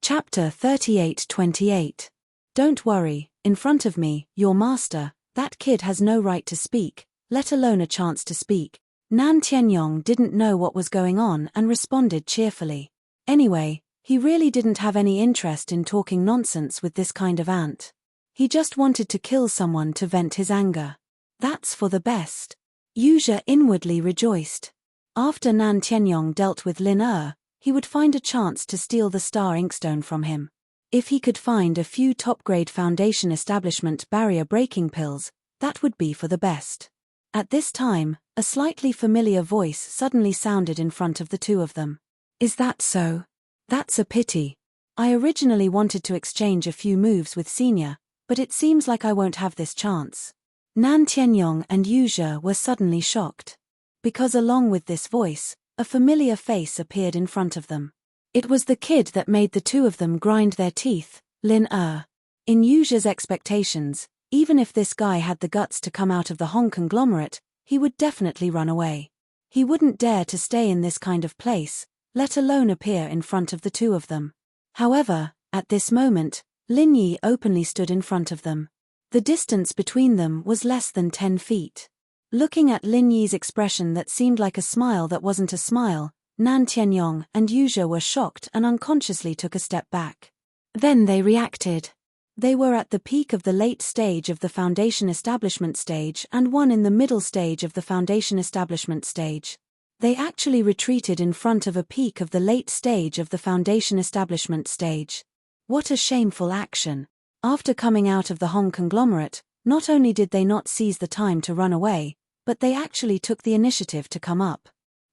Chapter 38-28. Don't worry, in front of me, your master, that kid has no right to speak, let alone a chance to speak. Nan Tianyong didn't know what was going on and responded cheerfully. Anyway, he really didn't have any interest in talking nonsense with this kind of ant. He just wanted to kill someone to vent his anger. That's for the best. Yuzhe inwardly rejoiced. After Nan Tianyong dealt with Lin he would find a chance to steal the star inkstone from him. If he could find a few top-grade Foundation establishment barrier-breaking pills, that would be for the best. At this time, a slightly familiar voice suddenly sounded in front of the two of them. Is that so? That's a pity. I originally wanted to exchange a few moves with Senior, but it seems like I won't have this chance. Nan Tianyong and Yuzhe were suddenly shocked. Because along with this voice, a familiar face appeared in front of them. It was the kid that made the two of them grind their teeth, Lin. In Yuzhe's expectations, even if this guy had the guts to come out of the Hong conglomerate, he would definitely run away. He wouldn't dare to stay in this kind of place, let alone appear in front of the two of them. However, at this moment, Lin Yi openly stood in front of them. The distance between them was less than 10 feet. Looking at Lin Yi's expression that seemed like a smile that wasn't a smile, Nan Tianyong and Yuzhe were shocked and unconsciously took a step back. Then they reacted. They were at the peak of the late stage of the Foundation Establishment stage and one in the middle stage of the Foundation Establishment stage. They actually retreated in front of a peak of the late stage of the Foundation Establishment stage. What a shameful action. After coming out of the Hong conglomerate, not only did they not seize the time to run away, but they actually took the initiative to come up.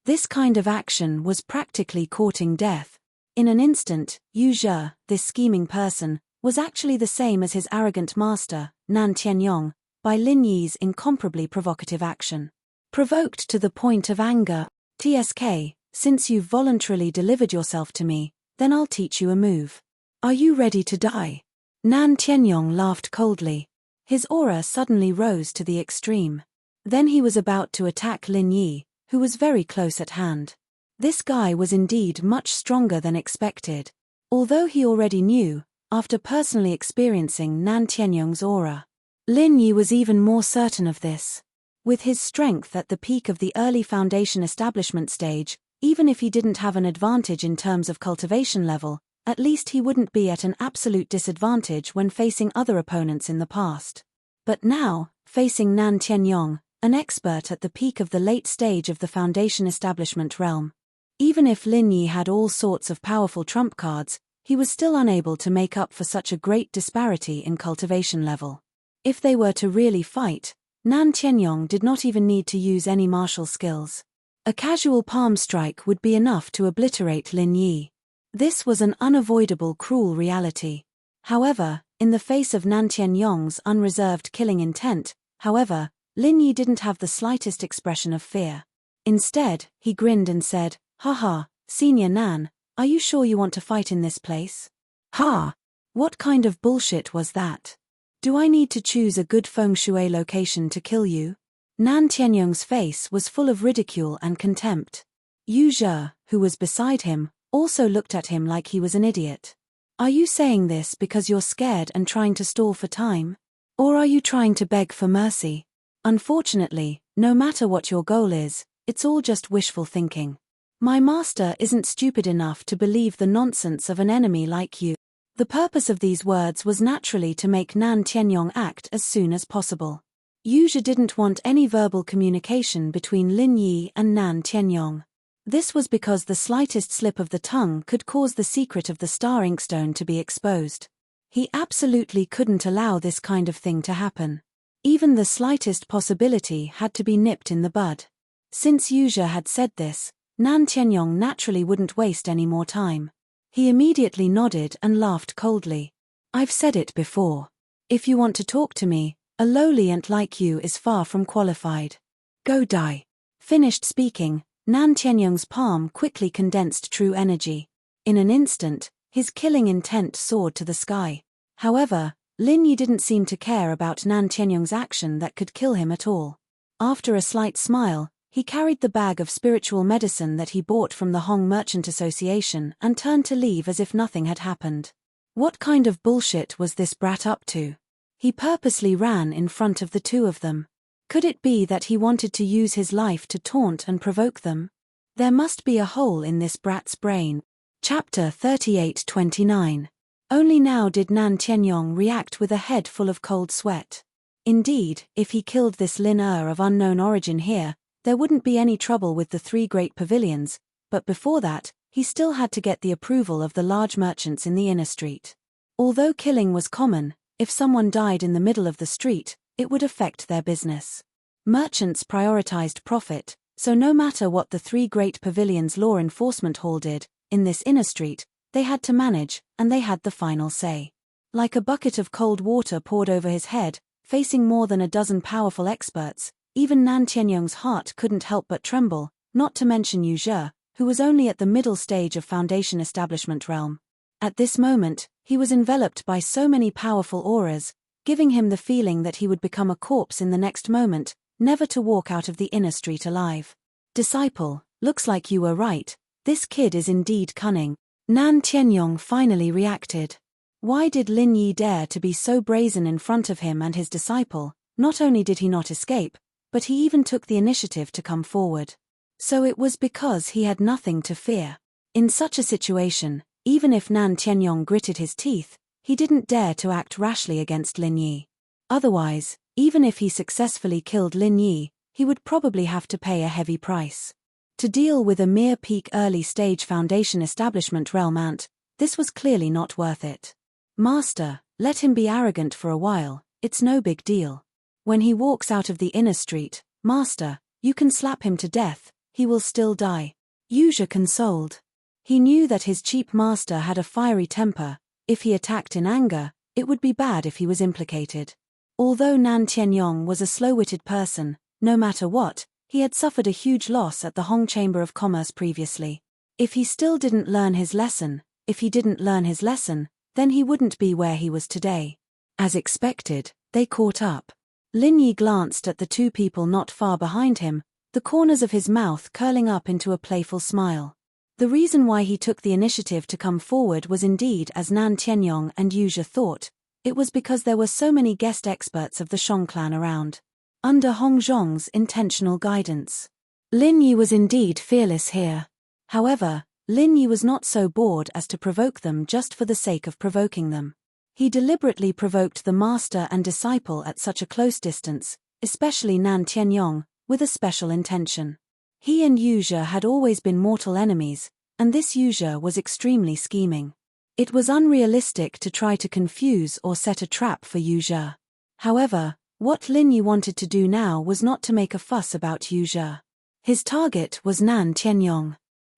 This kind of action was practically courting death. In an instant, Yuzhe, this scheming person, was actually the same as his arrogant master, Nan Tianyong, by Lin Yi's incomparably provocative action. Provoked to the point of anger, TSK, since you've voluntarily delivered yourself to me, then I'll teach you a move. Are you ready to die? Nan Tianyong laughed coldly. His aura suddenly rose to the extreme. Then he was about to attack Lin Yi, who was very close at hand. This guy was indeed much stronger than expected, although he already knew, after personally experiencing Nan Tianyong's aura. Lin Yi was even more certain of this. With his strength at the peak of the early Foundation Establishment stage, even if he didn't have an advantage in terms of cultivation level, at least he wouldn't be at an absolute disadvantage when facing other opponents in the past. But now, facing Nan Tianyong, an expert at the peak of the late stage of the Foundation Establishment realm. Even if Lin Yi had all sorts of powerful trump cards, he was still unable to make up for such a great disparity in cultivation level. If they were to really fight, Nan Tianyong did not even need to use any martial skills. A casual palm strike would be enough to obliterate Lin Yi. This was an unavoidable cruel reality. However, in the face of Nan Tianyong's unreserved killing intent, however, Lin Yi didn't have the slightest expression of fear. Instead, he grinned and said, "Haha, Senior Nan, are you sure you want to fight in this place?" "Ha! What kind of bullshit was that? Do I need to choose a good feng shui location to kill you?" Nan Tianyong's face was full of ridicule and contempt. Yuzhe, who was beside him, also looked at him like he was an idiot. "Are you saying this because you're scared and trying to stall for time? Or are you trying to beg for mercy? Unfortunately, no matter what your goal is, it's all just wishful thinking. My master isn't stupid enough to believe the nonsense of an enemy like you." The purpose of these words was naturally to make Nan Tianyong act as soon as possible. Yuzhe didn't want any verbal communication between Lin Yi and Nan Tianyong. This was because the slightest slip of the tongue could cause the secret of the star inkstone to be exposed. He absolutely couldn't allow this kind of thing to happen. Even the slightest possibility had to be nipped in the bud. Since Yuzhe had said this, Nan Tianyong naturally wouldn't waste any more time. He immediately nodded and laughed coldly. "I've said it before. If you want to talk to me, a lowly ant like you is far from qualified. Go die." Finished speaking, Nan Tianyong's palm quickly condensed true energy. In an instant, his killing intent soared to the sky. However, Lin Yi didn't seem to care about Nan Tianyong's action that could kill him at all. After a slight smile, He carried the bag of spiritual medicine that he bought from the Hong Merchant Association and turned to leave as if nothing had happened. What kind of bullshit was this brat up to? He purposely ran in front of the two of them. Could it be that he wanted to use his life to taunt and provoke them? There must be a hole in this brat's brain. Chapter 38-29. Only now did Nan Tianyong react with a head full of cold sweat. Indeed, if he killed this Lin of unknown origin here, there wouldn't be any trouble with the 3 great pavilions, but before that, he still had to get the approval of the large merchants in the inner street. Although killing was common, if someone died in the middle of the street, it would affect their business. Merchants prioritized profit, so no matter what the 3 great pavilions' law enforcement hall did, in this inner street, they had to manage, and they had the final say. Like a bucket of cold water poured over his head, facing more than a dozen powerful experts, even Nan Tianyong's heart couldn't help but tremble, not to mention Yu Zhe, who was only at the middle stage of foundation establishment realm. At this moment, he was enveloped by so many powerful auras, giving him the feeling that he would become a corpse in the next moment, never to walk out of the inner street alive. Disciple, looks like you were right, this kid is indeed cunning. Nan Tianyong finally reacted. Why did Lin Yi dare to be so brazen in front of him and his disciple? Not only did he not escape, but he even took the initiative to come forward. So it was because he had nothing to fear. In such a situation, even if Nan Tianyong gritted his teeth, he didn't dare to act rashly against Lin Yi. Otherwise, even if he successfully killed Lin Yi, he would probably have to pay a heavy price. To deal with a mere peak early-stage foundation establishment realm ant, this was clearly not worth it. Master, let him be arrogant for a while, it's no big deal. When he walks out of the inner street, Master, you can slap him to death, he will still die. Yu Zhe consoled. He knew that his cheap master had a fiery temper. If he attacked in anger, it would be bad if he was implicated. Although Nan Tianyong was a slow-witted person, no matter what, he had suffered a huge loss at the Hong Chamber of Commerce previously. If he still didn't learn his lesson, then he wouldn't be where he was today. As expected, they caught up. Lin Yi glanced at the 2 people not far behind him, the corners of his mouth curling up into a playful smile. The reason why he took the initiative to come forward was indeed as Nan Tianyong and Yu Zhe thought. It was because there were so many guest experts of the Shong clan around. Under Hong Zhong's intentional guidance, Lin Yi was indeed fearless here. However, Lin Yi was not so bored as to provoke them just for the sake of provoking them. He deliberately provoked the master and disciple at such a close distance, especially Nan Tianyong, with a special intention. He and Yu Zhe had always been mortal enemies, and this Yu Zhe was extremely scheming. It was unrealistic to try to confuse or set a trap for Yu Zhe. However, what Lin Yi wanted to do now was not to make a fuss about Yu Zhe. His target was Nan Tianyong.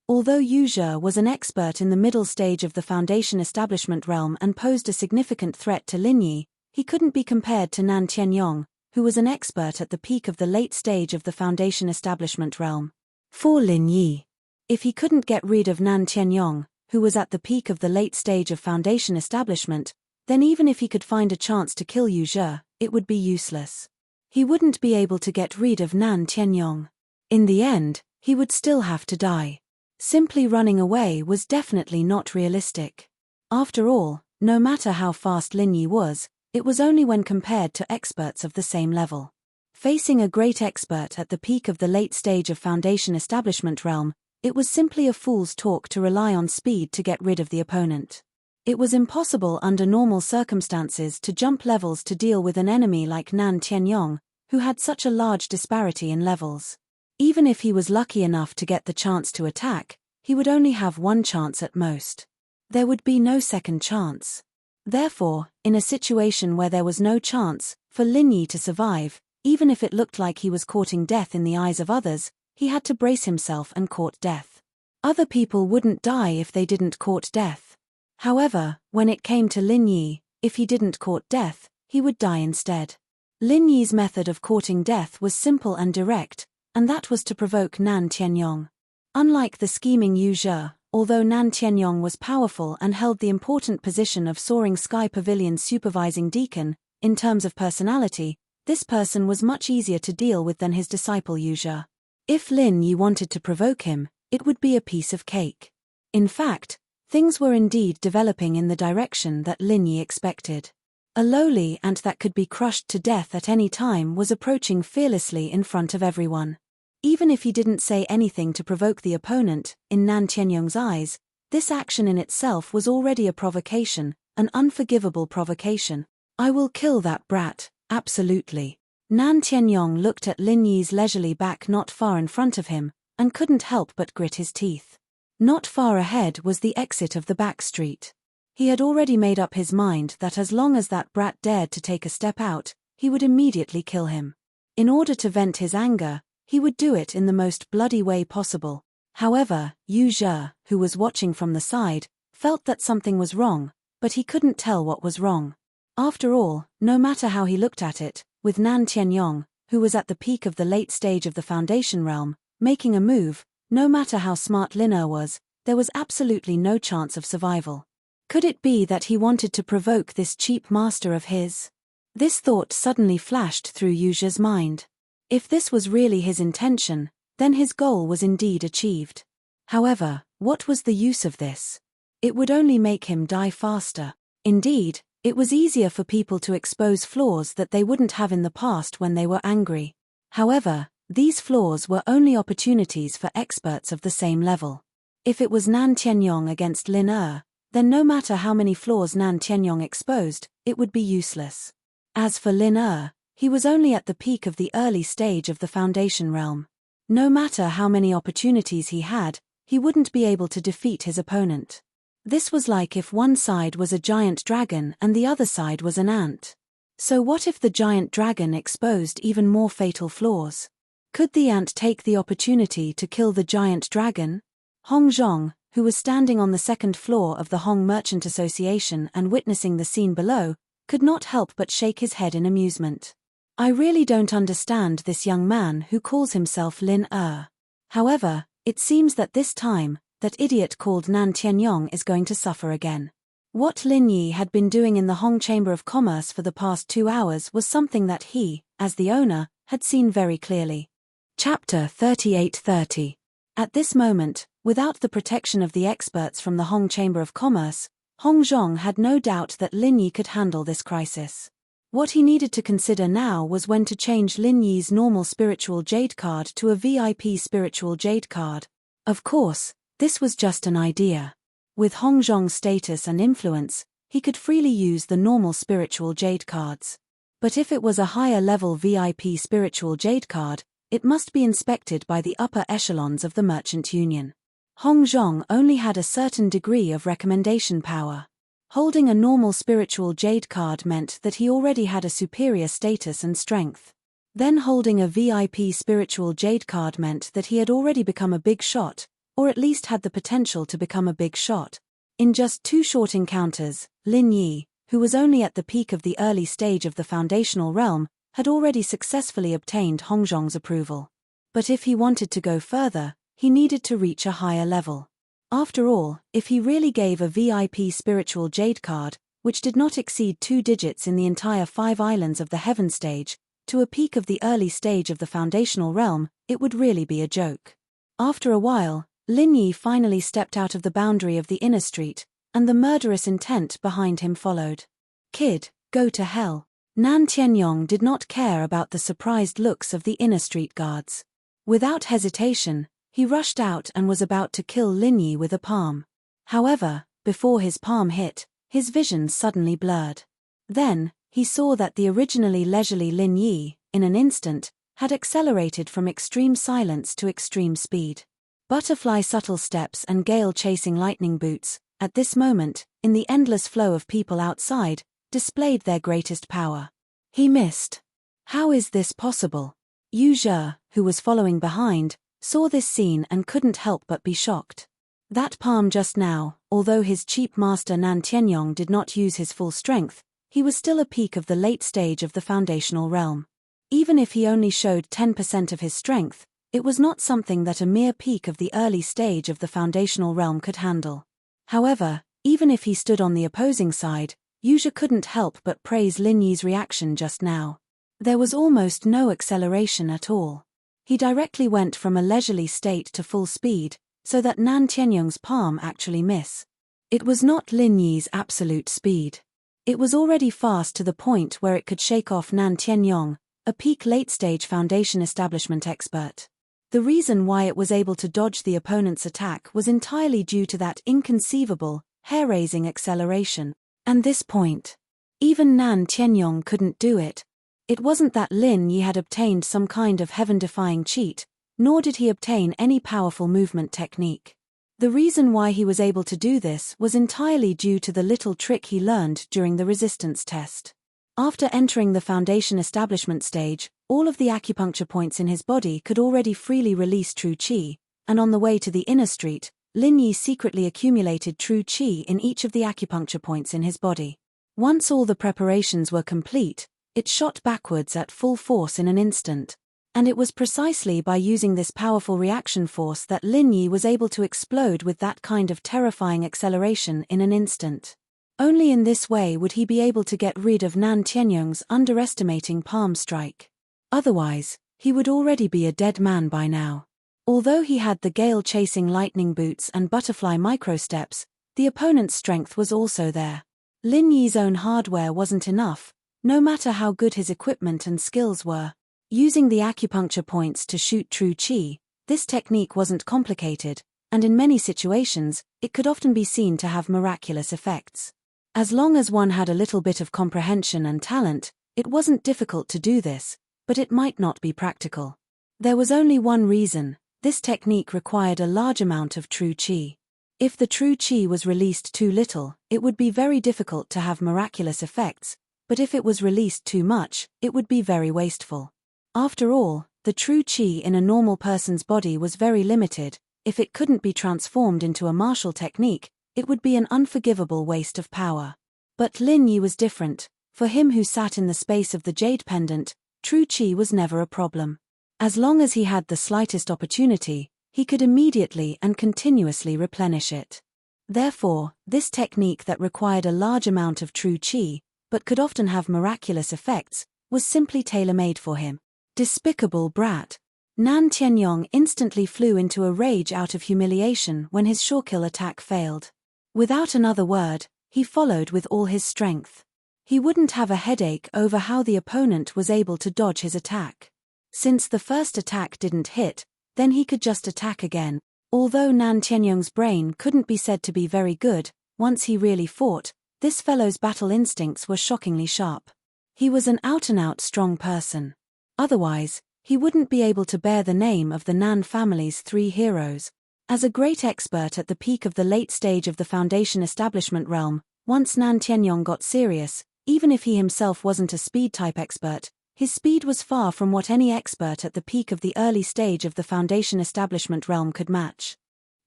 Although Yu Zhe was an expert in the middle stage of the foundation establishment realm and posed a significant threat to Lin Yi, he couldn't be compared to Nan Tianyong, who was an expert at the peak of the late stage of the foundation establishment realm. For Lin Yi, if he couldn't get rid of Nan Tianyong, who was at the peak of the late stage of foundation establishment, then even if he could find a chance to kill Yu Zhe, it would be useless. He wouldn't be able to get rid of Nan Tianyong. In the end, he would still have to die. Simply running away was definitely not realistic. After all, no matter how fast Lin Yi was, it was only when compared to experts of the same level. Facing a great expert at the peak of the late stage of foundation establishment realm, it was simply a fool's talk to rely on speed to get rid of the opponent. It was impossible under normal circumstances to jump levels to deal with an enemy like Nan Tianyong, who had such a large disparity in levels. Even if he was lucky enough to get the chance to attack, he would only have one chance at most. There would be no second chance. Therefore, in a situation where there was no chance for Lin Yi to survive, even if it looked like he was courting death in the eyes of others, he had to brace himself and court death. Other people wouldn't die if they didn't court death. However, when it came to Lin Yi, if he didn't court death, he would die instead. Lin Yi's method of courting death was simple and direct, and that was to provoke Nan Tianyong. Unlike the scheming Yu Zhe, although Nan Tianyong was powerful and held the important position of Soaring Sky Pavilion's supervising deacon, in terms of personality, this person was much easier to deal with than his disciple Yu Zhe. If Lin Yi wanted to provoke him, it would be a piece of cake. In fact, things were indeed developing in the direction that Lin Yi expected. A lowly ant that could be crushed to death at any time was approaching fearlessly in front of everyone. Even if he didn't say anything to provoke the opponent, in Nan Tianyong's eyes, this action in itself was already a provocation, an unforgivable provocation. I will kill that brat, absolutely. Nan Tianyong looked at Lin Yi's leisurely back not far in front of him, and couldn't help but grit his teeth. Not far ahead was the exit of the back street. He had already made up his mind that as long as that brat dared to take a step out, he would immediately kill him. In order to vent his anger, he would do it in the most bloody way possible. However, Yu Zhe, who was watching from the side, felt that something was wrong, but he couldn't tell what was wrong. After all, no matter how he looked at it, with Nan Tianyong, who was at the peak of the late stage of the Foundation realm, making a move, no matter how smart Lin Er was, there was absolutely no chance of survival. Could it be that he wanted to provoke this cheap master of his? This thought suddenly flashed through Yu Zhe's mind. If this was really his intention, then his goal was indeed achieved. However, what was the use of this? It would only make him die faster. Indeed, it was easier for people to expose flaws that they wouldn't have in the past when they were angry. However, these flaws were only opportunities for experts of the same level. If it was Nan Tianyong against Lin Er, then no matter how many flaws Nan Tianyong exposed, it would be useless. As for Lin Er, he was only at the peak of the early stage of the Foundation realm. No matter how many opportunities he had, he wouldn't be able to defeat his opponent. This was like if one side was a giant dragon and the other side was an ant. So what if the giant dragon exposed even more fatal flaws? Could the ant take the opportunity to kill the giant dragon? Hong Zhong, who was standing on the second floor of the Hong Merchant Association and witnessing the scene below, could not help but shake his head in amusement. I really don't understand this young man who calls himself Lin Er. However, it seems that this time, that idiot called Nan Tianyong is going to suffer again. What Lin Yi had been doing in the Hong Chamber of Commerce for the past 2 hours was something that he, as the owner, had seen very clearly. Chapter 3830. At this moment, without the protection of the experts from the Hong Chamber of Commerce, Hong Zhong had no doubt that Lin Yi could handle this crisis. What he needed to consider now was when to change Lin Yi's normal spiritual jade card to a VIP spiritual jade card. Of course, this was just an idea. With Hong Zhong's status and influence, he could freely use the normal spiritual jade cards. But if it was a higher level VIP spiritual jade card, it must be inspected by the upper echelons of the Merchant Union. Hong Zhong only had a certain degree of recommendation power. Holding a normal spiritual jade card meant that he already had a superior status and strength. Then holding a VIP spiritual jade card meant that he had already become a big shot, or at least had the potential to become a big shot. In just 2 short encounters, Lin Yi, who was only at the peak of the early stage of the foundational realm, had already successfully obtained Hong Zhong's approval. But if he wanted to go further, he needed to reach a higher level. After all, if he really gave a VIP spiritual jade card, which did not exceed 2 digits in the entire 5 islands of the heaven stage, to a peak of the early stage of the foundational realm, it would really be a joke. After a while, Lin Yi finally stepped out of the boundary of the inner street, and the murderous intent behind him followed. Kid, go to hell. Nan Tianyong did not care about the surprised looks of the inner street guards. Without hesitation, he rushed out and was about to kill Lin Yi with a palm. However, before his palm hit, his vision suddenly blurred. Then, he saw that the originally leisurely Lin Yi, in an instant, had accelerated from extreme silence to extreme speed. Butterfly subtle steps and gale-chasing lightning boots, at this moment, in the endless flow of people outside, displayed their greatest power. He missed. How is this possible? Yu Zhe, who was following behind, saw this scene and couldn't help but be shocked. That palm just now, although his cheap master Nan Tianyong did not use his full strength, he was still a peak of the late stage of the foundational realm. Even if he only showed 10% of his strength, it was not something that a mere peak of the early stage of the foundational realm could handle. However, even if he stood on the opposing side, Yu Zhe couldn't help but praise Lin Yi's reaction just now. There was almost no acceleration at all. He directly went from a leisurely state to full speed, so that Nan Tianyong's palm actually missed. It was not Lin Yi's absolute speed. It was already fast to the point where it could shake off Nan Tianyong, a peak late-stage foundation establishment expert. The reason why it was able to dodge the opponent's attack was entirely due to that inconceivable, hair-raising acceleration. And this point, even Nan Tianyong couldn't do it. It wasn't that Lin Yi had obtained some kind of heaven-defying cheat, nor did he obtain any powerful movement technique. The reason why he was able to do this was entirely due to the little trick he learned during the resistance test. After entering the foundation establishment stage, all of the acupuncture points in his body could already freely release true qi, and on the way to the inner street, Lin Yi secretly accumulated true qi in each of the acupuncture points in his body. Once all the preparations were complete, it shot backwards at full force in an instant. And it was precisely by using this powerful reaction force that Lin Yi was able to explode with that kind of terrifying acceleration in an instant. Only in this way would he be able to get rid of Nan Tianyong's underestimating palm strike. Otherwise, he would already be a dead man by now. Although he had the gale-chasing lightning boots and butterfly microsteps, the opponent's strength was also there. Lin Yi's own hardware wasn't enough, no matter how good his equipment and skills were. Using the acupuncture points to shoot true qi, this technique wasn't complicated, and in many situations, it could often be seen to have miraculous effects. As long as one had a little bit of comprehension and talent, it wasn't difficult to do this, but it might not be practical. There was only one reason: this technique required a large amount of true qi. If the true qi was released too little, it would be very difficult to have miraculous effects, but if it was released too much, it would be very wasteful. After all, the true qi in a normal person's body was very limited. If it couldn't be transformed into a martial technique, it would be an unforgivable waste of power. But Lin Yi was different. For him who sat in the space of the jade pendant, true qi was never a problem. As long as he had the slightest opportunity, he could immediately and continuously replenish it. Therefore, this technique that required a large amount of true qi, but could often have miraculous effects, was simply tailor-made for him. Despicable brat. Nan Tianyong instantly flew into a rage out of humiliation when his shawkill attack failed. Without another word, he followed with all his strength. He wouldn't have a headache over how the opponent was able to dodge his attack. Since the first attack didn't hit, then he could just attack again. Although Nan Tianyong's brain couldn't be said to be very good, once he really fought, this fellow's battle instincts were shockingly sharp. He was an out-and-out strong person. Otherwise, he wouldn't be able to bear the name of the Nan family's three heroes. As a great expert at the peak of the late stage of the foundation establishment realm, once Nan Tianyong got serious, even if he himself wasn't a speed-type expert, his speed was far from what any expert at the peak of the early stage of the foundation establishment realm could match.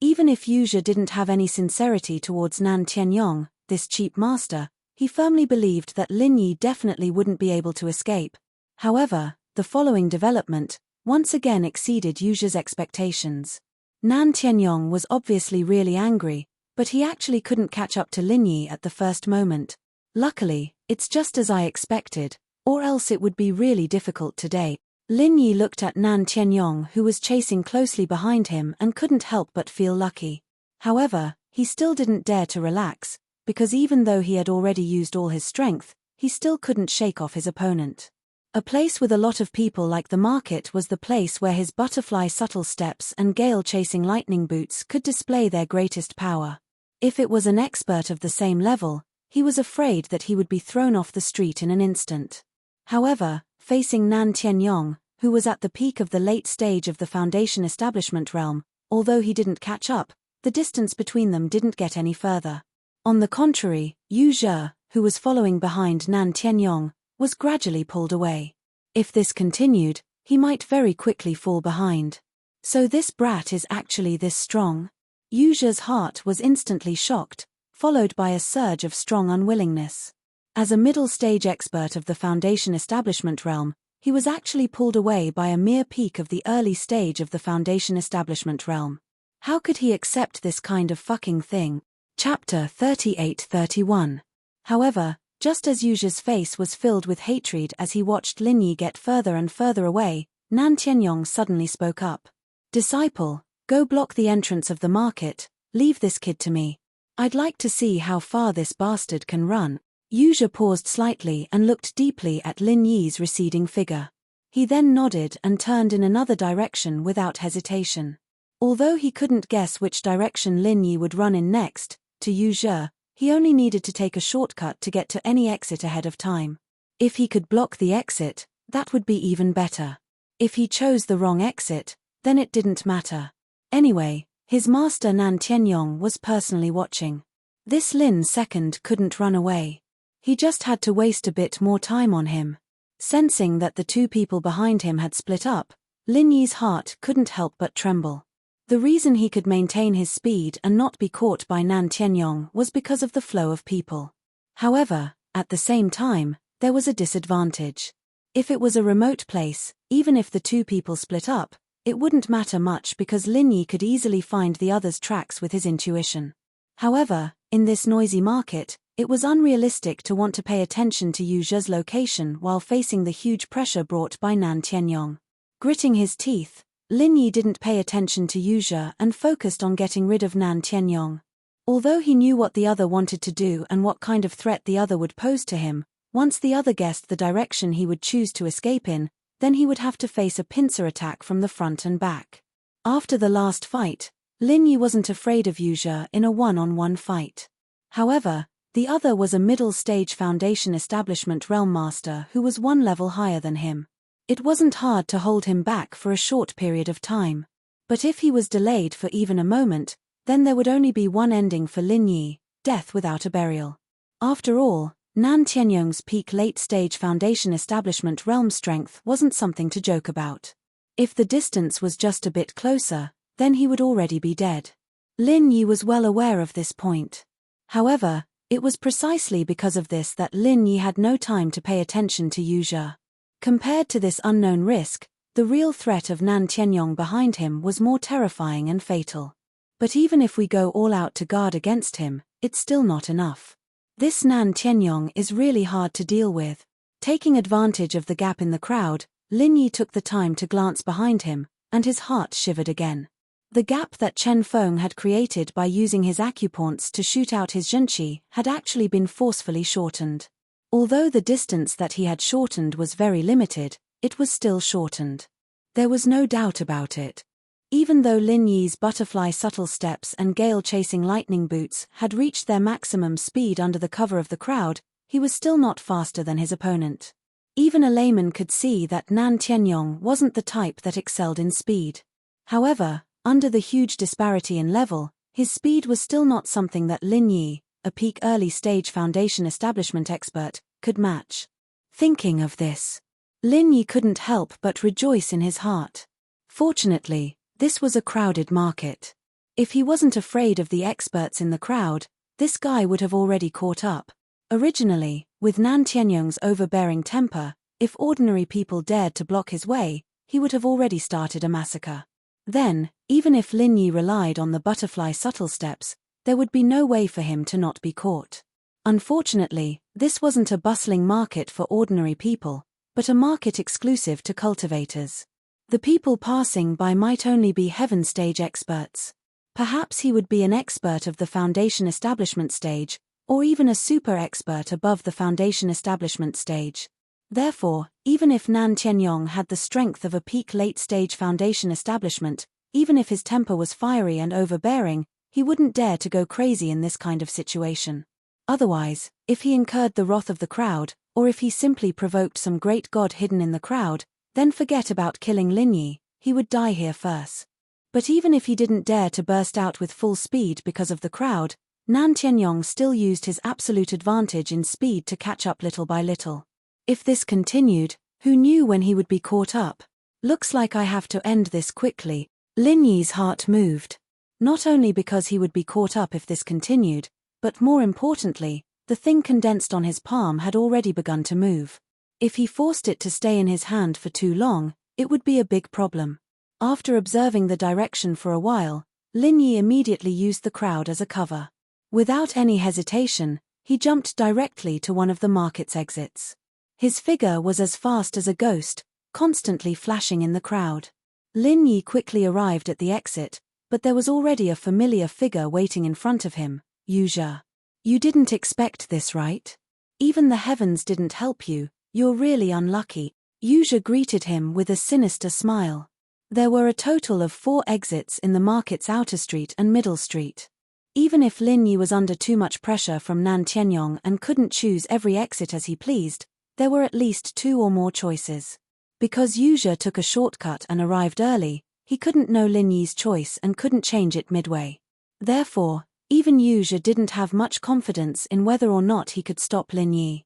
Even if Yuzha didn't have any sincerity towards Nan Tianyong, this cheap master, he firmly believed that Lin Yi definitely wouldn't be able to escape. However, the following development once again exceeded Yuzha's expectations. Nan Tianyong was obviously really angry, but he actually couldn't catch up to Lin Yi at the first moment. Luckily, it's just as I expected, or else it would be really difficult today. Lin Yi looked at Nan Tianyong, who was chasing closely behind him, and couldn't help but feel lucky. However, he still didn't dare to relax, because even though he had already used all his strength, he still couldn't shake off his opponent. A place with a lot of people like the market was the place where his butterfly subtle steps and gale-chasing lightning boots could display their greatest power. If it was an expert of the same level, he was afraid that he would be thrown off the street in an instant. However, facing Nan Tianyong, who was at the peak of the late stage of the foundation establishment realm, although he didn't catch up, the distance between them didn't get any further. On the contrary, Yuzha, who was following behind Nan Tianyong, was gradually pulled away. If this continued, he might very quickly fall behind. So this brat is actually this strong? Yuzha's heart was instantly shocked, followed by a surge of strong unwillingness. As a middle-stage expert of the foundation establishment realm, he was actually pulled away by a mere peak of the early stage of the foundation establishment realm. How could he accept this kind of fucking thing? Chapter 38-31. However, just as Yuzha's face was filled with hatred as he watched Lin Yi get further and further away, Nan Tianyong suddenly spoke up. Disciple, go block the entrance of the market, leave this kid to me. I'd like to see how far this bastard can run. Yu Zhe paused slightly and looked deeply at Lin Yi's receding figure. He then nodded and turned in another direction without hesitation. Although he couldn't guess which direction Lin Yi would run in next, to Yu Zhe, he only needed to take a shortcut to get to any exit ahead of time. If he could block the exit, that would be even better. If he chose the wrong exit, then it didn't matter. Anyway, his master Nan Tianyong was personally watching. This Lin second couldn't run away. He just had to waste a bit more time on him. Sensing that the two people behind him had split up, Lin Yi's heart couldn't help but tremble. The reason he could maintain his speed and not be caught by Nan Tianyong was because of the flow of people. However, at the same time, there was a disadvantage. If it was a remote place, even if the two people split up, it wouldn't matter much because Lin Yi could easily find the other's tracks with his intuition. However, in this noisy market, it was unrealistic to want to pay attention to Yu Zhe's location while facing the huge pressure brought by Nan Tianyong. Gritting his teeth, Lin Yi didn't pay attention to Yu Zhe and focused on getting rid of Nan Tianyong. Although he knew what the other wanted to do and what kind of threat the other would pose to him, once the other guessed the direction he would choose to escape in, then he would have to face a pincer attack from the front and back. After the last fight, Lin Yi wasn't afraid of Yu Zhe in a one-on-one fight. However, the other was a middle-stage Foundation Establishment Realm Master who was one level higher than him. It wasn't hard to hold him back for a short period of time. But if he was delayed for even a moment, then there would only be one ending for Lin Yi, death without a burial. After all, Nan Tianyong's peak late-stage Foundation Establishment Realm strength wasn't something to joke about. If the distance was just a bit closer, then he would already be dead. Lin Yi was well aware of this point. However, it was precisely because of this that Lin Yi had no time to pay attention to Yu Zhe. Compared to this unknown risk, the real threat of Nan Tianyong behind him was more terrifying and fatal. But even if we go all out to guard against him, it's still not enough. This Nan Tianyong is really hard to deal with. Taking advantage of the gap in the crowd, Lin Yi took the time to glance behind him, and his heart shivered again. The gap that Chen Feng had created by using his acupoints to shoot out his zhenqi had actually been forcefully shortened. Although the distance that he had shortened was very limited, it was still shortened. There was no doubt about it. Even though Lin Yi's butterfly subtle steps and gale-chasing lightning boots had reached their maximum speed under the cover of the crowd, he was still not faster than his opponent. Even a layman could see that Nan Tianyong wasn't the type that excelled in speed. However, under the huge disparity in level, his speed was still not something that Lin Yi, a peak early-stage Foundation Establishment expert, could match. Thinking of this, Lin Yi couldn't help but rejoice in his heart. Fortunately, this was a crowded market. If he wasn't afraid of the experts in the crowd, this guy would have already caught up. Originally, with Nan Tianyong's overbearing temper, if ordinary people dared to block his way, he would have already started a massacre. Then, even if Lin Yi relied on the butterfly subtle steps, there would be no way for him to not be caught. Unfortunately, this wasn't a bustling market for ordinary people, but a market exclusive to cultivators. The people passing by might only be heaven stage experts. Perhaps he would be an expert of the Foundation Establishment stage, or even a super expert above the Foundation Establishment stage. Therefore, even if Nan Tianyong had the strength of a peak late-stage Foundation Establishment, even if his temper was fiery and overbearing, he wouldn't dare to go crazy in this kind of situation. Otherwise, if he incurred the wrath of the crowd, or if he simply provoked some great god hidden in the crowd, then forget about killing Lin Yi, he would die here first. But even if he didn't dare to burst out with full speed because of the crowd, Nan Tianyong still used his absolute advantage in speed to catch up little by little. If this continued, who knew when he would be caught up? Looks like I have to end this quickly. Lin Yi's heart moved. Not only because he would be caught up if this continued, but more importantly, the thing condensed on his palm had already begun to move. If he forced it to stay in his hand for too long, it would be a big problem. After observing the direction for a while, Lin Yi immediately used the crowd as a cover. Without any hesitation, he jumped directly to one of the market's exits. His figure was as fast as a ghost, constantly flashing in the crowd. Lin Yi quickly arrived at the exit, but there was already a familiar figure waiting in front of him, Yu Zhe. You didn't expect this, right? Even the heavens didn't help you, you're really unlucky. Yu Zhe greeted him with a sinister smile. There were a total of 4 exits in the market's outer street and middle street. Even if Lin Yi was under too much pressure from Nan Tianyong and couldn't choose every exit as he pleased, there were at least 2 or more choices. Because Yu Zhe took a shortcut and arrived early, he couldn't know Lin Yi's choice and couldn't change it midway. Therefore, even Yu Zhe didn't have much confidence in whether or not he could stop Lin Yi.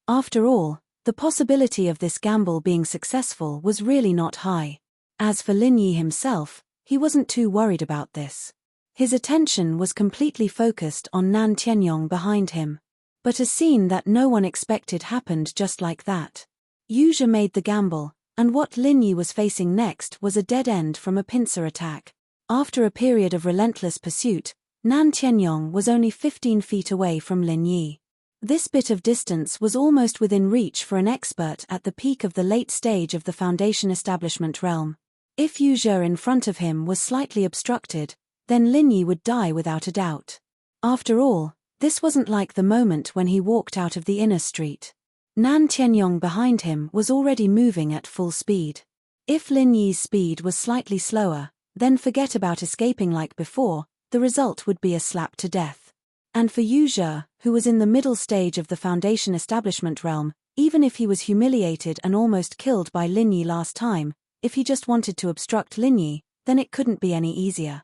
After all, the possibility of this gamble being successful was really not high. As for Lin Yi himself, he wasn't too worried about this. His attention was completely focused on Nan Tianyong behind him. But a scene that no one expected happened just like that. Yu Zhe made the gamble, and what Lin Yi was facing next was a dead end from a pincer attack. After a period of relentless pursuit, Nan Tianyong was only 15 feet away from Lin Yi. This bit of distance was almost within reach for an expert at the peak of the late stage of the Foundation establishment realm. If Yu Zhe in front of him was slightly obstructed, then Lin Yi would die without a doubt. After all, this wasn't like the moment when he walked out of the inner street. Nan Tianyong behind him was already moving at full speed. If Lin Yi's speed was slightly slower, then forget about escaping like before, the result would be a slap to death. And for Yu Zhe, who was in the middle stage of the Foundation establishment realm, even if he was humiliated and almost killed by Lin Yi last time, if he just wanted to obstruct Lin Yi, then it couldn't be any easier.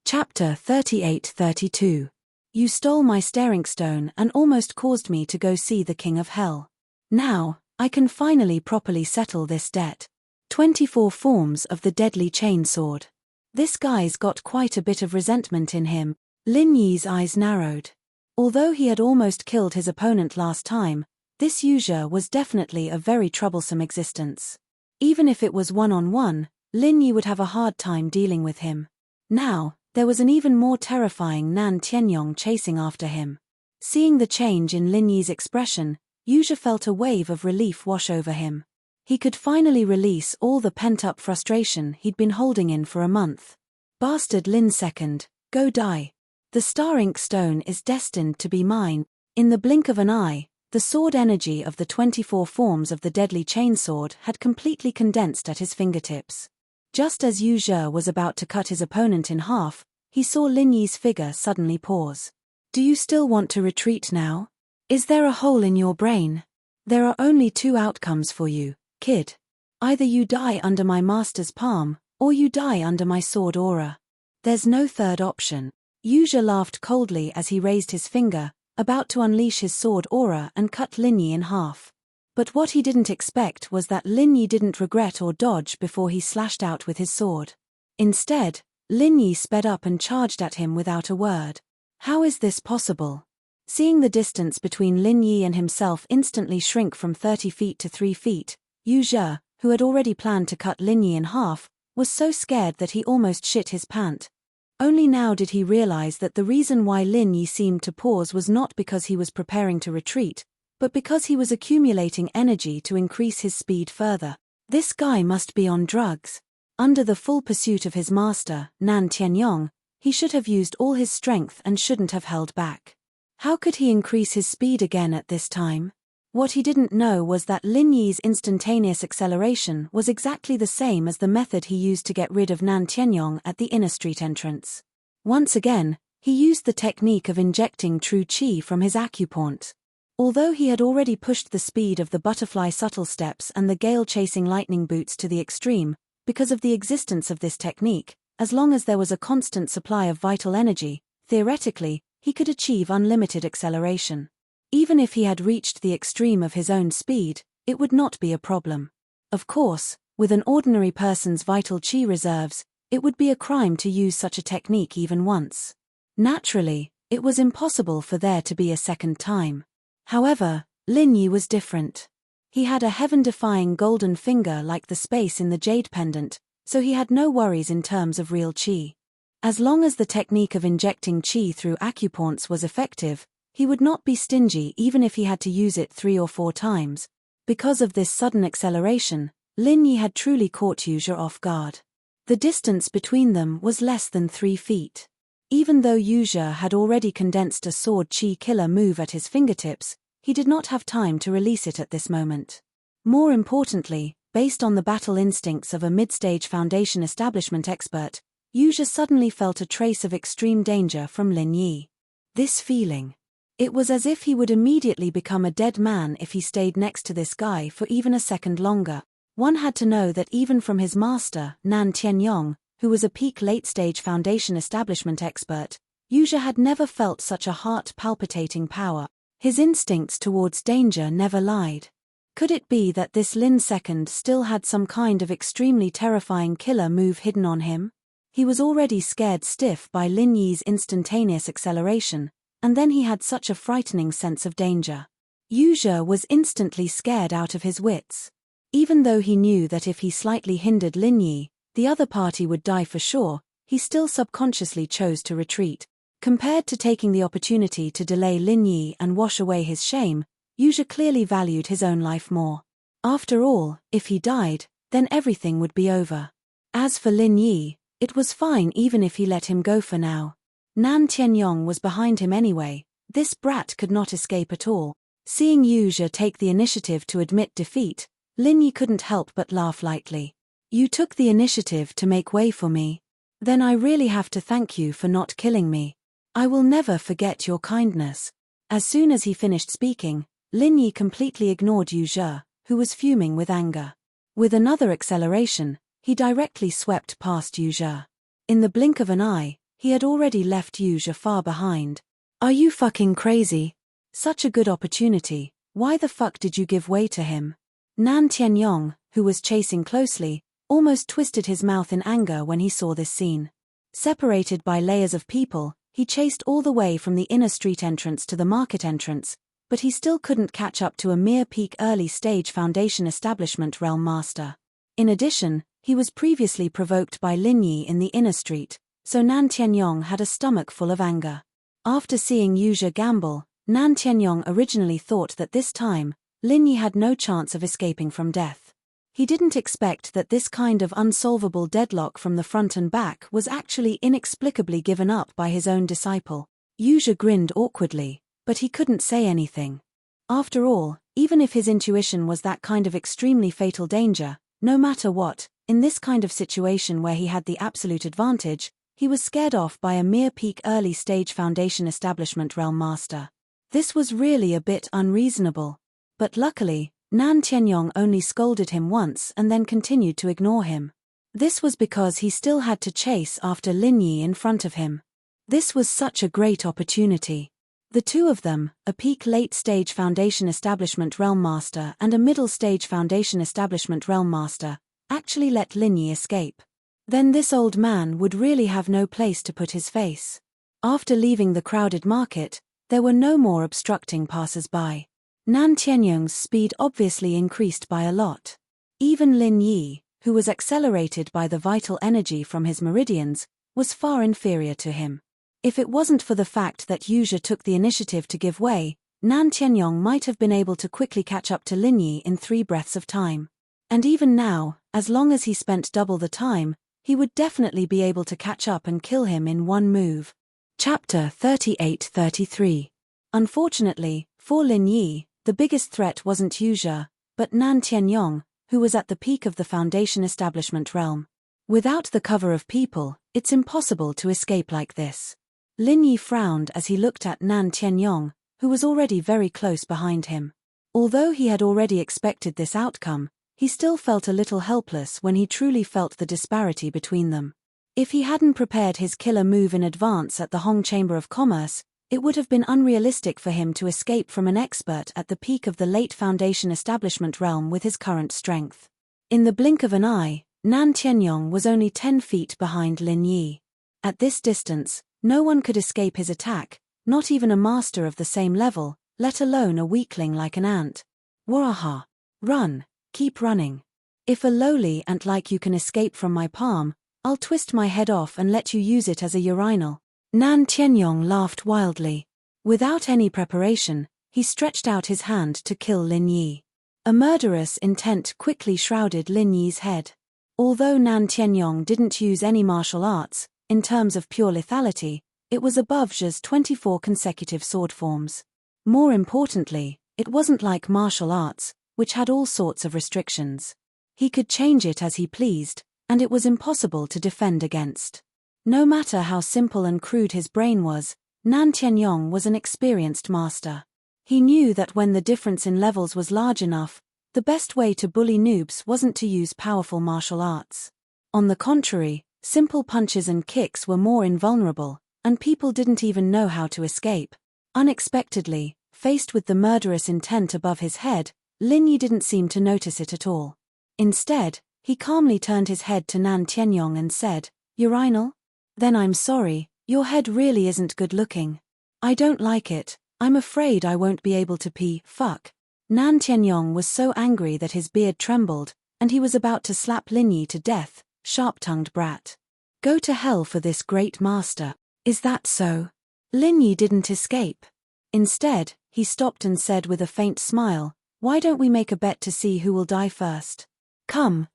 Chapter 38-32. You stole my staring stone and almost caused me to go see the King of Hell. Now, I can finally properly settle this debt. 24 forms of the deadly chainsword. This guy's got quite a bit of resentment in him. Lin Yi's eyes narrowed. Although he had almost killed his opponent last time, this Yu Zhe was definitely a very troublesome existence. Even if it was one-on-one, Lin Yi would have a hard time dealing with him. Now, there was an even more terrifying Nan Tianyong chasing after him. Seeing the change in Lin Yi's expression, Yu Zhe felt a wave of relief wash over him. He could finally release all the pent-up frustration he'd been holding in for a month. Bastard Lin second, go die. The star ink stone is destined to be mine. In the blink of an eye, the sword energy of the 24 forms of the deadly chainsword had completely condensed at his fingertips. Just as Yu Zhe was about to cut his opponent in half, he saw Lin Yi's figure suddenly pause. Do you still want to retreat now? Is there a hole in your brain? There are only 2 outcomes for you, kid. Either you die under my master's palm, or you die under my sword aura. There's no third option. Yu Zhe laughed coldly as he raised his finger, about to unleash his sword aura and cut Lin Yi in half. But what he didn't expect was that Lin Yi didn't regret or dodge before he slashed out with his sword. Instead, Lin Yi sped up and charged at him without a word. How is this possible? Seeing the distance between Lin Yi and himself instantly shrink from 30 feet to 3 feet, Yu Zhe, who had already planned to cut Lin Yi in half, was so scared that he almost shit his pants. Only now did he realize that the reason why Lin Yi seemed to pause was not because he was preparing to retreat, but because he was accumulating energy to increase his speed further. This guy must be on drugs. Under the full pursuit of his master, Nan Tianyong, he should have used all his strength and shouldn't have held back. How could he increase his speed again at this time? What he didn't know was that Lin Yi's instantaneous acceleration was exactly the same as the method he used to get rid of Nan Tianyong at the inner street entrance. Once again, he used the technique of injecting true qi from his acupoint. Although he had already pushed the speed of the butterfly subtle steps and the gale-chasing lightning boots to the extreme, because of the existence of this technique, as long as there was a constant supply of vital energy, theoretically, he could achieve unlimited acceleration. Even if he had reached the extreme of his own speed, it would not be a problem. Of course, with an ordinary person's vital qi reserves, it would be a crime to use such a technique even once. Naturally, it was impossible for there to be a second time. However, Lin Yi was different. He had a heaven-defying golden finger like the space in the jade pendant, so he had no worries in terms of real qi. As long as the technique of injecting qi through acupoints was effective, he would not be stingy even if he had to use it 3 or 4 times. Because of this sudden acceleration, Lin Yi had truly caught Yuzha off guard. The distance between them was less than 3 feet. Even though Yuzha had already condensed a sword chi killer move at his fingertips, he did not have time to release it at this moment. More importantly, based on the battle instincts of a mid-stage foundation establishment expert, Yuzha suddenly felt a trace of extreme danger from Lin Yi. This feeling. It was as if he would immediately become a dead man if he stayed next to this guy for even a second longer. One had to know that even from his master, Nan Tianyong, who was a peak late-stage foundation establishment expert, Yuzha had never felt such a heart-palpitating power. His instincts towards danger never lied. Could it be that this Lin second still had some kind of extremely terrifying killer move hidden on him? He was already scared stiff by Lin Yi's instantaneous acceleration, and then he had such a frightening sense of danger. Yuzha was instantly scared out of his wits. Even though he knew that if he slightly hindered Lin Yi, the other party would die for sure, he still subconsciously chose to retreat. Compared to taking the opportunity to delay Lin Yi and wash away his shame, Yuzha clearly valued his own life more. After all, if he died, then everything would be over. As for Lin Yi, it was fine even if he let him go for now. Nan Tianyong was behind him anyway, this brat could not escape at all. Seeing Yuzha take the initiative to admit defeat, Lin Yi couldn't help but laugh lightly. You took the initiative to make way for me. Then I really have to thank you for not killing me. I will never forget your kindness. As soon as he finished speaking, Lin Yi completely ignored Yuzha, who was fuming with anger. With another acceleration, he directly swept past Yuzha. In the blink of an eye, he had already left Yuzha far behind. Are you fucking crazy? Such a good opportunity, why the fuck did you give way to him? Nan Tianyong, who was chasing closely, almost twisted his mouth in anger when he saw this scene. Separated by layers of people, he chased all the way from the inner street entrance to the market entrance, but he still couldn't catch up to a mere peak early-stage foundation establishment realm master. In addition, he was previously provoked by Lin Yi in the inner street, so Nan Tianyong had a stomach full of anger. After seeing Yuzha gamble, Nan Tianyong originally thought that this time, Lin Yi had no chance of escaping from death. He didn't expect that this kind of unsolvable deadlock from the front and back was actually inexplicably given up by his own disciple. Yuzha grinned awkwardly, but he couldn't say anything. After all, even if his intuition was that kind of extremely fatal danger, no matter what, in this kind of situation where he had the absolute advantage, he was scared off by a mere peak early-stage foundation establishment realm master. This was really a bit unreasonable. But luckily, Nan Tianyong only scolded him once and then continued to ignore him. This was because he still had to chase after Lin Yi in front of him. This was such a great opportunity. The two of them, a peak late-stage foundation establishment realm master and a middle-stage foundation establishment realm master, actually let Lin Yi escape. Then this old man would really have no place to put his face. After leaving the crowded market, there were no more obstructing passers-by. Nan Tianyong's speed obviously increased by a lot. Even Lin Yi, who was accelerated by the vital energy from his meridians, was far inferior to him. If it wasn't for the fact that Yuzha took the initiative to give way, Nan Tianyong might have been able to quickly catch up to Lin Yi in 3 breaths of time. And even now, as long as he spent double the time, he would definitely be able to catch up and kill him in one move. Chapter 38-33. Unfortunately, for Lin Yi, the biggest threat wasn't Yuzha, but Nan Tianyong, who was at the peak of the foundation establishment realm. Without the cover of people, it's impossible to escape like this. Lin Yi frowned as he looked at Nan Tianyong, who was already very close behind him. Although he had already expected this outcome, he still felt a little helpless when he truly felt the disparity between them. If he hadn't prepared his killer move in advance at the Hong Chamber of Commerce, it would have been unrealistic for him to escape from an expert at the peak of the late foundation establishment realm with his current strength. In the blink of an eye, Nan Tianyong was only 10 feet behind Lin Yi. At this distance, no one could escape his attack, not even a master of the same level, let alone a weakling like an ant. Waraha. Run, keep running. If a lowly ant like you can escape from my palm, I'll twist my head off and let you use it as a urinal. Nan Tianyong laughed wildly. Without any preparation, he stretched out his hand to kill Lin Yi. A murderous intent quickly shrouded Lin Yi's head. Although Nan Tianyong didn't use any martial arts, in terms of pure lethality, it was above Zhe's 24 consecutive sword forms. More importantly, it wasn't like martial arts, which had all sorts of restrictions. He could change it as he pleased, and it was impossible to defend against. No matter how simple and crude his brain was, Nan Tianyong was an experienced master. He knew that when the difference in levels was large enough, the best way to bully noobs wasn't to use powerful martial arts. On the contrary, simple punches and kicks were more invulnerable, and people didn't even know how to escape. Unexpectedly, faced with the murderous intent above his head, Lin Yi didn't seem to notice it at all. Instead, he calmly turned his head to Nan Tianyong and said, "Urinal? Then I'm sorry, your head really isn't good looking. I don't like it, I'm afraid I won't be able to pee, fuck." Nan Tianyong was so angry that his beard trembled, and he was about to slap Lin Yi to death. Sharp-tongued brat. Go to hell for this great master. Is that so? Lin Yi didn't escape. Instead, he stopped and said with a faint smile, "Why don't we make a bet to see who will die first? Come.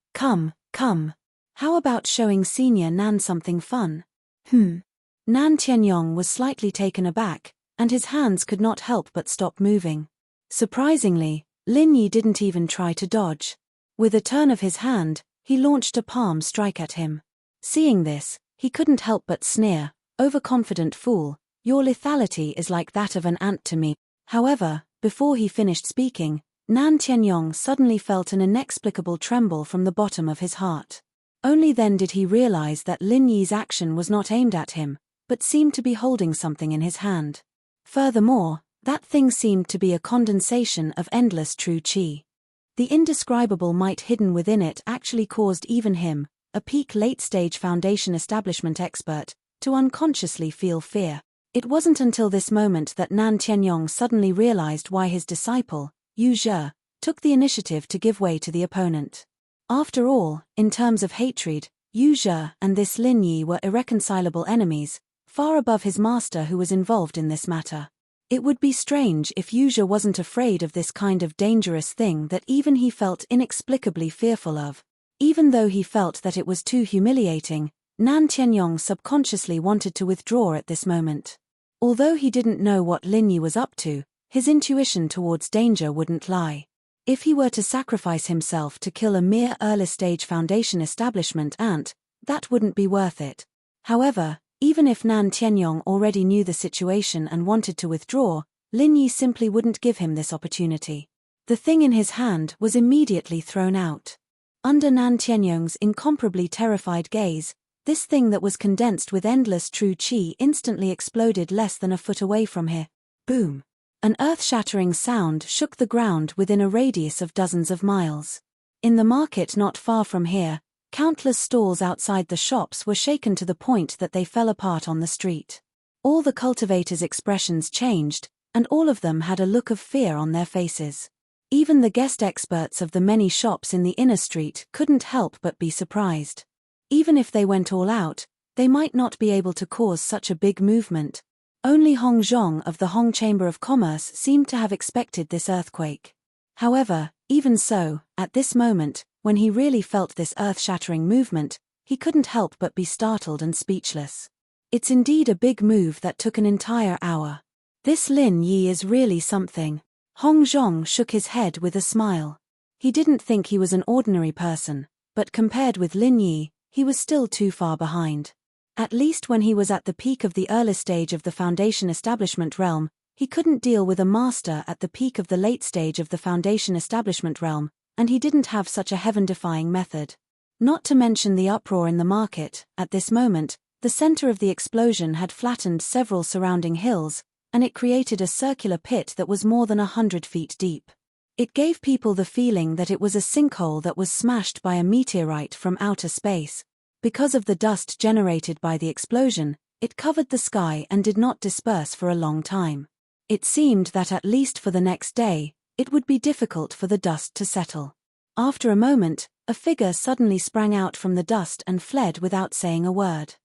How about showing Senior Nan something fun?" Nan Tianyong was slightly taken aback, and his hands could not help but stop moving. Surprisingly, Lin Yi didn't even try to dodge. With a turn of his hand, he launched a palm strike at him. Seeing this, he couldn't help but sneer, "Overconfident fool, your lethality is like that of an ant to me." However, before he finished speaking, Nan Tianyong suddenly felt an inexplicable tremble from the bottom of his heart. Only then did he realize that Lin Yi's action was not aimed at him, but seemed to be holding something in his hand. Furthermore, that thing seemed to be a condensation of endless true qi. The indescribable might hidden within it actually caused even him, a peak late-stage foundation establishment expert, to unconsciously feel fear. It wasn't until this moment that Nan Tianyong suddenly realized why his disciple, Yu Zhe, took the initiative to give way to the opponent. After all, in terms of hatred, Yu Zhe and this Lin Yi were irreconcilable enemies, far above his master who was involved in this matter. It would be strange if Yu Zhe wasn't afraid of this kind of dangerous thing that even he felt inexplicably fearful of. Even though he felt that it was too humiliating, Nan Tianyong subconsciously wanted to withdraw at this moment. Although he didn't know what Lin Yi was up to, his intuition towards danger wouldn't lie. If he were to sacrifice himself to kill a mere early-stage foundation establishment ant, that wouldn't be worth it. However, even if Nan Tianyong already knew the situation and wanted to withdraw, Lin Yi simply wouldn't give him this opportunity. The thing in his hand was immediately thrown out. Under Nan Tianyong's incomparably terrified gaze, this thing that was condensed with endless true qi instantly exploded less than a foot away from here. Boom! An earth-shattering sound shook the ground within a radius of dozens of miles. In the market not far from here, countless stalls outside the shops were shaken to the point that they fell apart on the street. All the cultivators' expressions changed, and all of them had a look of fear on their faces. Even the guest experts of the many shops in the inner street couldn't help but be surprised. Even if they went all out, they might not be able to cause such a big movement. Only Hong Zhong of the Hong Chamber of Commerce seemed to have expected this earthquake. However, even so, at this moment, when he really felt this earth-shattering movement, he couldn't help but be startled and speechless. It's indeed a big move that took an entire hour. This Lin Yi is really something. Hong Zhong shook his head with a smile. He didn't think he was an ordinary person, but compared with Lin Yi, he was still too far behind. At least when he was at the peak of the early stage of the foundation establishment realm, he couldn't deal with a master at the peak of the late stage of the foundation establishment realm, and he didn't have such a heaven-defying method. Not to mention the uproar in the market. At this moment, the center of the explosion had flattened several surrounding hills, and it created a circular pit that was more than 100 feet deep. It gave people the feeling that it was a sinkhole that was smashed by a meteorite from outer space. Because of the dust generated by the explosion, it covered the sky and did not disperse for a long time. It seemed that at least for the next day, it would be difficult for the dust to settle. After a moment, a figure suddenly sprang out from the dust and fled without saying a word.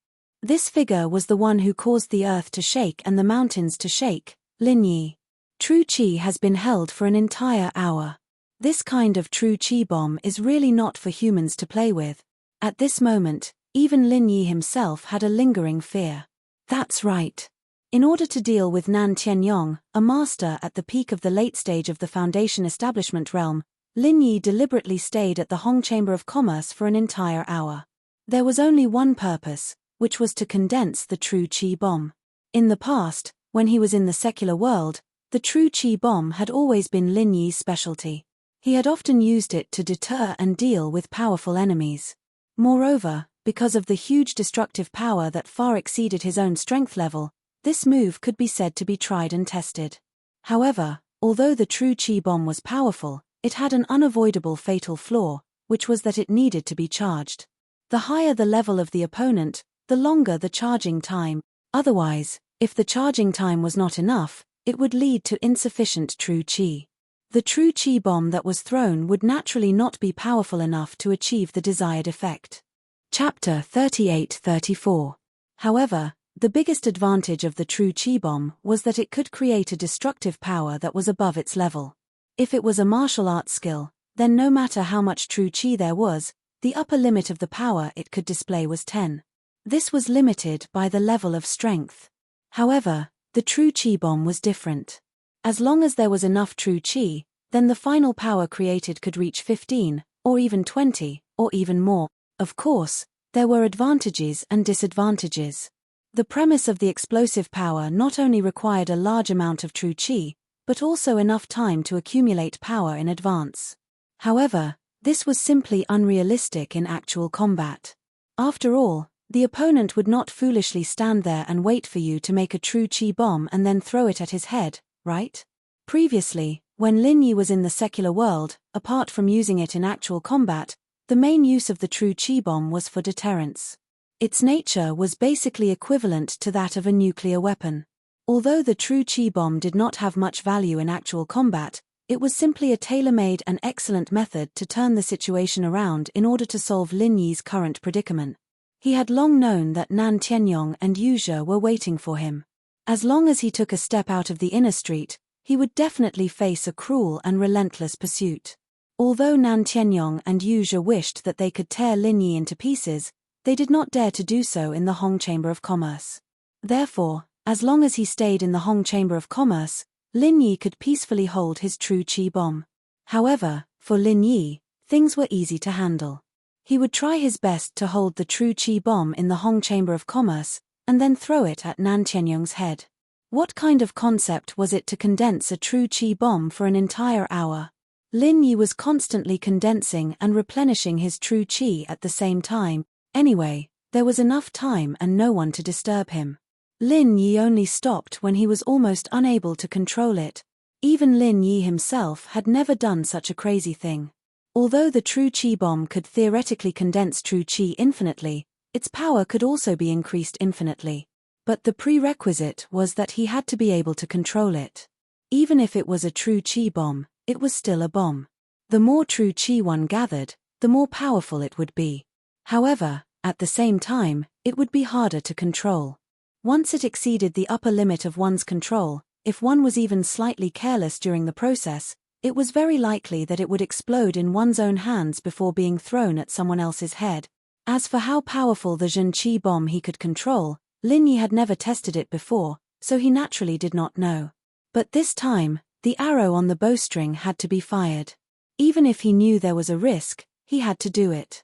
This figure was the one who caused the earth to shake and the mountains to shake, Lin Yi. True Qi has been held for an entire hour. This kind of true chi bomb is really not for humans to play with. At this moment, even Lin Yi himself had a lingering fear. That's right. In order to deal with Nan Tianyong, a master at the peak of the late stage of the Foundation establishment realm, Lin Yi deliberately stayed at the Hong Chamber of Commerce for an entire hour. There was only one purpose, which was to condense the true chi bomb. In the past, when he was in the secular world, the true chi bomb had always been Lin Yi's specialty. He had often used it to deter and deal with powerful enemies. Moreover, because of the huge destructive power that far exceeded his own strength level, this move could be said to be tried and tested. However, although the true chi bomb was powerful, it had an unavoidable fatal flaw, which was that it needed to be charged. The higher the level of the opponent, the longer the charging time. Otherwise, if the charging time was not enough, it would lead to insufficient true chi. The true chi bomb that was thrown would naturally not be powerful enough to achieve the desired effect. Chapter 38-34. However, the biggest advantage of the true chi bomb was that it could create a destructive power that was above its level. If it was a martial arts skill, then no matter how much true chi there was, the upper limit of the power it could display was 10. This was limited by the level of strength. However, the true chi bomb was different. As long as there was enough true chi, then the final power created could reach 15, or even 20, or even more. Of course, there were advantages and disadvantages. The premise of the explosive power not only required a large amount of true chi, but also enough time to accumulate power in advance. However, this was simply unrealistic in actual combat. After all, the opponent would not foolishly stand there and wait for you to make a true chi bomb and then throw it at his head, right? Previously, when Lin Yi was in the secular world, apart from using it in actual combat, the main use of the true chi bomb was for deterrence. Its nature was basically equivalent to that of a nuclear weapon. Although the true chi bomb did not have much value in actual combat, it was simply a tailor-made and excellent method to turn the situation around in order to solve Lin Yi's current predicament. He had long known that Nan Tianyong and Yu Zhe were waiting for him. As long as he took a step out of the inner street, he would definitely face a cruel and relentless pursuit. Although Nan Tianyong and Yu Zhe wished that they could tear Lin Yi into pieces, they did not dare to do so in the Hong Chamber of Commerce. Therefore, as long as he stayed in the Hong Chamber of Commerce, Lin Yi could peacefully hold his true chi bomb. However, for Lin Yi, things were easy to handle. He would try his best to hold the true chi bomb in the Hong Chamber of Commerce, and then throw it at Nan Tianyong's head. What kind of concept was it to condense a true chi bomb for an entire hour? Lin Yi was constantly condensing and replenishing his true chi at the same time. Anyway, there was enough time and no one to disturb him. Lin Yi only stopped when he was almost unable to control it. Even Lin Yi himself had never done such a crazy thing. Although the true chi bomb could theoretically condense true chi infinitely, its power could also be increased infinitely. But the prerequisite was that he had to be able to control it. Even if it was a true chi bomb, it was still a bomb. The more true chi one gathered, the more powerful it would be. However, at the same time, it would be harder to control. Once it exceeded the upper limit of one's control, if one was even slightly careless during the process, it was very likely that it would explode in one's own hands before being thrown at someone else's head. As for how powerful the Zhen Qi bomb he could control, Lin Yi had never tested it before, so he naturally did not know. But this time, the arrow on the bowstring had to be fired. Even if he knew there was a risk, he had to do it.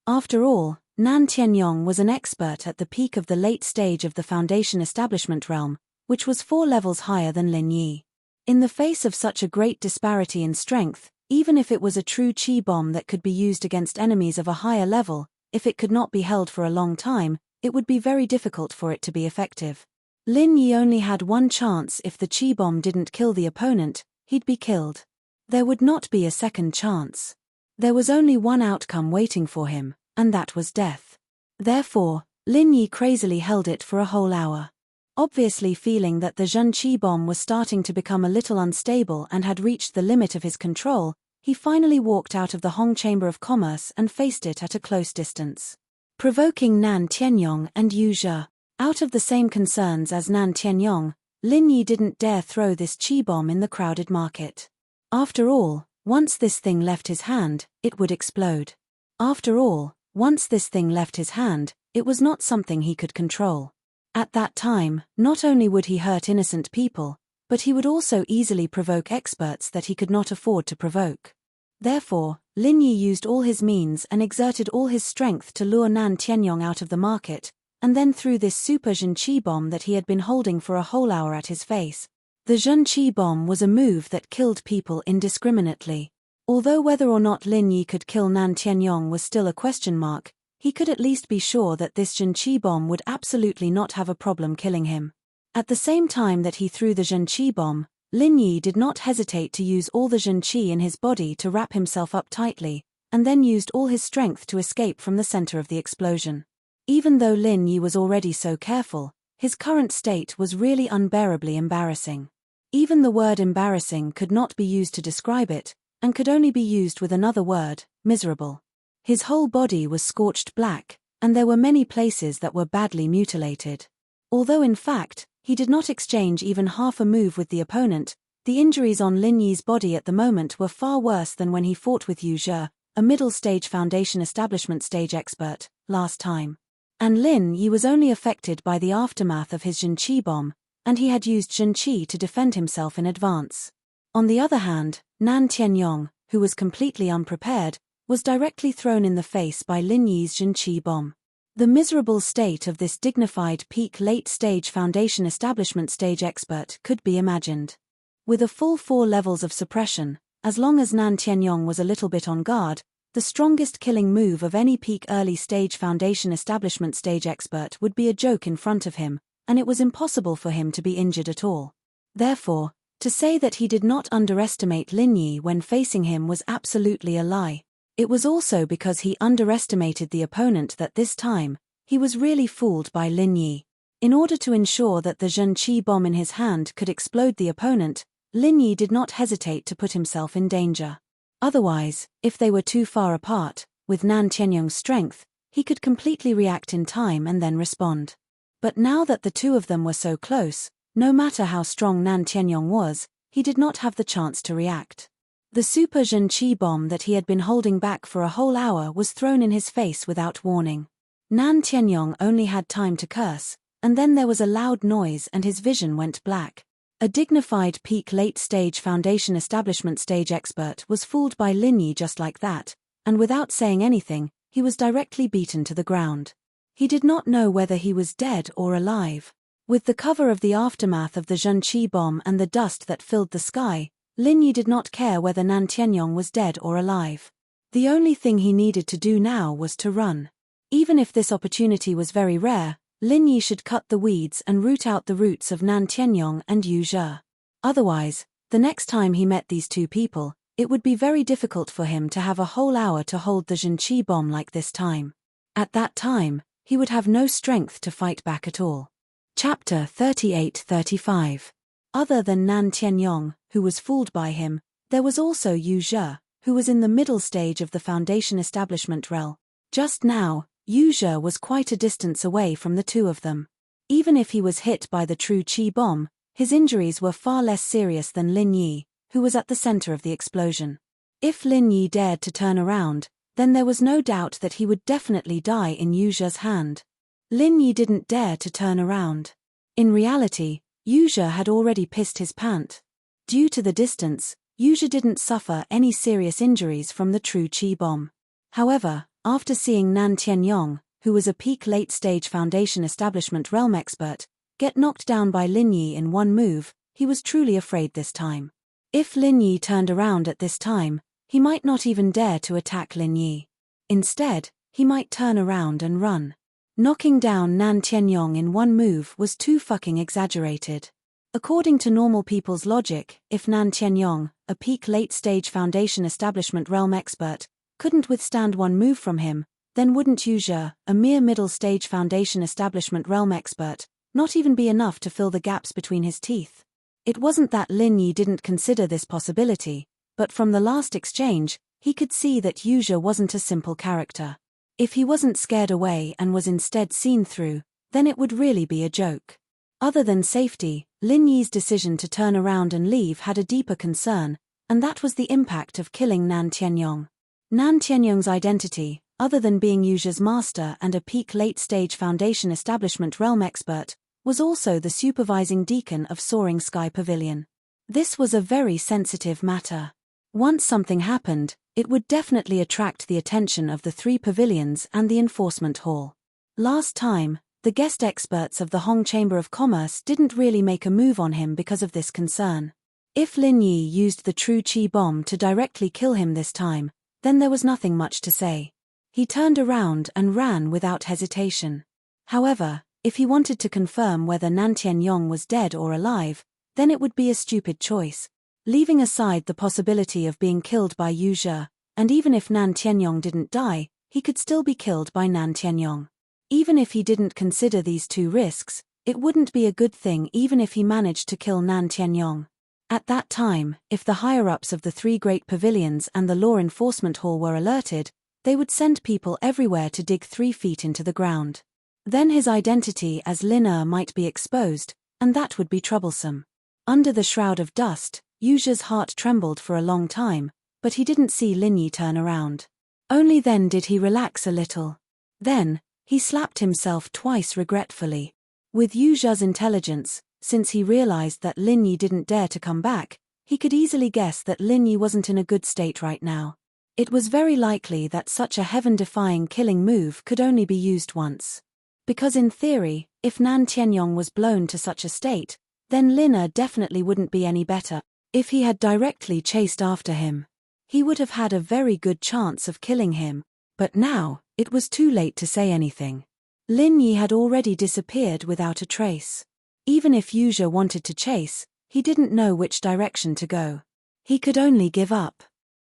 After all, Nan Tianyong was an expert at the peak of the late stage of the Foundation establishment realm, which was 4 levels higher than Lin Yi. In the face of such a great disparity in strength, even if it was a true chi bomb that could be used against enemies of a higher level, if it could not be held for a long time, it would be very difficult for it to be effective. Lin Yi only had one chance. If the chi bomb didn't kill the opponent, he'd be killed. There would not be a second chance. There was only one outcome waiting for him, and that was death. Therefore, Lin Yi crazily held it for a whole hour. Obviously feeling that the Zhen Qi bomb was starting to become a little unstable and had reached the limit of his control, he finally walked out of the Hong Chamber of Commerce and faced it at a close distance. Provoking Nan Tianyong and Yu Zhe. Out of the same concerns as Nan Tianyong, Lin Yi didn't dare throw this chi bomb in the crowded market. After all, Once this thing left his hand, it would explode. After all, once this thing left his hand, it was not something he could control. At that time, not only would he hurt innocent people, but he would also easily provoke experts that he could not afford to provoke. Therefore, Lin Yi used all his means and exerted all his strength to lure Nan Tianyong out of the market, and then threw this super Zhenqi bomb that he had been holding for a whole hour at his face. The Zhenqi bomb was a move that killed people indiscriminately. Although whether or not Lin Yi could kill Nan Tianyong was still a question mark, he could at least be sure that this Zhenqi bomb would absolutely not have a problem killing him. At the same time that he threw the Zhenqi bomb, Lin Yi did not hesitate to use all the Zhenqi in his body to wrap himself up tightly, and then used all his strength to escape from the center of the explosion. Even though Lin Yi was already so careful, his current state was really unbearably embarrassing. Even the word embarrassing could not be used to describe it, and could only be used with another word, miserable. His whole body was scorched black, and there were many places that were badly mutilated. Although in fact, he did not exchange even half a move with the opponent, the injuries on Lin Yi's body at the moment were far worse than when he fought with Yu Zhe, a middle-stage foundation establishment stage expert, last time. And Lin Yi was only affected by the aftermath of his Zhenqi bomb, and he had used Zhenqi to defend himself in advance. On the other hand, Nan Tianyong, who was completely unprepared, was directly thrown in the face by Lin Yi's Zhenqi bomb. The miserable state of this dignified peak late-stage foundation establishment stage expert could be imagined. With a full 4 levels of suppression, as long as Nan Tianyong was a little bit on guard, the strongest killing move of any peak early-stage foundation establishment stage expert would be a joke in front of him, and it was impossible for him to be injured at all. Therefore, to say that he did not underestimate Lin Yi when facing him was absolutely a lie. It was also because he underestimated the opponent that this time, he was really fooled by Lin Yi. In order to ensure that the Zhenqi bomb in his hand could explode the opponent, Lin Yi did not hesitate to put himself in danger. Otherwise, if they were too far apart, with Nan Tianyong's strength, he could completely react in time and then respond. But now that the two of them were so close, no matter how strong Nan Tianyong was, he did not have the chance to react. The super Zhenqi bomb that he had been holding back for a whole hour was thrown in his face without warning. Nan Tianyong only had time to curse, and then there was a loud noise and his vision went black. A dignified peak late-stage foundation establishment stage expert was fooled by Lin Yi just like that, and without saying anything, he was directly beaten to the ground. He did not know whether he was dead or alive. With the cover of the aftermath of the Zhenqi bomb and the dust that filled the sky, Lin Yi did not care whether Nan Tianyong was dead or alive. The only thing he needed to do now was to run. Even if this opportunity was very rare, Lin Yi should cut the weeds and root out the roots of Nan Tianyong and Yu Zhe. Otherwise, the next time he met these two people, it would be very difficult for him to have a whole hour to hold the Zhenqi bomb like this time. At that time, he would have no strength to fight back at all. Chapter 38-35. Other than Nan Tianyong, who was fooled by him, there was also Yu Zhe, who was in the middle stage of the foundation establishment realm. Just now, Yu Zhe was quite a distance away from the two of them. Even if he was hit by the true Qi bomb, his injuries were far less serious than Lin Yi, who was at the center of the explosion. If Lin Yi dared to turn around, then there was no doubt that he would definitely die in Yu Zhe's hand. Lin Yi didn't dare to turn around. In reality, Yu Zhe had already pissed his pant. Due to the distance, Yu Zhe didn't suffer any serious injuries from the true Qi bomb. However, after seeing Nan Tianyong, who was a peak late-stage foundation establishment realm expert, get knocked down by Lin Yi in one move, he was truly afraid this time. If Lin Yi turned around at this time, he might not even dare to attack Lin Yi. Instead, he might turn around and run. Knocking down Nan Tianyong in one move was too fucking exaggerated. According to normal people's logic, if Nan Tianyong, a peak late-stage foundation establishment realm expert, couldn't withstand one move from him, then wouldn't Yu Zhe, a mere middle-stage foundation establishment realm expert, not even be enough to fill the gaps between his teeth? It wasn't that Lin Yi didn't consider this possibility, but from the last exchange, he could see that Yu Zhe wasn't a simple character. If he wasn't scared away and was instead seen through, then it would really be a joke. Other than safety, Lin Yi's decision to turn around and leave had a deeper concern, and that was the impact of killing Nan Tianyong. Nan Tianyong's identity, other than being Yuja's master and a peak late-stage Foundation establishment realm expert, was also the supervising deacon of Soaring Sky Pavilion. This was a very sensitive matter. Once something happened, it would definitely attract the attention of the 3 pavilions and the enforcement hall. Last time, the guest experts of the Hong Chamber of Commerce didn't really make a move on him because of this concern. If Lin Yi used the true Qi bomb to directly kill him this time, then there was nothing much to say. He turned around and ran without hesitation. However, if he wanted to confirm whether Nan Tianyong was dead or alive, then it would be a stupid choice. Leaving aside the possibility of being killed by Yu Zhe, and even if Nan Tianyong didn't die, he could still be killed by Nan Tianyong. Even if he didn't consider these 2 risks, it wouldn't be a good thing even if he managed to kill Nan Tianyong. At that time, if the higher-ups of the 3 great pavilions and the law enforcement hall were alerted, they would send people everywhere to dig 3 feet into the ground. Then his identity as Lin Yi might be exposed, and that would be troublesome. Under the shroud of dust, Yu Zhe's heart trembled for a long time, but he didn't see Lin Yi turn around. Only then did he relax a little. Then, he slapped himself twice regretfully. With Yu Zhe's intelligence, since he realized that Lin Yi didn't dare to come back, he could easily guess that Lin Yi wasn't in a good state right now. It was very likely that such a heaven-defying killing move could only be used once. Because in theory, if Nan Tianyong was blown to such a state, then Lin Yi definitely wouldn't be any better. If he had directly chased after him, he would have had a very good chance of killing him, but now, it was too late to say anything. Lin Yi had already disappeared without a trace. Even if Yu Zhe wanted to chase, he didn't know which direction to go. He could only give up.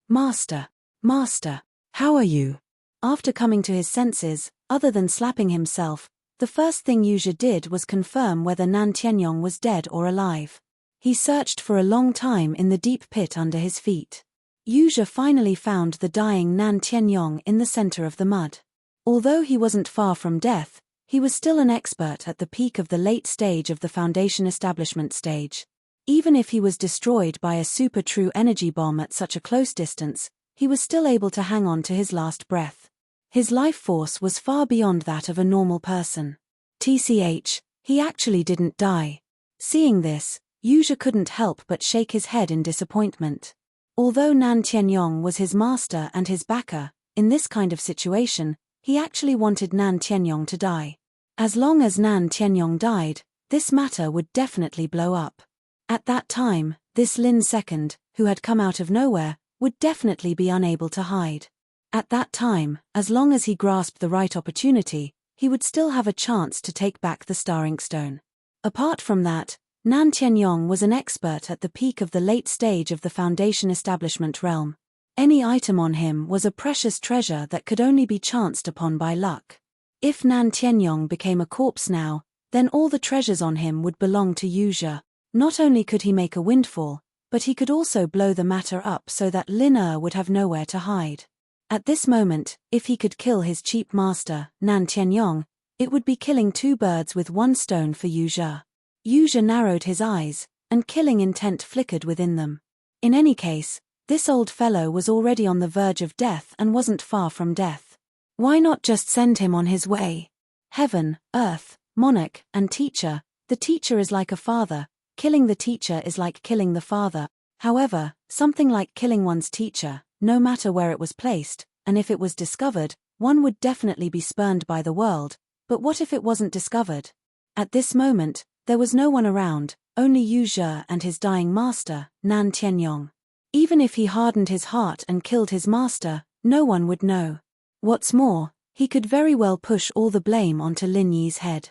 Master, how are you? After coming to his senses, other than slapping himself, the first thing Yu Zhe did was confirm whether Nan Tianyong was dead or alive. He searched for a long time in the deep pit under his feet. Yu Zhe finally found the dying Nan Tianyong in the center of the mud. Although he wasn't far from death, he was still an expert at the peak of the late stage of the Foundation establishment stage. Even if he was destroyed by a super true energy bomb at such a close distance, he was still able to hang on to his last breath. His life force was far beyond that of a normal person. TCH, he actually didn't die. Seeing this, Yu Zhe couldn't help but shake his head in disappointment. Although Nan Tianyong was his master and his backer, in this kind of situation, he actually wanted Nan Tianyong to die. As long as Nan Tianyong died, this matter would definitely blow up. At that time, this Lin II, who had come out of nowhere, would definitely be unable to hide. At that time, as long as he grasped the right opportunity, he would still have a chance to take back the Star Ink Stone. Apart from that, Nan Tianyong was an expert at the peak of the late stage of the Foundation establishment realm. Any item on him was a precious treasure that could only be chanced upon by luck. If Nan Tianyong became a corpse now, then all the treasures on him would belong to Yu Zhe. Not only could he make a windfall, but he could also blow the matter up so that Lin Yi would have nowhere to hide. At this moment, if he could kill his cheap master, Nan Tianyong, it would be killing 2 birds with 1 stone for Yu Zhe. Yu Zhe narrowed his eyes, and killing intent flickered within them. In any case, this old fellow was already on the verge of death and wasn't far from death. Why not just send him on his way? Heaven, earth, monarch, and teacher. The teacher is like a father. Killing the teacher is like killing the father. However, something like killing one's teacher, no matter where it was placed, and if it was discovered, one would definitely be spurned by the world. But what if it wasn't discovered? At this moment, there was no one around, only Yu Zhe and his dying master, Nan Tianyong. Even if he hardened his heart and killed his master, no one would know. What's more, he could very well push all the blame onto Lin Yi's head.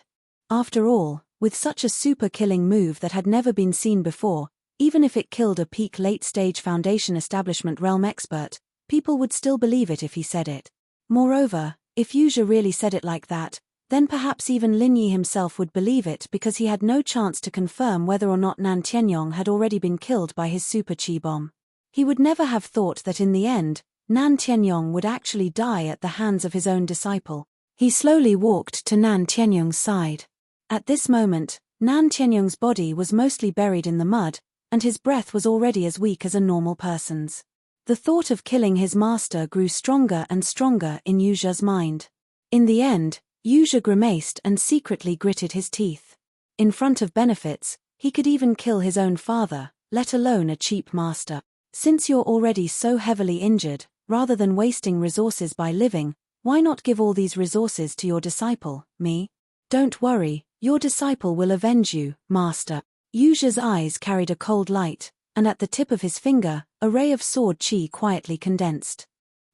After all, with such a super-killing move that had never been seen before, even if it killed a peak late-stage Foundation establishment realm expert, people would still believe it if he said it. Moreover, if Yu Zhe really said it like that, then perhaps even Lin Yi himself would believe it because he had no chance to confirm whether or not Nan Tianyong had already been killed by his super chi bomb. He would never have thought that in the end, Nan Tianyong would actually die at the hands of his own disciple. He slowly walked to Nan Tianyong's side. At this moment, Nan Tianyong's body was mostly buried in the mud, and his breath was already as weak as a normal person's. The thought of killing his master grew stronger and stronger in Yuja's mind. In the end, Yuja grimaced and secretly gritted his teeth. In front of benefits, he could even kill his own father, let alone a cheap master. Since you're already so heavily injured, rather than wasting resources by living, why not give all these resources to your disciple, me? Don't worry, your disciple will avenge you, master. Yuja's eyes carried a cold light, and at the tip of his finger, a ray of sword chi quietly condensed.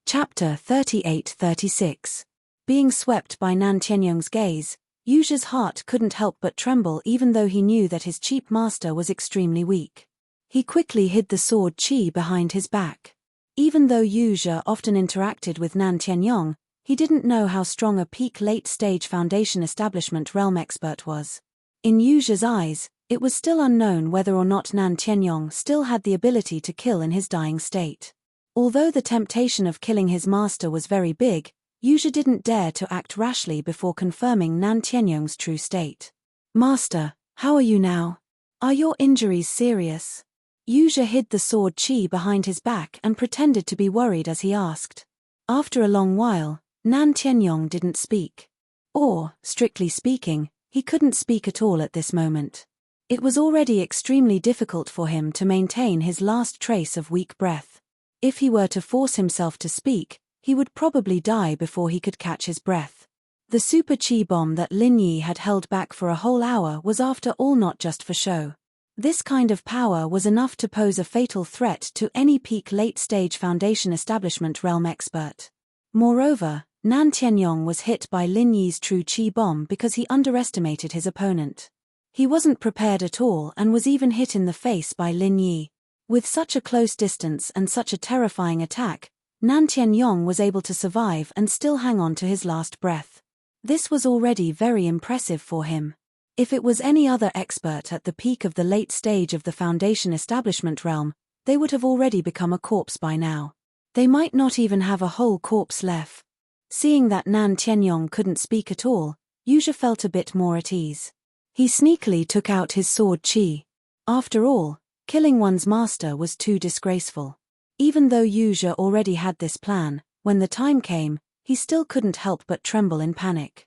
Chapter 38-36. Being swept by Nan Tianyong's gaze, Yuja's heart couldn't help but tremble even though he knew that his cheap master was extremely weak. He quickly hid the sword chi behind his back. Even though Yuja often interacted with Nan Tianyong, he didn't know how strong a peak late-stage foundation establishment realm expert was. In Yuja's eyes, it was still unknown whether or not Nan Tianyong still had the ability to kill in his dying state. Although the temptation of killing his master was very big, Yuja didn't dare to act rashly before confirming Nan Tianyong's true state. Master, how are you now? Are your injuries serious? Yuja hid the sword chi behind his back and pretended to be worried as he asked. After a long while, Nan Tianyong didn't speak. Or, strictly speaking, he couldn't speak at all at this moment. It was already extremely difficult for him to maintain his last trace of weak breath. If he were to force himself to speak, he would probably die before he could catch his breath. The super chi bomb that Lin Yi had held back for a whole hour was after all not just for show. This kind of power was enough to pose a fatal threat to any peak late-stage foundation establishment realm expert. Moreover, Nan Tianyong was hit by Lin Yi's true chi bomb because he underestimated his opponent. He wasn't prepared at all and was even hit in the face by Lin Yi. With such a close distance and such a terrifying attack, Nan Tianyong was able to survive and still hang on to his last breath. This was already very impressive for him. If it was any other expert at the peak of the late stage of the foundation establishment realm, they would have already become a corpse by now. They might not even have a whole corpse left. Seeing that Nan Tianyong couldn't speak at all, Yuja felt a bit more at ease. He sneakily took out his sword chi. After all, killing one's master was too disgraceful. Even though Yuja already had this plan, when the time came, he still couldn't help but tremble in panic.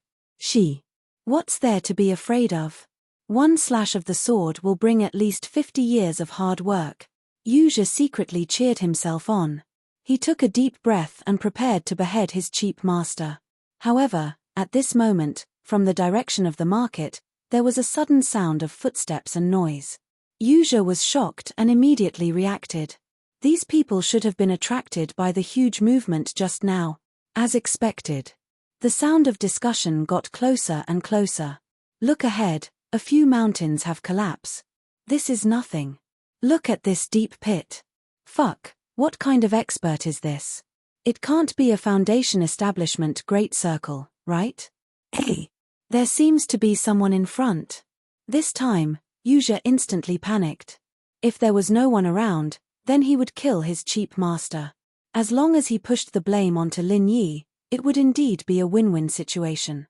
What's there to be afraid of? One slash of the sword will bring at least 50 years of hard work. Yuja secretly cheered himself on. He took a deep breath and prepared to behead his cheap master. However, at this moment, from the direction of the market, there was a sudden sound of footsteps and noise. Yuja was shocked and immediately reacted. These people should have been attracted by the huge movement just now. As expected. The sound of discussion got closer and closer. Look ahead, a few mountains have collapsed. This is nothing. Look at this deep pit. Fuck, what kind of expert is this? It can't be a foundation establishment great circle, right? Hey, there seems to be someone in front. This time, Yuja instantly panicked. If there was no one around, then he would kill his cheap master. As long as he pushed the blame onto Lin Yi, it would indeed be a win-win situation.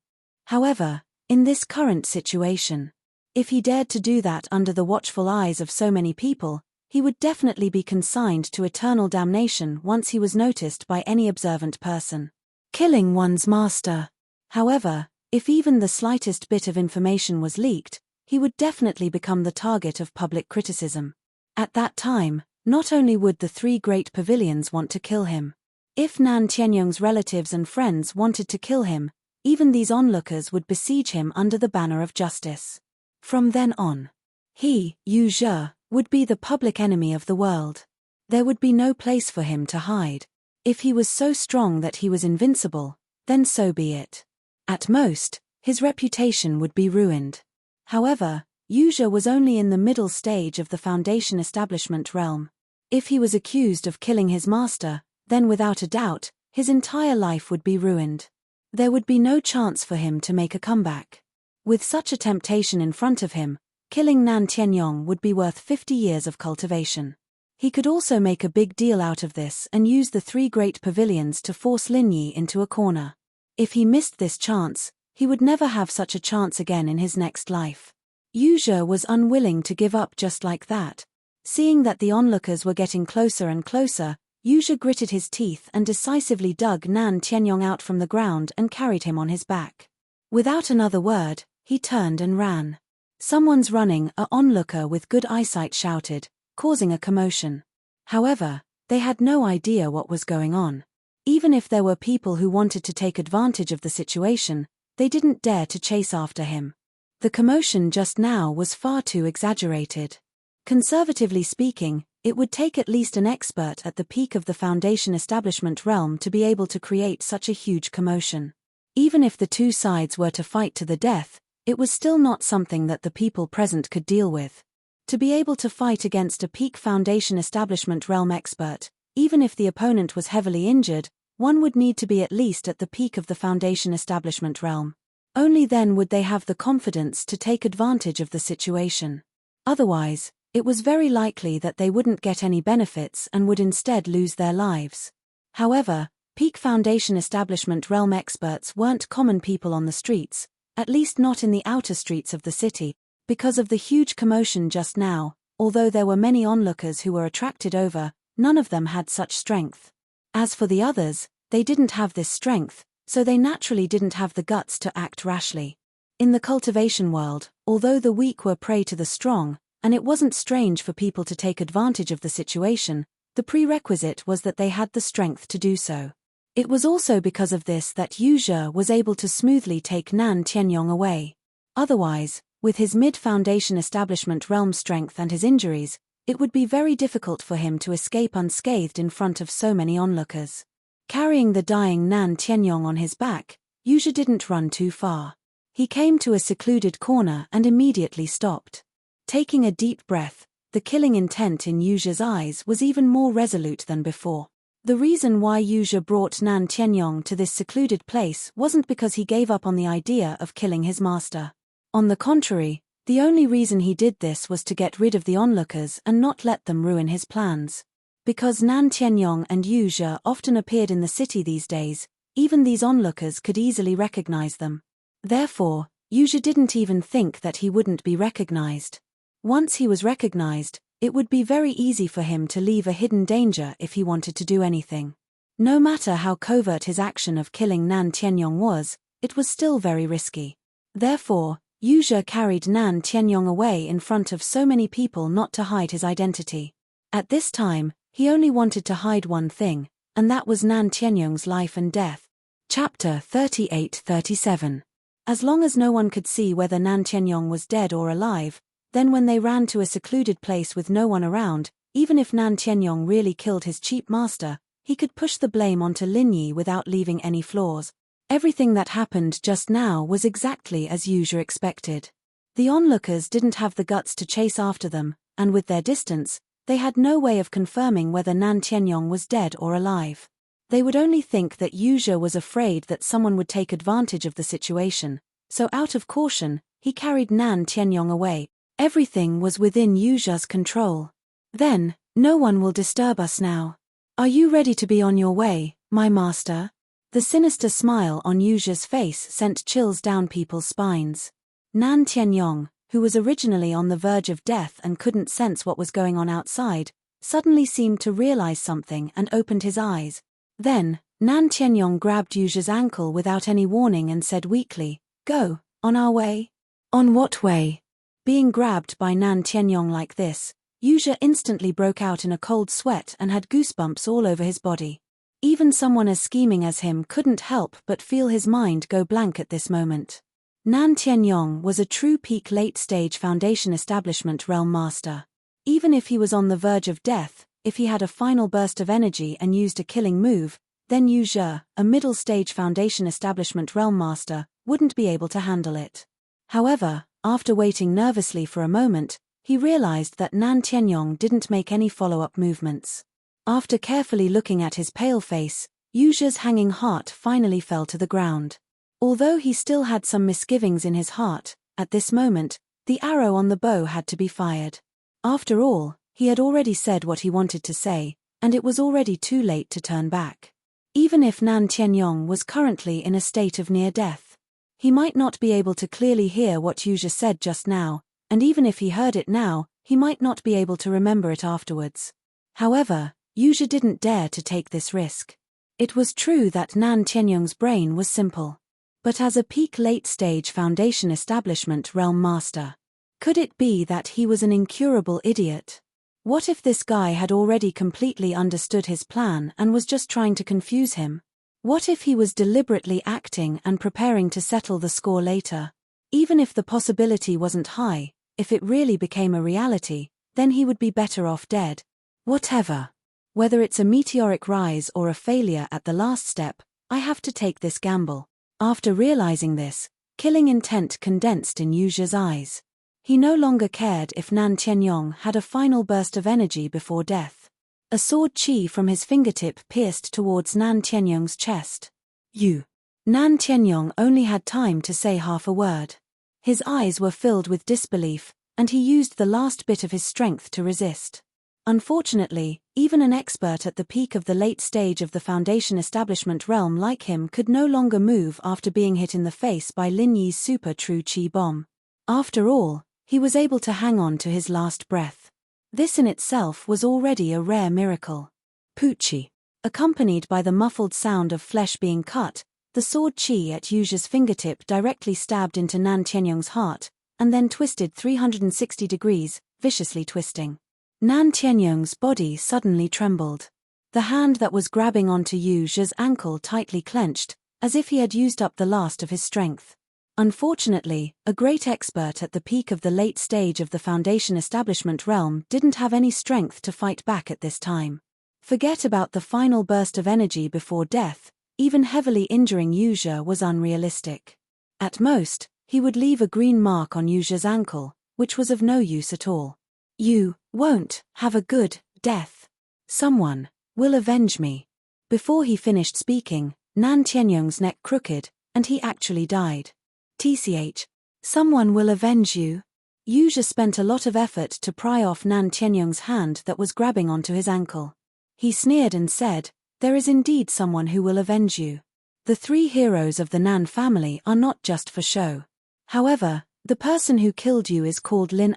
However, in this current situation, if he dared to do that under the watchful eyes of so many people, he would definitely be consigned to eternal damnation once he was noticed by any observant person. Killing one's master. However, if even the slightest bit of information was leaked, he would definitely become the target of public criticism. At that time, not only would the three great pavilions want to kill him. If Nan Tianyong's relatives and friends wanted to kill him, even these onlookers would besiege him under the banner of justice. From then on, he, Yuja, would be the public enemy of the world. There would be no place for him to hide. If he was so strong that he was invincible, then so be it. At most, his reputation would be ruined. However, Yuja was only in the middle stage of the foundation establishment realm. If he was accused of killing his master, then without a doubt, his entire life would be ruined. There would be no chance for him to make a comeback. With such a temptation in front of him, killing Nan Tianyong would be worth 50 years of cultivation. He could also make a big deal out of this and use the three great pavilions to force Lin Yi into a corner. If he missed this chance, he would never have such a chance again in his next life. Yuja was unwilling to give up just like that. Seeing that the onlookers were getting closer and closer, Yuzha gritted his teeth and decisively dug Nan Tianyong out from the ground and carried him on his back. Without another word, he turned and ran. "Someone's running," an onlooker with good eyesight shouted, causing a commotion. However, they had no idea what was going on. Even if there were people who wanted to take advantage of the situation, they didn't dare to chase after him. The commotion just now was far too exaggerated. Conservatively speaking, it would take at least an expert at the peak of the Foundation establishment realm to be able to create such a huge commotion. Even if the two sides were to fight to the death, it was still not something that the people present could deal with. To be able to fight against a peak Foundation establishment realm expert, even if the opponent was heavily injured, one would need to be at least at the peak of the Foundation establishment realm. Only then would they have the confidence to take advantage of the situation. Otherwise, it was very likely that they wouldn't get any benefits and would instead lose their lives. However, peak Foundation establishment realm experts weren't common people on the streets, at least not in the outer streets of the city, because of the huge commotion just now. Although there were many onlookers who were attracted over, none of them had such strength. As for the others, they didn't have this strength, so they naturally didn't have the guts to act rashly. In the cultivation world, although the weak were prey to the strong, and it wasn't strange for people to take advantage of the situation, the prerequisite was that they had the strength to do so. It was also because of this that Yuzha was able to smoothly take Nan Tianyong away. Otherwise, with his mid-Foundation establishment realm strength and his injuries, it would be very difficult for him to escape unscathed in front of so many onlookers. Carrying the dying Nan Tianyong on his back, Yuzha didn't run too far. He came to a secluded corner and immediately stopped. Taking a deep breath, the killing intent in Yuzha's eyes was even more resolute than before. The reason why Yuzha brought Nan Tianyong to this secluded place wasn't because he gave up on the idea of killing his master. On the contrary, the only reason he did this was to get rid of the onlookers and not let them ruin his plans. Because Nan Tianyong and Yuzha often appeared in the city these days, even these onlookers could easily recognize them. Therefore, Yuzha didn't even think that he wouldn't be recognized. Once he was recognized, it would be very easy for him to leave a hidden danger if he wanted to do anything. No matter how covert his action of killing Nan Tianyong was, it was still very risky. Therefore, Yuzha carried Nan Tianyong away in front of so many people not to hide his identity. At this time, he only wanted to hide one thing, and that was Nan Tianyong's life and death. Chapter 38-37. As long as no one could see whether Nan Tianyong was dead or alive, then when they ran to a secluded place with no one around, even if Nan Tianyong really killed his cheap master, he could push the blame onto Lin Yi without leaving any flaws. Everything that happened just now was exactly as Yuzha expected. The onlookers didn't have the guts to chase after them, and with their distance, they had no way of confirming whether Nan Tianyong was dead or alive. They would only think that Yuzha was afraid that someone would take advantage of the situation, so out of caution, he carried Nan Tianyong away. Everything was within Yuzha's control. "Then, no one will disturb us now. Are you ready to be on your way, my master?" The sinister smile on Yuzha's face sent chills down people's spines. Nan Tianyong, who was originally on the verge of death and couldn't sense what was going on outside, suddenly seemed to realize something and opened his eyes. Then, Nan Tianyong grabbed Yuzha's ankle without any warning and said weakly, "Go, on our way." "On what way?" Being grabbed by Nan Tianyong like this, Yuzha instantly broke out in a cold sweat and had goosebumps all over his body. Even someone as scheming as him couldn't help but feel his mind go blank at this moment. Nan Tianyong was a true peak late-stage Foundation establishment realm master. Even if he was on the verge of death, if he had a final burst of energy and used a killing move, then Yuzha, a middle-stage Foundation establishment realm master, wouldn't be able to handle it. However, after waiting nervously for a moment, he realized that Nan Tianyong didn't make any follow-up movements. After carefully looking at his pale face, Yuzha's hanging heart finally fell to the ground. Although he still had some misgivings in his heart, at this moment, the arrow on the bow had to be fired. After all, he had already said what he wanted to say, and it was already too late to turn back. Even if Nan Tianyong was currently in a state of near death, he might not be able to clearly hear what Yuzha said just now, and even if he heard it now, he might not be able to remember it afterwards. However, Yuzha didn't dare to take this risk. It was true that Nan Tianyong's brain was simple. But as a peak late-stage Foundation Establishment Realm Master, could it be that he was an incurable idiot? What if this guy had already completely understood his plan and was just trying to confuse him? What if he was deliberately acting and preparing to settle the score later? Even if the possibility wasn't high, if it really became a reality, then he would be better off dead. Whatever. Whether it's a meteoric rise or a failure at the last step, I have to take this gamble. After realizing this, killing intent condensed in Yuzha's eyes. He no longer cared if Nan Tianyong had a final burst of energy before death. A sword chi from his fingertip pierced towards Nan Tianyong's chest. You. Nan Tianyong only had time to say half a word. His eyes were filled with disbelief, and he used the last bit of his strength to resist. Unfortunately, even an expert at the peak of the late stage of the Foundation Establishment realm like him could no longer move after being hit in the face by Lin Yi's super true chi bomb. After all, he was able to hang on to his last breath. This in itself was already a rare miracle. Poochie. Accompanied by the muffled sound of flesh being cut, the sword chi at Yuzha's fingertip directly stabbed into Nan Tianyong's heart, and then twisted 360 degrees, viciously twisting. Nan Tianyong's body suddenly trembled. The hand that was grabbing onto Yuzha's ankle tightly clenched, as if he had used up the last of his strength. Unfortunately, a great expert at the peak of the late stage of the Foundation Establishment realm didn't have any strength to fight back at this time. Forget about the final burst of energy before death, even heavily injuring Yuzha was unrealistic. At most, he would leave a green mark on Yuzha's ankle, which was of no use at all. You won't have a good death. Someone will avenge me. Before he finished speaking, Nan Tianyong's neck crooked, and he actually died. TCH. Someone will avenge you. Yuzha spent a lot of effort to pry off Nan Tianyong's hand that was grabbing onto his ankle. He sneered and said, "There is indeed someone who will avenge you. The three heroes of the Nan family are not just for show. However, the person who killed you is called Lin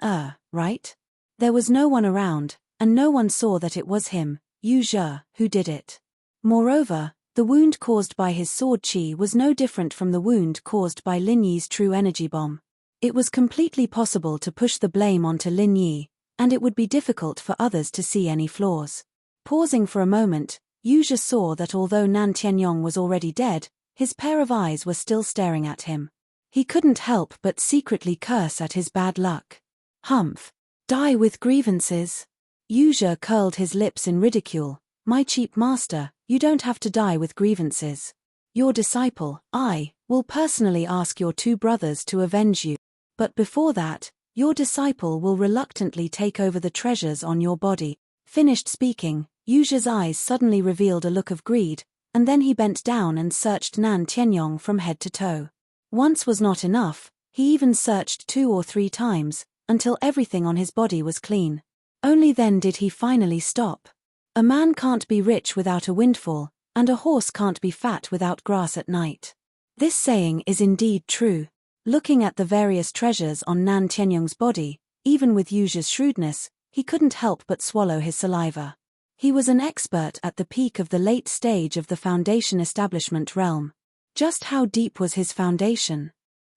right?" There was no one around, and no one saw that it was him, Yuzha, who did it. Moreover, the wound caused by his sword chi was no different from the wound caused by Lin Yi's true energy bomb. It was completely possible to push the blame onto Lin Yi, and it would be difficult for others to see any flaws. Pausing for a moment, Yuzha saw that although Nan Tianyong was already dead, his pair of eyes were still staring at him. He couldn't help but secretly curse at his bad luck. Humph. Die with grievances. Yuzha curled his lips in ridicule. My cheap master, you don't have to die with grievances. Your disciple, I, will personally ask your two brothers to avenge you. But before that, your disciple will reluctantly take over the treasures on your body. Finished speaking, Yuzha's eyes suddenly revealed a look of greed, and then he bent down and searched Nan Tianyong from head to toe. Once was not enough, he even searched 2 or 3 times, until everything on his body was clean. Only then did he finally stop. A man can't be rich without a windfall, and a horse can't be fat without grass at night. This saying is indeed true. Looking at the various treasures on Nan Tianyong's body, even with Yuzha's shrewdness, he couldn't help but swallow his saliva. He was an expert at the peak of the late stage of the Foundation Establishment realm. Just how deep was his foundation?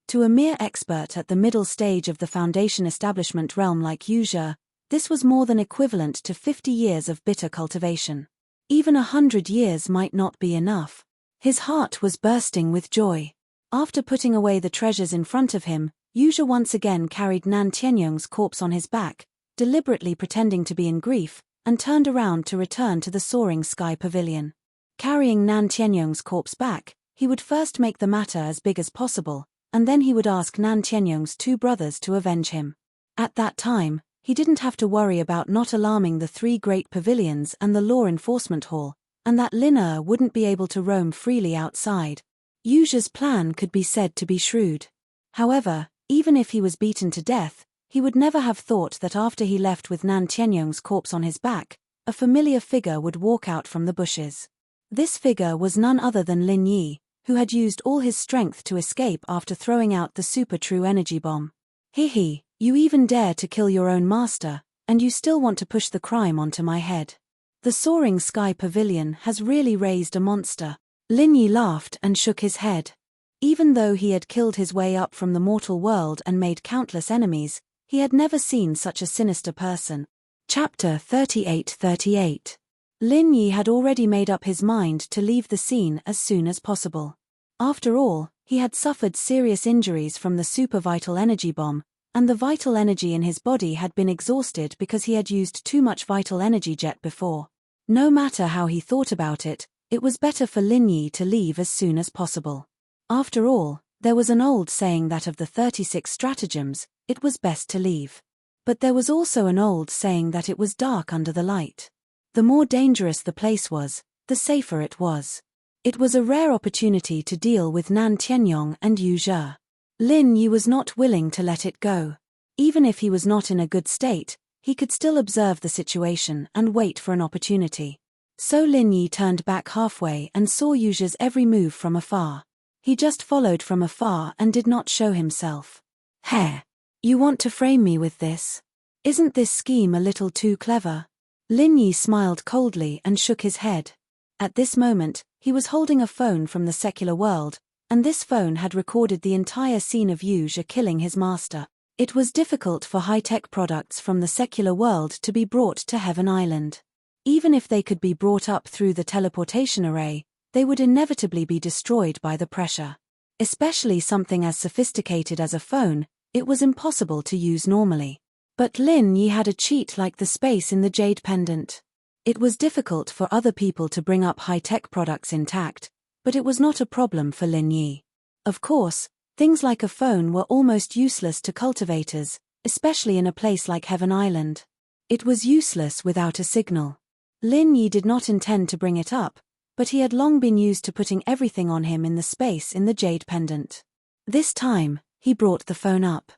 To a mere expert at the middle stage of the Foundation Establishment realm like Yuzha, this was more than equivalent to 50 years of bitter cultivation. Even 100 years might not be enough. His heart was bursting with joy. After putting away the treasures in front of him, Yuzha once again carried Nan Tianyong's corpse on his back, deliberately pretending to be in grief, and turned around to return to the soaring sky pavilion. Carrying Nan Tianyong's corpse back, he would first make the matter as big as possible, and then he would ask Nan Tianyong's 2 brothers to avenge him. At that time, he didn't have to worry about not alarming the 3 great pavilions and the law enforcement hall, and that Lin wouldn't be able to roam freely outside. Yuzha's plan could be said to be shrewd. However, even if he was beaten to death, he would never have thought that after he left with Nan Tianyong's corpse on his back, a familiar figure would walk out from the bushes. This figure was none other than Lin Yi, who had used all his strength to escape after throwing out the super true energy bomb. He You even dare to kill your own master, and you still want to push the crime onto my head. The soaring sky pavilion has really raised a monster. Lin Yi laughed and shook his head. Even though he had killed his way up from the mortal world and made countless enemies, he had never seen such a sinister person. Chapter 38:38. Lin Yi had already made up his mind to leave the scene as soon as possible. After all, he had suffered serious injuries from the super vital energy bomb, and the vital energy in his body had been exhausted because he had used too much vital energy jet before. No matter how he thought about it, it was better for Lin Yi to leave as soon as possible. After all, there was an old saying that of the 36 stratagems, it was best to leave. But there was also an old saying that it was dark under the light. The more dangerous the place was, the safer it was. It was a rare opportunity to deal with Nan Tianyong and Yu Zhe. Lin Yi was not willing to let it go. Even if he was not in a good state, he could still observe the situation and wait for an opportunity. So Lin Yi turned back halfway and saw Yu Zhe's every move from afar. He just followed from afar and did not show himself. Heh! You want to frame me with this? Isn't this scheme a little too clever? Lin Yi smiled coldly and shook his head. At this moment, he was holding a phone from the secular world, and this phone had recorded the entire scene of Yu Zhe killing his master. It was difficult for high-tech products from the secular world to be brought to Heaven Island. Even if they could be brought up through the teleportation array, they would inevitably be destroyed by the pressure. Especially something as sophisticated as a phone, it was impossible to use normally. But Lin Yi had a cheat like the space in the jade pendant. It was difficult for other people to bring up high-tech products intact, but it was not a problem for Lin Yi. Of course, things like a phone were almost useless to cultivators, especially in a place like Heaven Island. It was useless without a signal. Lin Yi did not intend to bring it up, but he had long been used to putting everything on him in the space in the jade pendant. This time, he brought the phone up.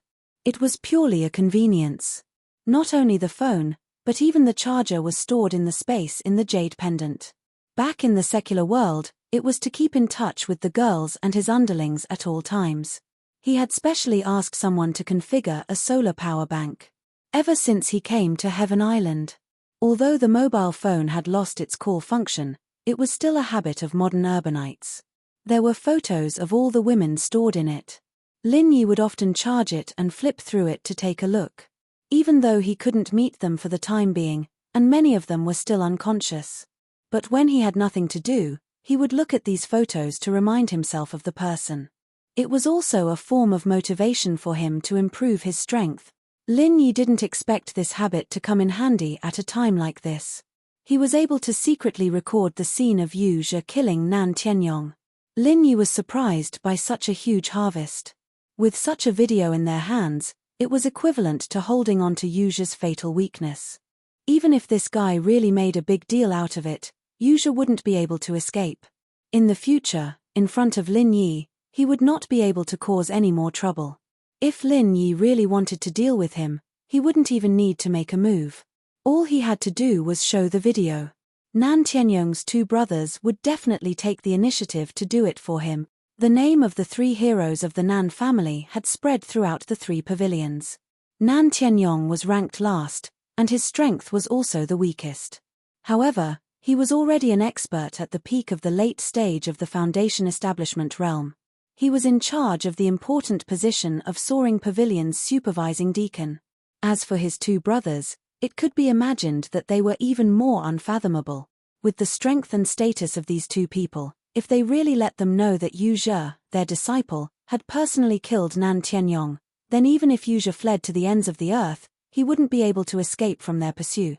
It was purely a convenience. Not only the phone, but even the charger was stored in the space in the jade pendant. Back in the secular world, it was to keep in touch with the girls and his underlings at all times. He had specially asked someone to configure a solar power bank. Ever since he came to Heaven Island. Although the mobile phone had lost its call function, it was still a habit of modern urbanites. There were photos of all the women stored in it. Lin Yi would often charge it and flip through it to take a look. Even though he couldn't meet them for the time being, and many of them were still unconscious. But when he had nothing to do, he would look at these photos to remind himself of the person. It was also a form of motivation for him to improve his strength. Lin Yi didn't expect this habit to come in handy at a time like this. He was able to secretly record the scene of Yu Zhe killing Nan Tianyong. Lin Yi was surprised by such a huge harvest. With such a video in their hands, it was equivalent to holding on to Yu Zhe's fatal weakness. Even if this guy really made a big deal out of it, Yu Zhe wouldn't be able to escape. In the future, in front of Lin Yi, he would not be able to cause any more trouble. If Lin Yi really wanted to deal with him, he wouldn't even need to make a move. All he had to do was show the video. Nan Tianyong's two brothers would definitely take the initiative to do it for him. The name of the three heroes of the Nan family had spread throughout the three pavilions. Nan Tianyong was ranked last, and his strength was also the weakest. However, he was already an expert at the peak of the late stage of the Foundation establishment realm. He was in charge of the important position of Soaring Pavilion's supervising deacon. As for his two brothers, it could be imagined that they were even more unfathomable. With the strength and status of these two people, if they really let them know that Yu Zhe, their disciple, had personally killed Nan Tianyong, then even if Yu Zhe fled to the ends of the earth, he wouldn't be able to escape from their pursuit.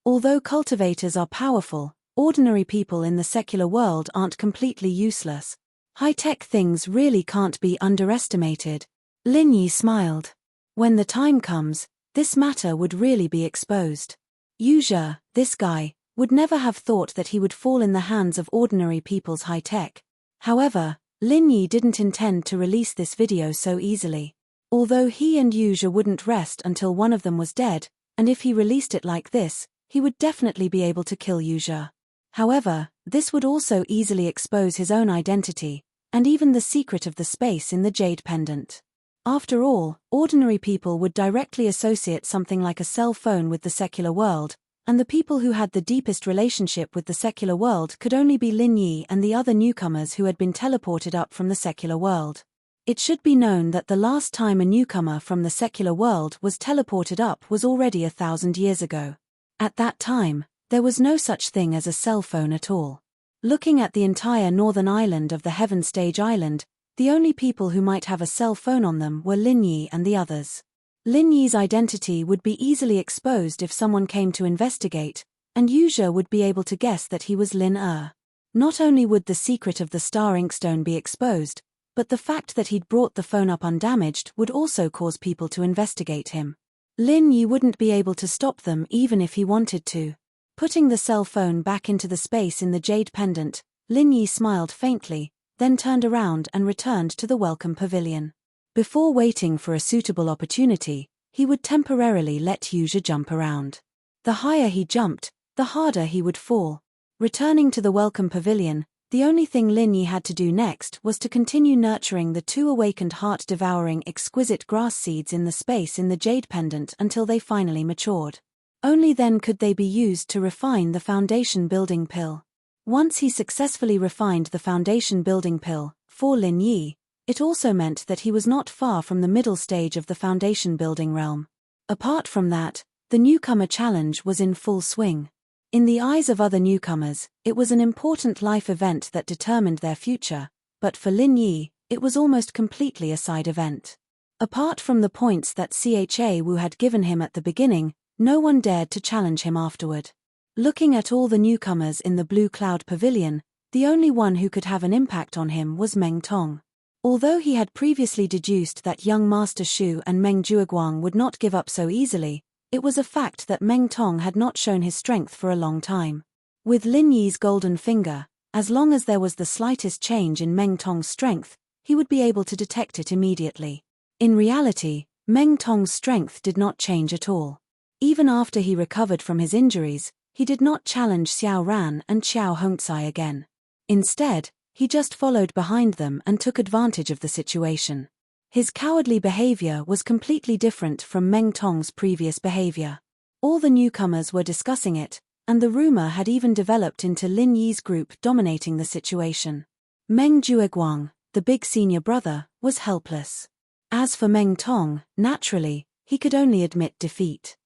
Although cultivators are powerful, ordinary people in the secular world aren't completely useless. High-tech things really can't be underestimated. Lin Yi smiled. When the time comes, this matter would really be exposed. Yu Zhe, this guy, would never have thought that he would fall in the hands of ordinary people's high-tech. However, Lin Yi didn't intend to release this video so easily. Although he and Yu Zhe wouldn't rest until one of them was dead, and if he released it like this, he would definitely be able to kill Yu Zhe. However, this would also easily expose his own identity, and even the secret of the space in the jade pendant. After all, ordinary people would directly associate something like a cell phone with the secular world, and the people who had the deepest relationship with the secular world could only be Lin Yi and the other newcomers who had been teleported up from the secular world. It should be known that the last time a newcomer from the secular world was teleported up was already 1,000 years ago. At that time, there was no such thing as a cell phone at all. Looking at the entire northern island of the Heaven Stage Island, the only people who might have a cell phone on them were Lin Yi and the others. Lin Yi's identity would be easily exposed if someone came to investigate, and Yuzhe would be able to guess that he was Lin Er. Not only would the secret of the star inkstone be exposed, but the fact that he'd brought the phone up undamaged would also cause people to investigate him. Lin Yi wouldn't be able to stop them even if he wanted to. Putting the cell phone back into the space in the jade pendant, Lin Yi smiled faintly, then turned around and returned to the welcome pavilion. Before waiting for a suitable opportunity, he would temporarily let Yuzhe jump around. The higher he jumped, the harder he would fall. Returning to the welcome pavilion, the only thing Lin Yi had to do next was to continue nurturing the 2 awakened heart-devouring exquisite grass seeds in the space in the jade pendant until they finally matured. Only then could they be used to refine the foundation building pill. Once he successfully refined the foundation building pill, for Lin Yi, it also meant that he was not far from the middle stage of the foundation building realm. Apart from that, the newcomer challenge was in full swing. In the eyes of other newcomers, it was an important life event that determined their future, but for Lin Yi, it was almost completely a side event. Apart from the points that Cha Wu had given him at the beginning, no one dared to challenge him afterward. Looking at all the newcomers in the Blue Cloud Pavilion, the only one who could have an impact on him was Meng Tong. Although he had previously deduced that young Master Shu and Meng Jueguang would not give up so easily, it was a fact that Meng Tong had not shown his strength for a long time. With Lin Yi's golden finger, as long as there was the slightest change in Meng Tong's strength, he would be able to detect it immediately. In reality, Meng Tong's strength did not change at all. Even after he recovered from his injuries, he did not challenge Xiao Ran and Xiao Hongcai again. Instead, he just followed behind them and took advantage of the situation. His cowardly behavior was completely different from Meng Tong's previous behavior. All the newcomers were discussing it, and the rumor had even developed into Lin Yi's group dominating the situation. Meng Jueguang, the big senior brother, was helpless. As for Meng Tong, naturally, he could only admit defeat.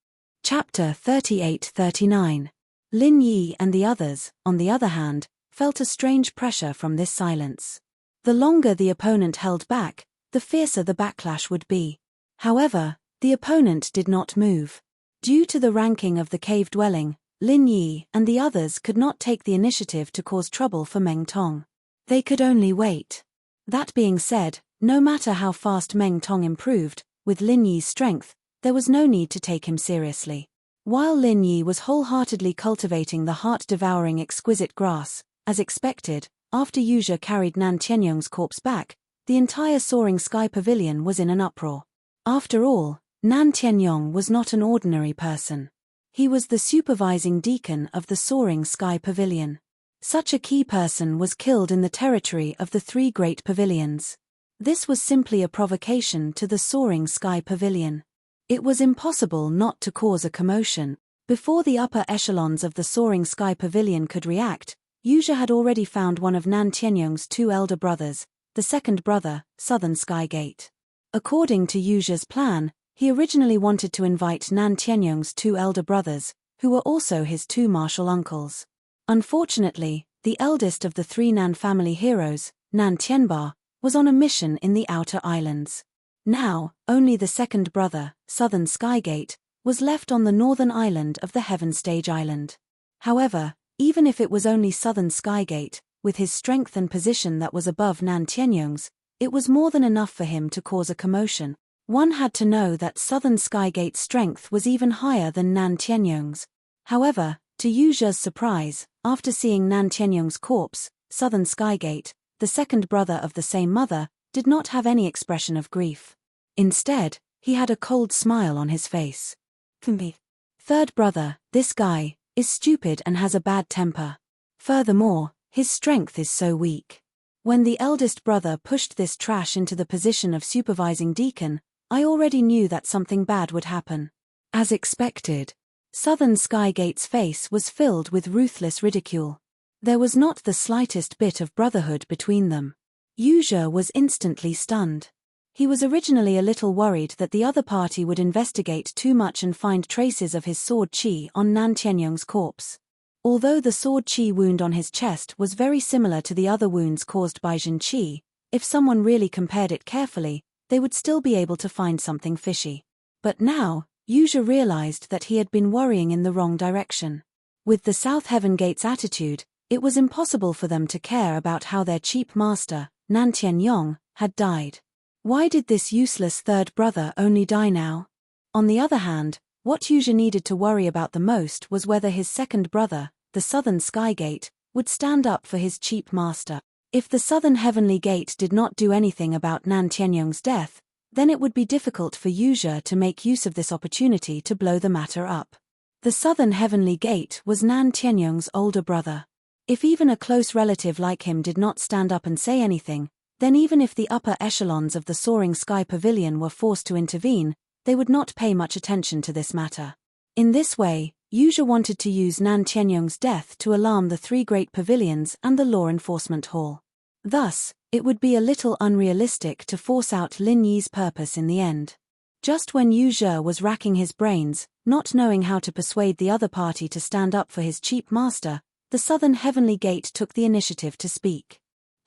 Chapter 38-39. Lin Yi and the others, on the other hand, felt a strange pressure from this silence. The longer the opponent held back, the fiercer the backlash would be. However, the opponent did not move. Due to the ranking of the cave dwelling, Lin Yi and the others could not take the initiative to cause trouble for Meng Tong. They could only wait. That being said, no matter how fast Meng Tong improved, with Lin Yi's strength, there was no need to take him seriously. While Lin Yi was wholeheartedly cultivating the heart-devouring exquisite grass, as expected, after Yuzhe carried Nan Tianyong's corpse back, the entire Soaring Sky Pavilion was in an uproar. After all, Nan Tianyong was not an ordinary person. He was the supervising deacon of the Soaring Sky Pavilion. Such a key person was killed in the territory of the 3 great pavilions. This was simply a provocation to the Soaring Sky Pavilion. It was impossible not to cause a commotion. Before the upper echelons of the Soaring Sky Pavilion could react, Yuzhe had already found one of Nan Tianyong's 2 elder brothers, the second brother, Southern Sky Gate. According to Yuzhe's plan, he originally wanted to invite Nan Tianyong's 2 elder brothers, who were also his 2 martial uncles. Unfortunately, the eldest of the 3 Nan family heroes, Nan Tianba, was on a mission in the outer islands. Now, only the second brother, Southern Sky Gate, was left on the northern island of the Heaven Stage Island. However, even if it was only Southern Sky Gate, with his strength and position that was above Nan Tianyong's, it was more than enough for him to cause a commotion. One had to know that Southern Sky Gate's strength was even higher than Nan Tianyong's. However, to Yuzhe's surprise, after seeing Nan Tianyong's corpse, Southern Sky Gate, the second brother of the same mother, did not have any expression of grief. Instead, he had a cold smile on his face. Third brother, this guy, is stupid and has a bad temper. Furthermore, his strength is so weak. When the eldest brother pushed this trash into the position of supervising deacon, I already knew that something bad would happen. As expected, Southern Skygate's face was filled with ruthless ridicule. There was not the slightest bit of brotherhood between them. Yuzha was instantly stunned. He was originally a little worried that the other party would investigate too much and find traces of his sword chi on Nan Tianyong's corpse. Although the sword chi wound on his chest was very similar to the other wounds caused by Jin Chi, if someone really compared it carefully, they would still be able to find something fishy. But now, Yuzha realized that he had been worrying in the wrong direction. With the South Heaven Gate's attitude, it was impossible for them to care about how their cheap master, Nan Tianyong, had died. Why did this useless third brother only die now? On the other hand, what Yuzha needed to worry about the most was whether his second brother, the Southern Skygate, would stand up for his cheap master. If the Southern Heavenly Gate did not do anything about Nan Tianyong's death, then it would be difficult for Yuzha to make use of this opportunity to blow the matter up. The Southern Heavenly Gate was Nan Tianyong's older brother. If even a close relative like him did not stand up and say anything, then even if the upper echelons of the Soaring Sky Pavilion were forced to intervene, they would not pay much attention to this matter. In this way, Yuzha wanted to use Nan Tianyong's death to alarm the three great pavilions and the law enforcement hall. Thus, it would be a little unrealistic to force out Lin Yi's purpose in the end. Just when Yuzha was racking his brains, not knowing how to persuade the other party to stand up for his cheap master, the Southern Heavenly Gate took the initiative to speak.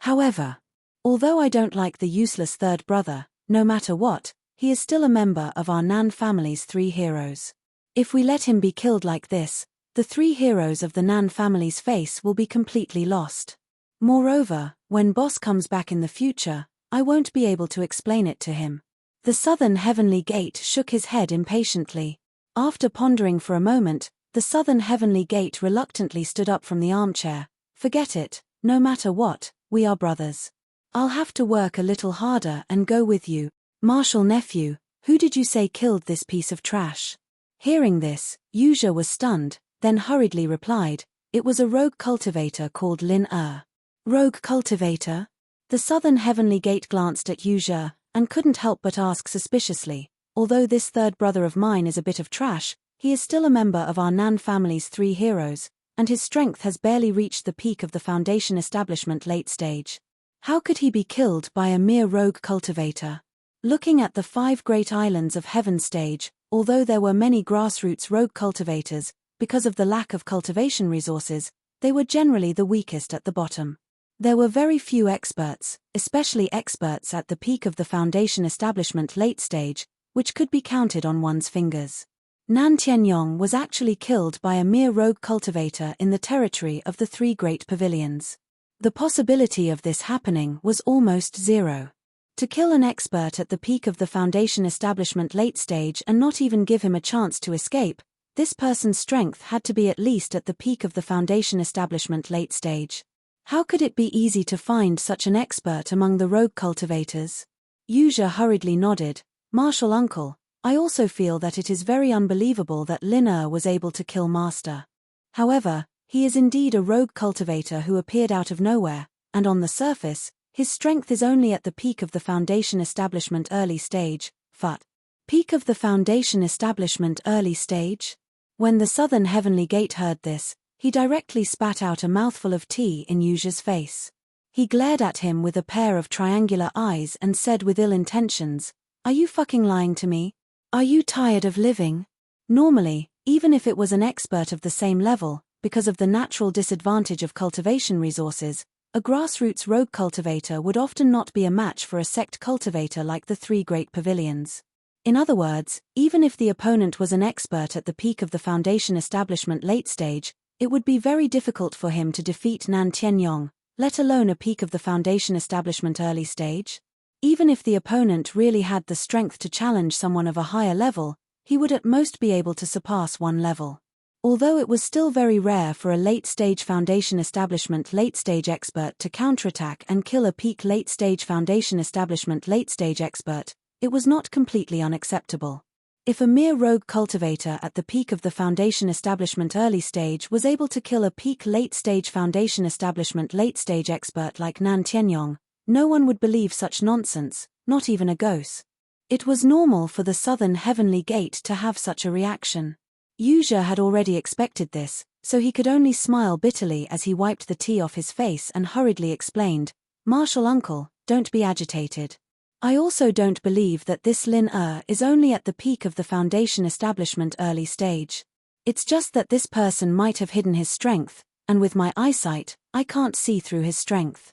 However, although I don't like the useless third brother, no matter what, he is still a member of our Nan family's three heroes. If we let him be killed like this, the three heroes of the Nan family's face will be completely lost. Moreover, when Boss comes back in the future, I won't be able to explain it to him. The Southern Heavenly Gate shook his head impatiently. After pondering for a moment, the Southern Heavenly Gate reluctantly stood up from the armchair. Forget it, no matter what, we are brothers. I'll have to work a little harder and go with you. Marshal nephew, who did you say killed this piece of trash? Hearing this, Yuzha was stunned, then hurriedly replied, it was a rogue cultivator called Lin Er. Rogue cultivator? The Southern Heavenly Gate glanced at Yuzha, and couldn't help but ask suspiciously, although this third brother of mine is a bit of trash, he is still a member of our Nan family's three heroes, and his strength has barely reached the peak of the Foundation establishment late stage. How could he be killed by a mere rogue cultivator? Looking at the 5 great islands of Heaven stage, although there were many grassroots rogue cultivators, because of the lack of cultivation resources, they were generally the weakest at the bottom. There were very few experts, especially experts at the peak of the Foundation establishment late stage, which could be counted on one's fingers. Nan Tianyong was actually killed by a mere rogue cultivator in the territory of the 3 great pavilions. The possibility of this happening was almost zero. To kill an expert at the peak of the Foundation establishment late stage and not even give him a chance to escape, this person's strength had to be at least at the peak of the Foundation establishment late stage. How could it be easy to find such an expert among the rogue cultivators? Yuzha hurriedly nodded, Marshal uncle, I also feel that it is very unbelievable that Lin Er was able to kill Master. However, he is indeed a rogue cultivator who appeared out of nowhere, and on the surface, his strength is only at the peak of the Foundation establishment early stage, FUT. Peak of the Foundation establishment early stage? When the Southern Heavenly Gate heard this, he directly spat out a mouthful of tea in Yuzha's face. He glared at him with a pair of triangular eyes and said with ill intentions, Are you fucking lying to me? Are you tired of living? Normally, even if it was an expert of the same level, because of the natural disadvantage of cultivation resources, a grassroots rogue cultivator would often not be a match for a sect cultivator like the 3 great pavilions. In other words, even if the opponent was an expert at the peak of the Foundation establishment late stage, it would be very difficult for him to defeat Nan Tianyong, let alone a peak of the Foundation establishment early stage. Even if the opponent really had the strength to challenge someone of a higher level, he would at most be able to surpass 1 level. Although it was still very rare for a late-stage Foundation establishment late-stage expert to counterattack and kill a peak late-stage Foundation establishment late-stage expert, it was not completely unacceptable. If a mere rogue cultivator at the peak of the foundation establishment early stage was able to kill a peak late stage foundation establishment late stage expert like Nan Tianyong, no one would believe such nonsense, not even a ghost. It was normal for the southern heavenly gate to have such a reaction. Yuzhe had already expected this, so he could only smile bitterly as he wiped the tea off his face and hurriedly explained, "Martial uncle, don't be agitated. I also don't believe that this Lin is only at the peak of the foundation establishment early stage. It's just that this person might have hidden his strength, and with my eyesight, I can't see through his strength."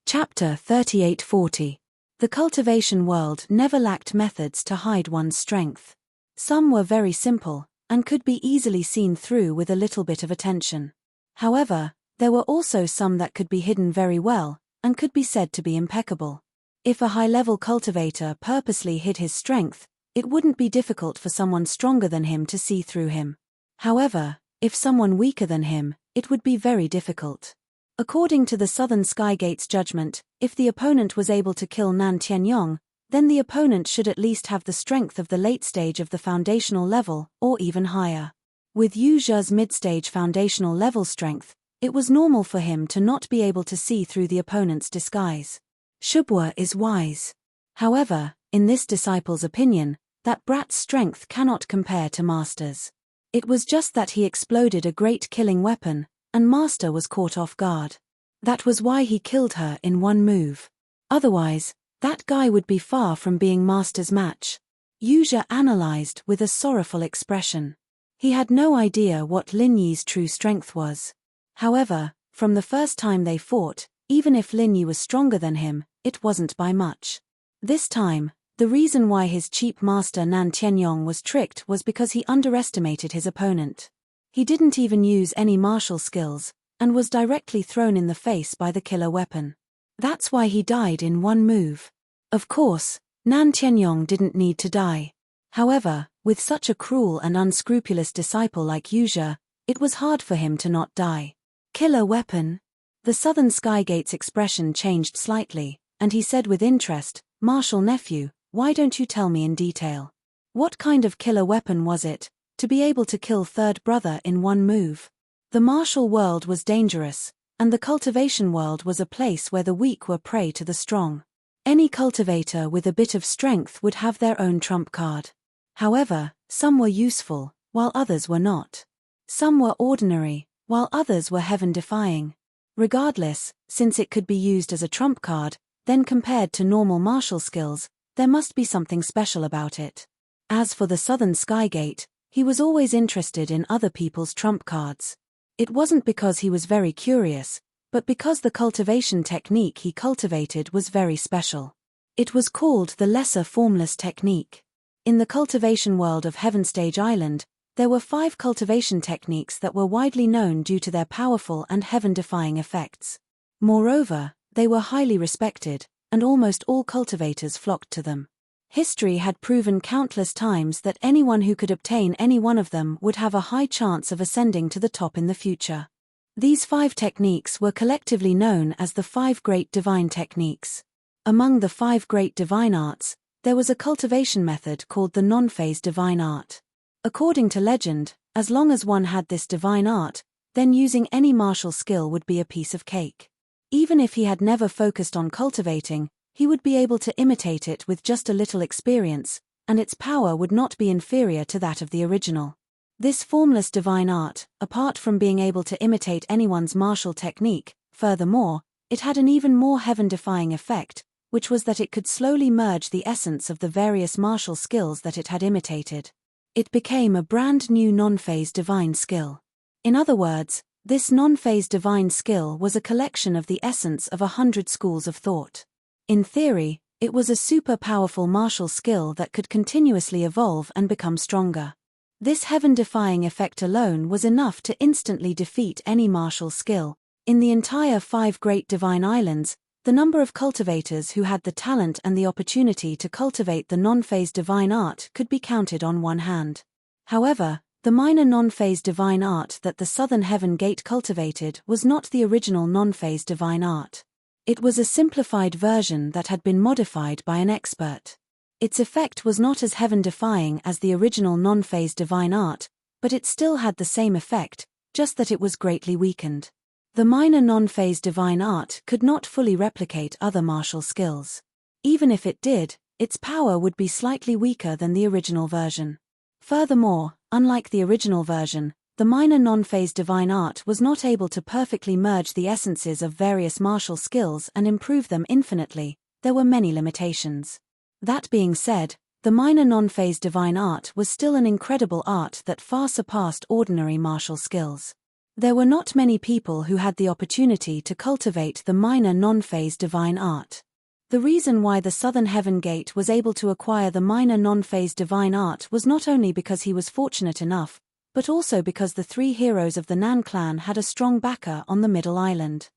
Chapter 3840. The cultivation world never lacked methods to hide one's strength. Some were very simple, and could be easily seen through with a little bit of attention. However, there were also some that could be hidden very well, and could be said to be impeccable. If a high-level cultivator purposely hid his strength, it wouldn't be difficult for someone stronger than him to see through him. However, if someone weaker than him, it would be very difficult. According to the Southern Skygate's judgment, if the opponent was able to kill Nan Tianyong, then the opponent should at least have the strength of the late stage of the foundational level, or even higher. With Yuzhe's mid-stage foundational level strength, it was normal for him to not be able to see through the opponent's disguise. Shubwa is wise. However, in this disciple's opinion, that brat's strength cannot compare to Master's. It was just that he exploded a great killing weapon, and Master was caught off guard. That was why he killed her in one move. Otherwise, that guy would be far from being Master's match. Yuzhe analyzed with a sorrowful expression. He had no idea what Lin Yi's true strength was. However, from the first time they fought, even if Lin Yi was stronger than him, it wasn't by much. This time, the reason why his cheap master Nan Tianyong was tricked was because he underestimated his opponent. He didn't even use any martial skills, and was directly thrown in the face by the killer weapon. That's why he died in one move. Of course, Nan Tianyong didn't need to die. However, with such a cruel and unscrupulous disciple like Yuzhe, it was hard for him to not die. Killer weapon? The Southern Skygate's expression changed slightly, and he said with interest, "Martial nephew, why don't you tell me in detail? What kind of killer weapon was it, to be able to kill third brother in one move?" The martial world was dangerous, and the cultivation world was a place where the weak were prey to the strong. Any cultivator with a bit of strength would have their own trump card. However, some were useful, while others were not. Some were ordinary, while others were heaven-defying. Regardless, since it could be used as a trump card, then compared to normal martial skills, there must be something special about it. As for the Southern Skygate, he was always interested in other people's trump cards. It wasn't because he was very curious, but because the cultivation technique he cultivated was very special. It was called the Lesser Formless Technique. In the cultivation world of Heaven Stage Island, there were 5 cultivation techniques that were widely known due to their powerful and heaven-defying effects. Moreover, they were highly respected, and almost all cultivators flocked to them. History had proven countless times that anyone who could obtain any one of them would have a high chance of ascending to the top in the future. These 5 techniques were collectively known as the 5 Great Divine Techniques. Among the 5 Great Divine Arts, there was a cultivation method called the Non-Phase Divine Art. According to legend, as long as one had this divine art, then using any martial skill would be a piece of cake. Even if he had never focused on cultivating, he would be able to imitate it with just a little experience, and its power would not be inferior to that of the original. This formless divine art, apart from being able to imitate anyone's martial technique, furthermore, it had an even more heaven-defying effect, which was that it could slowly merge the essence of the various martial skills that it had imitated. It became a brand new non-phase divine skill. In other words, this non-phase divine skill was a collection of the essence of 100 schools of thought. In theory, it was a super powerful martial skill that could continuously evolve and become stronger. This heaven-defying effect alone was enough to instantly defeat any martial skill. In the entire 5 Great Divine Islands, the number of cultivators who had the talent and the opportunity to cultivate the non-phase divine art could be counted on one hand. However, the minor non-phase divine art that the Southern Heaven Gate cultivated was not the original non-phase divine art. It was a simplified version that had been modified by an expert. Its effect was not as heaven-defying as the original non-phase divine art, but it still had the same effect, just that it was greatly weakened. The minor non-phase divine art could not fully replicate other martial skills. Even if it did, its power would be slightly weaker than the original version. Furthermore, unlike the original version, the minor non-phase divine art was not able to perfectly merge the essences of various martial skills and improve them infinitely. There were many limitations. That being said, the minor non-phase divine art was still an incredible art that far surpassed ordinary martial skills. There were not many people who had the opportunity to cultivate the minor non-phase divine art. The reason why the Southern Heaven Gate was able to acquire the minor non-phase divine art was not only because he was fortunate enough, but also because the three heroes of the Nan clan had a strong backer on the Middle Island.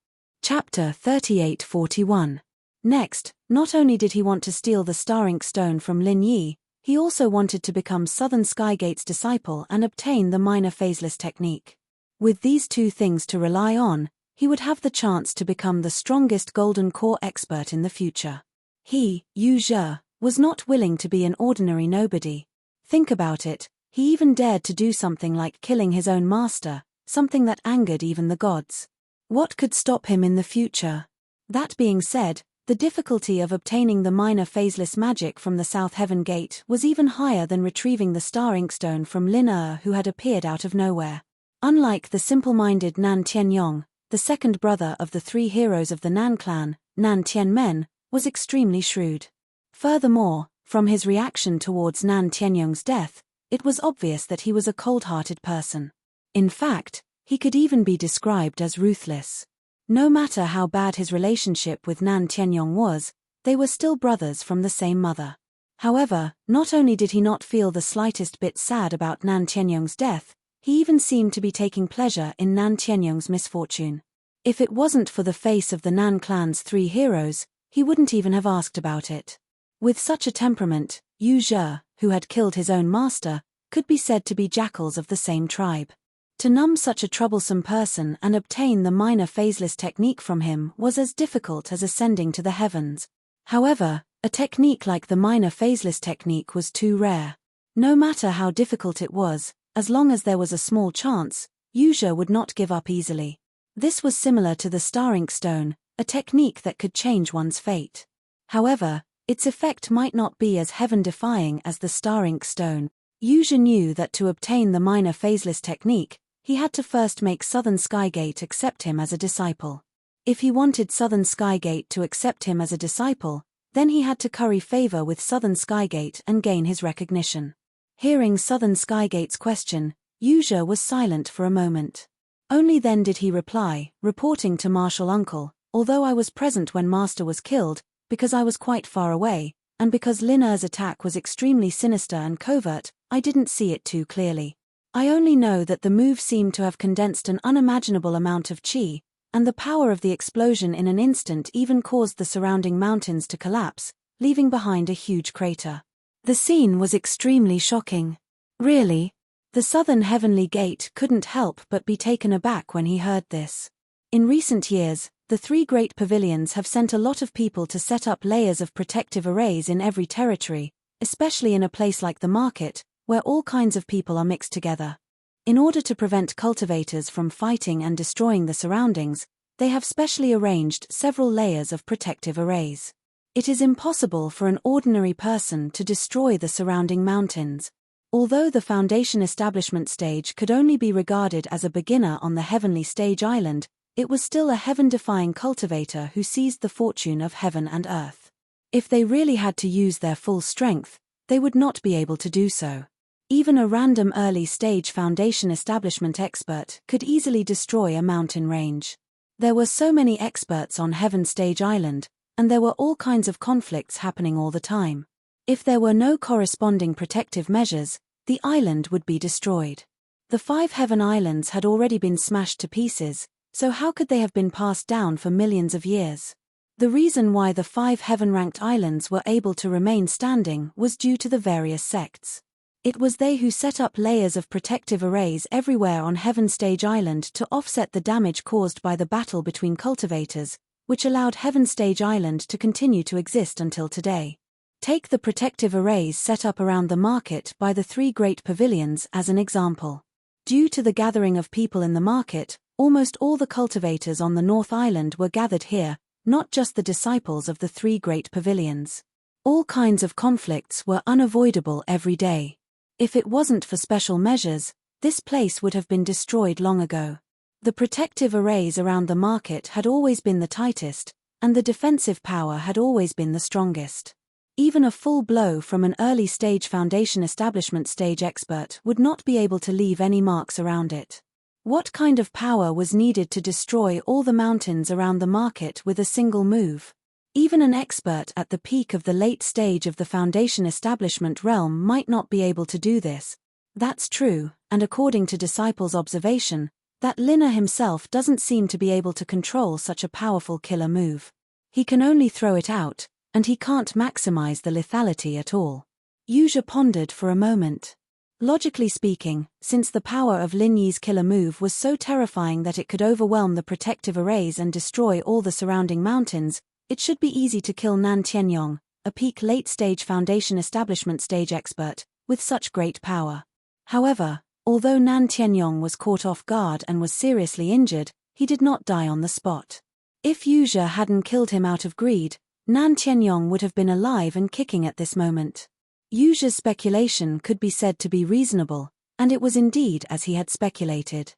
Chapter 3841. Next, not only did he want to steal the Star Ink Stone from Lin Yi, he also wanted to become Southern Skygate's disciple and obtain the minor phaseless technique. With these two things to rely on, he would have the chance to become the strongest Golden Core expert in the future. He, Yu Zhe, was not willing to be an ordinary nobody. Think about it, he even dared to do something like killing his own master, something that angered even the gods. What could stop him in the future? That being said, the difficulty of obtaining the minor phaseless magic from the South Heaven Gate was even higher than retrieving the Star Inkstone from Lin Er, who had appeared out of nowhere. Unlike the simple-minded Nan Tianyong, the second brother of the three heroes of the Nan clan, Nan Tianmen, was extremely shrewd. Furthermore, from his reaction towards Nan Tianyong's death, it was obvious that he was a cold-hearted person. In fact, he could even be described as ruthless. No matter how bad his relationship with Nan Tianyong was, they were still brothers from the same mother. However, not only did he not feel the slightest bit sad about Nan Tianyong's death, he even seemed to be taking pleasure in Nan Tianyong's misfortune. If it wasn't for the face of the Nan clan's three heroes, he wouldn't even have asked about it. With such a temperament, Yu Zhe, who had killed his own master, could be said to be jackals of the same tribe. To numb such a troublesome person and obtain the minor phaseless technique from him was as difficult as ascending to the heavens. However, a technique like the minor phaseless technique was too rare. No matter how difficult it was, as long as there was a small chance, Yu Zhe would not give up easily. This was similar to the Star Ink Stone, a technique that could change one's fate. However, its effect might not be as heaven-defying as the Star Ink Stone. Yu Zhe knew that to obtain the minor phaseless technique, he had to first make Southern Skygate accept him as a disciple. If he wanted Southern Skygate to accept him as a disciple, then he had to curry favor with Southern Skygate and gain his recognition. Hearing Southern Skygate's question, Yu Zhe was silent for a moment. Only then did he reply, reporting to Martial Uncle, although I was present when Master was killed, because I was quite far away, and because Lin Er's attack was extremely sinister and covert, I didn't see it too clearly. I only know that the move seemed to have condensed an unimaginable amount of qi, and the power of the explosion in an instant even caused the surrounding mountains to collapse, leaving behind a huge crater. The scene was extremely shocking. Really? The Southern Heavenly Gate couldn't help but be taken aback when he heard this. In recent years, the three great pavilions have sent a lot of people to set up layers of protective arrays in every territory, especially in a place like the market, where all kinds of people are mixed together. In order to prevent cultivators from fighting and destroying the surroundings, they have specially arranged several layers of protective arrays. It is impossible for an ordinary person to destroy the surrounding mountains. Although the Foundation establishment stage could only be regarded as a beginner on the Heavenly Stage Island, it was still a heaven-defying cultivator who seized the fortune of heaven and earth. If they really had to use their full strength, they would not be able to do so. Even a random early-stage Foundation establishment expert could easily destroy a mountain range. There were so many experts on Heaven Stage Island, and there were all kinds of conflicts happening all the time. If there were no corresponding protective measures, the island would be destroyed. The 5 Heaven Islands had already been smashed to pieces, so how could they have been passed down for millions of years? The reason why the 5 Heaven-ranked islands were able to remain standing was due to the various sects. It was they who set up layers of protective arrays everywhere on Heaven Stage Island to offset the damage caused by the battle between cultivators, which allowed Heaven Stage Island to continue to exist until today. Take the protective arrays set up around the market by the three great pavilions as an example. Due to the gathering of people in the market, almost all the cultivators on the North Island were gathered here, not just the disciples of the three great pavilions. All kinds of conflicts were unavoidable every day. If it wasn't for special measures, this place would have been destroyed long ago. The protective arrays around the market had always been the tightest, and the defensive power had always been the strongest. Even a full blow from an early-stage foundation establishment stage expert would not be able to leave any marks around it. What kind of power was needed to destroy all the mountains around the market with a single move? Even an expert at the peak of the late stage of the foundation establishment realm might not be able to do this. That's true, and according to Disciple's observation, that Linner himself doesn't seem to be able to control such a powerful killer move. He can only throw it out, and he can't maximize the lethality at all. Yuja pondered for a moment. Logically speaking, since the power of Lin Yi's killer move was so terrifying that it could overwhelm the protective arrays and destroy all the surrounding mountains, it should be easy to kill Nan Tianyong, a peak late-stage foundation establishment stage expert, with such great power. However, although Nan Tianyong was caught off guard and was seriously injured, he did not die on the spot. If Yuja hadn't killed him out of greed, Nan Tianyong would have been alive and kicking at this moment. Yuja's speculation could be said to be reasonable, and it was indeed as he had speculated.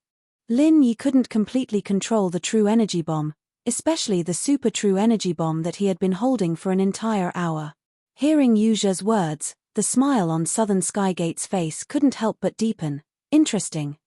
Lin Yi couldn't completely control the true energy bomb, especially the super true energy bomb that he had been holding for an entire hour. Hearing Yuja's words, the smile on Southern Skygate's face couldn't help but deepen. Interesting.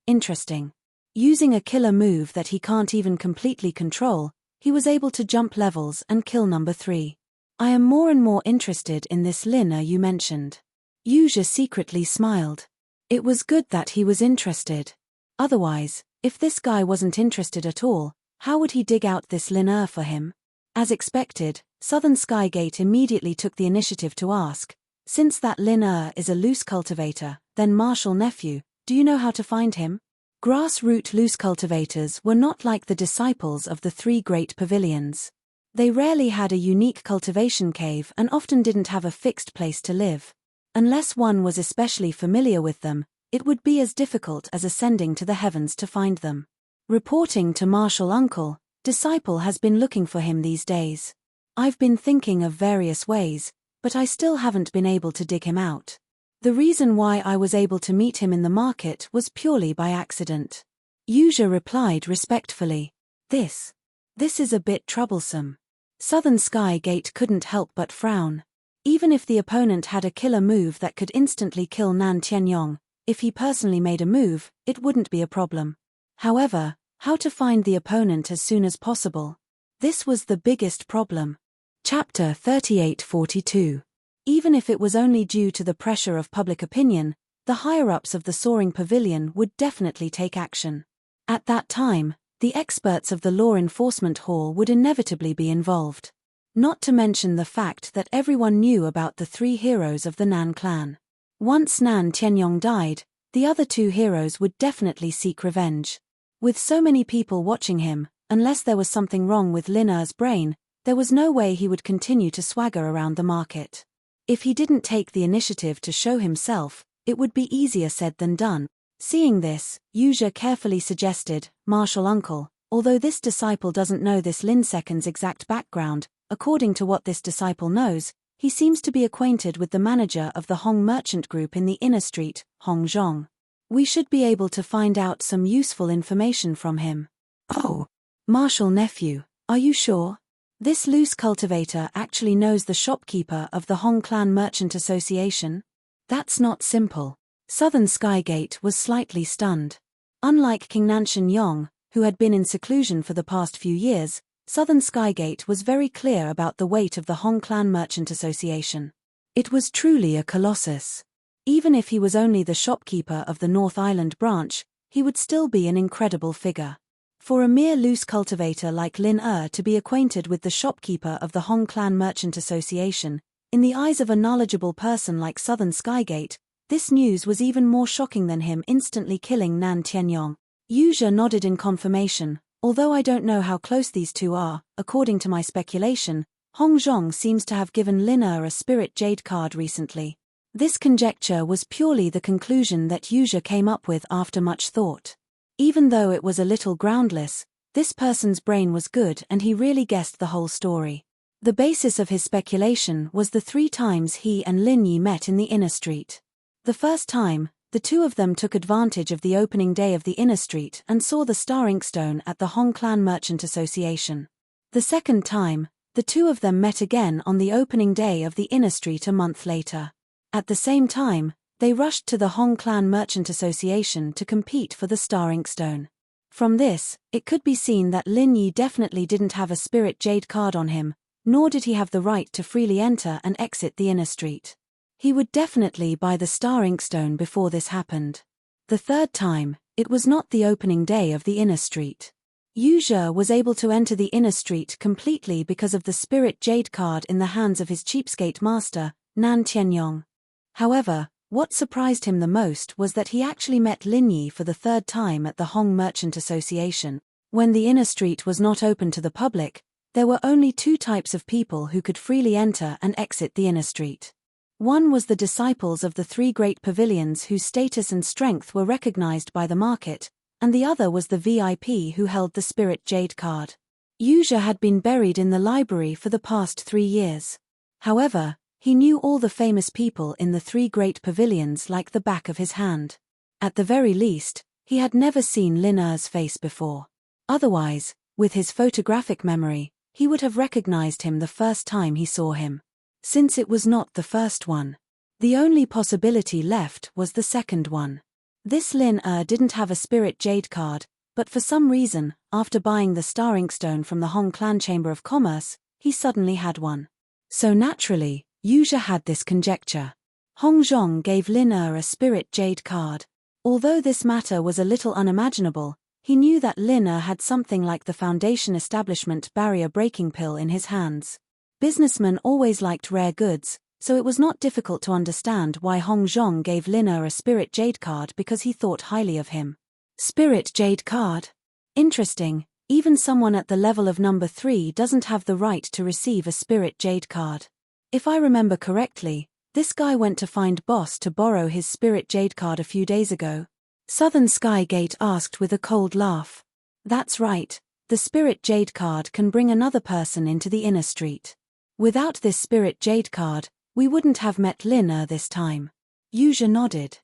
Using a killer move that he can't even completely control, he was able to jump levels and kill number 3. I am more and more interested in this Linner you mentioned. Yuja secretly smiled. It was good that he was interested. Otherwise, if this guy wasn't interested at all, how would he dig out this Linner for him? As expected, Southern Skygate immediately took the initiative to ask, since that Linner is a loose cultivator, then Marshal Nephew, do you know how to find him? Grassroot loose cultivators were not like the disciples of the three great pavilions. They rarely had a unique cultivation cave and often didn't have a fixed place to live. Unless one was especially familiar with them, it would be as difficult as ascending to the heavens to find them. Reporting to Marshal Uncle, Disciple has been looking for him these days. I've been thinking of various ways, but I still haven't been able to dig him out. The reason why I was able to meet him in the market was purely by accident. Yuja replied respectfully. This is a bit troublesome. Southern Skygate couldn't help but frown. Even if the opponent had a killer move that could instantly kill Nan Tianyong, if he personally made a move, it wouldn't be a problem. However, how to find the opponent as soon as possible? This was the biggest problem. Chapter 3842. Even if it was only due to the pressure of public opinion, the higher-ups of the Soaring Pavilion would definitely take action. At that time, the experts of the Law Enforcement Hall would inevitably be involved. Not to mention the fact that everyone knew about the three heroes of the Nan clan. Once Nan Tianyong died, the other two heroes would definitely seek revenge. With so many people watching him, unless there was something wrong with Linner's brain, there was no way he would continue to swagger around the market. If he didn't take the initiative to show himself, it would be easier said than done. Seeing this, Yuja carefully suggested, Marshal Uncle, although this disciple doesn't know this Lin Second's exact background, according to what this disciple knows, he seems to be acquainted with the manager of the Hong Merchant Group in the inner street, Hong Zhong. We should be able to find out some useful information from him. Oh, Marshal Nephew, are you sure? This loose cultivator actually knows the shopkeeper of the Hong Clan Merchant Association? That's not simple. Southern Skygate was slightly stunned. Unlike King Nanshan Yong, who had been in seclusion for the past few years, Southern Skygate was very clear about the weight of the Hong Clan Merchant Association. It was truly a colossus. Even if he was only the shopkeeper of the North Island branch, he would still be an incredible figure. For a mere loose cultivator like Lin to be acquainted with the shopkeeper of the Hong Clan Merchant Association, in the eyes of a knowledgeable person like Southern Skygate, this news was even more shocking than him instantly killing Nan Tianyong. Yuja nodded in confirmation. Although I don't know how close these two are, according to my speculation, Hong Zhong seems to have given Lin Er a spirit jade card recently. This conjecture was purely the conclusion that Yuzha came up with after much thought. Even though it was a little groundless, this person's brain was good and he really guessed the whole story. The basis of his speculation was the 3 times he and Lin Yi met in the inner street. The first time, the two of them took advantage of the opening day of the inner street and saw the star inkstone at the Hong Clan Merchant Association. The second time, the two of them met again on the opening day of the inner street a month later. At the same time, they rushed to the Hong Clan Merchant Association to compete for the star inkstone. From this, it could be seen that Lin Yi definitely didn't have a spirit jade card on him, nor did he have the right to freely enter and exit the inner street. He would definitely buy the star inkstone before this happened. The third time, it was not the opening day of the inner street. Yuzha was able to enter the inner street completely because of the spirit jade card in the hands of his cheapskate master, Nan Tianyong. However, what surprised him the most was that he actually met Lin Yi for the third time at the Hong Merchant Association. When the inner street was not open to the public, there were only 2 types of people who could freely enter and exit the inner street. One was the disciples of the 3 great pavilions whose status and strength were recognized by the market, and the other was the VIP who held the spirit jade card. Yuzha had been buried in the library for the past 3 years. However, he knew all the famous people in the 3 great pavilions like the back of his hand. At the very least, he had never seen Lin Er's face before. Otherwise, with his photographic memory, he would have recognized him the first time he saw him. Since it was not the first one, the only possibility left was the second one. This Lin Er didn't have a spirit jade card, but for some reason, after buying the star inkstone from the Hong Clan Chamber of Commerce, he suddenly had one. So naturally, Yuzha had this conjecture. Hong Zhong gave Lin Er a spirit jade card. Although this matter was a little unimaginable, he knew that Lin Er had something like the Foundation Establishment barrier-breaking pill in his hands. Businessmen always liked rare goods, so it was not difficult to understand why Hong Zhong gave Lin Er a spirit jade card because he thought highly of him. Spirit jade card? Interesting, even someone at the level of number 3 doesn't have the right to receive a spirit jade card. If I remember correctly, this guy went to find Boss to borrow his spirit jade card a few days ago. Southern Skygate asked with a cold laugh. That's right, the spirit jade card can bring another person into the inner street. Without this spirit jade card, we wouldn't have met Lin Er this time. Yuzha nodded.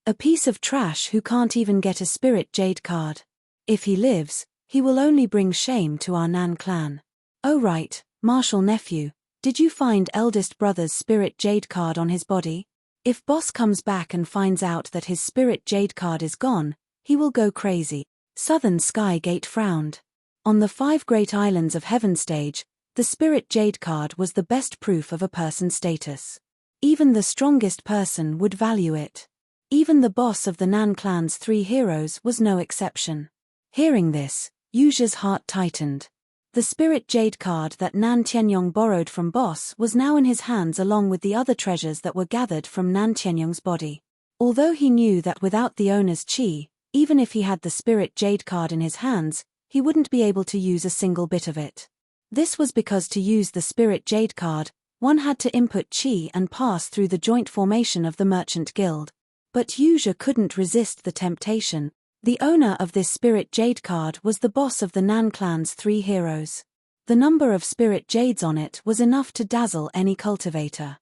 A piece of trash who can't even get a spirit jade card. If he lives, he will only bring shame to our Nan clan. Oh right, Marshal nephew, did you find eldest brother's spirit jade card on his body? If Boss comes back and finds out that his spirit jade card is gone, he will go crazy. Southern Skygate frowned. On the 5 great islands of Heaven stage, the spirit jade card was the best proof of a person's status. Even the strongest person would value it. Even the boss of the Nan clan's 3 heroes was no exception. Hearing this, Yuzha's heart tightened. The spirit jade card that Nan Tianyong borrowed from Boss was now in his hands along with the other treasures that were gathered from Nan Tianyong's body. Although he knew that without the owner's chi, even if he had the spirit jade card in his hands, he wouldn't be able to use a single bit of it. This was because to use the spirit jade card, one had to input chi and pass through the joint formation of the Merchant Guild. But Yuzha couldn't resist the temptation. The owner of this spirit jade card was the boss of the Nan clan's 3 heroes. The number of spirit jades on it was enough to dazzle any cultivator.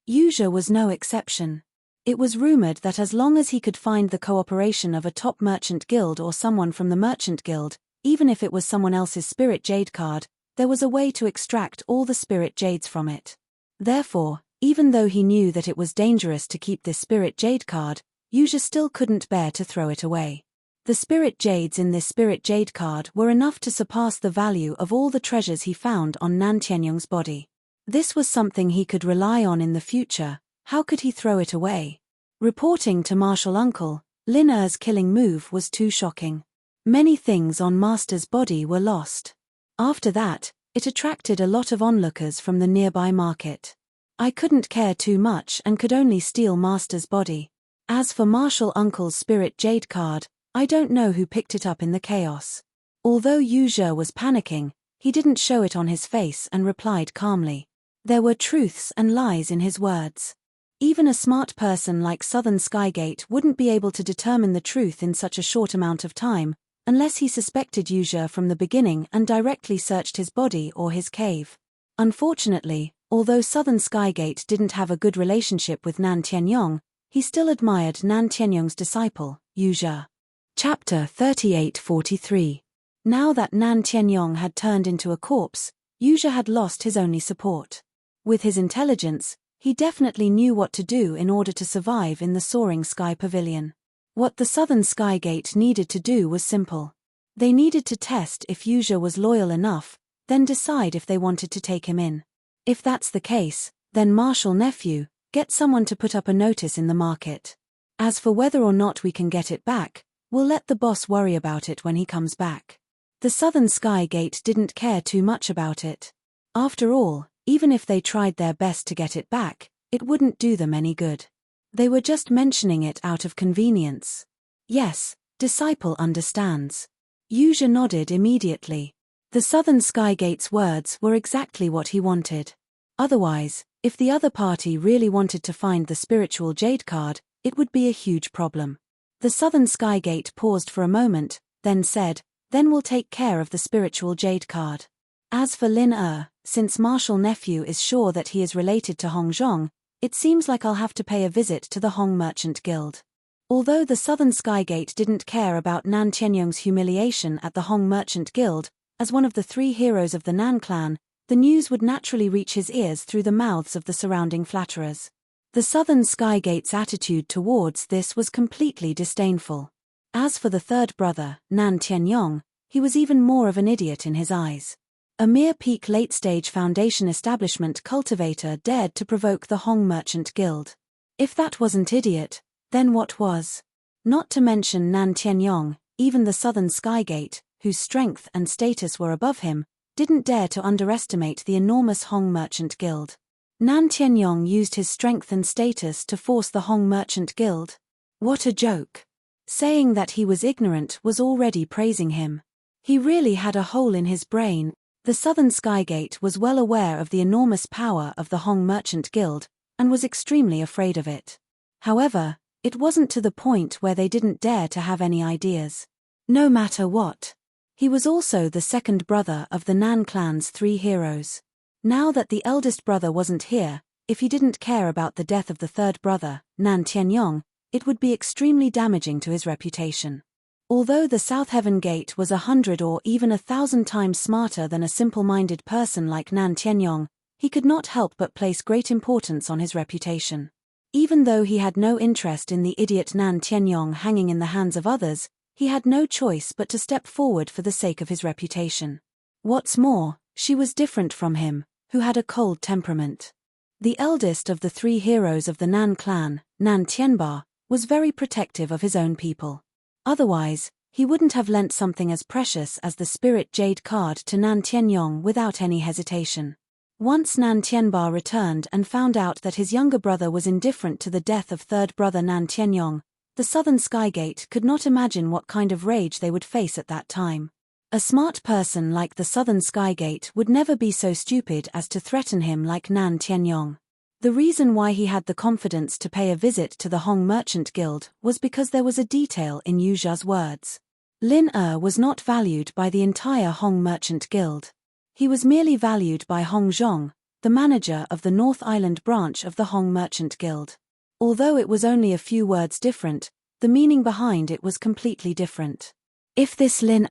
Yuzha was no exception. It was rumored that as long as he could find the cooperation of a top merchant guild or someone from the Merchant Guild, even if it was someone else's spirit jade card, there was a way to extract all the spirit jades from it. Therefore, even though he knew that it was dangerous to keep this spirit jade card, Yuzha still couldn't bear to throw it away. The spirit jades in this spirit jade card were enough to surpass the value of all the treasures he found on Nan Tianyong's body. This was something he could rely on in the future. How could he throw it away? Reporting to Marshal Uncle, Lin Er's killing move was too shocking. Many things on Master's body were lost. After that, it attracted a lot of onlookers from the nearby market. I couldn't care too much and could only steal Master's body. As for Marshal Uncle's spirit jade card, I don't know who picked it up in the chaos. Although Yuzha was panicking, He didn't show it on his face and replied calmly. There were truths and lies in his words. Even a smart person like Southern Skygate wouldn't be able to determine the truth in such a short amount of time, unless he suspected Yuzha from the beginning and directly searched his body or his cave. Unfortunately, although Southern Skygate didn't have a good relationship with Nan Tianyong, he still admired Nan Tianyong's disciple, Yuzha. Chapter 38-43. Now that Nan Tianyong had turned into a corpse, Yuzha had lost his only support. With his intelligence, he definitely knew what to do in order to survive in the soaring sky pavilion. What the Southern Skygate needed to do was simple. They needed to test if Yuzha was loyal enough, then decide if they wanted to take him in. If that's the case, then Marshal Nephew, get someone to put up a notice in the market. As for whether or not we can get it back, we'll let the boss worry about it when he comes back. The Southern Skygate didn't care too much about it. After all, even if they tried their best to get it back, it wouldn't do them any good. They were just mentioning it out of convenience. Yes, disciple understands. Yuzha nodded immediately. The Southern Skygate's words were exactly what he wanted. Otherwise, if the other party really wanted to find the spiritual jade card, it would be a huge problem. The Southern Skygate paused for a moment, then said, "Then we'll take care of the spiritual jade card. As for Lin since Marshal Nephew is sure that he is related to Hong Zhong, it seems like I'll have to pay a visit to the Hong Merchant Guild." Although the Southern Skygate didn't care about Nan Tianyong's humiliation at the Hong Merchant Guild, as one of the 3 heroes of the Nan clan, the news would naturally reach his ears through the mouths of the surrounding flatterers. The Southern Skygate's attitude towards this was completely disdainful. As for the third brother, Nan Tianyong, he was even more of an idiot in his eyes. A mere peak late-stage foundation establishment cultivator dared to provoke the Hong Merchant Guild. If that wasn't idiot, then what was? Not to mention Nan Tianyong, even the Southern Skygate, whose strength and status were above him, didn't dare to underestimate the enormous Hong Merchant Guild. Nan Tianyong used his strength and status to force the Hong Merchant Guild. What a joke! Saying that he was ignorant was already praising him. He really had a hole in his brain. The Southern Skygate was well aware of the enormous power of the Hong Merchant Guild, and was extremely afraid of it. However, it wasn't to the point where they didn't dare to have any ideas. No matter what. He was also the second brother of the Nan clan's 3 heroes. Now that the eldest brother wasn't here, if he didn't care about the death of the third brother, Nan Tianyong, it would be extremely damaging to his reputation. Although the South Heaven Gate was 100 or even 1,000 times smarter than a simple-minded person like Nan Tianyong, he could not help but place great importance on his reputation. Even though he had no interest in the idiot Nan Tianyong hanging in the hands of others, he had no choice but to step forward for the sake of his reputation. What's more, she was different from him, who had a cold temperament. The eldest of the 3 heroes of the Nan clan, Nan Tianba, was very protective of his own people. Otherwise, he wouldn't have lent something as precious as the Spirit Jade card to Nan Tianyong without any hesitation. Once Nan Tianba returned and found out that his younger brother was indifferent to the death of third brother Nan Tianyong, the Southern Skygate could not imagine what kind of rage they would face at that time. A smart person like the Southern Skygate would never be so stupid as to threaten him like Nan Tianyong. The reason why he had the confidence to pay a visit to the Hong Merchant Guild was because there was a detail in Yuzha's words. Lin was not valued by the entire Hong Merchant Guild. He was merely valued by Hong Zhong, the manager of the North Island branch of the Hong Merchant Guild. Although it was only a few words different, the meaning behind it was completely different. If this Lin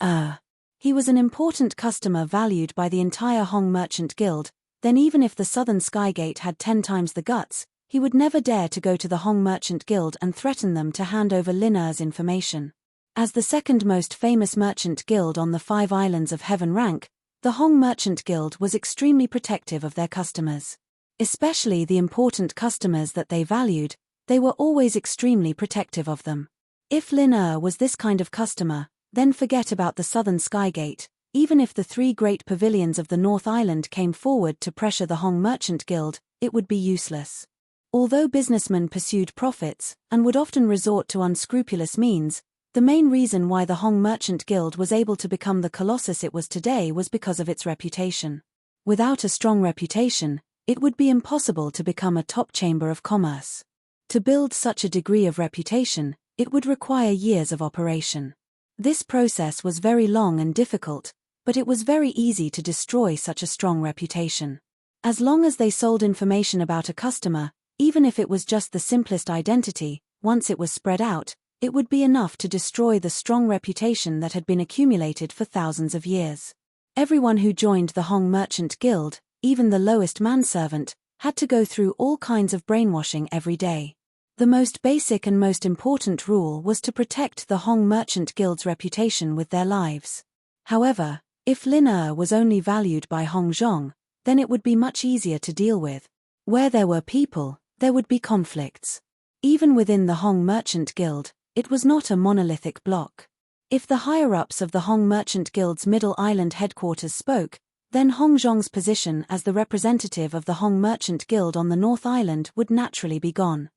he was an important customer valued by the entire Hong Merchant Guild, then even if the Southern Skygate had 10 times the guts, he would never dare to go to the Hong Merchant Guild and threaten them to hand over Lin information. As the second most famous merchant guild on the 5 islands of Heaven rank, the Hong Merchant Guild was extremely protective of their customers. Especially the important customers that they valued, they were always extremely protective of them. If Lin was this kind of customer, then forget about the Southern Skygate. Even if the 3 great pavilions of the North Island came forward to pressure the Hong Merchant Guild, it would be useless. Although businessmen pursued profits, and would often resort to unscrupulous means, The main reason why the Hong Merchant Guild was able to become the colossus it was today was because of its reputation. Without a strong reputation, it would be impossible to become a top chamber of commerce. To build such a degree of reputation, it would require years of operation. This process was very long and difficult, but it was very easy to destroy such a strong reputation. As long as they sold information about a customer, even if it was just the simplest identity, once it was spread out, it would be enough to destroy the strong reputation that had been accumulated for thousands of years. Everyone who joined the Hong Merchant Guild, even the lowest manservant, had to go through all kinds of brainwashing every day. The most basic and most important rule was to protect the Hong Merchant Guild's reputation with their lives. However, if Lin was only valued by Hong Zhong, then it would be much easier to deal with. Where there were people, there would be conflicts. Even within the Hong Merchant Guild, it was not a monolithic block. If the higher-ups of the Hong Merchant Guild's Middle Island headquarters spoke, then Hong Zhong's position as the representative of the Hong Merchant Guild on the North Island would naturally be gone.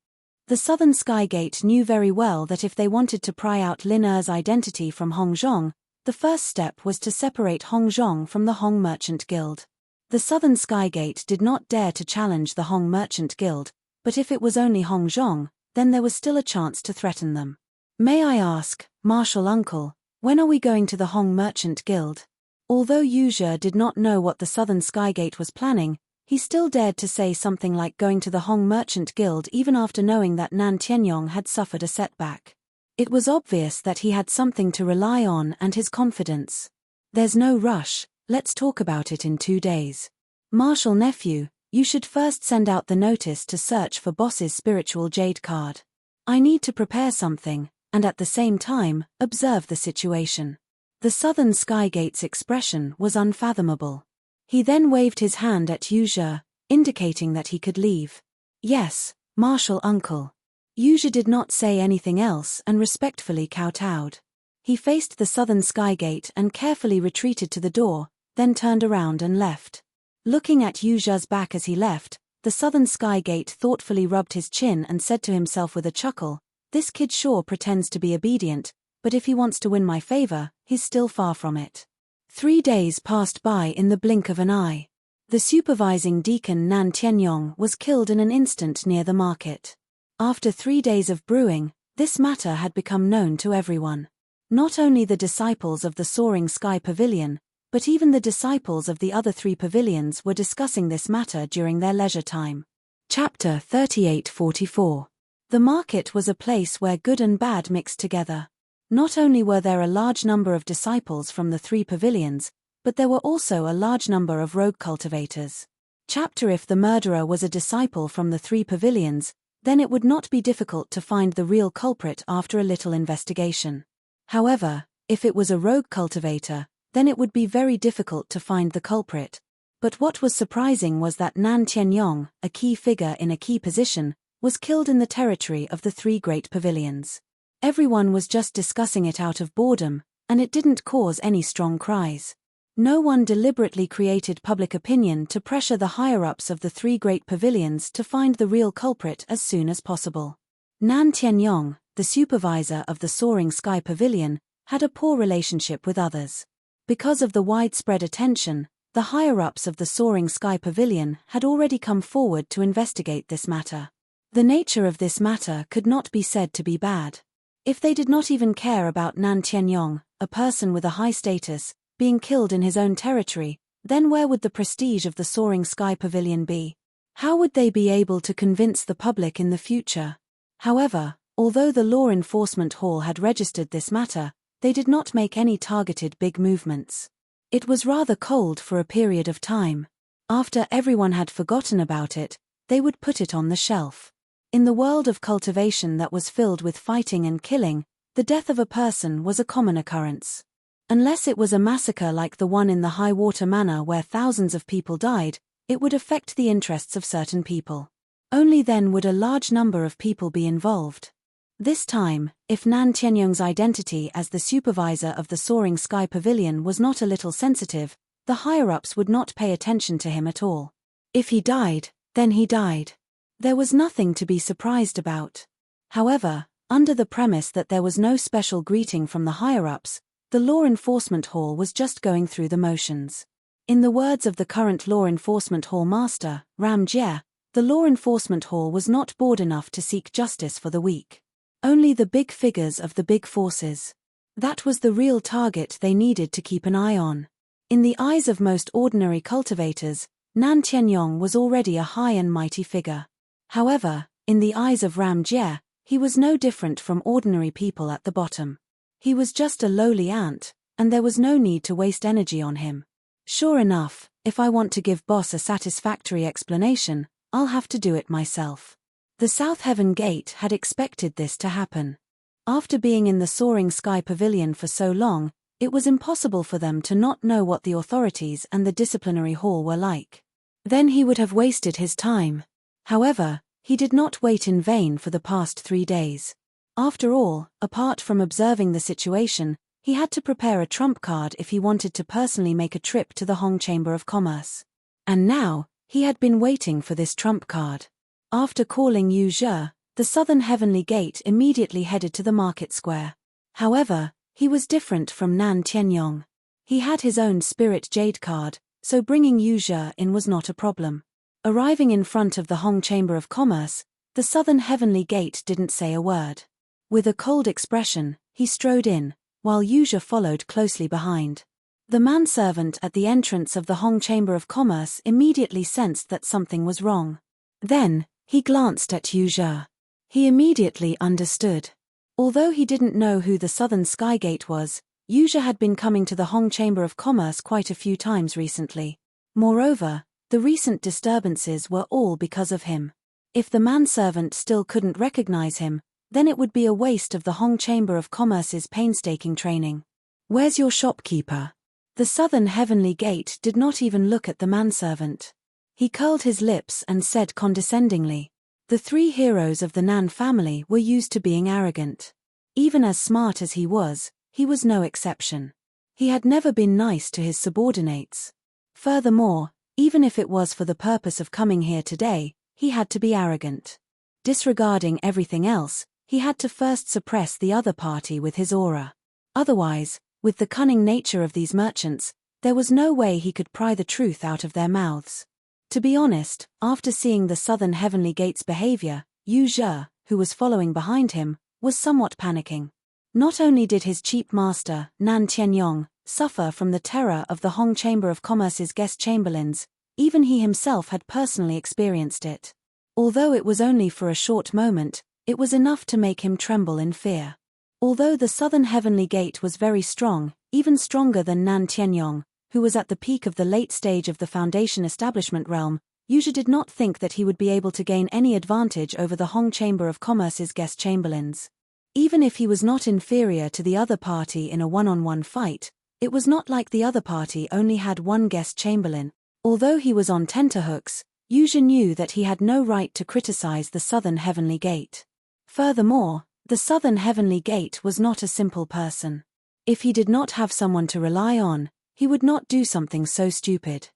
The Southern Skygate knew very well that if they wanted to pry out Lin identity from Hong Zhong, the first step was to separate Hong Zhong from the Hong Merchant Guild. The Southern Skygate did not dare to challenge the Hong Merchant Guild, but if it was only Hong Zhong, then there was still a chance to threaten them. May I ask, Martial Uncle, when are we going to the Hong Merchant Guild? Although Yu Zhe did not know what the Southern Skygate was planning, he still dared to say something like going to the Hong Merchant Guild even after knowing that Nan Tianyong had suffered a setback. It was obvious that he had something to rely on and his confidence. There's no rush, let's talk about it in 2 days. Martial nephew, you should first send out the notice to search for Boss's spiritual jade card. I need to prepare something, and at the same time, observe the situation. The Southern Skygate's expression was unfathomable. He then waved his hand at Yu Zhe, indicating that he could leave. Yes, Martial Uncle. Yu Zhe did not say anything else and respectfully kowtowed. He faced the Southern Skygate and carefully retreated to the door, then turned around and left. Looking at Yu Zhe's back as he left, the Southern Skygate thoughtfully rubbed his chin and said to himself with a chuckle, "This kid sure pretends to be obedient, but if he wants to win my favor, he's still far from it." 3 days passed by in the blink of an eye. The supervising deacon Nan Tianyong was killed in an instant near the market. After 3 days of brewing, this matter had become known to everyone. Not only the disciples of the Soaring Sky Pavilion, but even the disciples of the other 3 pavilions were discussing this matter during their leisure time. Chapter 38-44. The market was a place where good and bad mixed together. Not only were there a large number of disciples from the 3 pavilions, but there were also a large number of rogue cultivators. If the murderer was a disciple from the 3 pavilions, then it would not be difficult to find the real culprit after a little investigation. However, if it was a rogue cultivator, then it would be very difficult to find the culprit. But what was surprising was that Nan Tianyong, a key figure in a key position, was killed in the territory of the 3 great pavilions. Everyone was just discussing it out of boredom, and it didn't cause any strong cries. No one deliberately created public opinion to pressure the higher-ups of the 3 great pavilions to find the real culprit as soon as possible. Nan Tianyong, the supervisor of the Soaring Sky Pavilion, had a poor relationship with others. Because of the widespread attention, the higher-ups of the Soaring Sky Pavilion had already come forward to investigate this matter. The nature of this matter could not be said to be bad. If they did not even care about Nan Tianyong, a person with a high status, being killed in his own territory, then where would the prestige of the Soaring Sky Pavilion be? How would they be able to convince the public in the future? However, although the Law Enforcement Hall had registered this matter, they did not make any targeted big movements. It was rather cold for a period of time. After everyone had forgotten about it, they would put it on the shelf. In the world of cultivation that was filled with fighting and killing, the death of a person was a common occurrence. Unless it was a massacre like the one in the High Water Manor where thousands of people died, it would affect the interests of certain people. Only then would a large number of people be involved. This time, if Nan Tianyong's identity as the supervisor of the Soaring Sky Pavilion was not a little sensitive, the higher-ups would not pay attention to him at all. If he died, then he died. There was nothing to be surprised about. However, Under the premise that there was no special greeting from the higher-ups, the law enforcement hall was just going through the motions. In the words of the current law enforcement hall master, Ram Jie, the law enforcement hall was not bored enough to seek justice for the weak. Only the big figures of the big forces. That was the real target they needed to keep an eye on. In the eyes of most ordinary cultivators, Nan Tianyong was already a high and mighty figure. However, in the eyes of Ram Jie, he was no different from ordinary people at the bottom. He was just a lowly ant, and there was no need to waste energy on him. Sure enough, if I want to give boss a satisfactory explanation, I'll have to do it myself. The South Heaven Gate had expected this to happen. After being in the soaring sky pavilion for so long, it was impossible for them to not know what the authorities and the disciplinary hall were like. Then he would have wasted his time. However, he did not wait in vain for the past 3 days. After all, apart from observing the situation, he had to prepare a trump card if he wanted to personally make a trip to the Hong Chamber of Commerce. And now, he had been waiting for this trump card. After calling Yu Zhe, the Southern Heavenly Gate immediately headed to the market square. However, he was different from Nan Tianyong. He had his own Spirit Jade card, so bringing Yu Zhe in was not a problem. Arriving in front of the Hong Chamber of Commerce, the Southern Heavenly Gate didn't say a word. With a cold expression, he strode in, while Yu Zhe followed closely behind. The manservant at the entrance of the Hong Chamber of Commerce immediately sensed that something was wrong. Then, he glanced at Yu Zhe. He immediately understood. Although he didn't know who the Southern Sky Gate was, Yu Zhe had been coming to the Hong Chamber of Commerce quite a few times recently. Moreover, the recent disturbances were all because of him. If the manservant still couldn't recognize him, then it would be a waste of the Hong Chamber of Commerce's painstaking training. "Where's your shopkeeper?" The Southern Heavenly Gate did not even look at the manservant. He curled his lips and said condescendingly. The 3 heroes of the Nan family were used to being arrogant. Even as smart as he was no exception. He had never been nice to his subordinates. Furthermore, even if it was for the purpose of coming here today, he had to be arrogant. Disregarding everything else, he had to first suppress the other party with his aura. Otherwise, with the cunning nature of these merchants, there was no way he could pry the truth out of their mouths. To be honest, after seeing the Southern Heavenly Gate's behavior, Yu Zhe, who was following behind him, was somewhat panicking. Not only did his cheap master, Nan Tianyong, suffer from the terror of the Hong Chamber of Commerce's guest chamberlains, even he himself had personally experienced it. Although it was only for a short moment, it was enough to make him tremble in fear. Although the Southern Heavenly Gate was very strong, even stronger than Nan Tianyong, who was at the peak of the late stage of the Foundation establishment realm, Yu Zhe did not think that he would be able to gain any advantage over the Hong Chamber of Commerce's guest chamberlains. Even if he was not inferior to the other party in a one-on-one fight, it was not like the other party only had one guest chamberlain. Although he was on tenterhooks, Yu Zhe knew that he had no right to criticize the Southern Heavenly Gate. Furthermore, the Southern Heavenly Gate was not a simple person. If he did not have someone to rely on, he would not do something so stupid.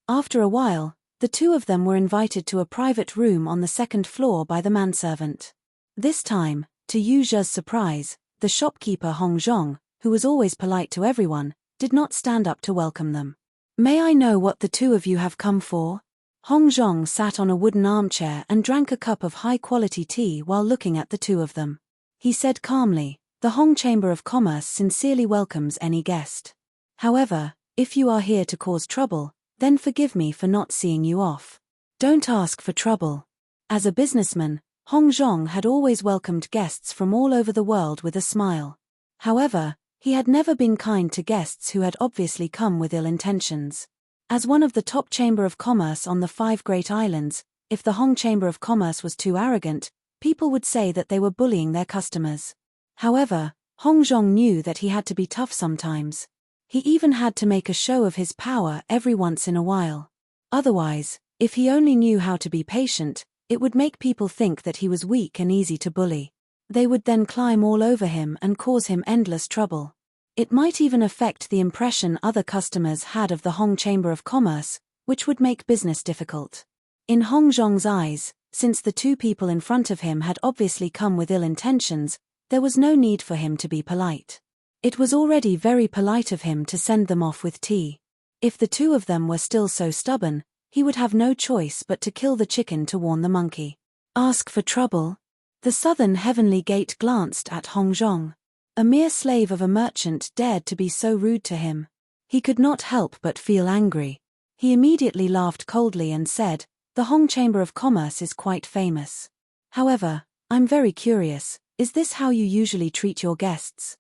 After a while, the 2 of them were invited to a private room on the 2nd floor by the manservant. This time, to Yu Zhe's surprise, the shopkeeper Hong Zhong, who was always polite to everyone, did not stand up to welcome them. "May I know what the 2 of you have come for?" Hong Zhong sat on a wooden armchair and drank a cup of high-quality tea while looking at the 2 of them. He said calmly, "The Hong Chamber of Commerce sincerely welcomes any guest. However, if you are here to cause trouble, then forgive me for not seeing you off. Don't ask for trouble." As a businessman, Hong Zhong had always welcomed guests from all over the world with a smile. However, he had never been kind to guests who had obviously come with ill intentions. As one of the top Chamber of Commerce on the 5 Great Islands, if the Hong Chamber of Commerce was too arrogant, people would say that they were bullying their customers. However, Hong Zhong knew that he had to be tough sometimes. He even had to make a show of his power every once in a while. Otherwise, if he only knew how to be patient, it would make people think that he was weak and easy to bully. They would then climb all over him and cause him endless trouble. It might even affect the impression other customers had of the Hong Chamber of Commerce, which would make business difficult. In Hong Zhong's eyes, since the two people in front of him had obviously come with ill intentions, there was no need for him to be polite. It was already very polite of him to send them off with tea. If the two of them were still so stubborn, he would have no choice but to kill the chicken to warn the monkey. Ask for trouble? The southern heavenly gate glanced at Hongzhong. A mere slave of a merchant dared to be so rude to him. He could not help but feel angry. He immediately laughed coldly and said, "The Hong Chamber of Commerce is quite famous. However, I'm very curious, is this how you usually treat your guests?"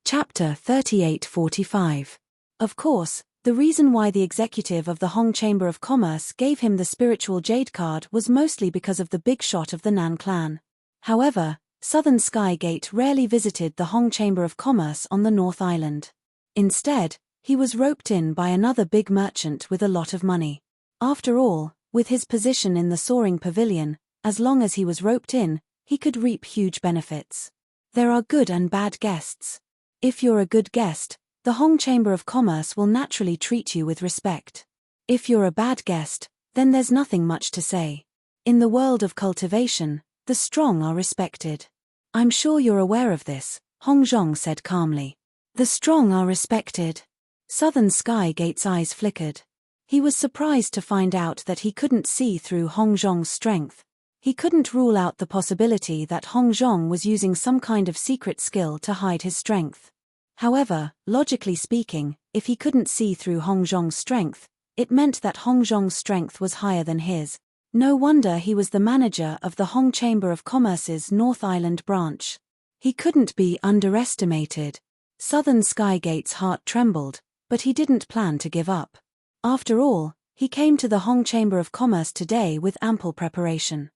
Chapter 38:45. Of course, the reason why the executive of the Hong Chamber of Commerce gave him the spiritual jade card was mostly because of the big shot of the Nan clan. However, Southern Sky Gate rarely visited the Hong Chamber of Commerce on the North Island. Instead, he was roped in by another big merchant with a lot of money. After all, with his position in the soaring pavilion, as long as he was roped in, he could reap huge benefits. There are good and bad guests. If you're a good guest, the Hong Chamber of Commerce will naturally treat you with respect. If you're a bad guest, then there's nothing much to say. In the world of cultivation, the strong are respected. I'm sure you're aware of this, Hongzhong said calmly. The strong are respected. Southern Sky Gate's eyes flickered. He was surprised to find out that he couldn't see through Hongzhong's strength. He couldn't rule out the possibility that Hongzhong was using some kind of secret skill to hide his strength. However, logically speaking, if he couldn't see through Hongzhong's strength, it meant that Hongzhong's strength was higher than his. No wonder he was the manager of the Hong Chamber of Commerce's North Island branch. He couldn't be underestimated. Southern Sky Gate's heart trembled, but he didn't plan to give up. After all, he came to the Hong Chamber of Commerce today with ample preparation.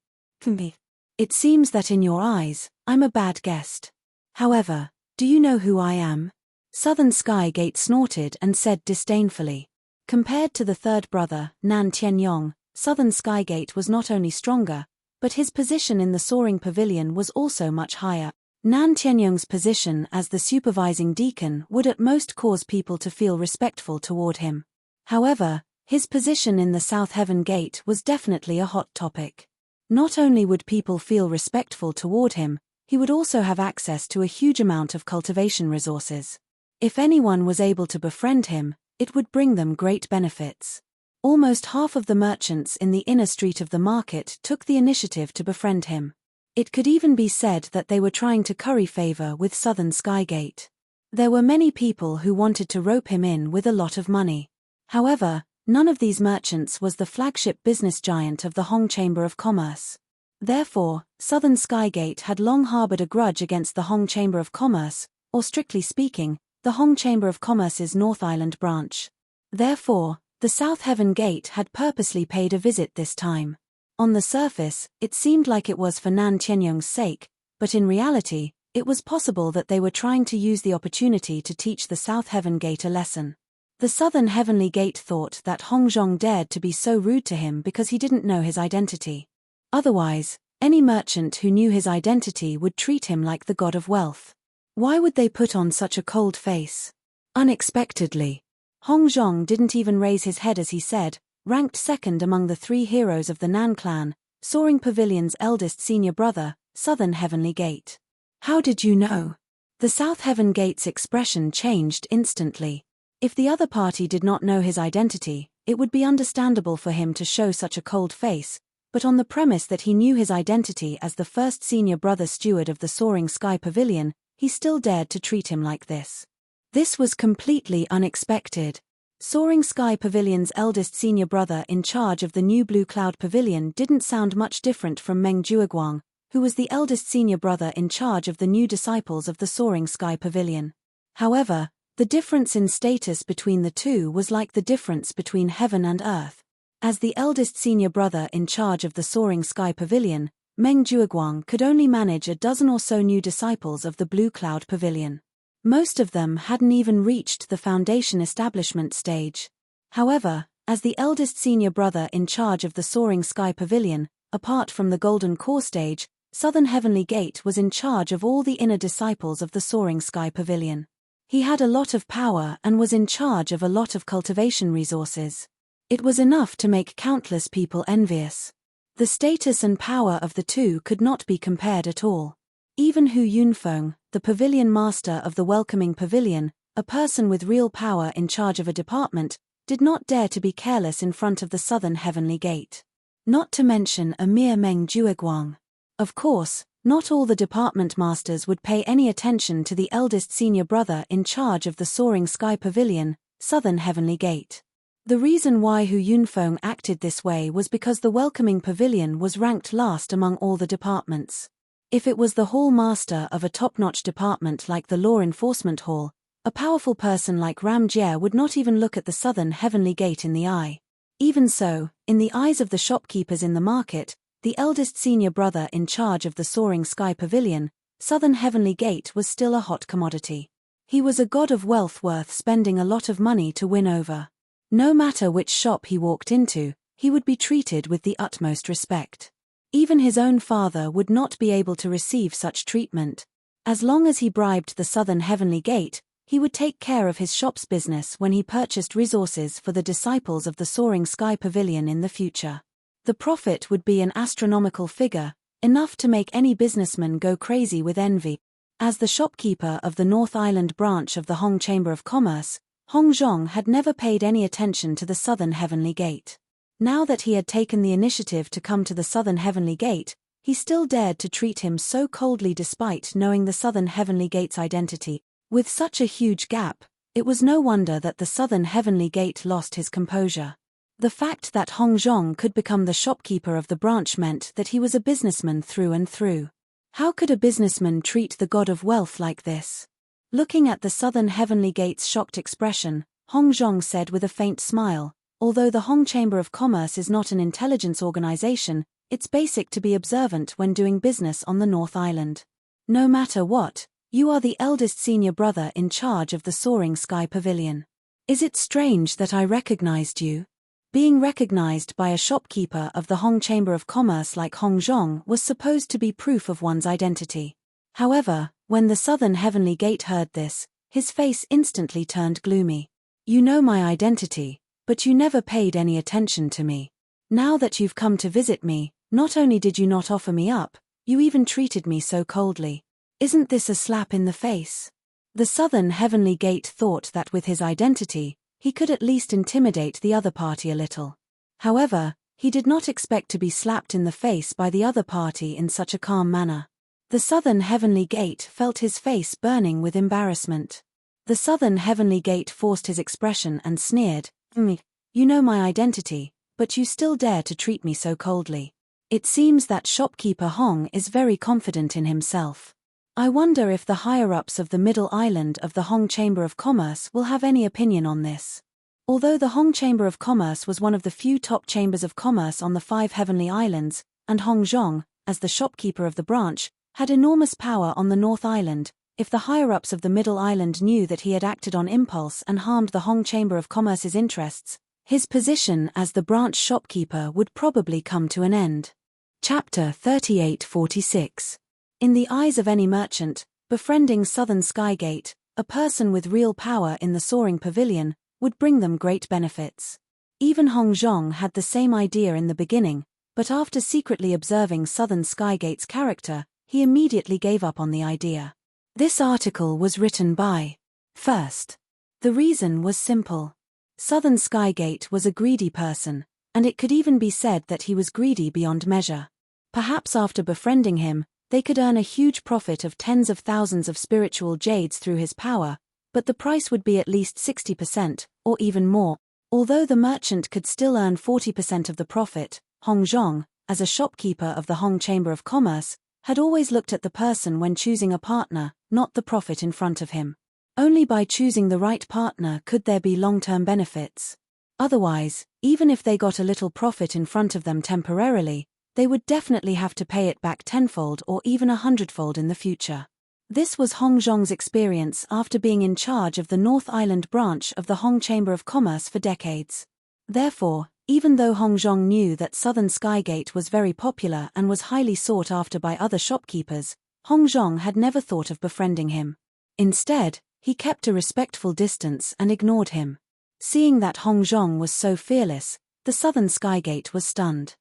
It seems that in your eyes, I'm a bad guest. However, do you know who I am? Southern Sky Gate snorted and said disdainfully. Compared to the third brother, Nan Tianyong, Southern Sky Gate was not only stronger, but his position in the soaring pavilion was also much higher. Nan Tianyong's position as the supervising deacon would at most cause people to feel respectful toward him. However, his position in the South Heaven Gate was definitely a hot topic. Not only would people feel respectful toward him, he would also have access to a huge amount of cultivation resources. If anyone was able to befriend him, it would bring them great benefits. Almost half of the merchants in the inner street of the market took the initiative to befriend him. It could even be said that they were trying to curry favor with Southern Sky Gate. There were many people who wanted to rope him in with a lot of money. However, none of these merchants was the flagship business giant of the Hong Chamber of Commerce. Therefore, Southern Sky Gate had long harbored a grudge against the Hong Chamber of Commerce, or strictly speaking, the Hong Chamber of Commerce's North Island branch. Therefore, the South Heaven Gate had purposely paid a visit this time. On the surface, it seemed like it was for Nan Tianyong's sake, but in reality, it was possible that they were trying to use the opportunity to teach the South Heaven Gate a lesson. The Southern Heavenly Gate thought that Hongzhong dared to be so rude to him because he didn't know his identity. Otherwise, any merchant who knew his identity would treat him like the god of wealth. Why would they put on such a cold face? Unexpectedly, Hongzhong didn't even raise his head as he said, ranked second among the three heroes of the Nan clan, Soaring Pavilion's eldest senior brother, Southern Heavenly Gate. How did you know? The South Heaven Gate's expression changed instantly. If the other party did not know his identity, it would be understandable for him to show such a cold face, but on the premise that he knew his identity as the first senior brother steward of the Soaring Sky Pavilion, he still dared to treat him like this. This was completely unexpected. Soaring Sky Pavilion's eldest senior brother in charge of the new Blue Cloud Pavilion didn't sound much different from Meng Jueguang, who was the eldest senior brother in charge of the new disciples of the Soaring Sky Pavilion. However, the difference in status between the two was like the difference between heaven and earth. As the eldest senior brother in charge of the Soaring Sky Pavilion, Meng Jueguang could only manage a dozen or so new disciples of the Blue Cloud Pavilion. Most of them hadn't even reached the foundation establishment stage. However, as the eldest senior brother in charge of the Soaring Sky Pavilion, apart from the Golden Core stage, Southern Heavenly Gate was in charge of all the inner disciples of the Soaring Sky Pavilion. He had a lot of power and was in charge of a lot of cultivation resources. It was enough to make countless people envious. The status and power of the two could not be compared at all. Even Hu Yunfeng, the pavilion master of the welcoming pavilion, a person with real power in charge of a department, did not dare to be careless in front of the southern heavenly gate. Not to mention a mere Meng Jueguang. Of course, not all the department masters would pay any attention to the eldest senior brother in charge of the soaring sky pavilion, southern heavenly gate. The reason why Hu Yunfeng acted this way was because the welcoming pavilion was ranked last among all the departments. If it was the hall master of a top-notch department like the law enforcement hall, a powerful person like Ram Jie would not even look at the southern heavenly gate in the eye. Even so, in the eyes of the shopkeepers in the market, the eldest senior brother in charge of the soaring sky pavilion, southern heavenly gate was still a hot commodity. He was a god of wealth worth spending a lot of money to win over. No matter which shop he walked into, he would be treated with the utmost respect. Even his own father would not be able to receive such treatment. As long as he bribed the southern heavenly gate, he would take care of his shop's business when he purchased resources for the disciples of the soaring sky pavilion in the future. The profit would be an astronomical figure, enough to make any businessman go crazy with envy. As the shopkeeper of the North Island branch of the Hong Chamber of Commerce, Hong Zhong had never paid any attention to the southern heavenly gate. Now that he had taken the initiative to come to the southern heavenly gate, he still dared to treat him so coldly despite knowing the southern heavenly gate's identity. With such a huge gap, it was no wonder that the southern heavenly gate lost his composure. The fact that Hong Zhong could become the shopkeeper of the branch meant that he was a businessman through and through. How could a businessman treat the god of wealth like this? Looking at the southern heavenly gate's shocked expression, Hong Zhong said with a faint smile, "Although the Hong Chamber of Commerce is not an intelligence organization, it's basic to be observant when doing business on the North Island. No matter what, you are the eldest senior brother in charge of the soaring sky pavilion. Is it strange that I recognized you?" Being recognized by a shopkeeper of the Hong Chamber of Commerce like Hong Zhong was supposed to be proof of one's identity. However, when the southern heavenly gate heard this, his face instantly turned gloomy. "You know my identity, but you never paid any attention to me. Now that you've come to visit me, not only did you not offer me up, you even treated me so coldly. Isn't this a slap in the face?" The southern heavenly gate thought that with his identity, he could at least intimidate the other party a little. However, he did not expect to be slapped in the face by the other party in such a calm manner. The southern heavenly gate felt his face burning with embarrassment. The southern heavenly gate forced his expression and sneered, "You know my identity, but you still dare to treat me so coldly. It seems that shopkeeper Hong is very confident in himself. I wonder if the higher-ups of the Middle Island of the Hong Chamber of Commerce will have any opinion on this." Although the Hong Chamber of Commerce was one of the few top chambers of commerce on the 5 heavenly islands, and Hong Zhong, as the shopkeeper of the branch, had enormous power on the North Island, if the higher-ups of the Middle Island knew that he had acted on impulse and harmed the Hong Chamber of Commerce's interests, his position as the branch shopkeeper would probably come to an end. Chapter 3846. In the eyes of any merchant, befriending Southern Skygate, a person with real power in the soaring pavilion, would bring them great benefits. Even Hong Zhong had the same idea in the beginning, but after secretly observing Southern Skygate's character, he immediately gave up on the idea. This article was written by First. The reason was simple. Southern Skygate was a greedy person, and it could even be said that he was greedy beyond measure. Perhaps after befriending him, they could earn a huge profit of tens of thousands of spiritual jades through his power, but the price would be at least 60%, or even more. Although the merchant could still earn 40% of the profit, Hong Zhong, as a shopkeeper of the Hong Chamber of Commerce, had always looked at the person when choosing a partner, not the profit in front of him. Only by choosing the right partner could there be long-term benefits. Otherwise, even if they got a little profit in front of them temporarily, they would definitely have to pay it back tenfold or even 100-fold in the future. This was Hong Zhong's experience after being in charge of the North Island branch of the Hong Chamber of Commerce for decades. Therefore, even though Hong Zhong knew that Southern Skygate was very popular and was highly sought after by other shopkeepers, Hong Zhong had never thought of befriending him. Instead, he kept a respectful distance and ignored him. Seeing that Hong Zhong was so fearless, the Southern Skygate was stunned.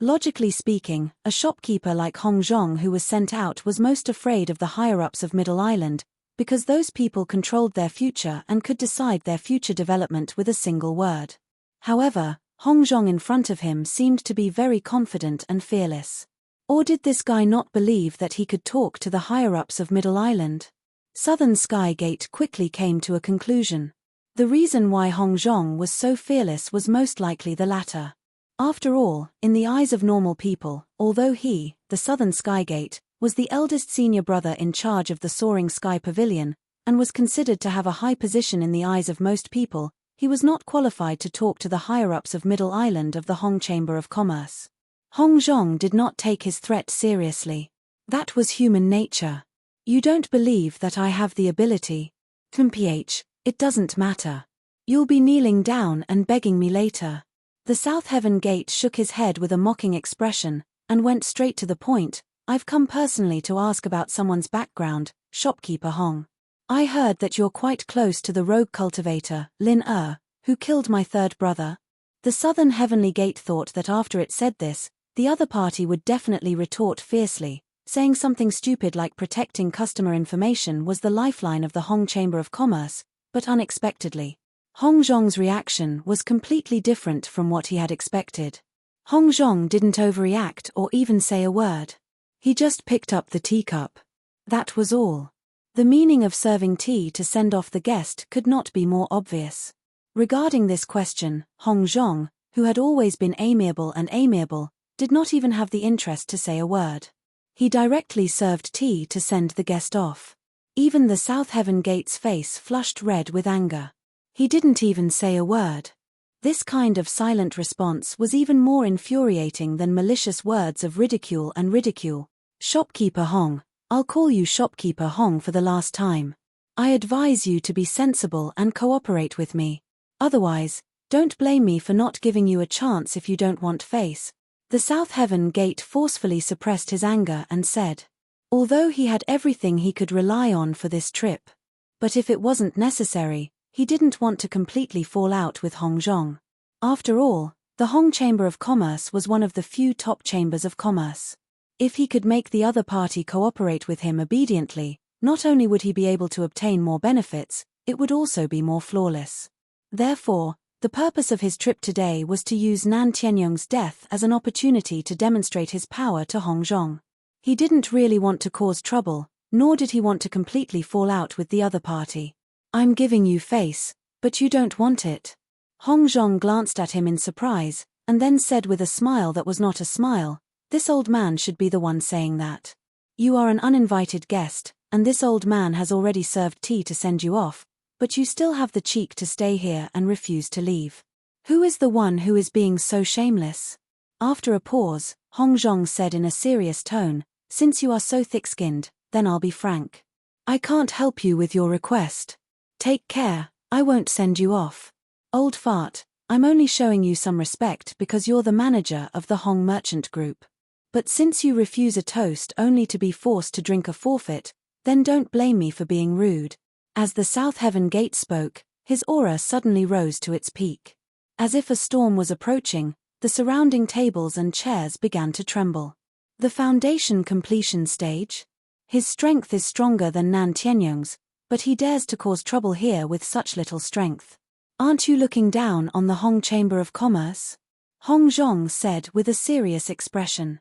Logically speaking, a shopkeeper like Hong Zhong who was sent out was most afraid of the higher-ups of Middle Island, because those people controlled their future and could decide their future development with a single word. However, Hong Zhong in front of him seemed to be very confident and fearless. Or did this guy not believe that he could talk to the higher-ups of Middle Island? Southern Sky Gate quickly came to a conclusion. The reason why Hong Zhong was so fearless was most likely the latter. After all, in the eyes of normal people, although he, the Southern Sky Gate, was the eldest senior brother in charge of the Soaring Sky Pavilion, and was considered to have a high position in the eyes of most people, he was not qualified to talk to the higher-ups of Middle Island of the Hong Chamber of Commerce. Hong Zhong did not take his threat seriously. That was human nature. You don't believe that I have the ability? Ph, it doesn't matter. You'll be kneeling down and begging me later. The South Heaven Gate shook his head with a mocking expression, and went straight to the point. I've come personally to ask about someone's background, shopkeeper Hong. I heard that you're quite close to the rogue cultivator, Lin who killed my third brother. The Southern Heavenly Gate thought that after it said this, the other party would definitely retort fiercely, saying something stupid like protecting customer information was the lifeline of the Hong Chamber of Commerce, but unexpectedly, Hong Zhong's reaction was completely different from what he had expected. Hong Zhong didn't overreact or even say a word. He just picked up the teacup. That was all. The meaning of serving tea to send off the guest could not be more obvious. Regarding this question, Hong Zhong, who had always been amiable, did not even have the interest to say a word. He directly served tea to send the guest off. Even the South Heaven Gate's face flushed red with anger. He didn't even say a word. This kind of silent response was even more infuriating than malicious words of ridicule. Shopkeeper Hong, I'll call you Shopkeeper Hong for the last time. I advise you to be sensible and cooperate with me. Otherwise, don't blame me for not giving you a chance if you don't want face. The South Heaven Gate forcefully suppressed his anger and said, although he had everything he could rely on for this trip. But if it wasn't necessary, he didn't want to completely fall out with Hong Zhong. After all, the Hong Chamber of Commerce was one of the few top chambers of commerce. If he could make the other party cooperate with him obediently, not only would he be able to obtain more benefits, it would also be more flawless. Therefore, the purpose of his trip today was to use Nan Tianyong's death as an opportunity to demonstrate his power to Hong Zhong. He didn't really want to cause trouble, nor did he want to completely fall out with the other party. I'm giving you face, but you don't want it. Hong Zhong glanced at him in surprise, and then said with a smile that was not a smile, this old man should be the one saying that. You are an uninvited guest, and this old man has already served tea to send you off, but you still have the cheek to stay here and refuse to leave. Who is the one who is being so shameless? After a pause, Hong Zhong said in a serious tone, since you are so thick-skinned, then I'll be frank. I can't help you with your request. Take care, I won't send you off. Old fart, I'm only showing you some respect because you're the manager of the Hong Merchant Group. But since you refuse a toast only to be forced to drink a forfeit, then don't blame me for being rude. As the South Heaven Gate spoke, his aura suddenly rose to its peak. As if a storm was approaching, the surrounding tables and chairs began to tremble. The foundation completion stage? His strength is stronger than Nan Tianyong's, but he dares to cause trouble here with such little strength. Aren't you looking down on the Hong Chamber of Commerce? Hong Zhong said with a serious expression.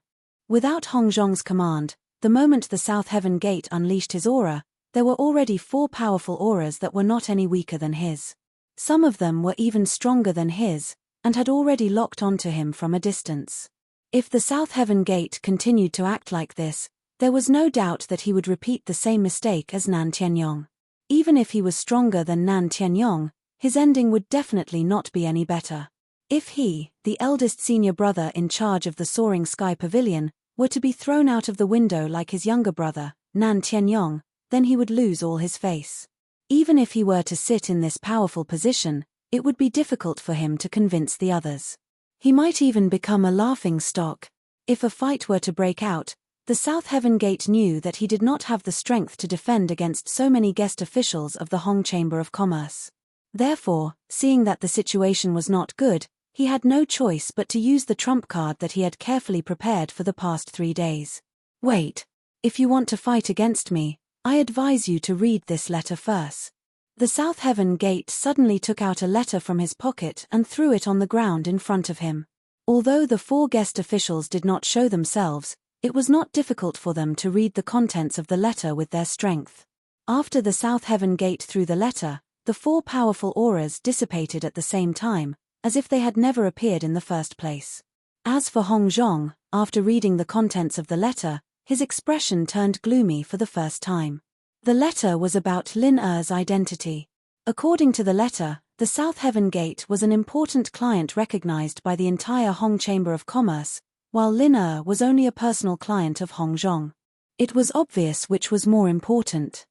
Without Hong Zhong's command, the moment the South Heaven Gate unleashed his aura, there were already 4 powerful auras that were not any weaker than his. Some of them were even stronger than his, and had already locked onto him from a distance. If the South Heaven Gate continued to act like this, there was no doubt that he would repeat the same mistake as Nan Tianyong. Even if he was stronger than Nan Tianyong, his ending would definitely not be any better. If he, the eldest senior brother in charge of the Soaring Sky Pavilion, were to be thrown out of the window like his younger brother, Nan Tianyong, then he would lose all his face. Even if he were to sit in this powerful position, it would be difficult for him to convince the others. He might even become a laughingstock. If a fight were to break out, the South Heaven Gate knew that he did not have the strength to defend against so many guest officials of the Hong Chamber of Commerce. Therefore, seeing that the situation was not good, He had no choice but to use the trump card that he had carefully prepared for the past 3 days. Wait. If you want to fight against me, I advise you to read this letter first. The South Heaven Gate suddenly took out a letter from his pocket and threw it on the ground in front of him. Although the 4 guest officials did not show themselves, it was not difficult for them to read the contents of the letter with their strength. After the South Heaven Gate threw the letter, the 4 powerful auras dissipated at the same time, as if they had never appeared in the first place. As for Hong Zhong, after reading the contents of the letter, his expression turned gloomy for the first time. The letter was about Lin Er's identity. According to the letter, the South Heaven Gate was an important client recognized by the entire Hong Chamber of Commerce, while Lin Er was only a personal client of Hong Zhong. It was obvious which was more important.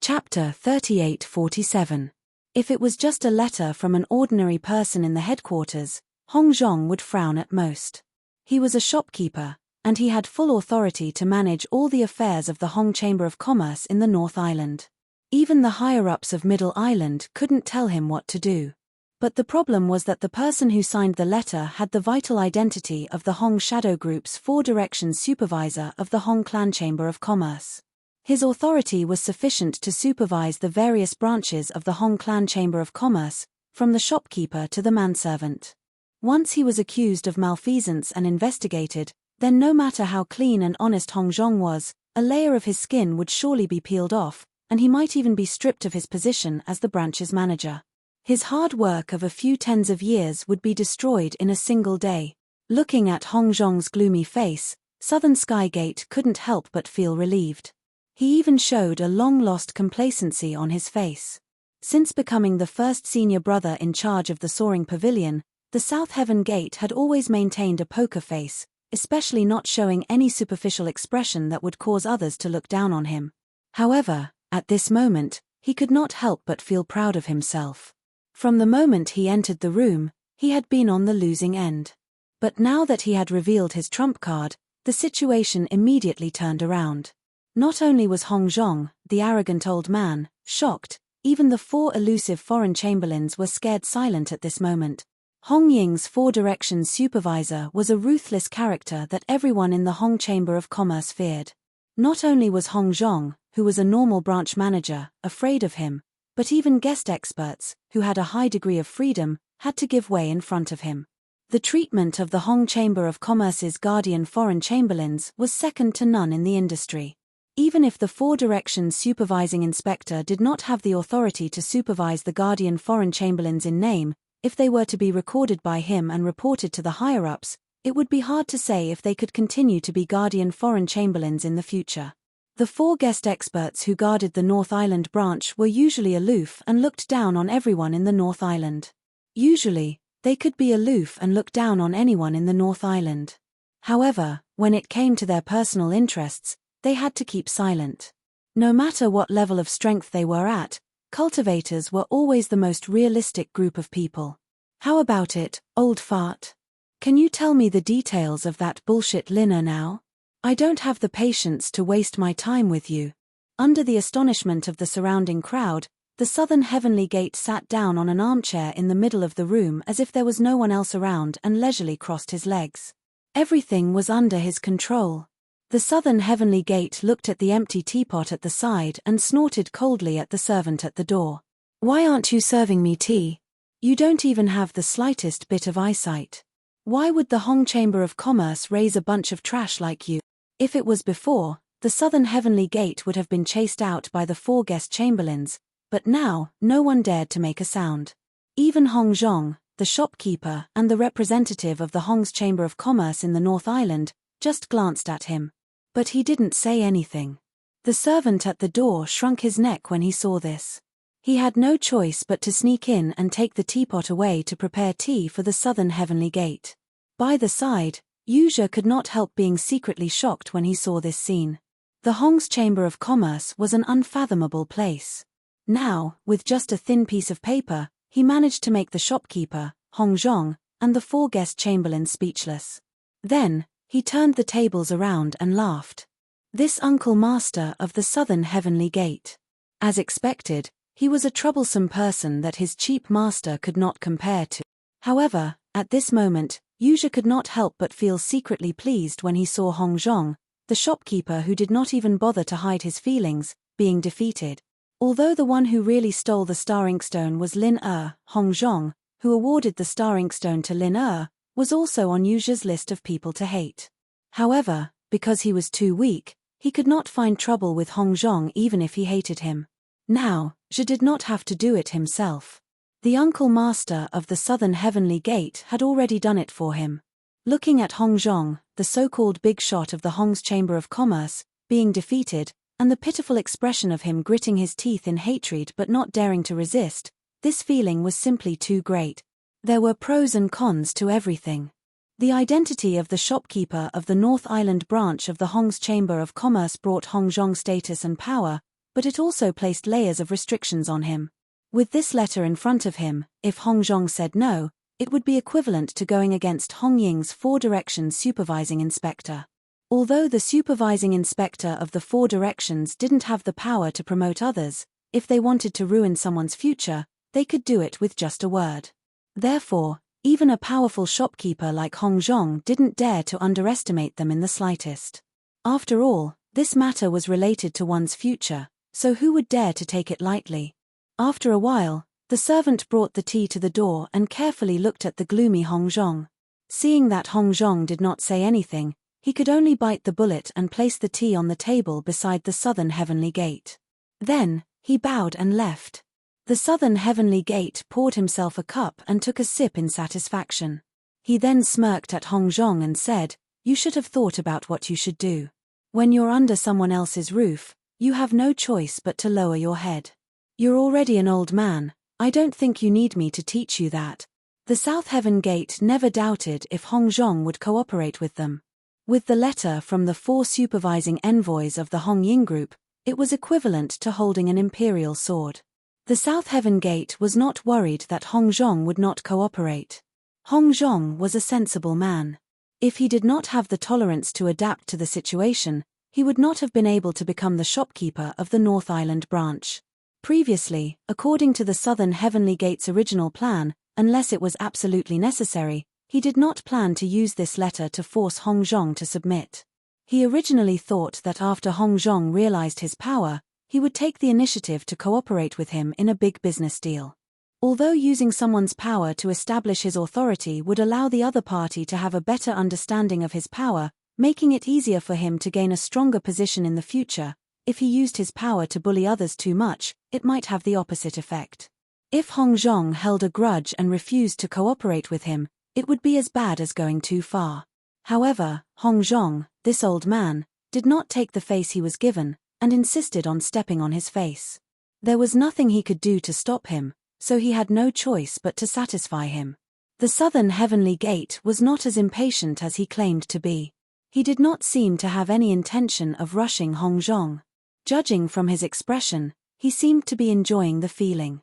Chapter 3847. If it was just a letter from an ordinary person in the headquarters, Hong Zhong would frown at most. He was a shopkeeper, and he had full authority to manage all the affairs of the Hong Chamber of Commerce in the North Island. Even the higher-ups of Middle Island couldn't tell him what to do. But the problem was that the person who signed the letter had the vital identity of the Hong Shadow Group's 4 Directions supervisor of the Hong Clan Chamber of Commerce. His authority was sufficient to supervise the various branches of the Hong Clan Chamber of Commerce, from the shopkeeper to the manservant. Once he was accused of malfeasance and investigated, then no matter how clean and honest Hong Zhong was, a layer of his skin would surely be peeled off, and he might even be stripped of his position as the branch's manager. His hard work of a few tens of years would be destroyed in a single day. Looking at Hong Zhong's gloomy face, Southern Skygate couldn't help but feel relieved. He even showed a long-lost complacency on his face. Since becoming the first senior brother in charge of the Soaring Pavilion, the South Heaven Gate had always maintained a poker face, especially not showing any superficial expression that would cause others to look down on him. However, at this moment, he could not help but feel proud of himself. From the moment he entered the room, he had been on the losing end. But now that he had revealed his trump card, the situation immediately turned around. Not only was Hong Zhong, the arrogant old man, shocked, even the 4 elusive foreign chamberlains were scared silent at this moment. Hong Ying's 4 Directions supervisor was a ruthless character that everyone in the Hong Chamber of Commerce feared. Not only was Hong Zhong, who was a normal branch manager, afraid of him, but even guest experts, who had a high degree of freedom, had to give way in front of him. The treatment of the Hong Chamber of Commerce's guardian foreign chamberlains was second to none in the industry. Even if the 4 Directions supervising inspector did not have the authority to supervise the guardian foreign chamberlains in name, if they were to be recorded by him and reported to the higher-ups, it would be hard to say if they could continue to be guardian foreign chamberlains in the future. The 4 guest experts who guarded the North Island branch were usually aloof and looked down on everyone in the North Island. Usually, they could be aloof and look down on anyone in the North Island. However, when it came to their personal interests, they had to keep silent. No matter what level of strength they were at, cultivators were always the most realistic group of people. How about it, old fart? Can you tell me the details of that bullshit Lin now? I don't have the patience to waste my time with you. Under the astonishment of the surrounding crowd, the Southern Heavenly Gate sat down on an armchair in the middle of the room as if there was no one else around and leisurely crossed his legs. Everything was under his control. The Southern Heavenly Gate looked at the empty teapot at the side and snorted coldly at the servant at the door. Why aren't you serving me tea? You don't even have the slightest bit of eyesight. Why would the Hong Chamber of Commerce raise a bunch of trash like you? If it was before, the Southern Heavenly Gate would have been chased out by the 4 guest chamberlains, but now, no one dared to make a sound. Even Hong Zhong, the shopkeeper and the representative of the Hong's Chamber of Commerce in the North Island, just glanced at him. But he didn't say anything. The servant at the door shrunk his neck when he saw this. He had no choice but to sneak in and take the teapot away to prepare tea for the Southern Heavenly Gate. By the side, Yuzha could not help being secretly shocked when he saw this scene. The Hong's Chamber of Commerce was an unfathomable place. Now, with just a thin piece of paper, he managed to make the shopkeeper, Hong Zhong, and the 4 guest chamberlains speechless. Then, he turned the tables around and laughed. This uncle master of the Southern Heavenly Gate. As expected, he was a troublesome person that his cheap master could not compare to. However, At this moment, Yuzha could not help but feel secretly pleased when he saw Hong Zhong, the shopkeeper who did not even bother to hide his feelings, being defeated. Although the one who really stole the star inkstone was Lin Hong Zhong, who awarded the star inkstone to Lin was also on Yuzha's list of people to hate. However, because he was too weak, he could not find trouble with Hong Zhong even if he hated him. Now, Zhe did not have to do it himself. The uncle master of the southern heavenly gate had already done it for him. Looking at Hong Zhong, the so-called big shot of the Hong's Chamber of Commerce, being defeated, and the pitiful expression of him gritting his teeth in hatred but not daring to resist, this feeling was simply too great. There were pros and cons to everything. The identity of the shopkeeper of the North Island branch of the Hong's Chamber of Commerce brought Hong Zhong status and power, but it also placed layers of restrictions on him. With this letter in front of him, if Hong Zhong said no, it would be equivalent to going against Hong Ying's Four Directions supervising inspector. Although the supervising inspector of the Four Directions didn't have the power to promote others, if they wanted to ruin someone's future, they could do it with just a word. Therefore, even a powerful shopkeeper like Hong Zhong didn't dare to underestimate them in the slightest. After all, this matter was related to one's future, so who would dare to take it lightly? After a while, the servant brought the tea to the door and carefully looked at the gloomy Hong Zhong. Seeing that Hong Zhong did not say anything, he could only bite the bullet and place the tea on the table beside the southern heavenly gate. Then, he bowed and left. The southern heavenly gate poured himself a cup and took a sip in satisfaction. He then smirked at Hong Zhong and said, "You should have thought about what you should do. When you're under someone else's roof, you have no choice but to lower your head. You're already an old man, I don't think you need me to teach you that." The South Heaven Gate never doubted if Hong Zhong would cooperate with them. With the letter from the 4 supervising envoys of the Hong Ying group, it was equivalent to holding an imperial sword. The South Heaven Gate was not worried that Hong Zhong would not cooperate. Hong Zhong was a sensible man. If he did not have the tolerance to adapt to the situation, he would not have been able to become the shopkeeper of the North Island branch. Previously, according to the Southern Heavenly Gate's original plan, unless it was absolutely necessary, he did not plan to use this letter to force Hong Zhong to submit. He originally thought that after Hong Zhong realized his power, he would take the initiative to cooperate with him in a big business deal. Although using someone's power to establish his authority would allow the other party to have a better understanding of his power, making it easier for him to gain a stronger position in the future, if he used his power to bully others too much, it might have the opposite effect. If Hong Zhong held a grudge and refused to cooperate with him, it would be as bad as going too far. However, Hong Zhong, this old man, did not take the face he was given, and insisted on stepping on his face. There was nothing he could do to stop him, so he had no choice but to satisfy him. The Southern Heavenly Gate was not as impatient as he claimed to be. He did not seem to have any intention of rushing Hong Zhong. Judging from his expression, he seemed to be enjoying the feeling.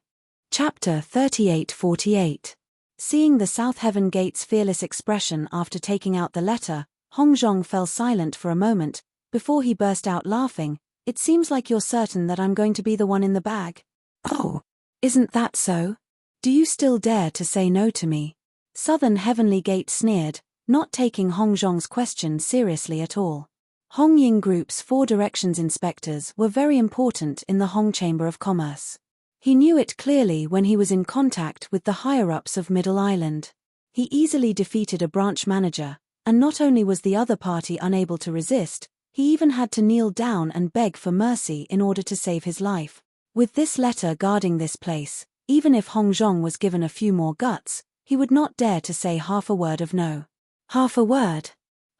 Chapter 38-48. Seeing the South Heaven Gate's fearless expression after taking out the letter, Hong Zhong fell silent for a moment, before he burst out laughing. "It seems like you're certain that I'm going to be the one in the bag." "Oh, isn't that so? Do you still dare to say no to me?" Southern Heavenly Gate sneered, not taking Hong Zhong's question seriously at all. Hong Ying Group's 4 Directions inspectors were very important in the Hong Chamber of Commerce. He knew it clearly when he was in contact with the higher-ups of Middle Island. He easily defeated a branch manager, and not only was the other party unable to resist, he even had to kneel down and beg for mercy in order to save his life. With this letter guarding this place, even if Hong Zhong was given a few more guts, he would not dare to say half a word of no. Half a word?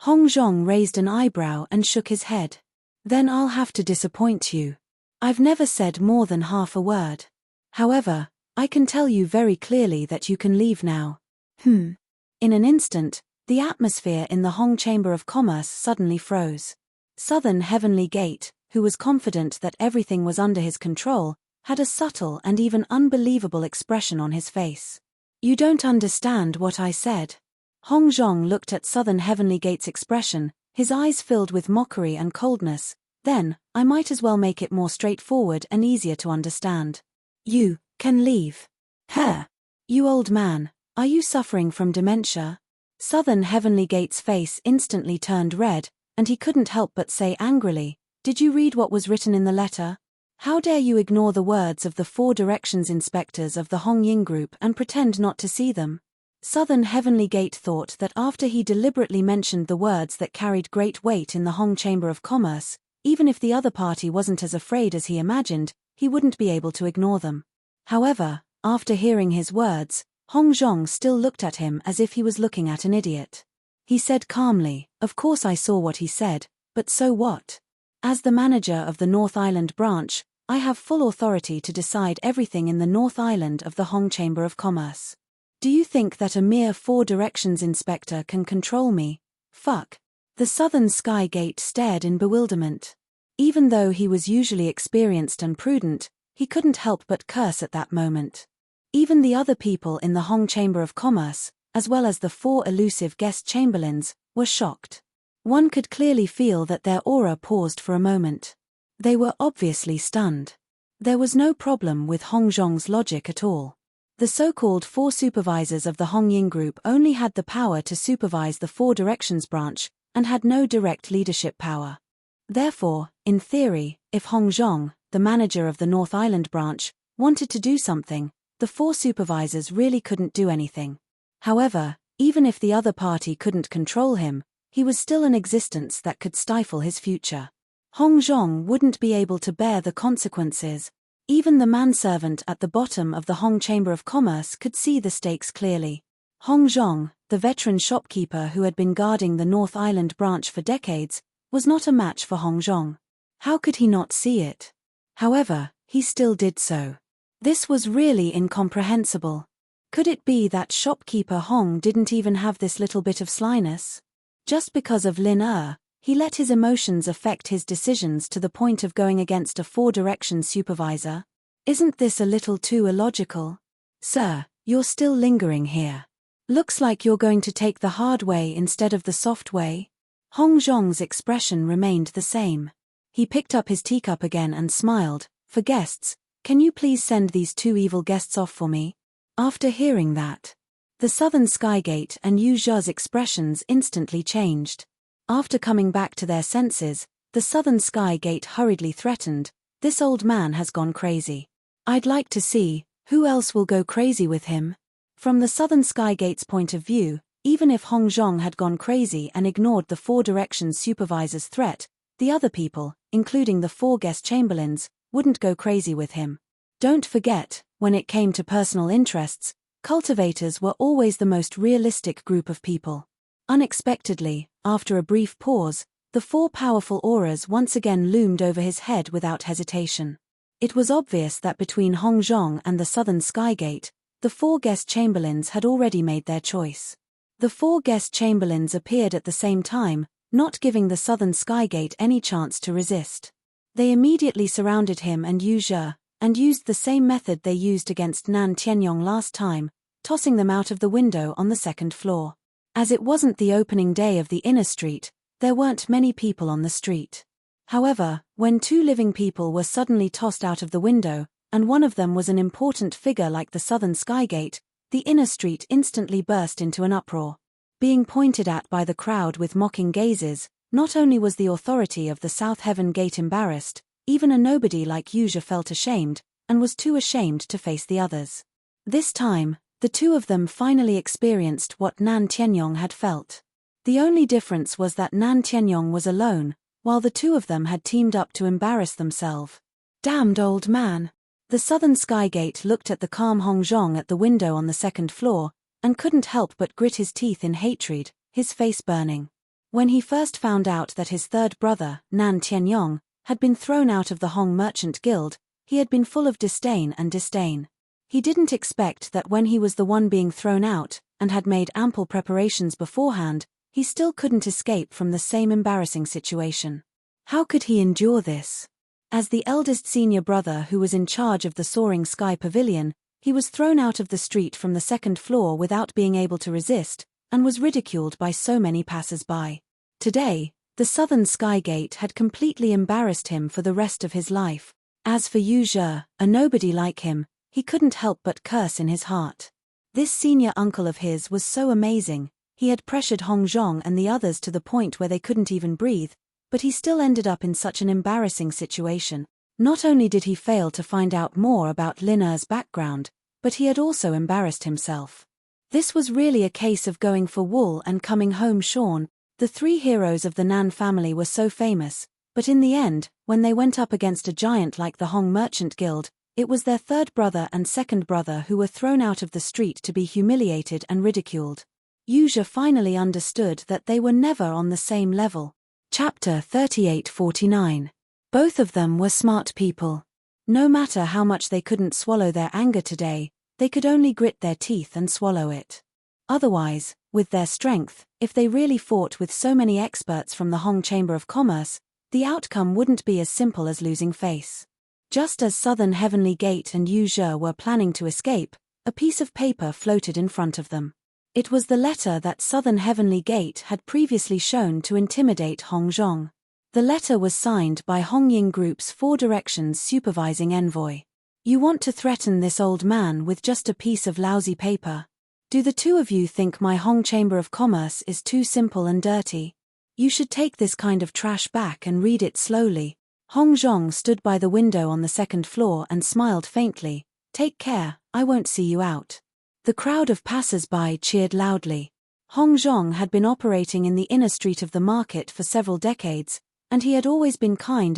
Hong Zhong raised an eyebrow and shook his head. "Then I'll have to disappoint you. I've never said more than half a word. However, I can tell you very clearly that you can leave now." In an instant, the atmosphere in the Hong Chamber of Commerce suddenly froze. Southern Heavenly Gate, who was confident that everything was under his control, had a subtle and even unbelievable expression on his face. "You don't understand what I said." Hong Zhong looked at Southern Heavenly Gate's expression, his eyes filled with mockery and coldness. "Then, I might as well make it more straightforward and easier to understand. You can leave." "Huh! You old man, Are you suffering from dementia? Southern Heavenly Gate's face instantly turned red, and he couldn't help but say angrily, "Did you read what was written in the letter? How dare you ignore the words of the 4 directions inspectors of the Hong Ying Group and pretend not to see them?" Southern Heavenly Gate thought that after he deliberately mentioned the words that carried great weight in the Hong Chamber of Commerce, even if the other party wasn't as afraid as he imagined, he wouldn't be able to ignore them. However, after hearing his words, Hong Zhong still looked at him as if he was looking at an idiot. He said calmly, "Of course I saw what he said, but so what? As the manager of the North Island branch, I have full authority to decide everything in the North Island of the Hong Chamber of Commerce. Do you think that a mere 4 directions inspector can control me? Fuck." The Southern Sky Gate stared in bewilderment. Even though he was usually experienced and prudent, he couldn't help but curse at that moment. Even the other people in the Hong Chamber of Commerce, as well as the 4 elusive guest chamberlains, were shocked. One could clearly feel that their aura paused for a moment. They were obviously stunned. There was no problem with Hong Zhong's logic at all. The so-called 4 supervisors of the Hong Ying Group only had the power to supervise the 4 directions branch, and had no direct leadership power. Therefore, in theory, if Hong Zhong, the manager of the North Island branch, wanted to do something, the 4 supervisors really couldn't do anything. However, even if the other party couldn't control him, he was still an existence that could stifle his future. Hong Zhong wouldn't be able to bear the consequences. Even the manservant at the bottom of the Hong Chamber of Commerce could see the stakes clearly. Hong Zhong, the veteran shopkeeper who had been guarding the North Island branch for decades, was not a match for Hong Zhong. How could he not see it? However, he still did so. This was really incomprehensible. Could it be that shopkeeper Hong didn't even have this little bit of slyness? Just because of Lin he let his emotions affect his decisions to the point of going against a 4 directions supervisor? Isn't this a little too illogical? Sir, you're still lingering here. Looks like you're going to take the hard way instead of the soft way. Hong Zhong's expression remained the same. He picked up his teacup again and smiled. "For guests, can you please send these 2 evil guests off for me?" After hearing that, the Southern Sky Gate and Yu Zhe's expressions instantly changed. After coming back to their senses, the Southern Sky Gate hurriedly threatened, "This old man has gone crazy. I'd like to see, who else will go crazy with him?" From the Southern Sky Gate's point of view, even if Hong Zhong had gone crazy and ignored the 4 directions supervisor's threat, the other people, including the 4 guest chamberlains, wouldn't go crazy with him. Don't forget, when it came to personal interests, cultivators were always the most realistic group of people. Unexpectedly, after a brief pause, the 4 powerful auras once again loomed over his head without hesitation. It was obvious that between Hong Zhong and the Southern Sky Gate, the 4 guest chamberlains had already made their choice. The 4 guest chamberlains appeared at the same time, not giving the Southern Sky Gate any chance to resist. They immediately surrounded him and Yu Zhe, and used the same method they used against Nan Tianyong last time, tossing them out of the window on the 2nd floor. As it wasn't the opening day of the inner street, there weren't many people on the street. However, when 2 living people were suddenly tossed out of the window, and one of them was an important figure like the Southern Sky Gate, the inner street instantly burst into an uproar. Being pointed at by the crowd with mocking gazes, not only was the authority of the South Heaven Gate embarrassed, even a nobody like Yu Zhe felt ashamed, and was too ashamed to face the others. This time, the 2 of them finally experienced what Nan Tianyong had felt. The only difference was that Nan Tianyong was alone, while the 2 of them had teamed up to embarrass themselves. Damned old man. The Southern Sky Gate looked at the calm Hong Zhong at the window on the 2nd floor, and couldn't help but grit his teeth in hatred, his face burning. When he first found out that his 3rd brother, Nan Tianyong, had been thrown out of the Hong Merchant Guild, he had been full of disdain. He didn't expect that when he was the one being thrown out, and had made ample preparations beforehand, he still couldn't escape from the same embarrassing situation. How could he endure this? As the eldest senior brother who was in charge of the Soaring Sky Pavilion, he was thrown out of the street from the 2nd floor without being able to resist, and was ridiculed by so many passers-by. Today, the Southern Sky Gate had completely embarrassed him for the rest of his life. As for Yu Zhe, a nobody like him, he couldn't help but curse in his heart. This senior uncle of his was so amazing. He had pressured Hong Zhong and the others to the point where they couldn't even breathe, but he still ended up in such an embarrassing situation. Not only did he fail to find out more about Lin Er's background, but he had also embarrassed himself. This was really a case of going for wool and coming home shorn. The three heroes of the Nan family were so famous, but in the end, when they went up against a giant like the Hong Merchant Guild, it was their third brother and second brother who were thrown out of the street to be humiliated and ridiculed. Yu Zhe finally understood that they were never on the same level. Chapter 38-49. Both of them were smart people. No matter how much they couldn't swallow their anger today, they could only grit their teeth and swallow it. Otherwise, with their strength, if they really fought with so many experts from the Hong Chamber of Commerce, the outcome wouldn't be as simple as losing face. Just as Southern Heavenly Gate and Yu Zhe were planning to escape, a piece of paper floated in front of them. It was the letter that Southern Heavenly Gate had previously shown to intimidate Hong Zhong. The letter was signed by Hong Ying Group's Four Directions supervising envoy. You want to threaten this old man with just a piece of lousy paper? Do the two of you think my Hong Chamber of Commerce is too simple and dirty? You should take this kind of trash back and read it slowly. Hong Zhong stood by the window on the second floor and smiled faintly. Take care, I won't see you out. The crowd of passers-by cheered loudly. Hong Zhong had been operating in the inner street of the market for several decades, and he had always been kind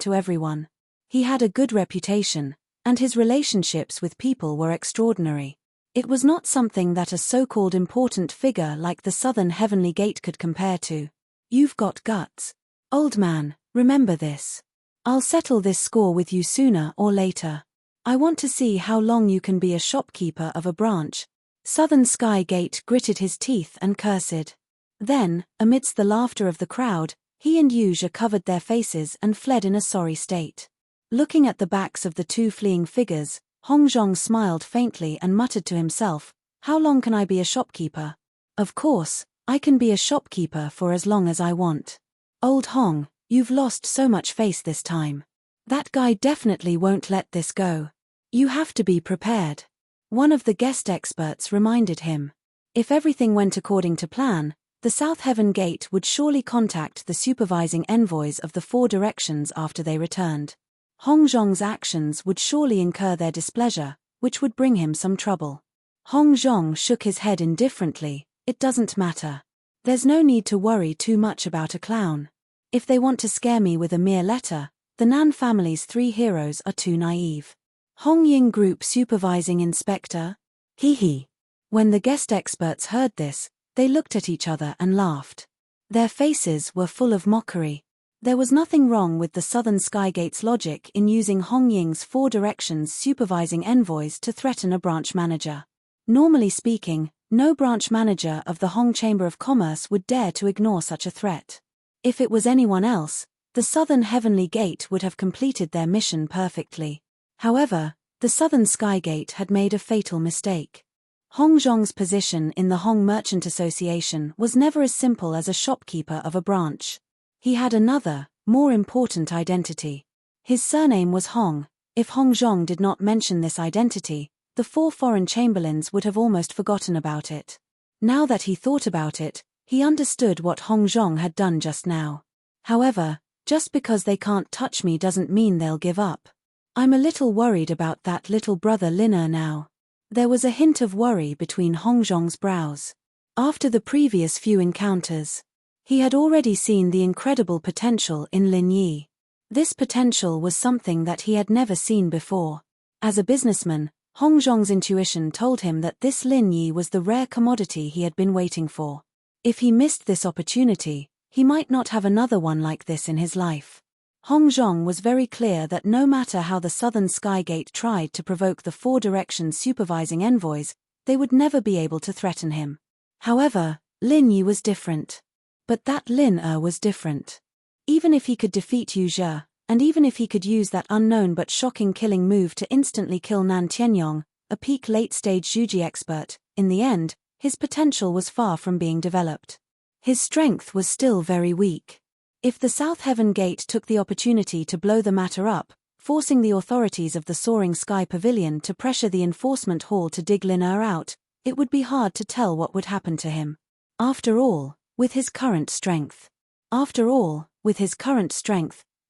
to everyone. He had a good reputation, and his relationships with people were extraordinary. It was not something that a so-called important figure like the Southern Heavenly Gate could compare to. You've got guts. Old man, remember this. I'll settle this score with you sooner or later. I want to see how long you can be a shopkeeper of a branch. Southern Sky Gate gritted his teeth and cursed. Then, amidst the laughter of the crowd, he and Yu Zhe covered their faces and fled in a sorry state. Looking at the backs of the two fleeing figures, Hong Zhong smiled faintly and muttered to himself, how long can I be a shopkeeper? Of course, I can be a shopkeeper for as long as I want. Old Hong, you've lost so much face this time. That guy definitely won't let this go. You have to be prepared. One of the guest experts reminded him. If everything went according to plan, the South Heaven Gate would surely contact the supervising envoys of the Four Directions after they returned. Hong Zhong's actions would surely incur their displeasure, which would bring him some trouble. Hong Zhong shook his head indifferently. It doesn't matter. There's no need to worry too much about a clown. If they want to scare me with a mere letter, the Nan family's three heroes are too naive. Hong Ying Group supervising inspector? Hee hee. When the guest experts heard this, they looked at each other and laughed. Their faces were full of mockery. There was nothing wrong with the Southern Skygate's logic in using Hong Ying's Four Directions supervising envoys to threaten a branch manager. Normally speaking, no branch manager of the Hong Chamber of Commerce would dare to ignore such a threat. If it was anyone else, the Southern Heavenly Gate would have completed their mission perfectly. However, the Southern Skygate had made a fatal mistake. Hong Zhong's position in the Hong Merchant Association was never as simple as a shopkeeper of a branch. He had another, more important identity. His surname was Hong. If Hong Zhong did not mention this identity, the four foreign chamberlains would have almost forgotten about it. Now that he thought about it, he understood what Hong Zhong had done just now. However, just because they can't touch me doesn't mean they'll give up. I'm a little worried about that little brother Lin Er now. There was a hint of worry between Hong Zhong's brows. After the previous few encounters, he had already seen the incredible potential in Lin Yi. This potential was something that he had never seen before. As a businessman, Hong Zhong's intuition told him that this Lin Yi was the rare commodity he had been waiting for. If he missed this opportunity, he might not have another one like this in his life. Hong Zhong was very clear that no matter how the Southern Skygate tried to provoke the Four Directions supervising envoys, they would never be able to threaten him. However, Lin Yi was different. But that Lin Er was different. Even if he could defeat Yu Zhe, and even if he could use that unknown but shocking killing move to instantly kill Nan Tianyong, a peak late-stage Juji expert, in the end, his potential was far from being developed. His strength was still very weak. If the South Heaven Gate took the opportunity to blow the matter up, forcing the authorities of the Soaring Sky Pavilion to pressure the enforcement hall to dig Lin Er out, it would be hard to tell what would happen to him. After all, with his current strength,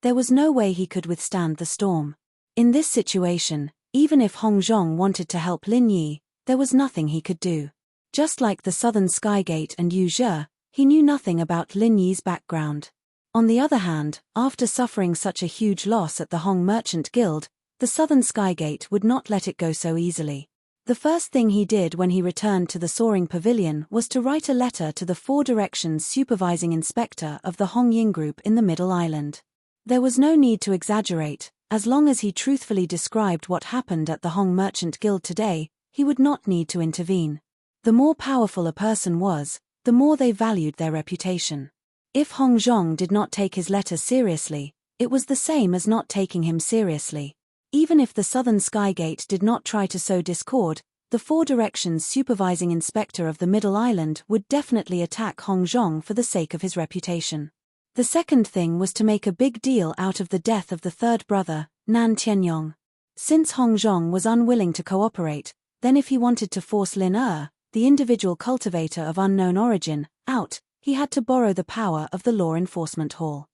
there was no way he could withstand the storm. In this situation, even if Hong Zhong wanted to help Lin Yi, there was nothing he could do. Just like the Southern Skygate and Yu Zhe, he knew nothing about Lin Yi's background. On the other hand, after suffering such a huge loss at the Hong Merchant Guild, the Southern Skygate would not let it go so easily. The first thing he did when he returned to the Soaring Pavilion was to write a letter to the Four Directions Supervising Inspector of the Hong Ying Group in the Middle Island. There was no need to exaggerate. As long as he truthfully described what happened at the Hong Merchant Guild today, he would not need to intervene. The more powerful a person was, the more they valued their reputation. If Hong Zhong did not take his letter seriously, it was the same as not taking him seriously. Even if the Southern Skygate did not try to sow discord, the Four Directions Supervising Inspector of the Middle Island would definitely attack Hong Zhong for the sake of his reputation. The second thing was to make a big deal out of the death of the third brother, Nan Tianyong. Since Hong Zhong was unwilling to cooperate, then if he wanted to force Lin Er, the individual cultivator of unknown origin, out, he had to borrow the power of the Law Enforcement Hall.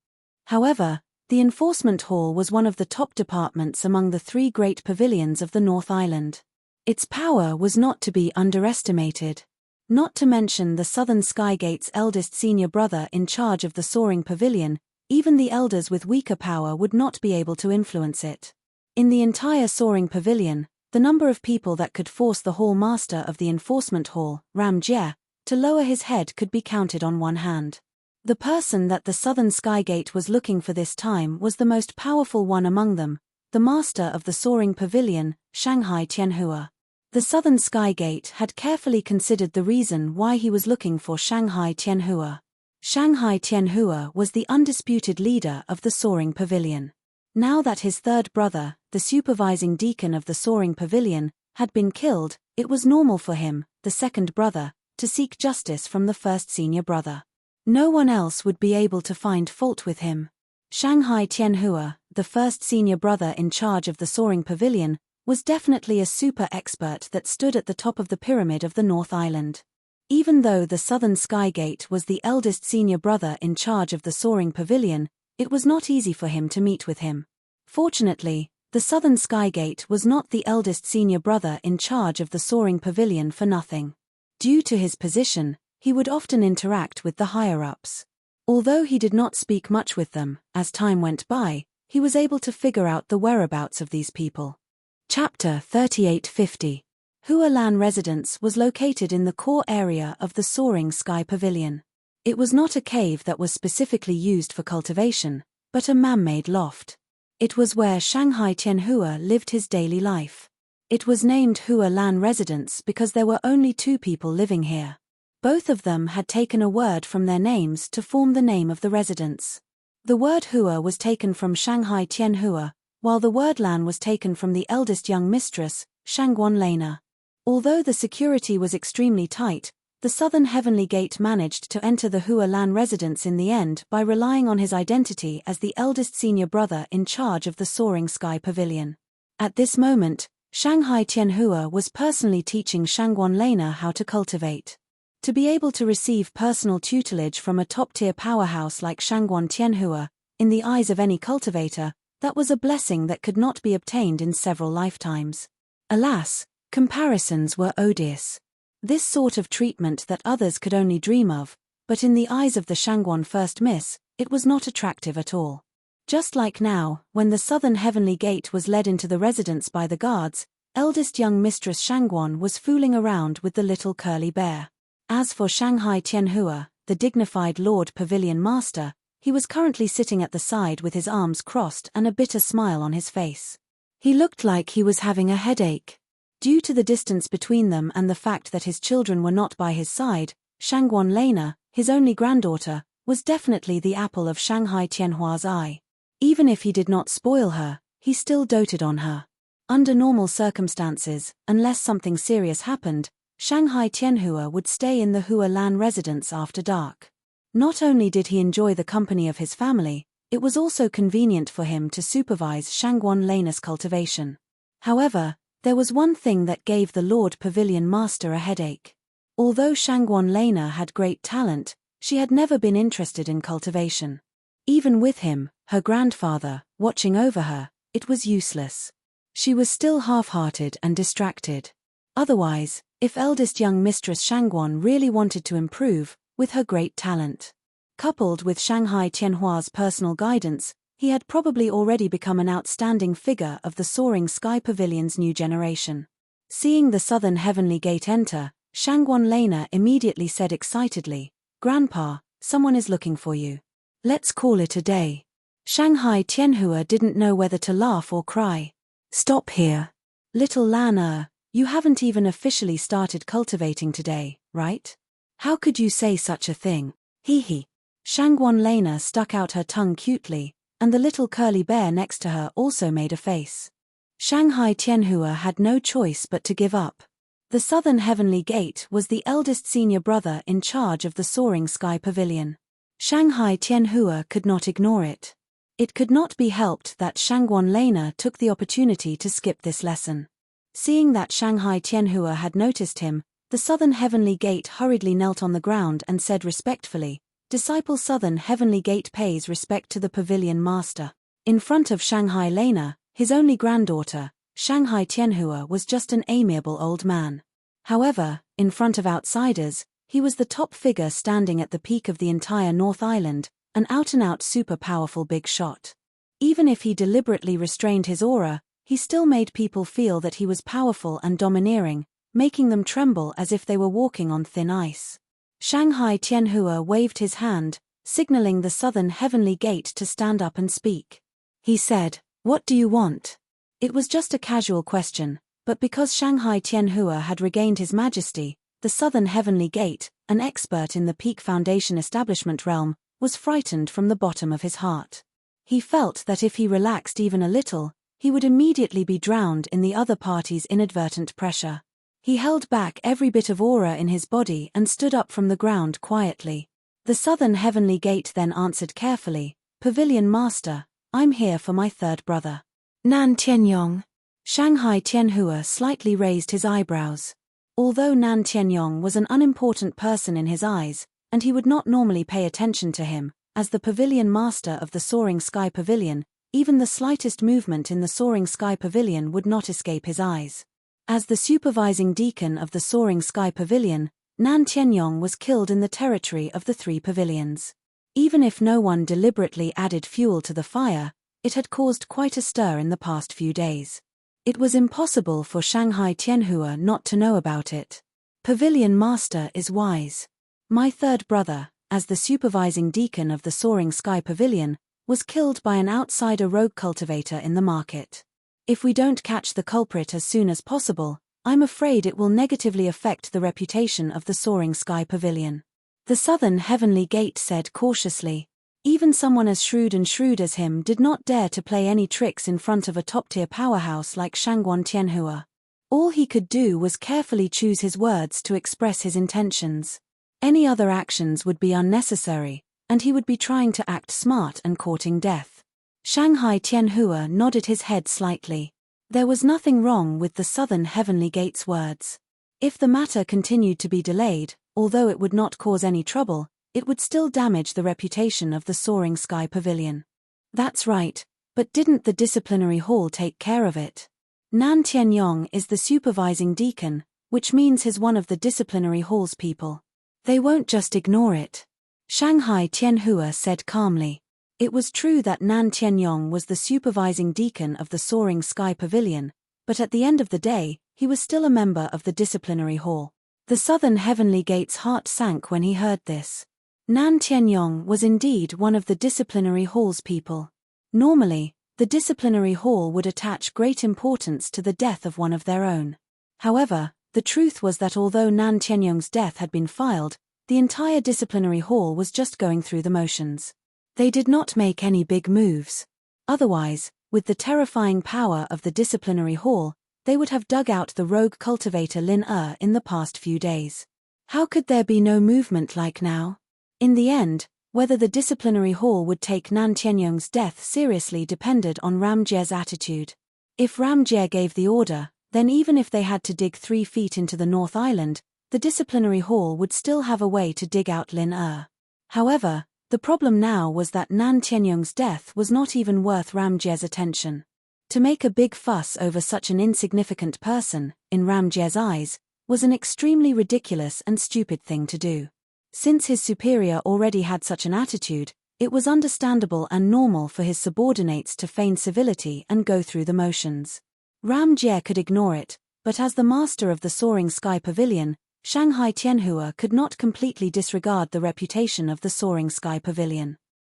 However, the Enforcement Hall was one of the top departments among the three great pavilions of the North Island. Its power was not to be underestimated. Not to mention the Southern Skygate's eldest senior brother in charge of the Soaring Pavilion, even the elders with weaker power would not be able to influence it. In the entire Soaring Pavilion, the number of people that could force the Hall Master of the Enforcement Hall, Ram Jie, to lower his head could be counted on one hand. The person that the Southern Skygate was looking for this time was the most powerful one among them, the Master of the Soaring Pavilion, Shanghai Tianhua. The Southern Skygate had carefully considered the reason why he was looking for Shanghai Tianhua. Shanghai Tianhua was the undisputed leader of the Soaring Pavilion. Now that his third brother, the supervising deacon of the Soaring Pavilion, had been killed, it was normal for him, the second brother, to seek justice from the first senior brother. No one else would be able to find fault with him. Shanghai Tianhua, the first senior brother in charge of the Soaring Pavilion, was definitely a super expert that stood at the top of the pyramid of the North Island. Even though the Southern Skygate was the eldest senior brother in charge of the Soaring Pavilion, it was not easy for him to meet with him. Fortunately, the Southern Skygate was not the eldest senior brother in charge of the Soaring Pavilion for nothing. Due to his position, he would often interact with the higher-ups. Although he did not speak much with them, as time went by, he was able to figure out the whereabouts of these people. Chapter 3850. Hua Lan residence was located in the core area of the Soaring Sky Pavilion. It was not a cave that was specifically used for cultivation, but a man-made loft. It was where Shanghai Tianhua lived his daily life. It was named Hua Lan residence because there were only two people living here. Both of them had taken a word from their names to form the name of the residence. The word Hua was taken from Shanghai Tianhua, while the word Lan was taken from the eldest young mistress, Shangguan Lena. Although the security was extremely tight, the Southern Heavenly Gate managed to enter the Hua Lan residence in the end by relying on his identity as the eldest senior brother in charge of the Soaring Sky Pavilion. At this moment, Shanghai Tianhua was personally teaching Shangguan Lena how to cultivate. To be able to receive personal tutelage from a top-tier powerhouse like Shangguan Tianhua, in the eyes of any cultivator, that was a blessing that could not be obtained in several lifetimes. Alas, comparisons were odious. This sort of treatment that others could only dream of, but in the eyes of the Shangguan First Miss, it was not attractive at all. Just like now, when the Southern Heavenly Gate was led into the residence by the guards, eldest young Mistress Shangguan was fooling around with the little curly bear. As for Shanghai Tianhua, the dignified Lord Pavilion Master, he was currently sitting at the side with his arms crossed and a bitter smile on his face. He looked like he was having a headache. Due to the distance between them and the fact that his children were not by his side, Shangguan Lena, his only granddaughter, was definitely the apple of Shanghai Tianhua's eye. Even if he did not spoil her, he still doted on her. Under normal circumstances, unless something serious happened, Shanghai Tianhua would stay in the Hua Lan residence after dark. Not only did he enjoy the company of his family, it was also convenient for him to supervise Shangguan Lena's cultivation. However, There was one thing that gave the Lord Pavilion Master a headache. Although Shangguan Lena had great talent, she had never been interested in cultivation. Even with him, her grandfather, watching over her, it was useless. She was still half-hearted and distracted. Otherwise, if eldest young Mistress Shangguan really wanted to improve, with her great talent, coupled with Shanghai Tianhua's personal guidance, he had probably already become an outstanding figure of the Soaring Sky Pavilion's new generation. Seeing the southern heavenly gate enter, Shangguan Lena immediately said excitedly, "Grandpa, someone is looking for you. Let's call it a day." Shanghai Tianhua didn't know whether to laugh or cry. "Stop here. Little Lan you haven't even officially started cultivating today, right? How could you say such a thing? Hee hee." Shangguan Lena stuck out her tongue cutely, and the little curly bear next to her also made a face. Shanghai Tianhua had no choice but to give up. The Southern Heavenly Gate was the eldest senior brother in charge of the Soaring Sky Pavilion. Shanghai Tianhua could not ignore it. It could not be helped that Shangguan Lena took the opportunity to skip this lesson. Seeing that Shanghai Tianhua had noticed him, the Southern Heavenly Gate hurriedly knelt on the ground and said respectfully, "Disciple Southern Heavenly Gate pays respect to the Pavilion Master." In front of Shanghai Lena, his only granddaughter, Shanghai Tianhua was just an amiable old man. However, in front of outsiders, he was the top figure standing at the peak of the entire North Island, an out-and-out super-powerful big shot. Even if he deliberately restrained his aura, he still made people feel that he was powerful and domineering, making them tremble as if they were walking on thin ice. Shanghai Tianhua waved his hand, signaling the Southern Heavenly Gate to stand up and speak. He said, "What do you want?" It was just a casual question, but because Shanghai Tianhua had regained his majesty, the Southern Heavenly Gate, an expert in the Peak Foundation establishment realm, was frightened from the bottom of his heart. He felt that if he relaxed even a little, he would immediately be drowned in the other party's inadvertent pressure. He held back every bit of aura in his body and stood up from the ground quietly. The Southern Heavenly Gate then answered carefully, "Pavilion Master, I'm here for my third brother, Nan Tianyong." Shanghai Tianhua slightly raised his eyebrows. Although Nan Tianyong was an unimportant person in his eyes, and he would not normally pay attention to him, as the Pavilion Master of the Soaring Sky Pavilion, even the slightest movement in the Soaring Sky Pavilion would not escape his eyes. As the supervising deacon of the Soaring Sky Pavilion, Nan Tianyong was killed in the territory of the three pavilions. Even if no one deliberately added fuel to the fire, it had caused quite a stir in the past few days. It was impossible for Shanghai Tianhua not to know about it. Pavilion Master is wise. My third brother, as the supervising deacon of the Soaring Sky Pavilion, was killed by an outsider rogue cultivator in the market. If we don't catch the culprit as soon as possible, I'm afraid it will negatively affect the reputation of the Soaring Sky Pavilion. The Southern Heavenly Gate said cautiously. Even someone as shrewd as him did not dare to play any tricks in front of a top-tier powerhouse like Shangguan Tianhua. All he could do was carefully choose his words to express his intentions. Any other actions would be unnecessary, and he would be trying to act smart and courting death. Shanghai Tianhua nodded his head slightly. There was nothing wrong with the Southern Heavenly Gate's words. If the matter continued to be delayed, although it would not cause any trouble, it would still damage the reputation of the Soaring Sky Pavilion. That's right, but didn't the disciplinary hall take care of it? Nan Tianyong is the supervising deacon, which means he's one of the disciplinary hall's people. They won't just ignore it. Shanghai Tianhua said calmly. It was true that Nan Tianyong was the supervising deacon of the Soaring Sky Pavilion, but at the end of the day, he was still a member of the disciplinary hall. The Southern Heavenly Gate's heart sank when he heard this. Nan Tianyong was indeed one of the disciplinary hall's people. Normally, the disciplinary hall would attach great importance to the death of one of their own. However, the truth was that although Nan Tianyong's death had been filed, the entire disciplinary hall was just going through the motions. They did not make any big moves. Otherwise, with the terrifying power of the disciplinary hall, they would have dug out the rogue cultivator Lin in the past few days. How could there be no movement like now? In the end, whether the disciplinary hall would take Nan Tianyong's death seriously depended on Ram Jie's attitude. If Ram Jie gave the order, then even if they had to dig 3 feet into the North Island, the disciplinary hall would still have a way to dig out Lin Er. However, the problem now was that Nan Tianyong's death was not even worth Ram Jie's attention. To make a big fuss over such an insignificant person, in Ram Jie's eyes, was an extremely ridiculous and stupid thing to do. Since his superior already had such an attitude, it was understandable and normal for his subordinates to feign civility and go through the motions. Ram Jie could ignore it, but as the master of the Soaring Sky Pavilion, Shanghai Tianhua could not completely disregard the reputation of the Soaring Sky Pavilion.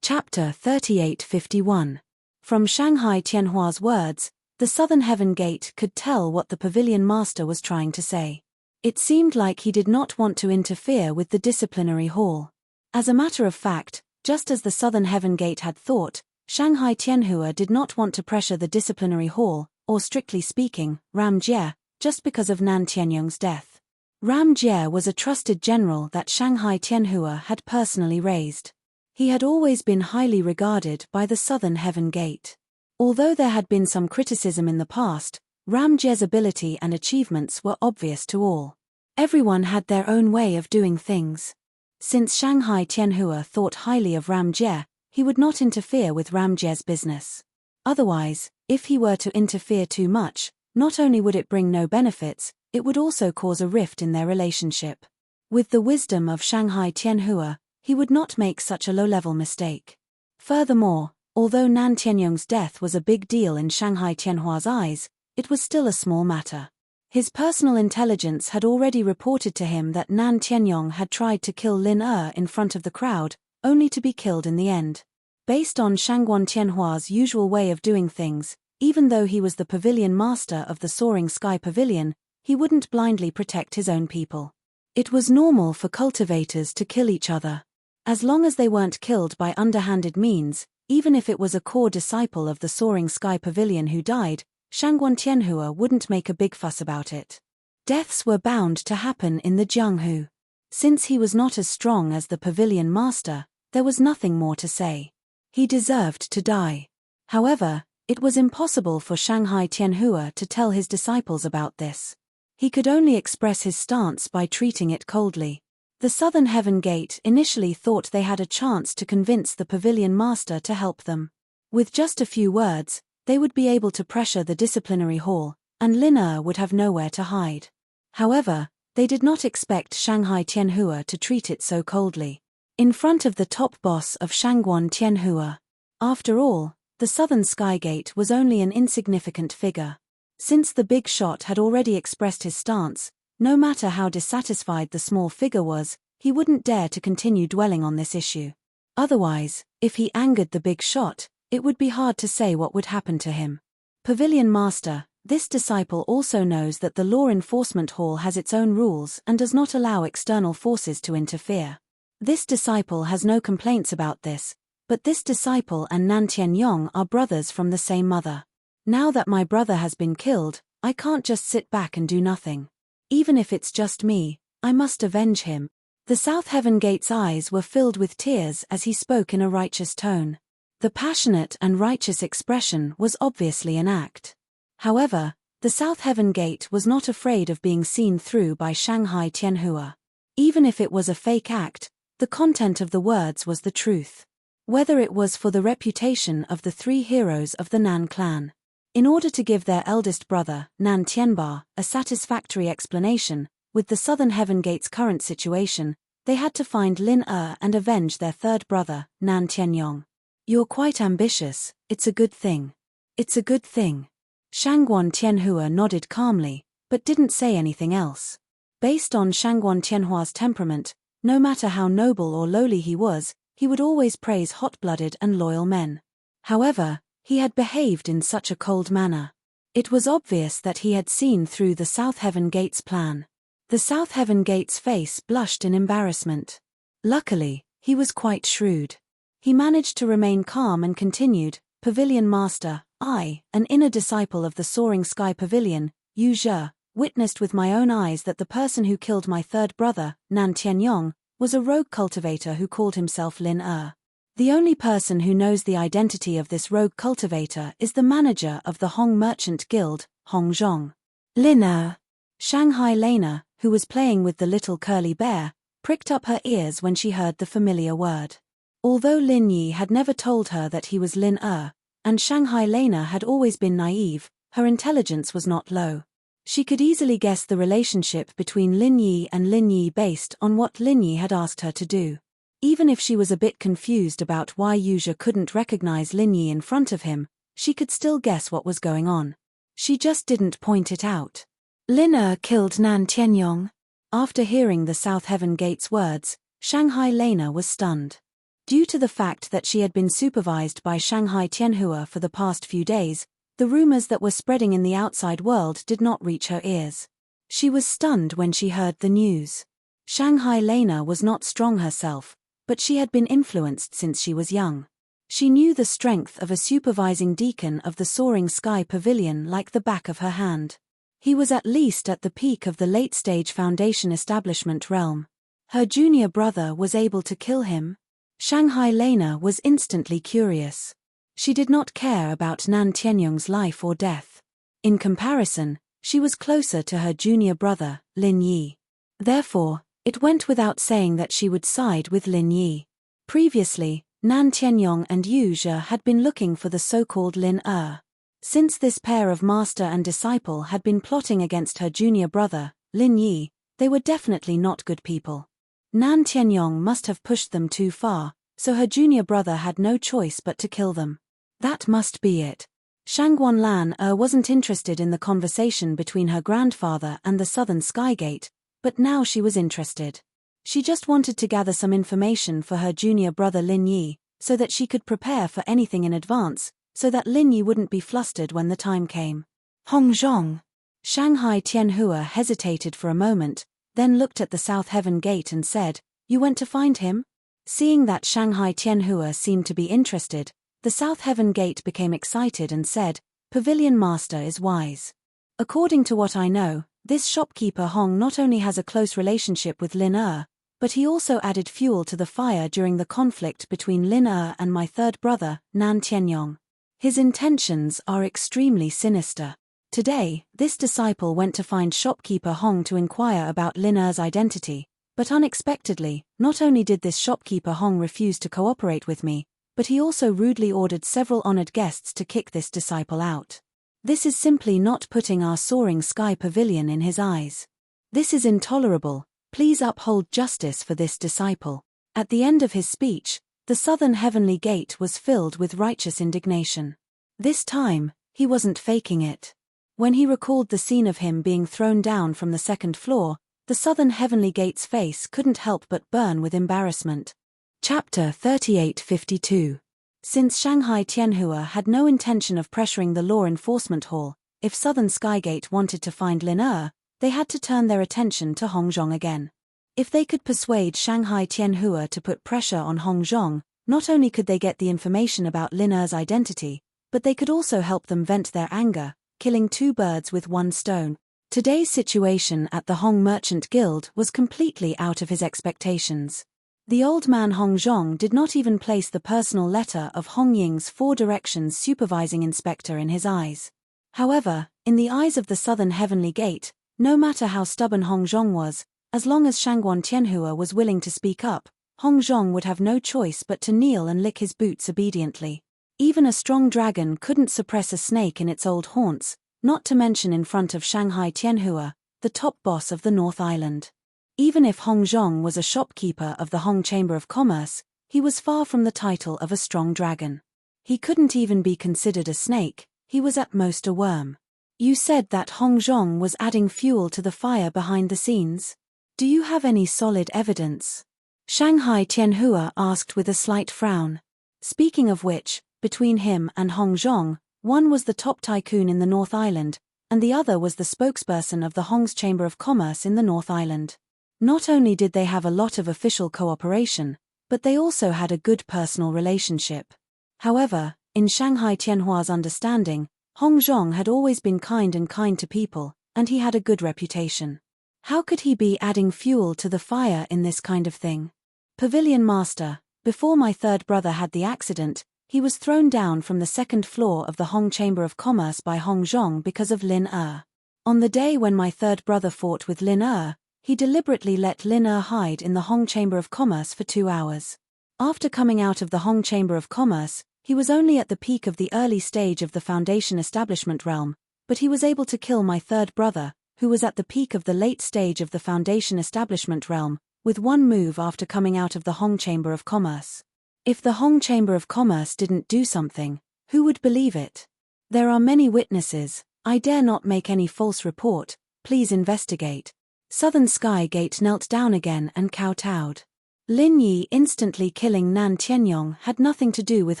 Chapter 3851. From Shanghai Tianhua's words, the Southern Heaven Gate could tell what the pavilion master was trying to say. It seemed like he did not want to interfere with the disciplinary hall. As a matter of fact, just as the Southern Heaven Gate had thought, Shanghai Tianhua did not want to pressure the disciplinary hall, or strictly speaking, Ram Jie, just because of Nan Tianyong's death. Ram Jie was a trusted general that Shanghai Tianhua had personally raised. He had always been highly regarded by the Southern Heaven Gate. Although there had been some criticism in the past, Ram Jie's ability and achievements were obvious to all. Everyone had their own way of doing things. Since Shanghai Tianhua thought highly of Ram Jie, he would not interfere with Ram Jie's business. Otherwise, if he were to interfere too much, not only would it bring no benefits, it would also cause a rift in their relationship. With the wisdom of Shanghai Tianhua, he would not make such a low-level mistake. Furthermore, although Nan Tianyong's death was a big deal in Shanghai Tianhua's eyes, it was still a small matter. His personal intelligence had already reported to him that Nan Tianyong had tried to kill Lin Er in front of the crowd, only to be killed in the end. Based on Shangguan Tianhua's usual way of doing things, even though he was the pavilion master of the Soaring Sky Pavilion, he wouldn't blindly protect his own people. It was normal for cultivators to kill each other. As long as they weren't killed by underhanded means, even if it was a core disciple of the Soaring Sky Pavilion who died, Shangguan Tianhua wouldn't make a big fuss about it. Deaths were bound to happen in the Jianghu. Since he was not as strong as the pavilion master, there was nothing more to say. He deserved to die. However, it was impossible for Shanghai Tianhua to tell his disciples about this. He could only express his stance by treating it coldly. The Southern Heaven Gate initially thought they had a chance to convince the pavilion master to help them. With just a few words, they would be able to pressure the disciplinary hall, and Lin Er would have nowhere to hide. However, they did not expect Shanghai Tianhua to treat it so coldly. In front of the top boss of Shangguan Tianhua. After all, the Southern Sky Gate was only an insignificant figure. Since the big shot had already expressed his stance, no matter how dissatisfied the small figure was, he wouldn't dare to continue dwelling on this issue. Otherwise, if he angered the big shot, it would be hard to say what would happen to him. Pavilion Master, this disciple also knows that the Law Enforcement Hall has its own rules and does not allow external forces to interfere. This disciple has no complaints about this, but this disciple and Nan Tianyong are brothers from the same mother. Now that my brother has been killed, I can't just sit back and do nothing. Even if it's just me, I must avenge him. The South Heaven Gate's eyes were filled with tears as he spoke in a righteous tone. The passionate and righteous expression was obviously an act. However, the South Heaven Gate was not afraid of being seen through by Shanghai Tianhua. Even if it was a fake act, the content of the words was the truth. Whether it was for the reputation of the 3 heroes of the Nan clan. In order to give their eldest brother, Nan Tianba, a satisfactory explanation, with the Southern Heaven Gate's current situation, they had to find Lin Er and avenge their third brother, Nan Tianyong. You're quite ambitious, it's a good thing. It's a good thing. Shangguan Tianhua nodded calmly, but didn't say anything else. Based on Shangguan Tianhua's temperament, no matter how noble or lowly he was, he would always praise hot-blooded and loyal men. However, he had behaved in such a cold manner. It was obvious that he had seen through the South Heaven Gate's plan. The South Heaven Gate's face blushed in embarrassment. Luckily, he was quite shrewd. He managed to remain calm and continued, Pavilion Master, I, an inner disciple of the Soaring Sky Pavilion, Yu Zhe, witnessed with my own eyes that the person who killed my third brother, Nan Tianyong, was a rogue cultivator who called himself Lin Er. The only person who knows the identity of this rogue cultivator is the manager of the Hong Merchant Guild, Hong Zhong. Lin Er. Shanghai Lena, who was playing with the little curly bear, pricked up her ears when she heard the familiar word. Although Lin Yi had never told her that he was Lin Er, and Shanghai Lena had always been naive, her intelligence was not low. She could easily guess the relationship between Lin Yi and Lin Yi based on what Lin Yi had asked her to do. Even if she was a bit confused about why Yuzha couldn't recognize Lin Yi in front of him, she could still guess what was going on. She just didn't point it out. Lin Er killed Nan Tianyong. After hearing the South Heaven Gate's words, Shanghai Lena was stunned. Due to the fact that she had been supervised by Shanghai Tianhua for the past few days, the rumors that were spreading in the outside world did not reach her ears. She was stunned when she heard the news. Shanghai Lena was not strong herself, but she had been influenced since she was young. She knew the strength of a supervising deacon of the Soaring Sky Pavilion like the back of her hand. He was at least at the peak of the late-stage Foundation establishment realm. Her junior brother was able to kill him? Shanghai Lena was instantly curious. She did not care about Nan Tianyong's life or death. In comparison, she was closer to her junior brother, Lin Yi. Therefore, it went without saying that she would side with Lin Yi. Previously, Nan Tianyong and Yuzha had been looking for the so-called Lin Er. Since this pair of master and disciple had been plotting against her junior brother, Lin Yi, they were definitely not good people. Nan Tianyong must have pushed them too far, so her junior brother had no choice but to kill them. That must be it. Shangguan Lan wasn't interested in the conversation between her grandfather and the Southern Skygate, but now she was interested. She just wanted to gather some information for her junior brother Lin Yi, so that she could prepare for anything in advance, so that Lin Yi wouldn't be flustered when the time came. Hong Zhong. Shanghai Tianhua hesitated for a moment, then looked at the South Heaven Gate and said, "You went to find him?" Seeing that Shanghai Tianhua seemed to be interested, the South Heaven Gate became excited and said, "Pavilion Master is wise. According to what I know, this shopkeeper Hong not only has a close relationship with Lin Er, but he also added fuel to the fire during the conflict between Lin Er and my third brother, Nan Tianyong. His intentions are extremely sinister. Today, this disciple went to find shopkeeper Hong to inquire about Lin Er's identity, but unexpectedly, not only did this shopkeeper Hong refuse to cooperate with me, but he also rudely ordered several honored guests to kick this disciple out. This is simply not putting our Soaring Sky Pavilion in his eyes. This is intolerable. Please uphold justice for this disciple." At the end of his speech, the Southern Heavenly Gate was filled with righteous indignation. This time, he wasn't faking it. When he recalled the scene of him being thrown down from the second floor, the Southern Heavenly Gate's face couldn't help but burn with embarrassment. Chapter 3852. Since Shanghai Tianhua had no intention of pressuring the law enforcement hall, if Southern Skygate wanted to find Lin Er, they had to turn their attention to Hong Zhong again. If they could persuade Shanghai Tianhua to put pressure on Hong Zhong, not only could they get the information about Lin Er's identity, but they could also help them vent their anger, killing two birds with one stone. Today's situation at the Hong Merchant Guild was completely out of his expectations. The old man Hong Zhong did not even place the personal letter of Hong Ying's Four Directions supervising inspector in his eyes. However, in the eyes of the Southern Heavenly Gate, no matter how stubborn Hong Zhong was, as long as Shangguan Tianhua was willing to speak up, Hong Zhong would have no choice but to kneel and lick his boots obediently. Even a strong dragon couldn't suppress a snake in its old haunts, not to mention in front of Shanghai Tianhua, the top boss of the North Island. Even if Hong Zhong was a shopkeeper of the Hong Chamber of Commerce, he was far from the title of a strong dragon. He couldn't even be considered a snake, he was at most a worm. You said that Hong Zhong was adding fuel to the fire behind the scenes? Do you have any solid evidence? Shanghai Tianhua asked with a slight frown. Speaking of which, between him and Hong Zhong, one was the top tycoon in the North Island, and the other was the spokesperson of the Hong's Chamber of Commerce in the North Island. Not only did they have a lot of official cooperation, but they also had a good personal relationship. However, in Shanghai Tianhua's understanding, Hong Zhong had always been kind to people, and he had a good reputation. How could he be adding fuel to the fire in this kind of thing? Pavilion Master, before my third brother had the accident, he was thrown down from the second floor of the Hong Chamber of Commerce by Hong Zhong because of Lin Er. On the day when my third brother fought with Lin Er, he deliberately let Lin Er hide in the Hong Chamber of Commerce for 2 hours. After coming out of the Hong Chamber of Commerce, he was only at the peak of the early stage of the Foundation Establishment realm, but he was able to kill my third brother, who was at the peak of the late stage of the Foundation Establishment realm, with one move after coming out of the Hong Chamber of Commerce. If the Hong Chamber of Commerce didn't do something, who would believe it? There are many witnesses. I dare not make any false report. Please investigate. Southern Sky Gate knelt down again and kowtowed. Lin Yi instantly killing Nan Tianyong had nothing to do with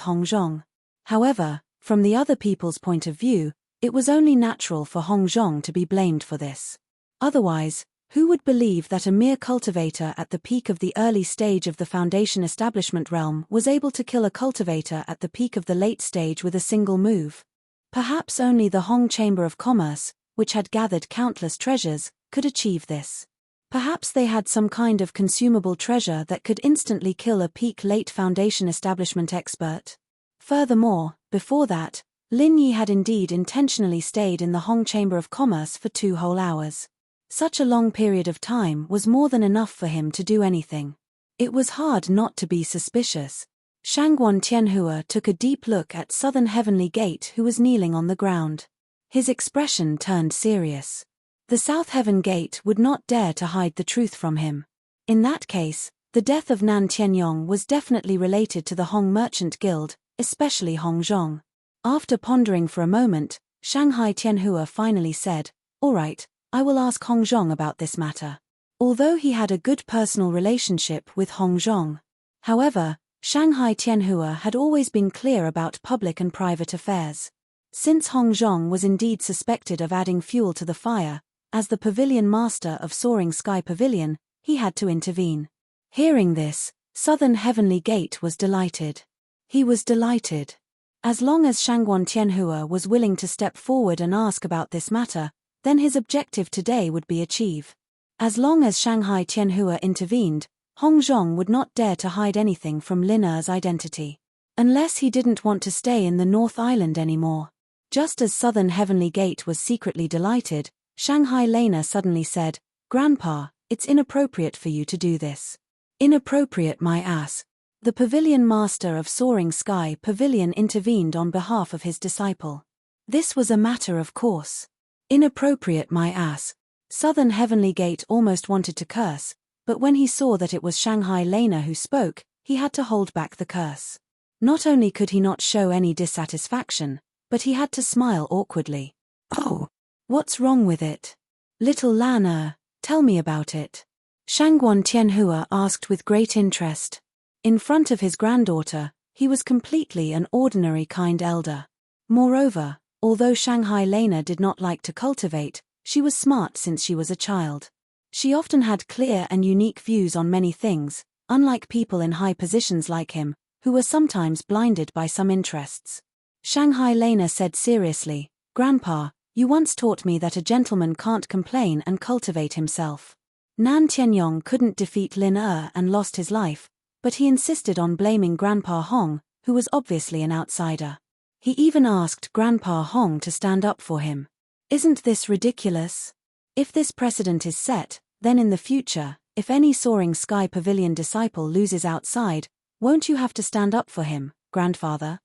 Hong Zhong. However, from the other people's point of view, it was only natural for Hong Zhong to be blamed for this. Otherwise, who would believe that a mere cultivator at the peak of the early stage of the Foundation Establishment realm was able to kill a cultivator at the peak of the late stage with a single move? Perhaps only the Hong Chamber of Commerce, which had gathered countless treasures, could achieve this. Perhaps they had some kind of consumable treasure that could instantly kill a peak late Foundation Establishment expert. Furthermore, before that, Lin Yi had indeed intentionally stayed in the Hong Chamber of Commerce for 2 whole hours. Such a long period of time was more than enough for him to do anything. It was hard not to be suspicious. Shangguan Tianhua took a deep look at Southern Heavenly Gate, who was kneeling on the ground. His expression turned serious. The South Heaven Gate would not dare to hide the truth from him. In that case, the death of Nan Tianyong was definitely related to the Hong Merchant Guild, especially Hong Zhong. After pondering for a moment, Shanghai Tianhua finally said, "All right, I will ask Hong Zhong about this matter." Although he had a good personal relationship with Hong Zhong. However, Shanghai Tianhua had always been clear about public and private affairs. Since Hong Zhong was indeed suspected of adding fuel to the fire, as the pavilion master of Soaring Sky Pavilion, he had to intervene. Hearing this, Southern Heavenly Gate was delighted. He was delighted. As long as Shangguan Tianhua was willing to step forward and ask about this matter, then his objective today would be achieved. As long as Shanghai Tianhua intervened, Hong Zhong would not dare to hide anything from Lin Er's identity. Unless he didn't want to stay in the North Island anymore. Just as Southern Heavenly Gate was secretly delighted, Shanghai Lena suddenly said, "Grandpa, it's inappropriate for you to do this." "Inappropriate, my ass." The pavilion master of Soaring Sky Pavilion intervened on behalf of his disciple. This was a matter of course. "Inappropriate, my ass." Southern Heavenly Gate almost wanted to curse, but when he saw that it was Shanghai Lena who spoke, he had to hold back the curse. Not only could he not show any dissatisfaction, but he had to smile awkwardly. "Oh, what's wrong with it? Little Lan tell me about it." Shangguan Tianhua asked with great interest. In front of his granddaughter, he was completely an ordinary kind elder. Moreover, although Shanghai Lena did not like to cultivate, she was smart since she was a child. She often had clear and unique views on many things, unlike people in high positions like him, who were sometimes blinded by some interests. Shanghai Lena said seriously, "Grandpa, you once taught me that a gentleman can't complain and cultivate himself." Nan Tianyong couldn't defeat Lin Er and lost his life, but he insisted on blaming Grandpa Hong, who was obviously an outsider. He even asked Grandpa Hong to stand up for him. Isn't this ridiculous? If this precedent is set, then in the future, if any Soaring Sky Pavilion disciple loses outside, won't you have to stand up for him, grandfather?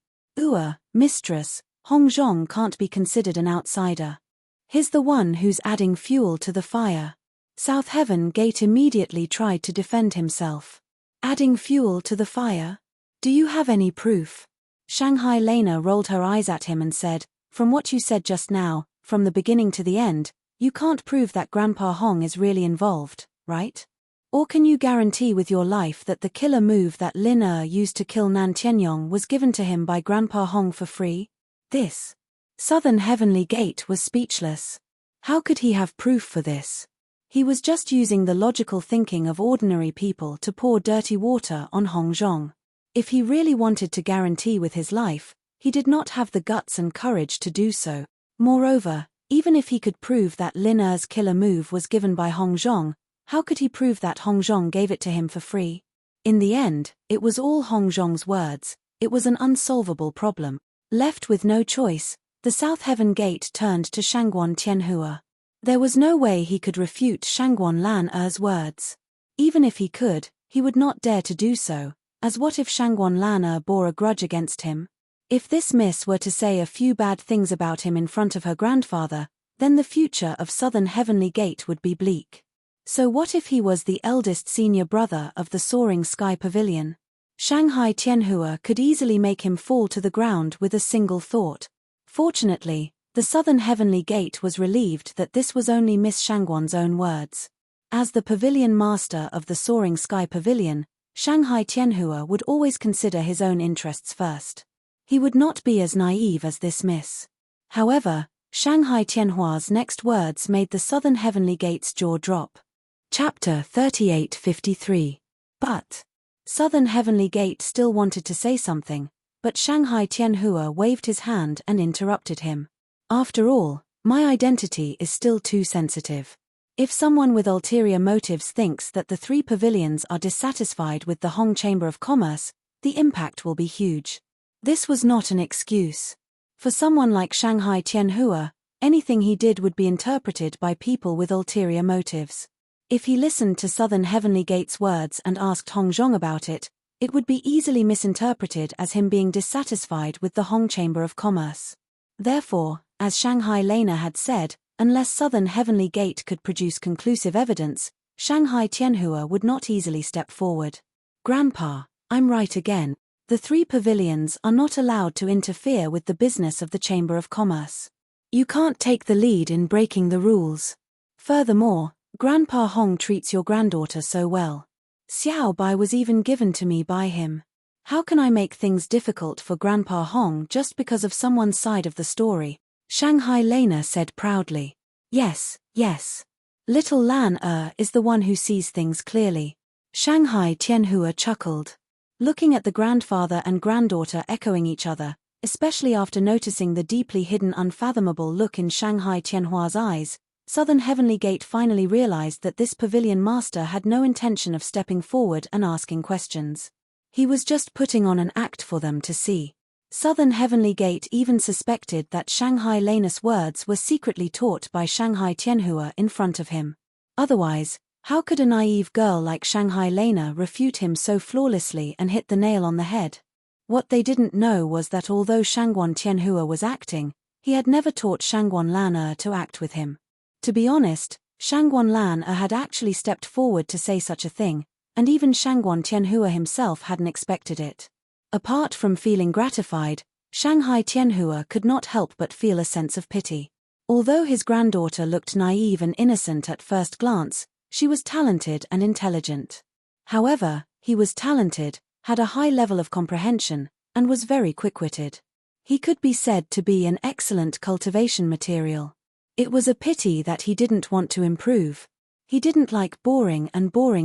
Mistress, Hong Zhong can't be considered an outsider. He's the one who's adding fuel to the fire. South Heaven Gate immediately tried to defend himself. Adding fuel to the fire? Do you have any proof? Shanghai Lena rolled her eyes at him and said, "From what you said just now, from the beginning to the end, you can't prove that Grandpa Hong is really involved, right? Or can you guarantee with your life that the killer move that Lin Er used to kill Nan Tianyong was given to him by Grandpa Hong for free?" This Southern Heavenly Gate was speechless. How could he have proof for this? He was just using the logical thinking of ordinary people to pour dirty water on Hong Zhong. If he really wanted to guarantee with his life, he did not have the guts and courage to do so. Moreover, even if he could prove that Lin Er's killer move was given by Hong Zhong, how could he prove that Hong Zhong gave it to him for free? In the end, it was all Hong Zhong's words. It was an unsolvable problem. Left with no choice, the South Heaven Gate turned to Shangguan Tianhua. There was no way he could refute Shangguan Lan Er's words. Even if he could, he would not dare to do so, as what if Shangguan Lan Er bore a grudge against him? If this miss were to say a few bad things about him in front of her grandfather, then the future of Southern Heavenly Gate would be bleak. So what if he was the eldest senior brother of the Soaring Sky Pavilion? Shanghai Tianhua could easily make him fall to the ground with a single thought. Fortunately, the Southern Heavenly Gate was relieved that this was only Miss Shangguan's own words. As the pavilion master of the Soaring Sky Pavilion, Shanghai Tianhua would always consider his own interests first. He would not be as naive as this miss. However, Shanghai Tianhua's next words made the Southern Heavenly Gate's jaw drop. Chapter 3853. But Southern Heavenly Gate still wanted to say something, but Shanghai Tianhua waved his hand and interrupted him. After all, my identity is still too sensitive. If someone with ulterior motives thinks that the three pavilions are dissatisfied with the Hong Chamber of Commerce, the impact will be huge. This was not an excuse. For someone like Shanghai Tianhua, anything he did would be interpreted by people with ulterior motives. If he listened to Southern Heavenly Gate's words and asked Hong Zhong about it, it would be easily misinterpreted as him being dissatisfied with the Hong Chamber of Commerce. Therefore, as Shanghai Lena had said, unless Southern Heavenly Gate could produce conclusive evidence, Shanghai Tianhua would not easily step forward. Grandpa, I'm right again. The three pavilions are not allowed to interfere with the business of the Chamber of Commerce. You can't take the lead in breaking the rules. Furthermore, Grandpa Hong treats your granddaughter so well. Xiao Bai was even given to me by him. How can I make things difficult for Grandpa Hong just because of someone's side of the story? Shanghai Lena said proudly. Yes, yes. Little Lan is the one who sees things clearly. Shanghai Tianhua chuckled. Looking at the grandfather and granddaughter echoing each other, especially after noticing the deeply hidden unfathomable look in Shanghai Tianhua's eyes, Southern Heavenly Gate finally realized that this pavilion master had no intention of stepping forward and asking questions. He was just putting on an act for them to see. Southern Heavenly Gate even suspected that Shanghai Lena's words were secretly taught by Shanghai Tianhua in front of him. Otherwise, how could a naive girl like Shanghai Lena refute him so flawlessly and hit the nail on the head? What they didn't know was that although Shangguan Tianhua was acting, he had never taught Shangguan Lan to act with him. To be honest, Shangguan Lan had actually stepped forward to say such a thing, and even Shangguan Tianhua himself hadn't expected it. Apart from feeling gratified, Shanghai Tianhua could not help but feel a sense of pity. Although his granddaughter looked naive and innocent at first glance, she was talented and intelligent. However, he was talented, had a high level of comprehension, and was very quick-witted. He could be said to be an excellent cultivation material. It was a pity that he didn't want to improve. He didn't like boring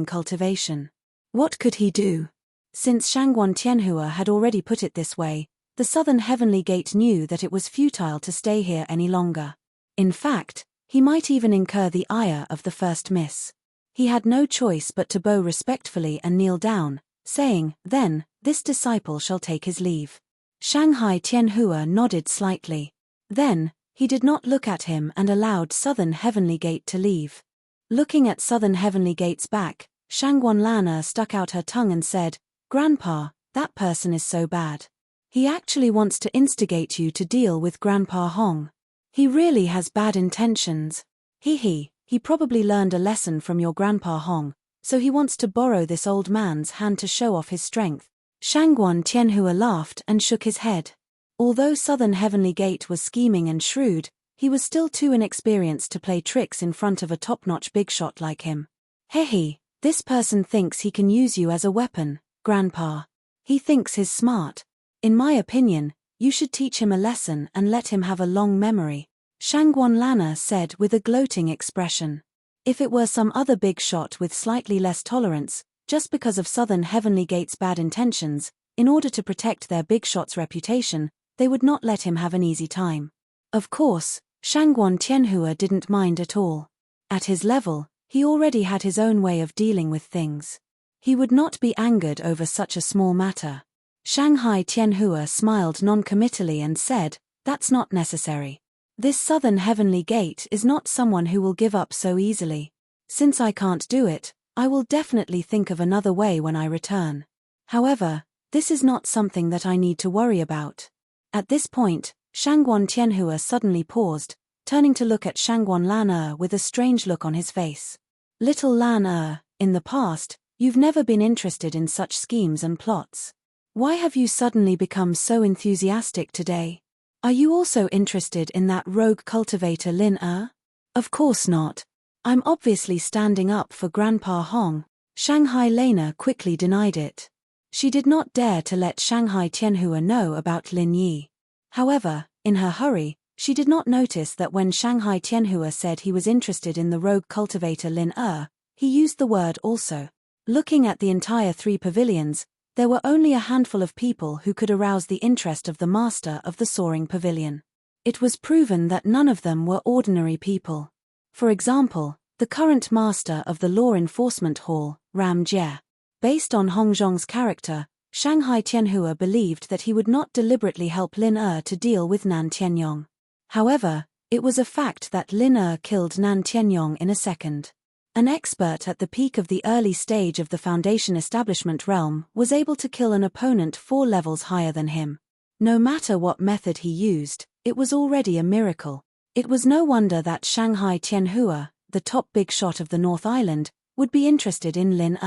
cultivation. What could he do? Since Shangguan Tianhua had already put it this way, the Southern Heavenly Gate knew that it was futile to stay here any longer. In fact, he might even incur the ire of the first miss. He had no choice but to bow respectfully and kneel down, saying, "Then, this disciple shall take his leave." Shanghai Tianhua nodded slightly. Then, he did not look at him and allowed Southern Heavenly Gate to leave. Looking at Southern Heavenly Gate's back, Shangguan Lana stuck out her tongue and said, "Grandpa, that person is so bad. He actually wants to instigate you to deal with Grandpa Hong. He really has bad intentions. He probably learned a lesson from your Grandpa Hong, so he wants to borrow this old man's hand to show off his strength." Shangguan Tianhua laughed and shook his head. Although Southern Heavenly Gate was scheming and shrewd, he was still too inexperienced to play tricks in front of a top-notch big shot like him. This person thinks he can use you as a weapon, Grandpa. He thinks he's smart. In my opinion, you should teach him a lesson and let him have a long memory, Shangguan Lana said with a gloating expression. If it were some other big shot with slightly less tolerance, just because of Southern Heavenly Gate's bad intentions, in order to protect their big shot's reputation, they would not let him have an easy time. Of course, Shangguan Tianhua didn't mind at all. At his level, he already had his own way of dealing with things. He would not be angered over such a small matter. Shanghai Tianhua smiled non-committally and said, "That's not necessary. This southern heavenly gate is not someone who will give up so easily. Since I can't do it, I will definitely think of another way when I return. However, this is not something that I need to worry about. At this point, Shangguan Tianhua suddenly paused, turning to look at Shangguan Lan with a strange look on his face. Little Lan, in the past, you've never been interested in such schemes and plots. Why have you suddenly become so enthusiastic today? Are you also interested in that rogue cultivator Lin? Of course not. I'm obviously standing up for Grandpa Hong. Shanghai Lena quickly denied it. She did not dare to let Shanghai Tianhua know about Lin Yi. However, in her hurry, she did not notice that when Shanghai Tianhua said he was interested in the rogue cultivator Lin, he used the word also. Looking at the entire 3 pavilions, there were only a handful of people who could arouse the interest of the master of the soaring pavilion. It was proven that none of them were ordinary people. For example, the current master of the Law Enforcement Hall, Ram Jie. Based on Hong Zhong's character, Shanghai Tianhua believed that he would not deliberately help Lin to deal with Nan Tianyong. However, it was a fact that Lin killed Nan Tianyong in a second. An expert at the peak of the early stage of the Foundation establishment realm was able to kill an opponent 4 levels higher than him. No matter what method he used, it was already a miracle. It was no wonder that Shanghai Tianhua, the top big shot of the North Island, would be interested in Lin.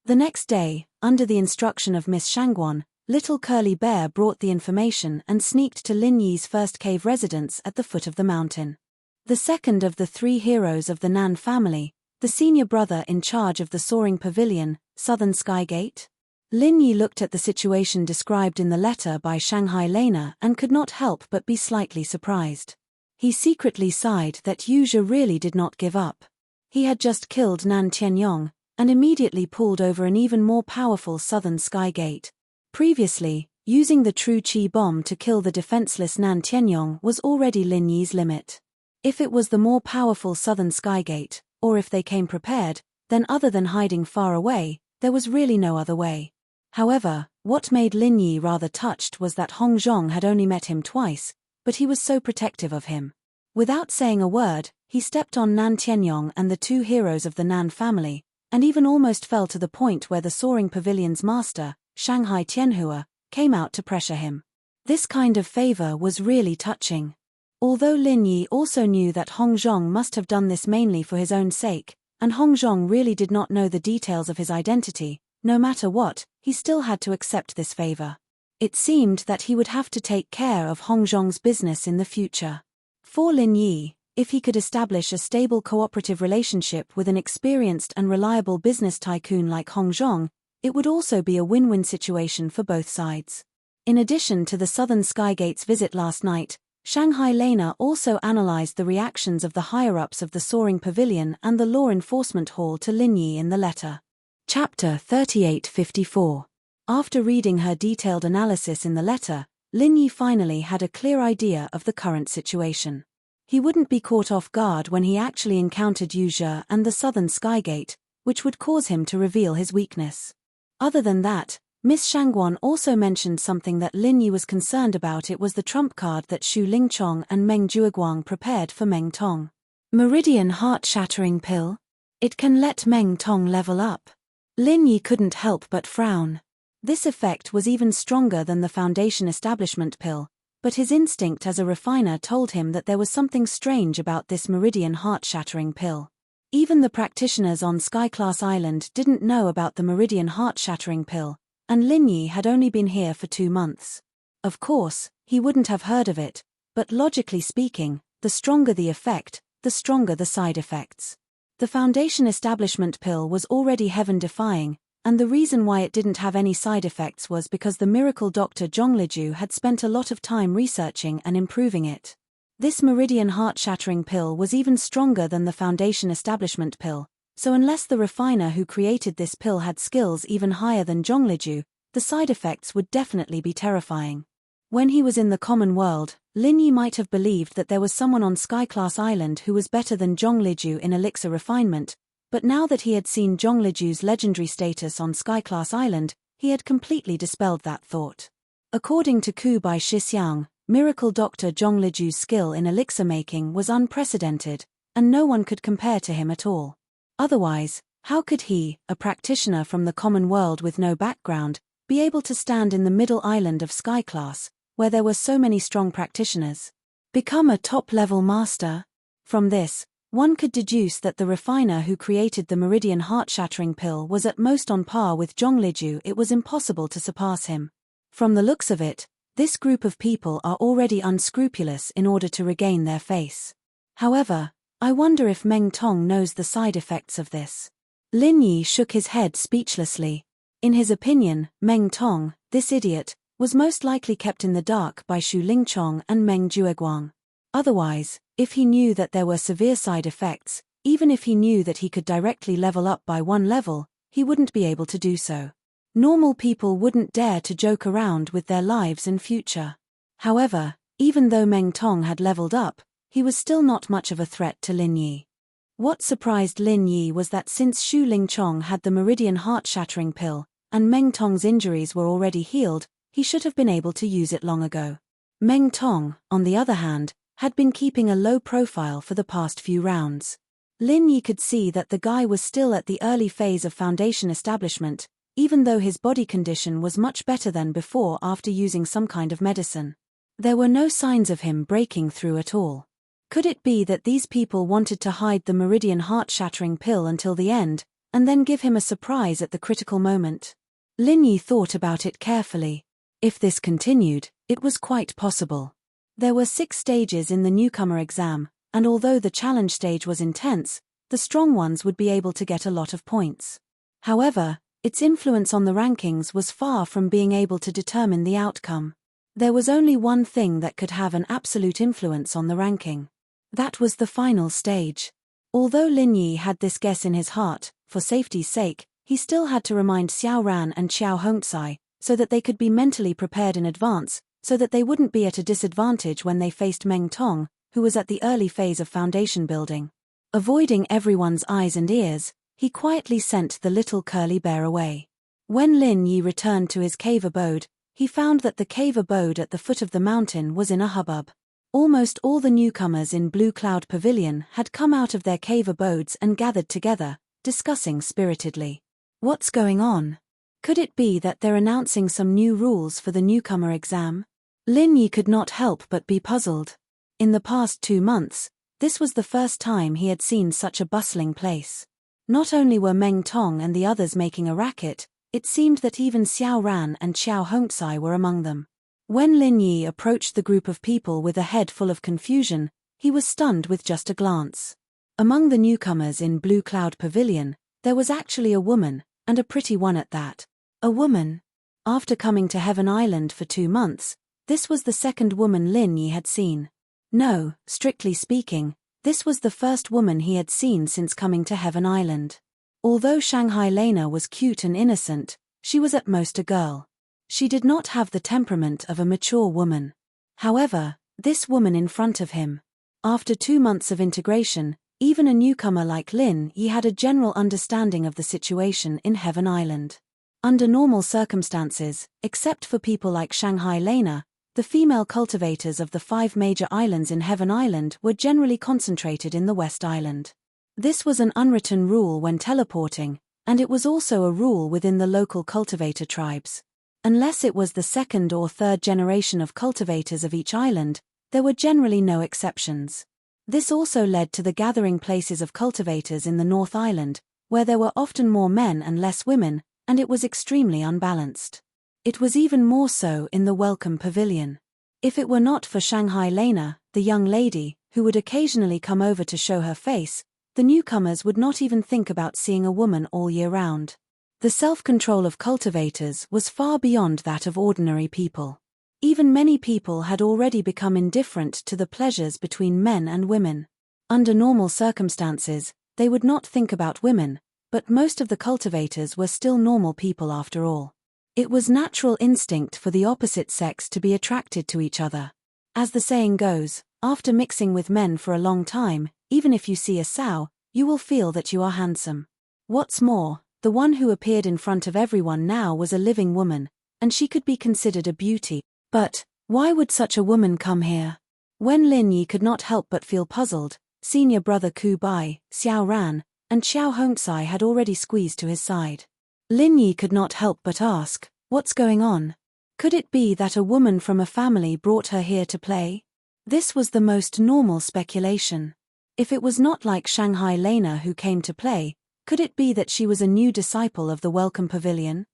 The next day, under the instruction of Miss Shangguan, Little Curly Bear brought the information and sneaked to Lin Yi's first cave residence at the foot of the mountain. The second of the 3 heroes of the Nan family, the senior brother in charge of the soaring pavilion, Southern Sky Gate. Lin Yi looked at the situation described in the letter by Shanghai Lena and could not help but be slightly surprised. He secretly sighed that Yu Zhe really did not give up. He had just killed Nan Tianyong, and immediately pulled over an even more powerful Southern Sky Gate. Previously, using the True Qi bomb to kill the defenseless Nan Tianyong was already Lin Yi's limit. If it was the more powerful Southern Sky Gate, or if they came prepared, then other than hiding far away, there was really no other way. However, what made Lin Yi rather touched was that Hong Zhong had only met him twice, but he was so protective of him. Without saying a word, he stepped on Nan Tianyong and the 2 heroes of the Nan family, and even almost fell to the point where the soaring pavilion's master, Shanghai Tianhua, came out to pressure him. This kind of favor was really touching. Although Lin Yi also knew that Hong Zhong must have done this mainly for his own sake, and Hong Zhong really did not know the details of his identity, no matter what, he still had to accept this favor. It seemed that he would have to take care of Hong Zhong's business in the future. For Lin Yi, if he could establish a stable cooperative relationship with an experienced and reliable business tycoon like Hong Zhong, it would also be a win-win situation for both sides. In addition to the Southern Sky Gate's visit last night, Shanghai Lena also analyzed the reactions of the higher-ups of the Soaring Pavilion and the Law Enforcement Hall to Lin Yi in the letter. Chapter 3854. After reading her detailed analysis in the letter, Lin Yi finally had a clear idea of the current situation. He wouldn't be caught off guard when he actually encountered Yu Zhe and the Southern Sky Gate, which would cause him to reveal his weakness. Other than that, Miss Shangguan also mentioned something that Lin Yi was concerned about. It was the trump card that Xu Lingchong and Meng Jueguang prepared for Meng Tong. Meridian Heart-Shattering Pill? It can let Meng Tong level up. Lin Yi couldn't help but frown. This effect was even stronger than the Foundation Establishment Pill, but his instinct as a refiner told him that there was something strange about this Meridian Heart-Shattering Pill. Even the practitioners on Sky-Class Island didn't know about the Meridian Heart-Shattering Pill, and Lin Yi had only been here for 2 months. Of course, he wouldn't have heard of it, but logically speaking, the stronger the effect, the stronger the side effects. The Foundation Establishment Pill was already heaven-defying, and the reason why it didn't have any side effects was because the miracle doctor Zhongliju had spent a lot of time researching and improving it. This Meridian Heart-Shattering Pill was even stronger than the Foundation Establishment Pill, so unless the refiner who created this pill had skills even higher than Zhongliju, the side effects would definitely be terrifying. When he was in the common world, Lin Yi might have believed that there was someone on Sky-Class Island who was better than Zhongliju in elixir refinement, but now that he had seen Zhongliju's legendary status on Sky-Class Island, he had completely dispelled that thought. According to Ku Bai Shixiang, Miracle Dr. Zhongliju's skill in elixir making was unprecedented, and no one could compare to him at all. Otherwise, how could he, a practitioner from the common world with no background, be able to stand in the middle island of Skyclass, where there were so many strong practitioners? Become a top-level master? From this, one could deduce that the refiner who created the Meridian heart-shattering pill was at most on par with Zhongliju. It was impossible to surpass him. From the looks of it, this group of people are already unscrupulous in order to regain their face. However, I wonder if Meng Tong knows the side effects of this. Lin Yi shook his head speechlessly. In his opinion, Meng Tong, this idiot, was most likely kept in the dark by Xu Lingchong and Meng Jueguang. Otherwise, if he knew that there were severe side effects, even if he knew that he could directly level up by one level, he wouldn't be able to do so. Normal people wouldn't dare to joke around with their lives and future. However, even though Meng Tong had leveled up, he was still not much of a threat to Lin Yi. What surprised Lin Yi was that since Xu Lingchong had the Meridian heart-shattering pill, and Meng Tong's injuries were already healed, he should have been able to use it long ago. Meng Tong, on the other hand, had been keeping a low profile for the past few rounds. Lin Yi could see that the guy was still at the early phase of foundation establishment, even though his body condition was much better than before after using some kind of medicine. There were no signs of him breaking through at all. Could it be that these people wanted to hide the Meridian heart-shattering pill until the end, and then give him a surprise at the critical moment? Lin Yi thought about it carefully. If this continued, it was quite possible. There were 6 stages in the newcomer exam, and although the challenge stage was intense, the strong ones would be able to get a lot of points. However, its influence on the rankings was far from being able to determine the outcome. There was only one thing that could have an absolute influence on the ranking. That was the final stage. Although Lin Yi had this guess in his heart, for safety's sake, he still had to remind Xiao Ran and Xiao Hongcai, so that they could be mentally prepared in advance, so that they wouldn't be at a disadvantage when they faced Meng Tong, who was at the early phase of foundation building. Avoiding everyone's eyes and ears, he quietly sent the little curly bear away. When Lin Yi returned to his cave abode, he found that the cave abode at the foot of the mountain was in a hubbub. Almost all the newcomers in Blue Cloud Pavilion had come out of their cave abodes and gathered together, discussing spiritedly. What's going on? Could it be that they're announcing some new rules for the newcomer exam? Lin Yi could not help but be puzzled. In the past 2 months, this was the first time he had seen such a bustling place. Not only were Meng Tong and the others making a racket, it seemed that even Xiao Ran and Xiao Hongcai were among them. When Lin Yi approached the group of people with a head full of confusion, he was stunned with just a glance. Among the newcomers in Blue Cloud Pavilion, there was actually a woman, and a pretty one at that. A woman? After coming to Heaven Island for 2 months, this was the second woman Lin Yi had seen. No, strictly speaking, this was the first woman he had seen since coming to Heaven Island. Although Shanghai Lena was cute and innocent, she was at most a girl. She did not have the temperament of a mature woman. However, this woman in front of him. After 2 months of integration, even a newcomer like Lin Yi had a general understanding of the situation in Heaven Island. Under normal circumstances, except for people like Shanghai Lena, the female cultivators of the 5 major islands in Heaven Island were generally concentrated in the West Island. This was an unwritten rule when teleporting, and it was also a rule within the local cultivator tribes. Unless it was the 2nd or 3rd generation of cultivators of each island, there were generally no exceptions. This also led to the gathering places of cultivators in the North Island, where there were often more men and less women, and it was extremely unbalanced. It was even more so in the Welcome Pavilion. If it were not for Shanghai Lena, the young lady, who would occasionally come over to show her face, the newcomers would not even think about seeing a woman all year round. The self-control of cultivators was far beyond that of ordinary people. Even many people had already become indifferent to the pleasures between men and women. Under normal circumstances, they would not think about women, but most of the cultivators were still normal people after all. It was natural instinct for the opposite sex to be attracted to each other. As the saying goes, after mixing with men for a long time, even if you see a sow, you will feel that you are handsome. What's more, the one who appeared in front of everyone now was a living woman, and she could be considered a beauty. But, Why would such a woman come here? When Lin Yi could not help but feel puzzled, senior brother Ku Bai, Xiao Ran, and Xiao Hongcai had already squeezed to his side. Lin Yi could not help but ask, "What's going on? Could it be that a woman from a family brought her here to play?" This was the most normal speculation. If it was not like Shanghai Lena who came to play, could it be that she was a new disciple of the Welcome Pavilion?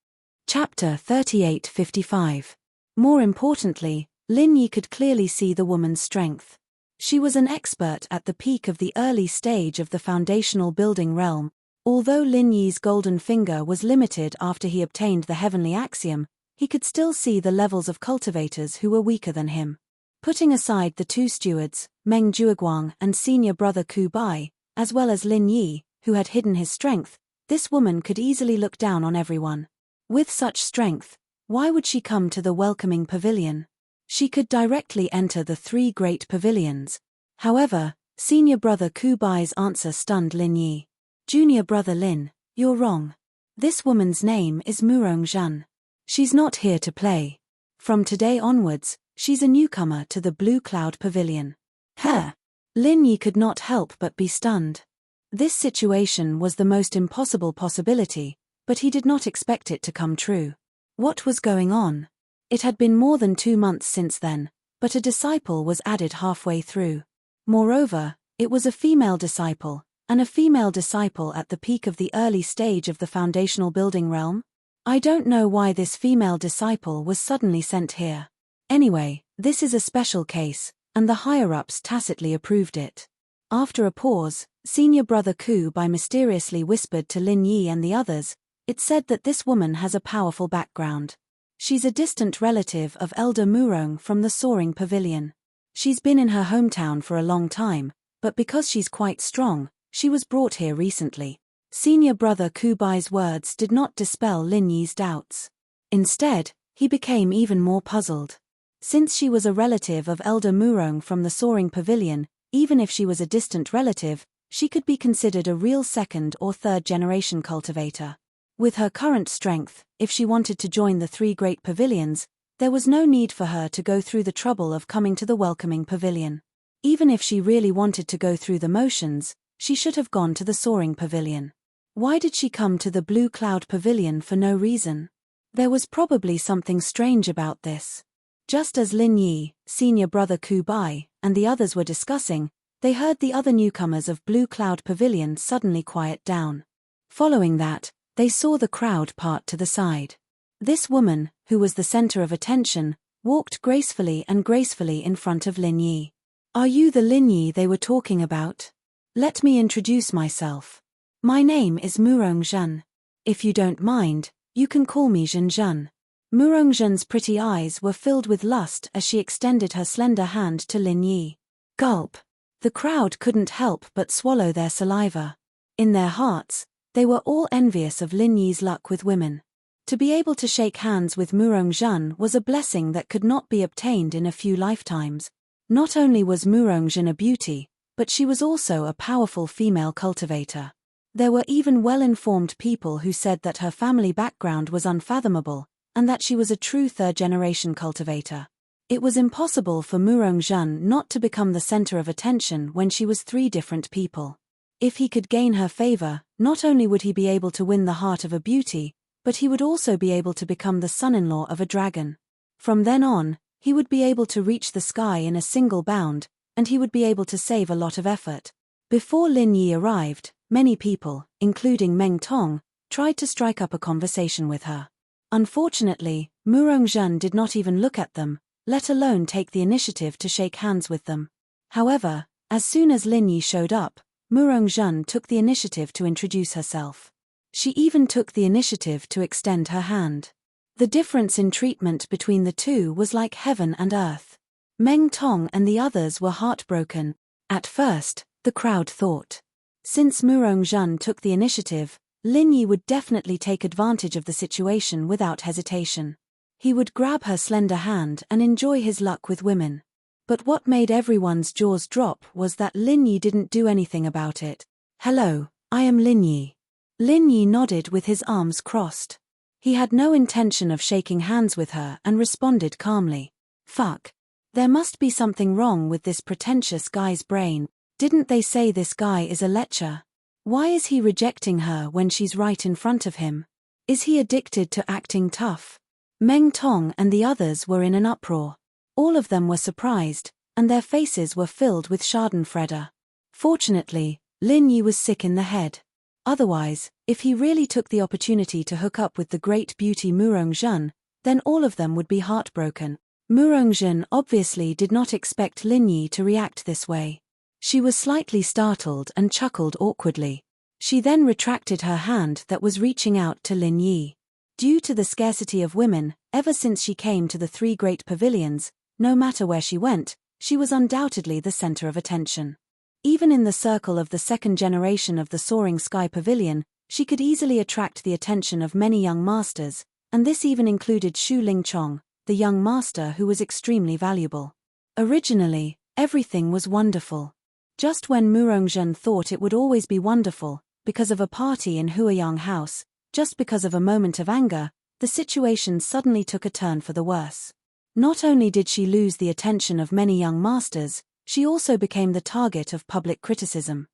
Chapter 38:55. More importantly, Lin Yi could clearly see the woman's strength. She was an expert at the peak of the early stage of the foundational building realm. Although Lin Yi's golden finger was limited after he obtained the heavenly axiom, he could still see the levels of cultivators who were weaker than him. Putting aside the two stewards, Meng Jueguang and senior brother Ku Bai, as well as Lin Yi, who had hidden his strength, this woman could easily look down on everyone. With such strength, why would she come to the welcoming pavilion? She could directly enter the three great pavilions. However, senior brother Ku Bai's answer stunned Lin Yi. "Junior brother Lin, you're wrong. This woman's name is Murong Zhan. She's not here to play. From today onwards, she's a newcomer to the Blue Cloud Pavilion." Huh? Lin Yi could not help but be stunned. This situation was the most impossible possibility, but he did not expect it to come true. What was going on? It had been more than 2 months since then, but a disciple was added halfway through. Moreover, it was a female disciple, and a female disciple at the peak of the early stage of the foundational building realm? I don't know why this female disciple was suddenly sent here. Anyway, this is a special case, and the higher-ups tacitly approved it. After a pause, senior brother Ku Bai mysteriously whispered to Lin Yi and the others, "It's said that this woman has a powerful background. She's a distant relative of Elder Murong from the Soaring Pavilion. She's been in her hometown for a long time, but because she's quite strong, she was brought here recently." Senior brother Ku Bai's words did not dispel Lin Yi's doubts. Instead, he became even more puzzled. Since she was a relative of Elder Murong from the Soaring Pavilion, even if she was a distant relative, she could be considered a real second or third generation cultivator. With her current strength, if she wanted to join the three great pavilions, there was no need for her to go through the trouble of coming to the welcoming pavilion. Even if she really wanted to go through the motions, she should have gone to the Soaring Pavilion. Why did she come to the Blue Cloud Pavilion for no reason? There was probably something strange about this. Just as Lin Yi, senior brother Ku Bai, and the others were discussing, they heard the other newcomers of Blue Cloud Pavilion suddenly quiet down. Following that, they saw the crowd part to the side. This woman, who was the center of attention, walked gracefully in front of Lin Yi. "Are you the Lin Yi they were talking about? Let me introduce myself. My name is Murong Zhan. If you don't mind, you can call me Zhan Zhan." Murong Zhan's pretty eyes were filled with lust as she extended her slender hand to Lin Yi. Gulp. The crowd couldn't help but swallow their saliva. In their hearts, they were all envious of Lin Yi's luck with women. To be able to shake hands with Murong Zhan was a blessing that could not be obtained in a few lifetimes. Not only was Murong Zhan a beauty, but she was also a powerful female cultivator. There were even well-informed people who said that her family background was unfathomable, and that she was a true third-generation cultivator. It was impossible for Murong Zhan not to become the center of attention when she was three different people. If he could gain her favor, not only would he be able to win the heart of a beauty, but he would also be able to become the son-in-law of a dragon. From then on, he would be able to reach the sky in a single bound, and he would be able to save a lot of effort. Before Lin Yi arrived, many people, including Meng Tong, tried to strike up a conversation with her. Unfortunately, Murong Zhan did not even look at them, let alone take the initiative to shake hands with them. However, as soon as Lin Yi showed up, Murong Zhan took the initiative to introduce herself. She even took the initiative to extend her hand. The difference in treatment between the two was like heaven and earth. Meng Tong and the others were heartbroken. At first, the crowd thought, since Murong Zhan took the initiative, Lin Yi would definitely take advantage of the situation without hesitation. He would grab her slender hand and enjoy his luck with women. But what made everyone's jaws drop was that Lin Yi didn't do anything about it. "Hello, I am Lin Yi." Lin Yi nodded with his arms crossed. He had no intention of shaking hands with her and responded calmly. Fuck. There must be something wrong with this pretentious guy's brain. Didn't they say this guy is a lecher? Why is he rejecting her when she's right in front of him? Is he addicted to acting tough? Meng Tong and the others were in an uproar. All of them were surprised, and their faces were filled with schadenfreude. Fortunately, Lin Yi was sick in the head. Otherwise, if he really took the opportunity to hook up with the great beauty Murongzhen, then all of them would be heartbroken. Murongzhen obviously did not expect Lin Yi to react this way. She was slightly startled and chuckled awkwardly. She then retracted her hand that was reaching out to Lin Yi. Due to the scarcity of women, ever since she came to the three great pavilions, no matter where she went, she was undoubtedly the center of attention. Even in the circle of the second generation of the Soaring Sky Pavilion, she could easily attract the attention of many young masters, and this even included Shu Lingchong, the young master who was extremely valuable. Originally, everything was wonderful. Just when Murongzhen thought it would always be wonderful, because of a party in Huayang House, just because of a moment of anger, the situation suddenly took a turn for the worse. Not only did she lose the attention of many young masters, she also became the target of public criticism.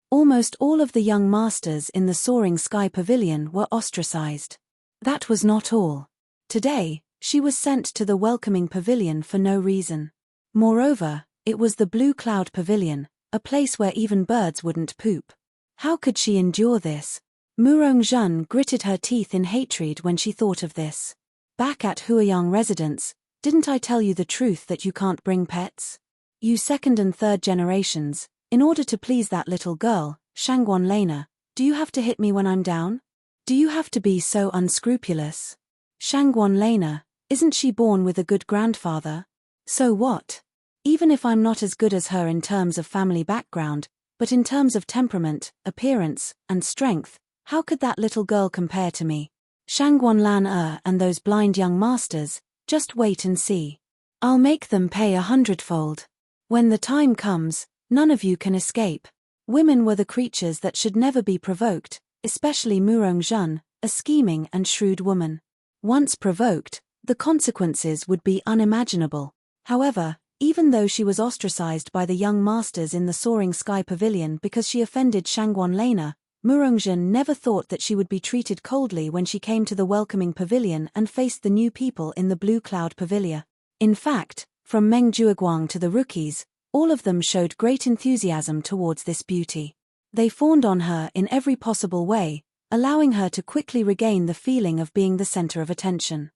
Almost all of the young masters in the Soaring Sky Pavilion were ostracized. That was not all. Today, she was sent to the Welcoming Pavilion for no reason. Moreover, it was the Blue Cloud Pavilion, a place where even birds wouldn't poop. How could she endure this? Murongzhen gritted her teeth in hatred when she thought of this. Back at Huayang residence, didn't I tell you the truth that you can't bring pets? You second and third generations, in order to please that little girl, Shangguan Lena, do you have to hit me when I'm down? Do you have to be so unscrupulous? Shangguan Lena, isn't she born with a good grandfather? So what? Even if I'm not as good as her in terms of family background, but in terms of temperament, appearance, and strength, how could that little girl compare to me? Shangguan Lan and those blind young masters, just wait and see. I'll make them pay 100-fold. When the time comes, none of you can escape. Women were the creatures that should never be provoked, especially Murongzhen, a scheming and shrewd woman. Once provoked, the consequences would be unimaginable. However, even though she was ostracized by the young masters in the Soaring Sky Pavilion because she offended Shangguan Lena, Murongzhen never thought that she would be treated coldly when she came to the Welcoming Pavilion and faced the new people in the Blue Cloud Pavilion. In fact, from Meng Jueguang to the rookies, all of them showed great enthusiasm towards this beauty. They fawned on her in every possible way, allowing her to quickly regain the feeling of being the center of attention.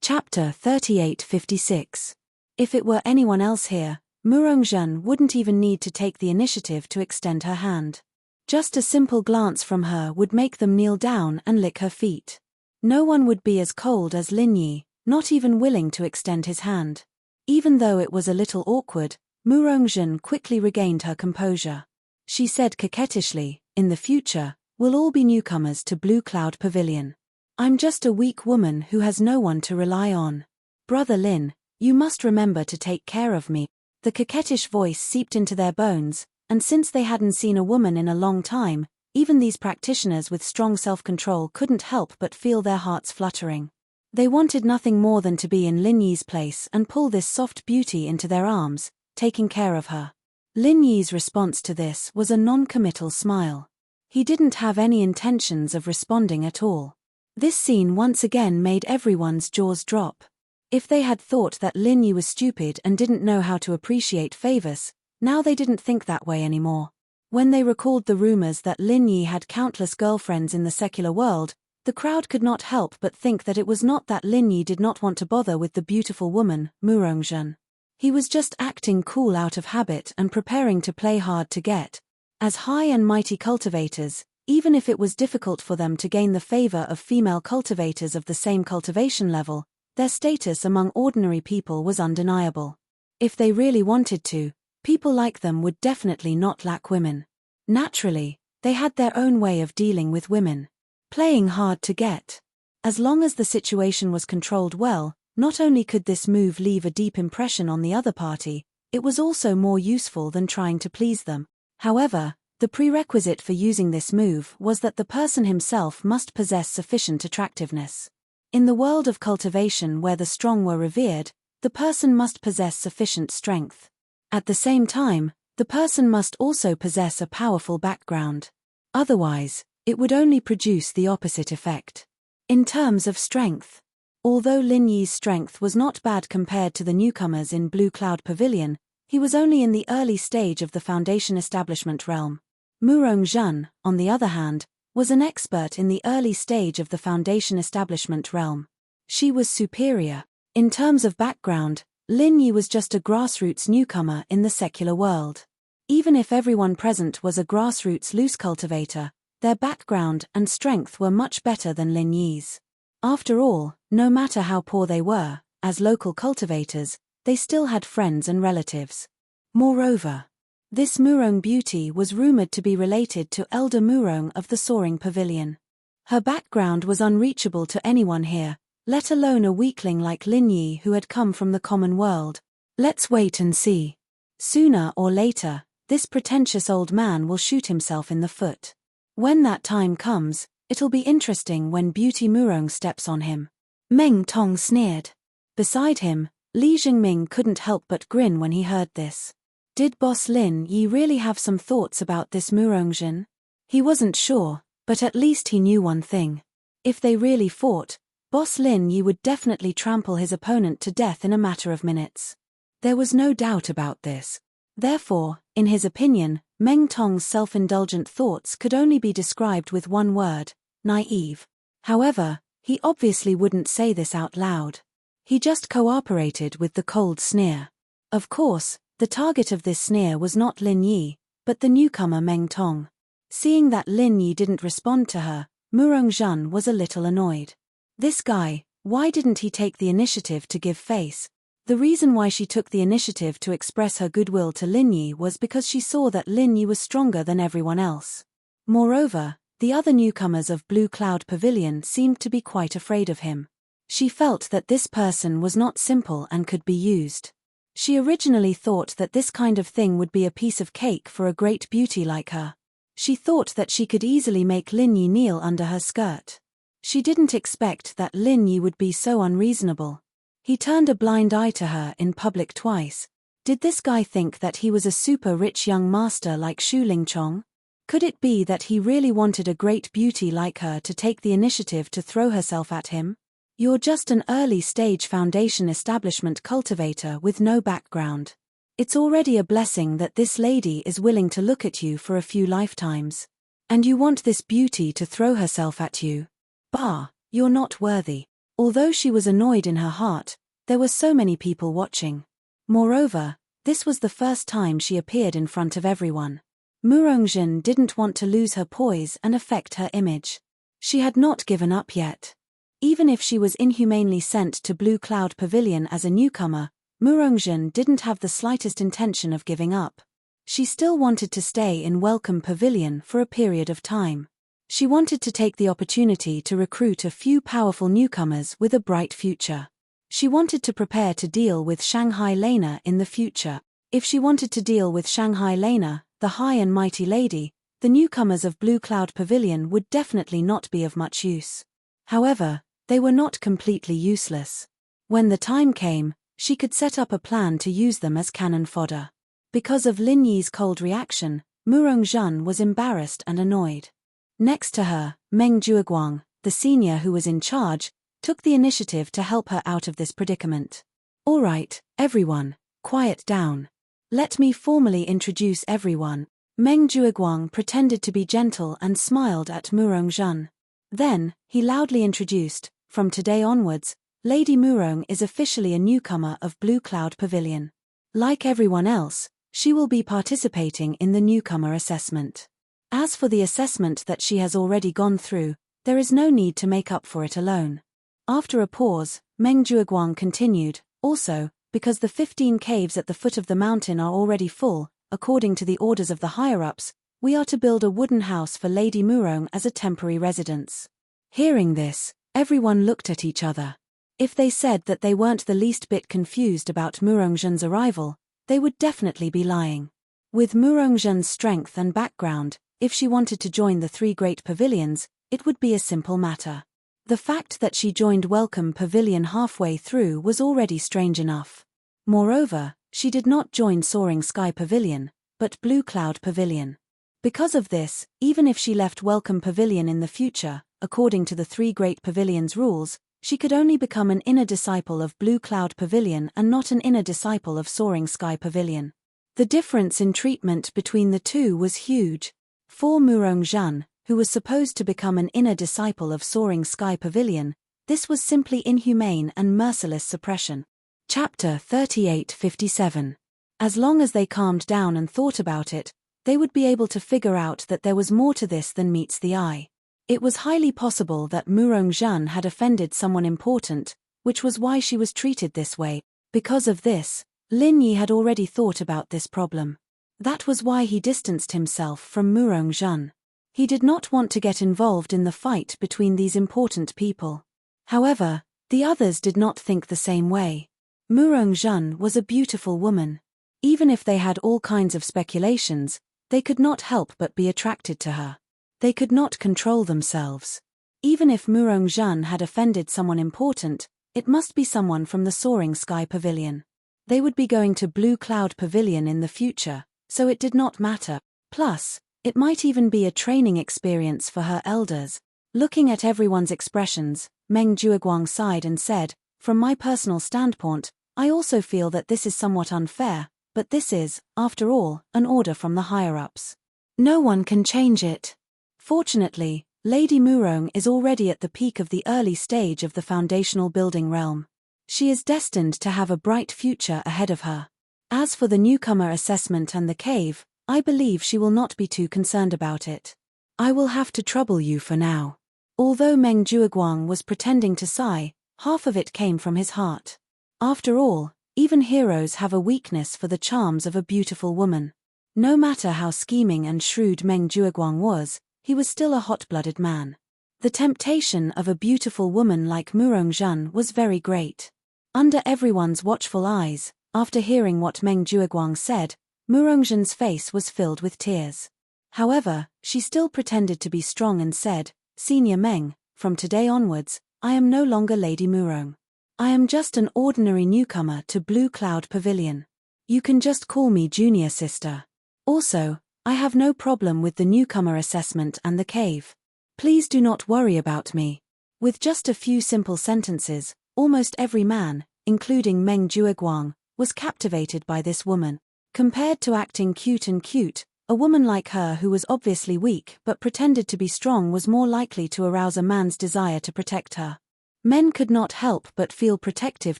Chapter 3856. If it were anyone else here, Murongzhen wouldn't even need to take the initiative to extend her hand. Just a simple glance from her would make them kneel down and lick her feet. No one would be as cold as Lin Yi, not even willing to extend his hand. Even though it was a little awkward, Murongzhen quickly regained her composure. She said coquettishly, in the future, we'll all be newcomers to Blue Cloud Pavilion. I'm just a weak woman who has no one to rely on. Brother Lin, you must remember to take care of me. The coquettish voice seeped into their bones, and since they hadn't seen a woman in a long time, even these practitioners with strong self-control couldn't help but feel their hearts fluttering. They wanted nothing more than to be in Lin Yi's place and pull this soft beauty into their arms, taking care of her. Lin Yi's response to this was a non-committal smile. He didn't have any intentions of responding at all. This scene once again made everyone's jaws drop. If they had thought that Lin Yi was stupid and didn't know how to appreciate favors, now they didn't think that way anymore. When they recalled the rumors that Lin Yi had countless girlfriends in the secular world, the crowd could not help but think that it was not that Lin Yi did not want to bother with the beautiful woman, Murongzhen. He was just acting cool out of habit and preparing to play hard to get. As high and mighty cultivators, even if it was difficult for them to gain the favor of female cultivators of the same cultivation level, their status among ordinary people was undeniable. If they really wanted to, people like them would definitely not lack women. Naturally, they had their own way of dealing with women. Playing hard to get. As long as the situation was controlled well, not only could this move leave a deep impression on the other party, it was also more useful than trying to please them. However, the prerequisite for using this move was that the person himself must possess sufficient attractiveness. In the world of cultivation where the strong were revered, the person must possess sufficient strength. At the same time, the person must also possess a powerful background. Otherwise, it would only produce the opposite effect. In terms of strength, although Lin Yi's strength was not bad compared to the newcomers in Blue Cloud Pavilion, he was only in the early stage of the Foundation establishment realm. Murong-jun, on the other hand, was an expert in the early stage of the Foundation establishment realm. She was superior. In terms of background, Lin Yi was just a grassroots newcomer in the secular world. Even if everyone present was a grassroots loose cultivator, their background and strength were much better than Lin Yi's. After all, no matter how poor they were, as local cultivators, they still had friends and relatives. Moreover, this Murong beauty was rumored to be related to Elder Murong of the Soaring Pavilion. Her background was unreachable to anyone here, let alone a weakling like Lin Yi who had come from the common world. Let's wait and see. Sooner or later, this pretentious old man will shoot himself in the foot. When that time comes, it'll be interesting when Beauty Murong steps on him. Meng Tong sneered. Beside him, Li Jingming couldn't help but grin when he heard this. Did Boss Lin Yi really have some thoughts about this Murong-jin? He wasn't sure, but at least he knew one thing. If they really fought, Boss Lin Yi would definitely trample his opponent to death in a matter of minutes. There was no doubt about this. Therefore, in his opinion, Meng Tong's self-indulgent thoughts could only be described with one word: naive. However, he obviously wouldn't say this out loud. He just cooperated with the cold sneer. Of course, the target of this sneer was not Lin Yi, but the newcomer Meng Tong. Seeing that Lin Yi didn't respond to her, Murong-jun was a little annoyed. This guy, why didn't he take the initiative to give face? The reason why she took the initiative to express her goodwill to Lin Yi was because she saw that Lin Yi was stronger than everyone else. Moreover, the other newcomers of Blue Cloud Pavilion seemed to be quite afraid of him. She felt that this person was not simple and could be used. She originally thought that this kind of thing would be a piece of cake for a great beauty like her. She thought that she could easily make Lin Yi kneel under her skirt. She didn't expect that Lin Yi would be so unreasonable. He turned a blind eye to her in public twice. Did this guy think that he was a super rich young master like Shu Lingchong? Could it be that he really wanted a great beauty like her to take the initiative to throw herself at him? You're just an early-stage foundation establishment cultivator with no background. It's already a blessing that this lady is willing to look at you for a few lifetimes. And you want this beauty to throw herself at you? Bah, you're not worthy. Although she was annoyed in her heart, there were so many people watching. Moreover, this was the first time she appeared in front of everyone. Murong-jin didn't want to lose her poise and affect her image. She had not given up yet. Even if she was inhumanely sent to Blue Cloud Pavilion as a newcomer, Murong-jin didn't have the slightest intention of giving up. She still wanted to stay in Welcome Pavilion for a period of time. She wanted to take the opportunity to recruit a few powerful newcomers with a bright future. She wanted to prepare to deal with Shanghai Lena in the future. If she wanted to deal with Shanghai Lena, the high and mighty lady, the newcomers of Blue Cloud Pavilion would definitely not be of much use. However, they were not completely useless. When the time came, she could set up a plan to use them as cannon fodder. Because of Lin Yi's cold reaction, Murong-jun was embarrassed and annoyed. Next to her, Meng Jueguang, the senior who was in charge, took the initiative to help her out of this predicament. All right, everyone, quiet down. Let me formally introduce everyone. Meng Jueguang pretended to be gentle and smiled at Murong-jun. Then, he loudly introduced, from today onwards, Lady Murong is officially a newcomer of Blue Cloud Pavilion. Like everyone else, she will be participating in the newcomer assessment. As for the assessment that she has already gone through, there is no need to make up for it alone. After a pause, Meng Jueguang continued, also, because the 15 caves at the foot of the mountain are already full, according to the orders of the higher-ups, we are to build a wooden house for Lady Murong as a temporary residence. Hearing this, everyone looked at each other. If they said that they weren't the least bit confused about Murong-jun's arrival, they would definitely be lying. With Murong-jun's strength and background, if she wanted to join the 3 great pavilions, it would be a simple matter. The fact that she joined Welcome Pavilion halfway through was already strange enough. Moreover, she did not join Soaring Sky Pavilion, but Blue Cloud Pavilion. Because of this, even if she left Welcome Pavilion in the future, according to the Three Great Pavilions rules, she could only become an inner disciple of Blue Cloud Pavilion and not an inner disciple of Soaring Sky Pavilion. The difference in treatment between the two was huge. For Murong Zhan, who was supposed to become an inner disciple of Soaring Sky Pavilion, this was simply inhumane and merciless suppression. Chapter 38:57. As long as they calmed down and thought about it, they would be able to figure out that there was more to this than meets the eye. It was highly possible that Murong Zhan had offended someone important, which was why she was treated this way. Because of this, Lin Yi had already thought about this problem. That was why he distanced himself from Murong Zhan. He did not want to get involved in the fight between these important people. However, the others did not think the same way. Murong Zhan was a beautiful woman. Even if they had all kinds of speculations, they could not help but be attracted to her. They could not control themselves. Even if Murong Zhan had offended someone important, it must be someone from the Soaring Sky Pavilion. They would be going to Blue Cloud Pavilion in the future, so it did not matter. Plus, it might even be a training experience for her elders. Looking at everyone's expressions, Meng Jueguang sighed and said, "From my personal standpoint, I also feel that this is somewhat unfair, but this is, after all, an order from the higher-ups. No one can change it." Fortunately, Lady Murong is already at the peak of the early stage of the foundational building realm. She is destined to have a bright future ahead of her. As for the newcomer assessment and the cave, I believe she will not be too concerned about it. I will have to trouble you for now. Although Meng Jueguang was pretending to sigh, half of it came from his heart. After all, even heroes have a weakness for the charms of a beautiful woman. No matter how scheming and shrewd Meng Jueguang was, he was still a hot-blooded man. The temptation of a beautiful woman like Murong Zhan was very great. Under everyone's watchful eyes, after hearing what Meng Jueguang said, Murong Zhan's face was filled with tears. However, she still pretended to be strong and said, "Senior Meng, from today onwards, I am no longer Lady Murong. I am just an ordinary newcomer to Blue Cloud Pavilion. You can just call me Junior Sister. Also, I have no problem with the newcomer assessment and the cave. Please do not worry about me." With just a few simple sentences, almost every man, including Meng Jueguang, was captivated by this woman. Compared to acting cute and cute, a woman like her who was obviously weak but pretended to be strong was more likely to arouse a man's desire to protect her. Men could not help but feel protective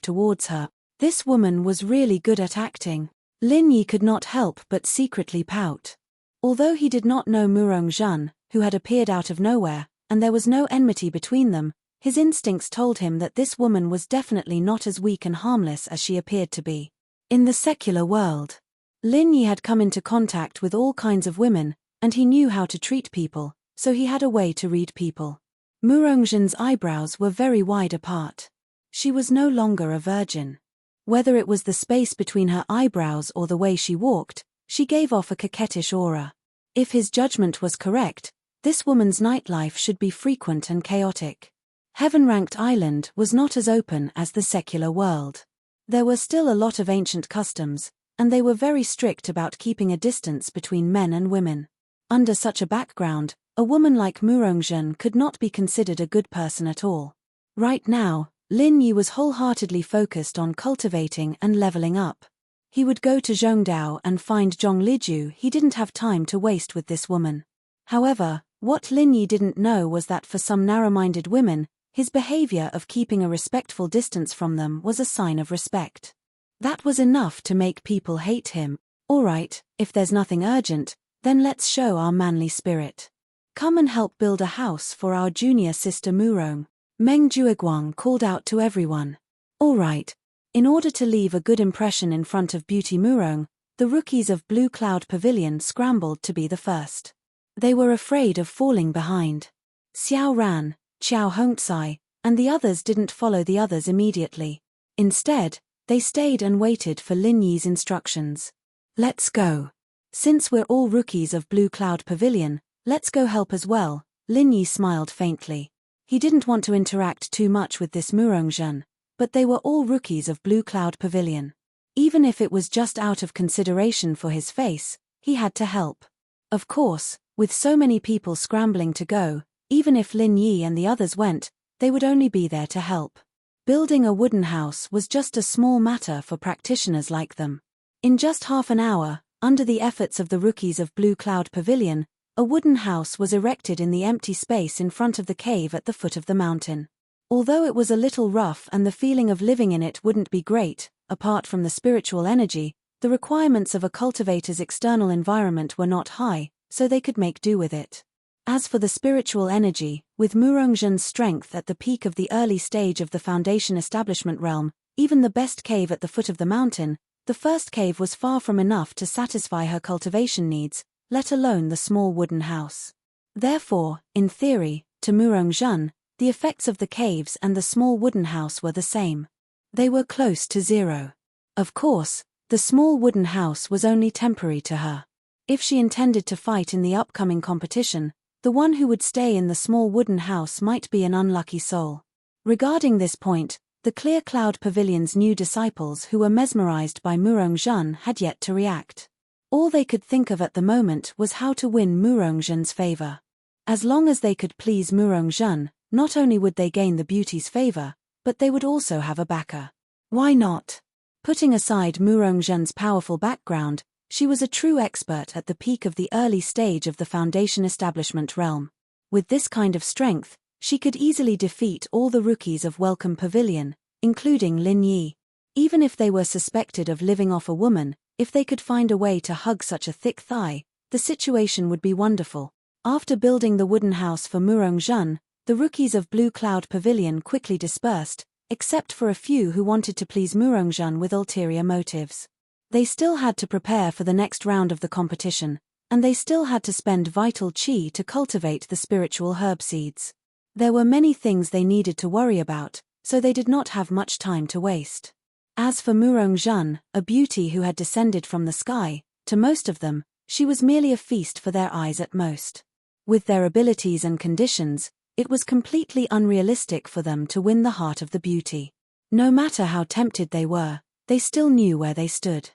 towards her. This woman was really good at acting. Lin Yi could not help but secretly pout. Although he did not know Murong Zhan, who had appeared out of nowhere, and there was no enmity between them, his instincts told him that this woman was definitely not as weak and harmless as she appeared to be. In the secular world, Lin Yi had come into contact with all kinds of women, and he knew how to treat people, so he had a way to read people. Murong Zhan's eyebrows were very wide apart. She was no longer a virgin. Whether it was the space between her eyebrows or the way she walked, she gave off a coquettish aura. If his judgment was correct, this woman's nightlife should be frequent and chaotic. Heaven-ranked Island was not as open as the secular world. There were still a lot of ancient customs, and they were very strict about keeping a distance between men and women. Under such a background, a woman like Murong Zhan could not be considered a good person at all. Right now, Lin Yi was wholeheartedly focused on cultivating and leveling up. He would go to Zhongdao and find Zhong Liju. He didn't have time to waste with this woman. However, what Lin Yi didn't know was that for some narrow-minded women, his behavior of keeping a respectful distance from them was a sign of respect. That was enough to make people hate him. Alright, if there's nothing urgent, then let's show our manly spirit. Come and help build a house for our junior sister Murong. Meng Jueguang called out to everyone. Alright. In order to leave a good impression in front of Beauty Murong, the rookies of Blue Cloud Pavilion scrambled to be the first. They were afraid of falling behind. Xiao Ran, Qiao Hongcai, and the others didn't follow the others immediately. Instead, they stayed and waited for Lin Yi's instructions. Let's go. Since we're all rookies of Blue Cloud Pavilion, let's go help as well, Lin Yi smiled faintly. He didn't want to interact too much with this Murongjun, but they were all rookies of Blue Cloud Pavilion. Even if it was just out of consideration for his face, he had to help. Of course, with so many people scrambling to go, even if Lin Yi and the others went, they would only be there to help. Building a wooden house was just a small matter for practitioners like them. In just half an hour, under the efforts of the rookies of Blue Cloud Pavilion, a wooden house was erected in the empty space in front of the cave at the foot of the mountain. Although it was a little rough and the feeling of living in it wouldn't be great, apart from the spiritual energy, the requirements of a cultivator's external environment were not high, so they could make do with it. As for the spiritual energy, with Murongjun's strength at the peak of the early stage of the foundation establishment realm, even the best cave at the foot of the mountain, the first cave was far from enough to satisfy her cultivation needs, let alone the small wooden house. Therefore, in theory, to Murongjun, the effects of the caves and the small wooden house were the same. They were close to zero. Of course, the small wooden house was only temporary to her. If she intended to fight in the upcoming competition, the one who would stay in the small wooden house might be an unlucky soul. Regarding this point, the Clear Cloud Pavilion's new disciples who were mesmerized by Murongjun had yet to react. All they could think of at the moment was how to win Murongjun's favor. As long as they could please Murongjun, not only would they gain the beauty's favor, but they would also have a backer. Why not? Putting aside Murongjun's powerful background, she was a true expert at the peak of the early stage of the foundation establishment realm. With this kind of strength, she could easily defeat all the rookies of Welcome Pavilion, including Lin Yi. Even if they were suspected of living off a woman, if they could find a way to hug such a thick thigh, the situation would be wonderful. After building the wooden house for Murongjun, the rookies of Blue Cloud Pavilion quickly dispersed, except for a few who wanted to please Murongjun with ulterior motives. They still had to prepare for the next round of the competition, and they still had to spend vital chi to cultivate the spiritual herb seeds. There were many things they needed to worry about, so they did not have much time to waste. As for Murongjun, a beauty who had descended from the sky, to most of them, she was merely a feast for their eyes at most. With their abilities and conditions, it was completely unrealistic for them to win the heart of the beauty. No matter how tempted they were, they still knew where they stood.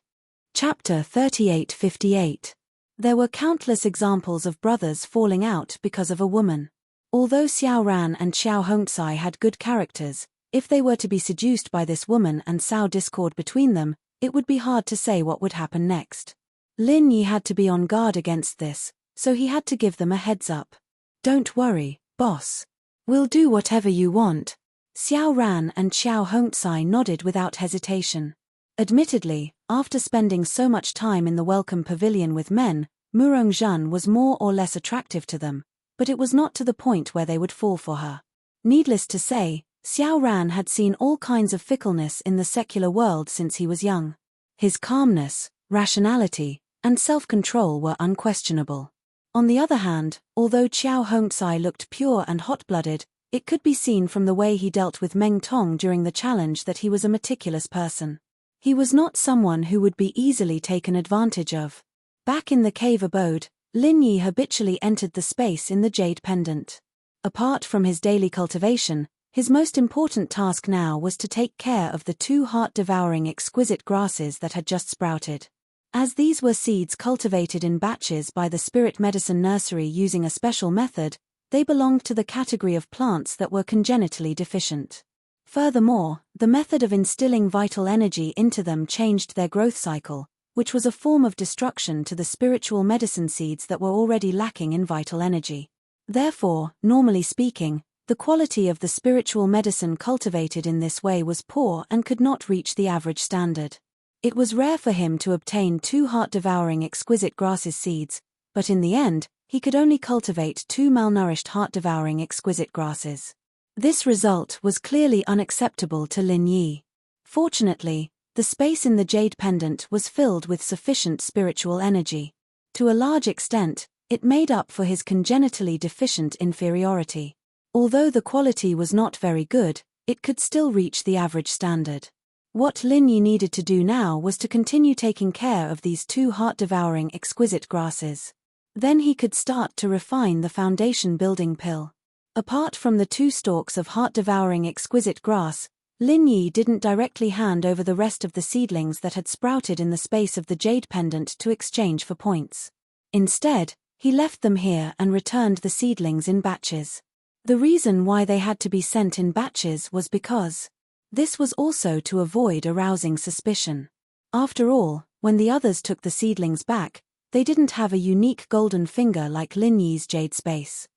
Chapter 38-58. There were countless examples of brothers falling out because of a woman. Although Xiao Ran and Xiao Hongcai had good characters, if they were to be seduced by this woman and sow discord between them, it would be hard to say what would happen next. Lin Yi had to be on guard against this, so he had to give them a heads up. "Don't worry, boss. We'll do whatever you want." Xiao Ran and Xiao Hongcai nodded without hesitation. Admittedly, after spending so much time in the Welcome Pavilion with men, Murongjun was more or less attractive to them, but it was not to the point where they would fall for her. Needless to say, Xiao Ran had seen all kinds of fickleness in the secular world since he was young. His calmness, rationality, and self-control were unquestionable. On the other hand, although Xiao Hongcai looked pure and hot-blooded, it could be seen from the way he dealt with Meng Tong during the challenge that he was a meticulous person. He was not someone who would be easily taken advantage of. Back in the cave abode, Lin Yi habitually entered the space in the jade pendant. Apart from his daily cultivation, his most important task now was to take care of the two heart-devouring exquisite grasses that had just sprouted. As these were seeds cultivated in batches by the Spirit Medicine Nursery using a special method, they belonged to the category of plants that were congenitally deficient. Furthermore, the method of instilling vital energy into them changed their growth cycle, which was a form of destruction to the spiritual medicine seeds that were already lacking in vital energy. Therefore, normally speaking, the quality of the spiritual medicine cultivated in this way was poor and could not reach the average standard. It was rare for him to obtain two heart-devouring exquisite grasses seeds, but in the end, he could only cultivate two malnourished heart-devouring exquisite grasses. This result was clearly unacceptable to Lin Yi. Fortunately, the space in the jade pendant was filled with sufficient spiritual energy. To a large extent, it made up for his congenitally deficient inferiority. Although the quality was not very good, it could still reach the average standard. What Lin Yi needed to do now was to continue taking care of these two heart-devouring exquisite grasses. Then he could start to refine the foundation building pill. Apart from the 2 stalks of heart-devouring exquisite grass, Lin Yi didn't directly hand over the rest of the seedlings that had sprouted in the space of the jade pendant to exchange for points. Instead, he left them here and returned the seedlings in batches. The reason why they had to be sent in batches was because this was also to avoid arousing suspicion. After all, when the others took the seedlings back, they didn't have a unique golden finger like Lin Yi's jade space.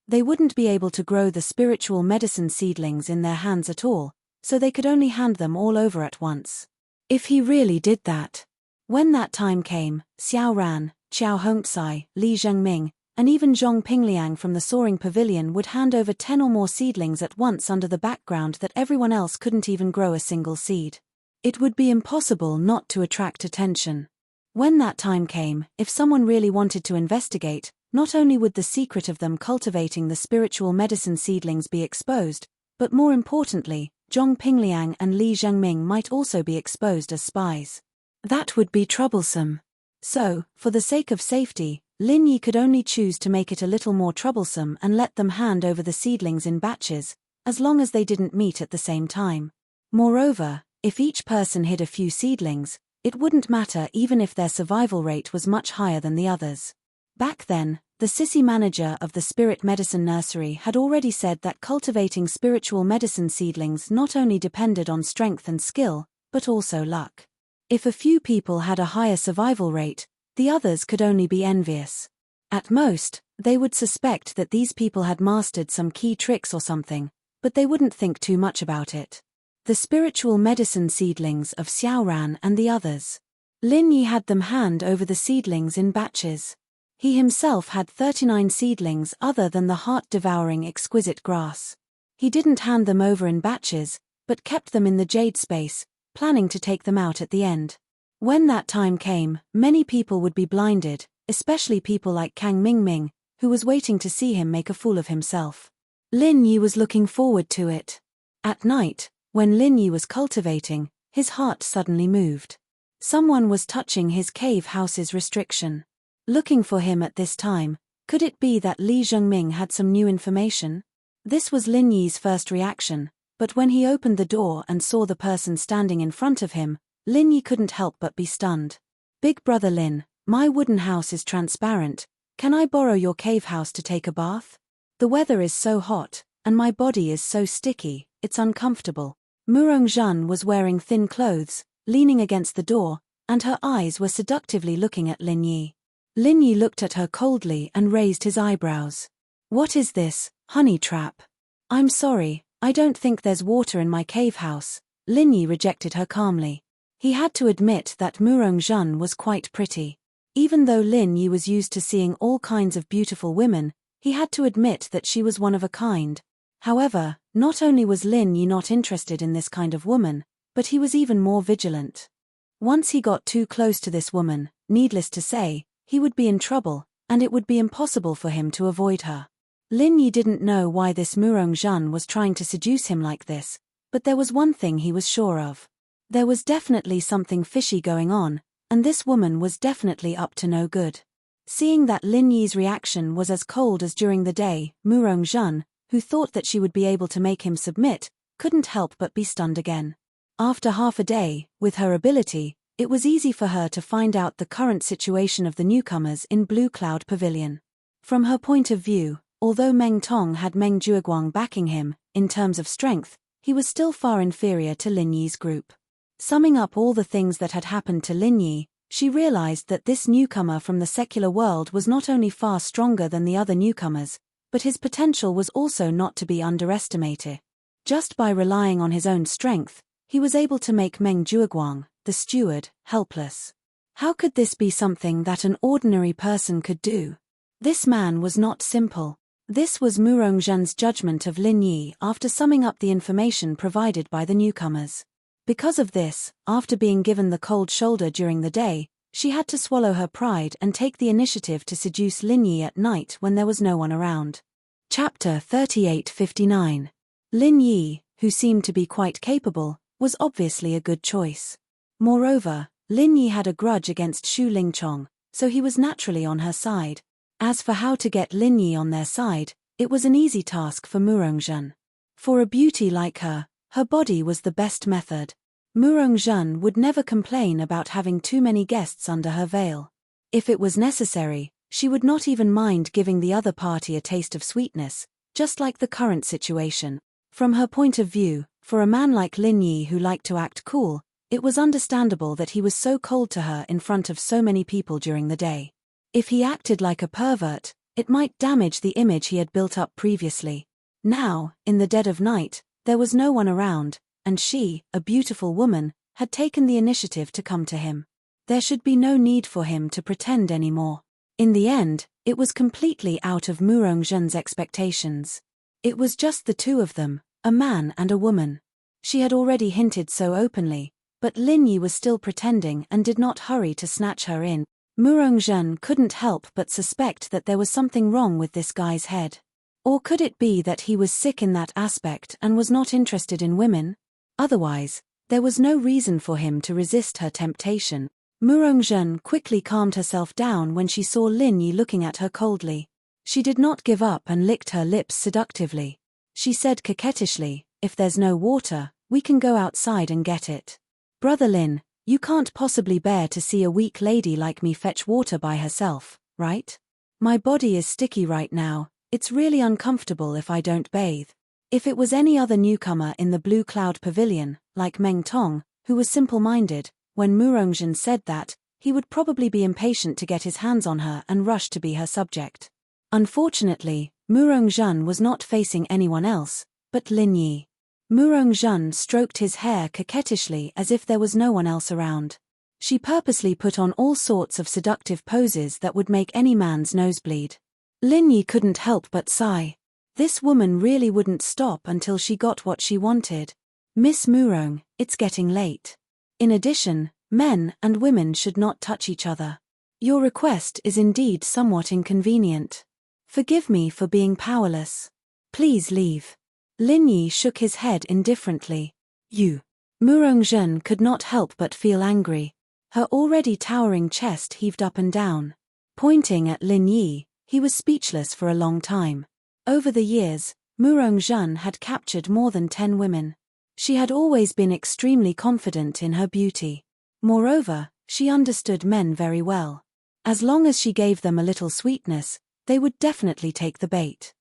They wouldn't be able to grow the spiritual medicine seedlings in their hands at all, so they could only hand them all over at once. If he really did that. When that time came, Xiao Ran, Qiao Hongcai, Li Zhengming, and even Zhong Pingliang from the Soaring Pavilion would hand over 10 or more seedlings at once under the background that everyone else couldn't even grow a single seed. It would be impossible not to attract attention. When that time came, if someone really wanted to investigate, not only would the secret of them cultivating the spiritual medicine seedlings be exposed, but more importantly, Zhong Pingliang and Li Zhengming might also be exposed as spies. That would be troublesome. So, for the sake of safety, Lin Yi could only choose to make it a little more troublesome and let them hand over the seedlings in batches, as long as they didn't meet at the same time. Moreover, if each person hid a few seedlings, it wouldn't matter even if their survival rate was much higher than the others. Back then, the sissy manager of the Spirit Medicine Nursery had already said that cultivating spiritual medicine seedlings not only depended on strength and skill, but also luck. If a few people had a higher survival rate, the others could only be envious. At most, they would suspect that these people had mastered some key tricks or something, but they wouldn't think too much about it. The spiritual medicine seedlings of Xiaoran and the others. Lin Yi had them hand over the seedlings in batches. He himself had 39 seedlings other than the heart-devouring exquisite grass. He didn't hand them over in batches, but kept them in the jade space, planning to take them out at the end. When that time came, many people would be blinded, especially people like Kang Mingming, who was waiting to see him make a fool of himself. Lin Yi was looking forward to it. At night, when Lin Yi was cultivating, his heart suddenly moved. Someone was touching his cave house's restriction. Looking for him at this time, could it be that Li Zhengming had some new information? This was Lin Yi's first reaction, but when he opened the door and saw the person standing in front of him, Lin Yi couldn't help but be stunned. Big brother Lin, my wooden house is transparent, can I borrow your cave house to take a bath? The weather is so hot, and my body is so sticky, it's uncomfortable. Murong Zhan was wearing thin clothes, leaning against the door, and her eyes were seductively looking at Lin Yi. Lin Yi looked at her coldly and raised his eyebrows. What is this, honey trap? I'm sorry, I don't think there's water in my cave house. Lin Yi rejected her calmly. He had to admit that Murong Zhan was quite pretty. Even though Lin Yi was used to seeing all kinds of beautiful women, he had to admit that she was one of a kind. However, not only was Lin Yi not interested in this kind of woman, but he was even more vigilant. Once he got too close to this woman, needless to say, he would be in trouble, and it would be impossible for him to avoid her. Lin Yi didn't know why this Murong Zhan was trying to seduce him like this, but there was one thing he was sure of. There was definitely something fishy going on, and this woman was definitely up to no good. Seeing that Lin Yi's reaction was as cold as during the day, Murong Zhan, who thought that she would be able to make him submit, couldn't help but be stunned again. After half a day, with her ability, it was easy for her to find out the current situation of the newcomers in Blue Cloud Pavilion. From her point of view, although Meng Tong had Meng Jueguang backing him, in terms of strength, he was still far inferior to Lin Yi's group. Summing up all the things that had happened to Lin Yi, she realized that this newcomer from the secular world was not only far stronger than the other newcomers, but his potential was also not to be underestimated. Just by relying on his own strength, he was able to make Meng Jueguang, the steward, helpless. How could this be something that an ordinary person could do? This man was not simple. This was Murong Zhan's judgment of Lin Yi after summing up the information provided by the newcomers. Because of this, after being given the cold shoulder during the day, she had to swallow her pride and take the initiative to seduce Lin Yi at night when there was no one around. Chapter 3859. Lin Yi, who seemed to be quite capable, was obviously a good choice. Moreover, Lin Yi had a grudge against Xu Lingchong, so he was naturally on her side. As for how to get Lin Yi on their side, It was an easy task for Murongjun. For a beauty like her body was the best method. Murongjun would never complain about having too many guests under her veil. If it was necessary, she would not even mind giving the other party a taste of sweetness, just like the current situation. From her point of view, for a man like Lin Yi who liked to act cool, it was understandable that he was so cold to her in front of so many people during the day. If he acted like a pervert, it might damage the image he had built up previously. Now, in the dead of night, there was no one around, and she, a beautiful woman, had taken the initiative to come to him. There should be no need for him to pretend anymore. In the end, it was completely out of Murongjun's expectations. It was just the two of them, a man and a woman. She had already hinted so openly, but Lin Yi was still pretending and did not hurry to snatch her in. Murongjun couldn't help but suspect that there was something wrong with this guy's head. Or could it be that he was sick in that aspect and was not interested in women? Otherwise, there was no reason for him to resist her temptation. Murongjun quickly calmed herself down when she saw Lin Yi looking at her coldly. She did not give up and licked her lips seductively. She said coquettishly, "If there's no water, we can go outside and get it. Brother Lin, you can't possibly bear to see a weak lady like me fetch water by herself, right? My body is sticky right now, it's really uncomfortable if I don't bathe." If it was any other newcomer in the Blue Cloud Pavilion, like Meng Tong, who was simple-minded, when Murongjun said that, he would probably be impatient to get his hands on her and rush to be her subject. Unfortunately, Murongjun was not facing anyone else, but Lin Yi. Murongjun stroked his hair coquettishly as if there was no one else around. She purposely put on all sorts of seductive poses that would make any man's nose bleed. Lin Yi couldn't help but sigh. This woman really wouldn't stop until she got what she wanted. "Miss Murong, it's getting late. In addition, men and women should not touch each other. Your request is indeed somewhat inconvenient. Forgive me for being powerless. Please leave." Lin Yi shook his head indifferently. "You." Murongjun could not help but feel angry. Her already towering chest heaved up and down. Pointing at Lin Yi, he was speechless for a long time. Over the years, Murongjun had captured more than 10 women. She had always been extremely confident in her beauty. Moreover, she understood men very well. As long as she gave them a little sweetness, they would definitely take the bait.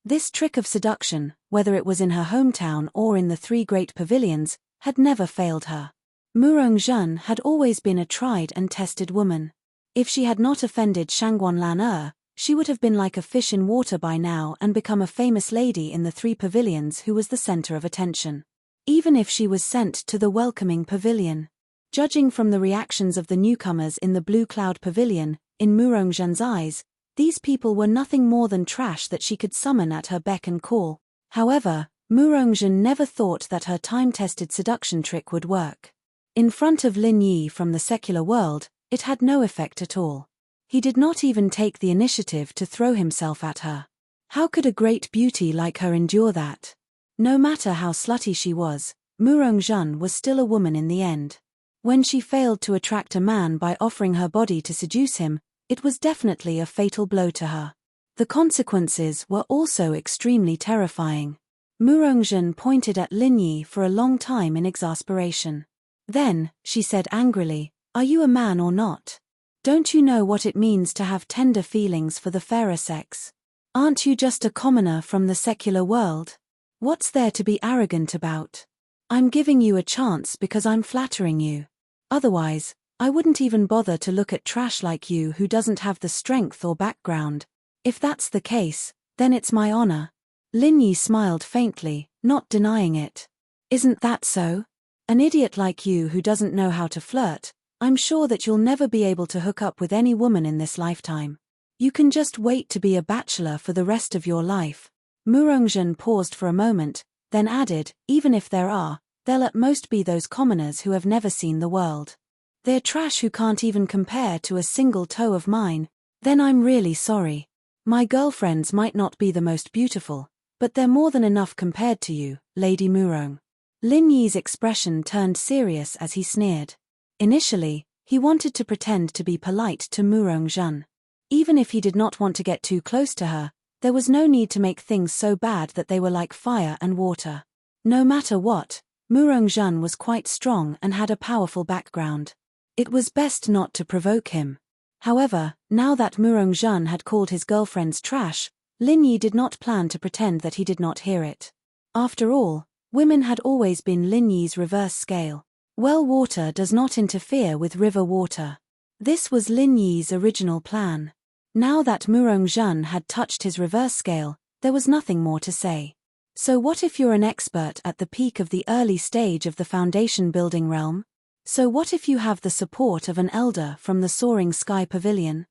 This trick of seduction, whether it was in her hometown or in the 3 great pavilions, had never failed her. Murongjun had always been a tried and tested woman. If she had not offended Shangguan she would have been like a fish in water by now and become a famous lady in the 3 pavilions who was the center of attention. Even if she was sent to the welcoming pavilion. Judging from the reactions of the newcomers in the Blue Cloud Pavilion, in Murongjun's eyes, these people were nothing more than trash that she could summon at her beck and call. However, Murongjun never thought that her time-tested seduction trick would work. In front of Lin Yi from the secular world, it had no effect at all. He did not even take the initiative to throw himself at her. How could a great beauty like her endure that? No matter how slutty she was, Murongjun was still a woman in the end. When she failed to attract a man by offering her body to seduce him, it was definitely a fatal blow to her. The consequences were also extremely terrifying. Murongjun pointed at Lin Yi for a long time in exasperation. Then, she said angrily, "Are you a man or not? Don't you know what it means to have tender feelings for the fairer sex? Aren't you just a commoner from the secular world? What's there to be arrogant about? I'm giving you a chance because I'm flattering you. Otherwise, I wouldn't even bother to look at trash like you who doesn't have the strength or background. If that's the case, then it's my honor." Lin Yi smiled faintly, not denying it. "Isn't that so? An idiot like you who doesn't know how to flirt, I'm sure that you'll never be able to hook up with any woman in this lifetime. You can just wait to be a bachelor for the rest of your life." Murongjun paused for a moment, then added, "Even if there are, they'll at most be those commoners who have never seen the world. They're trash who can't even compare to a single toe of mine. Then I'm really sorry. My girlfriends might not be the most beautiful, but they're more than enough compared to you, Lady Murong." Lin Yi's expression turned serious as he sneered. Initially, he wanted to pretend to be polite to Murongjun. Even if he did not want to get too close to her, There was no need to make things so bad that they were like fire and water. No matter what, Murongjun was quite strong and had a powerful background. It was best not to provoke him. However, now that Murongjun had called his girlfriends trash, Lin Yi did not plan to pretend that he did not hear it. After all, women had always been Lin Yi's reverse scale. Well water does not interfere with river water. This was Lin Yi's original plan. Now that Murongjun had touched his reverse scale, there was nothing more to say. So what if you're an expert at the peak of the early stage of the foundation building realm? So what if you have the support of an elder from the Soaring Sky Pavilion?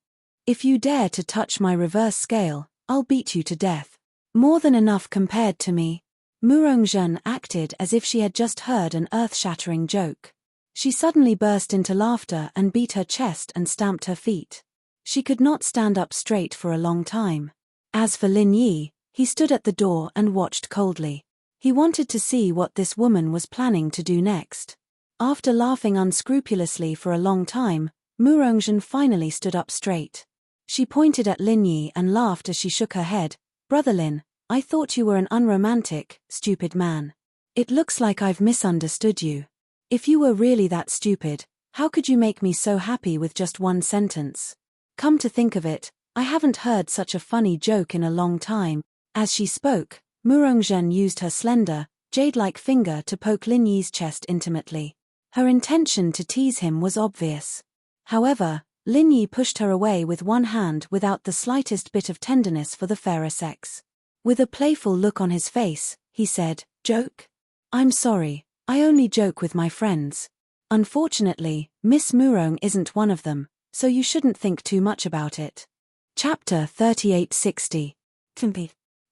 If you dare to touch my reverse scale, I'll beat you to death. More than enough compared to me. Murongjun acted as if she had just heard an earth-shattering joke. She suddenly burst into laughter and beat her chest and stamped her feet. She could not stand up straight for a long time. As for Lin Yi, he stood at the door and watched coldly. He wanted to see what this woman was planning to do next. After laughing unscrupulously for a long time, Murongjun finally stood up straight. She pointed at Lin Yi and laughed as she shook her head. "Brother Lin, I thought you were an unromantic, stupid man. It looks like I've misunderstood you. If you were really that stupid, how could you make me so happy with just one sentence? Come to think of it, I haven't heard such a funny joke in a long time." As she spoke, Murongjun used her slender, jade-like finger to poke Lin Yi's chest intimately. Her intention to tease him was obvious. However, Lin Yi pushed her away with one hand without the slightest bit of tenderness for the fairer sex. With a playful look on his face, he said, "Joke? I'm sorry, I only joke with my friends. Unfortunately, Miss Murong isn't one of them, so you shouldn't think too much about it." Chapter 3860.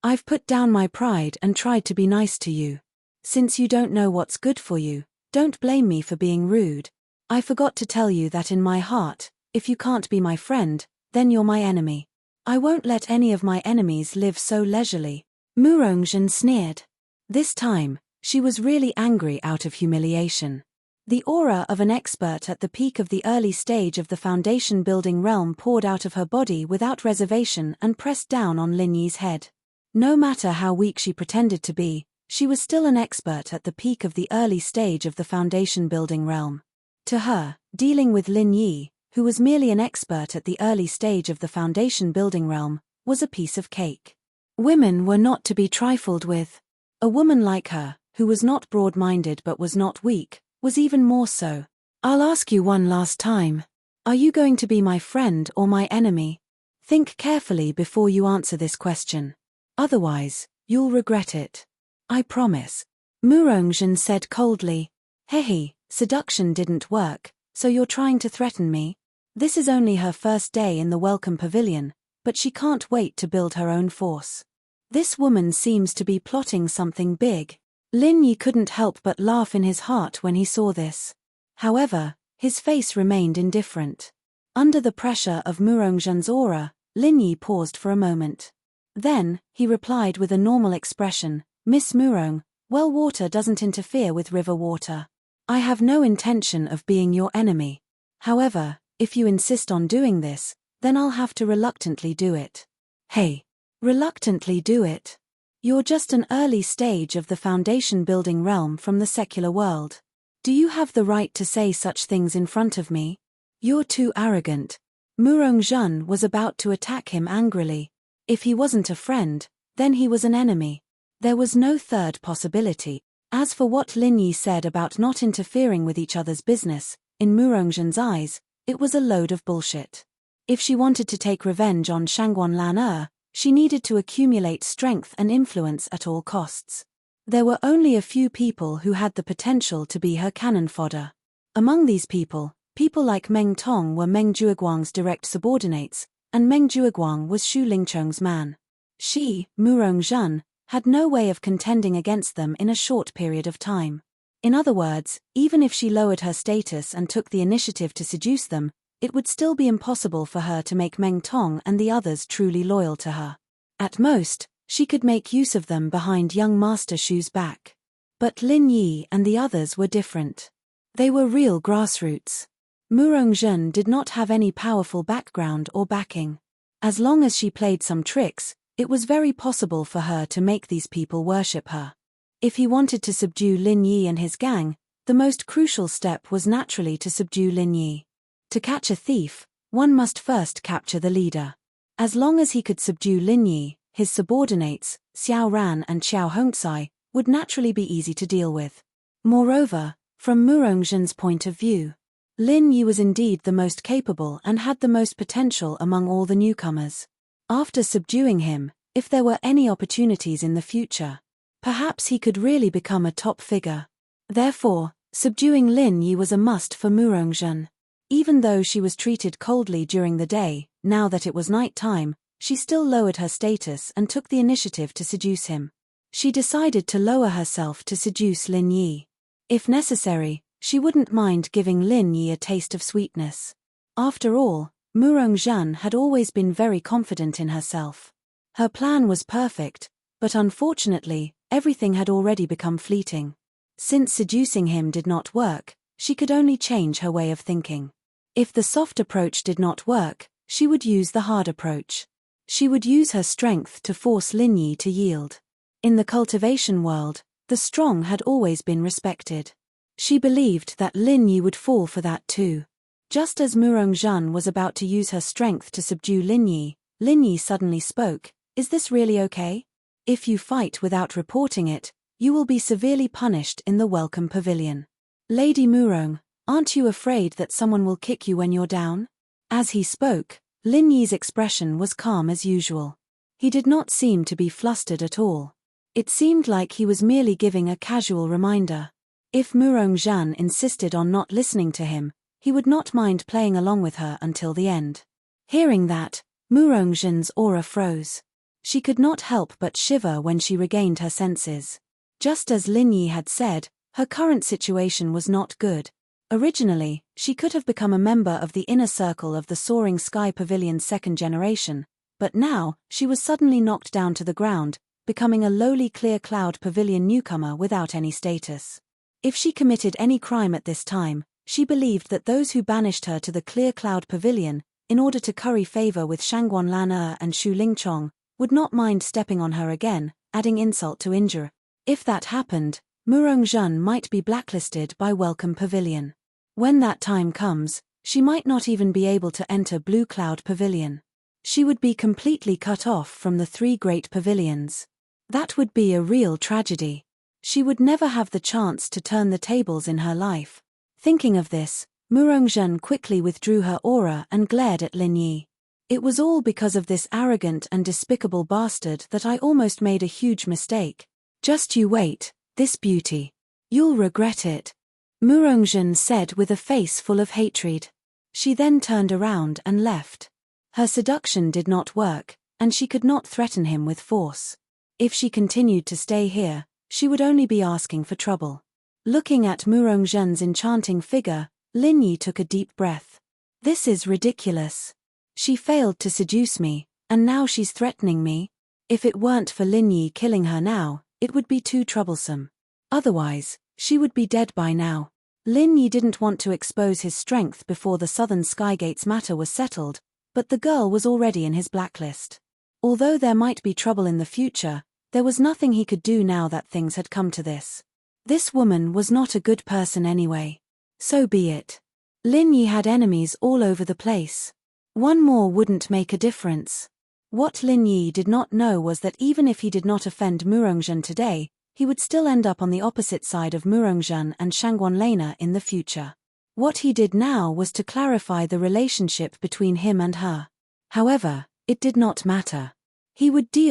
I've put down my pride and tried to be nice to you. Since you don't know what's good for you, don't blame me for being rude. I forgot to tell you that in my heart, if you can't be my friend, then you're my enemy. I won't let any of my enemies live so leisurely. Murongjun sneered. This time, she was really angry out of humiliation. The aura of an expert at the peak of the early stage of the foundation building realm poured out of her body without reservation and pressed down on Lin Yi's head. No matter how weak she pretended to be, she was still an expert at the peak of the early stage of the foundation building realm. To her, dealing with Lin Yi, who was merely an expert at the early stage of the foundation building realm, was a piece of cake. Women were not to be trifled with. A woman like her, who was not broad-minded but was not weak, was even more so. I'll ask you one last time. Are you going to be my friend or my enemy? Think carefully before you answer this question. Otherwise, you'll regret it. I promise. Murongjun said coldly. Hehe, seduction didn't work, so you're trying to threaten me? This is only her first day in the Welcome Pavilion, but she can't wait to build her own force. This woman seems to be plotting something big. Lin Yi couldn't help but laugh in his heart when he saw this. However, his face remained indifferent. Under the pressure of Murongjun's aura, Lin Yi paused for a moment. Then, he replied with a normal expression, "Miss Murong, well water doesn't interfere with river water. I have no intention of being your enemy. However, if you insist on doing this, then I'll have to reluctantly do it." Hey! Reluctantly do it? You're just an early stage of the foundation building realm from the secular world. Do you have the right to say such things in front of me? You're too arrogant. Murongjun was about to attack him angrily. If he wasn't a friend, then he was an enemy. There was no third possibility. As for what Lin Yi said about not interfering with each other's business, in Murongjun's eyes, it was a load of bullshit. If she wanted to take revenge on Shangguan Lan, she needed to accumulate strength and influence at all costs. There were only a few people who had the potential to be her cannon fodder. Among these people like Meng Tong were Meng Jueguang's direct subordinates, and Meng Jueguang was Xu Lingcheng's man. She, Murongjun, had no way of contending against them in a short period of time. In other words, even if she lowered her status and took the initiative to seduce them, it would still be impossible for her to make Meng Tong and the others truly loyal to her. At most, she could make use of them behind young Master Xu's back. But Lin Yi and the others were different. They were real grassroots. Murongjun did not have any powerful background or backing. As long as she played some tricks, It was very possible for her to make these people worship her. If he wanted to subdue Lin Yi and his gang, the most crucial step was naturally to subdue Lin Yi. To catch a thief, one must first capture the leader. As long as he could subdue Lin Yi, his subordinates, Xiao Ran and Xiao Hongcai, would naturally be easy to deal with. Moreover, from Murongzhen's point of view, Lin Yi was indeed the most capable and had the most potential among all the newcomers. After subduing him, if there were any opportunities in the future, perhaps he could really become a top figure. Therefore, subduing Lin Yi was a must for Murongzhen. Even though she was treated coldly during the day, now that it was night time, she still lowered her status and took the initiative to seduce him. She decided to lower herself to seduce Lin Yi. If necessary, she wouldn't mind giving Lin Yi a taste of sweetness. After all, Murongzhen had always been very confident in herself. Her plan was perfect, but unfortunately, everything had already become fleeting. Since seducing him did not work, she could only change her way of thinking. If the soft approach did not work, she would use the hard approach. She would use her strength to force Lin Yi to yield. In the cultivation world, the strong had always been respected. She believed that Lin Yi would fall for that too. Just as Murongzhen was about to use her strength to subdue Lin Yi suddenly spoke, "Is this really okay? If you fight without reporting it, you will be severely punished in the welcome pavilion. Lady Murong, aren't you afraid that someone will kick you when you're down?" As he spoke, Lin Yi's expression was calm as usual. He did not seem to be flustered at all. It seemed like he was merely giving a casual reminder. If Murongzhen insisted on not listening to him, he would not mind playing along with her until the end. Hearing that, Murongzhen's aura froze. She could not help but shiver when she regained her senses. Just as Lin Yi had said, her current situation was not good. Originally, she could have become a member of the inner circle of the Soaring Sky Pavilion's second generation, but now, she was suddenly knocked down to the ground, becoming a lowly Clear Cloud Pavilion newcomer without any status. If she committed any crime at this time, she believed that those who banished her to the Clear Cloud Pavilion, in order to curry favor with Shangguan Lan and Shu Lingchong, would not mind stepping on her again, adding insult to injury. If that happened, Murongzhen might be blacklisted by Welcome Pavilion. When that time comes, she might not even be able to enter Blue Cloud Pavilion. She would be completely cut off from the three great pavilions. That would be a real tragedy. She would never have the chance to turn the tables in her life. Thinking of this, Murongzhen quickly withdrew her aura and glared at Lin Yi. "It was all because of this arrogant and despicable bastard that I almost made a huge mistake. Just you wait, this beauty. You'll regret it," Murongzhen said with a face full of hatred. She then turned around and left. Her seduction did not work, and she could not threaten him with force. If she continued to stay here, she would only be asking for trouble. Looking at Murongzhen's enchanting figure, Lin Yi took a deep breath. "This is ridiculous. She failed to seduce me, and now she's threatening me. If it weren't for Lin Yi killing her now, it would be too troublesome. Otherwise, she would be dead by now." Lin Yi didn't want to expose his strength before the Southern Skygates matter was settled, but the girl was already in his blacklist. Although there might be trouble in the future, there was nothing he could do now that things had come to this. This woman was not a good person anyway. So be it. Lin Yi had enemies all over the place. One more wouldn't make a difference. What Lin Yi did not know was that even if he did not offend Murongzhen today, he would still end up on the opposite side of Murongzhen and Shangguan Lena in the future. What he did now was to clarify the relationship between him and her. However, it did not matter. He would deal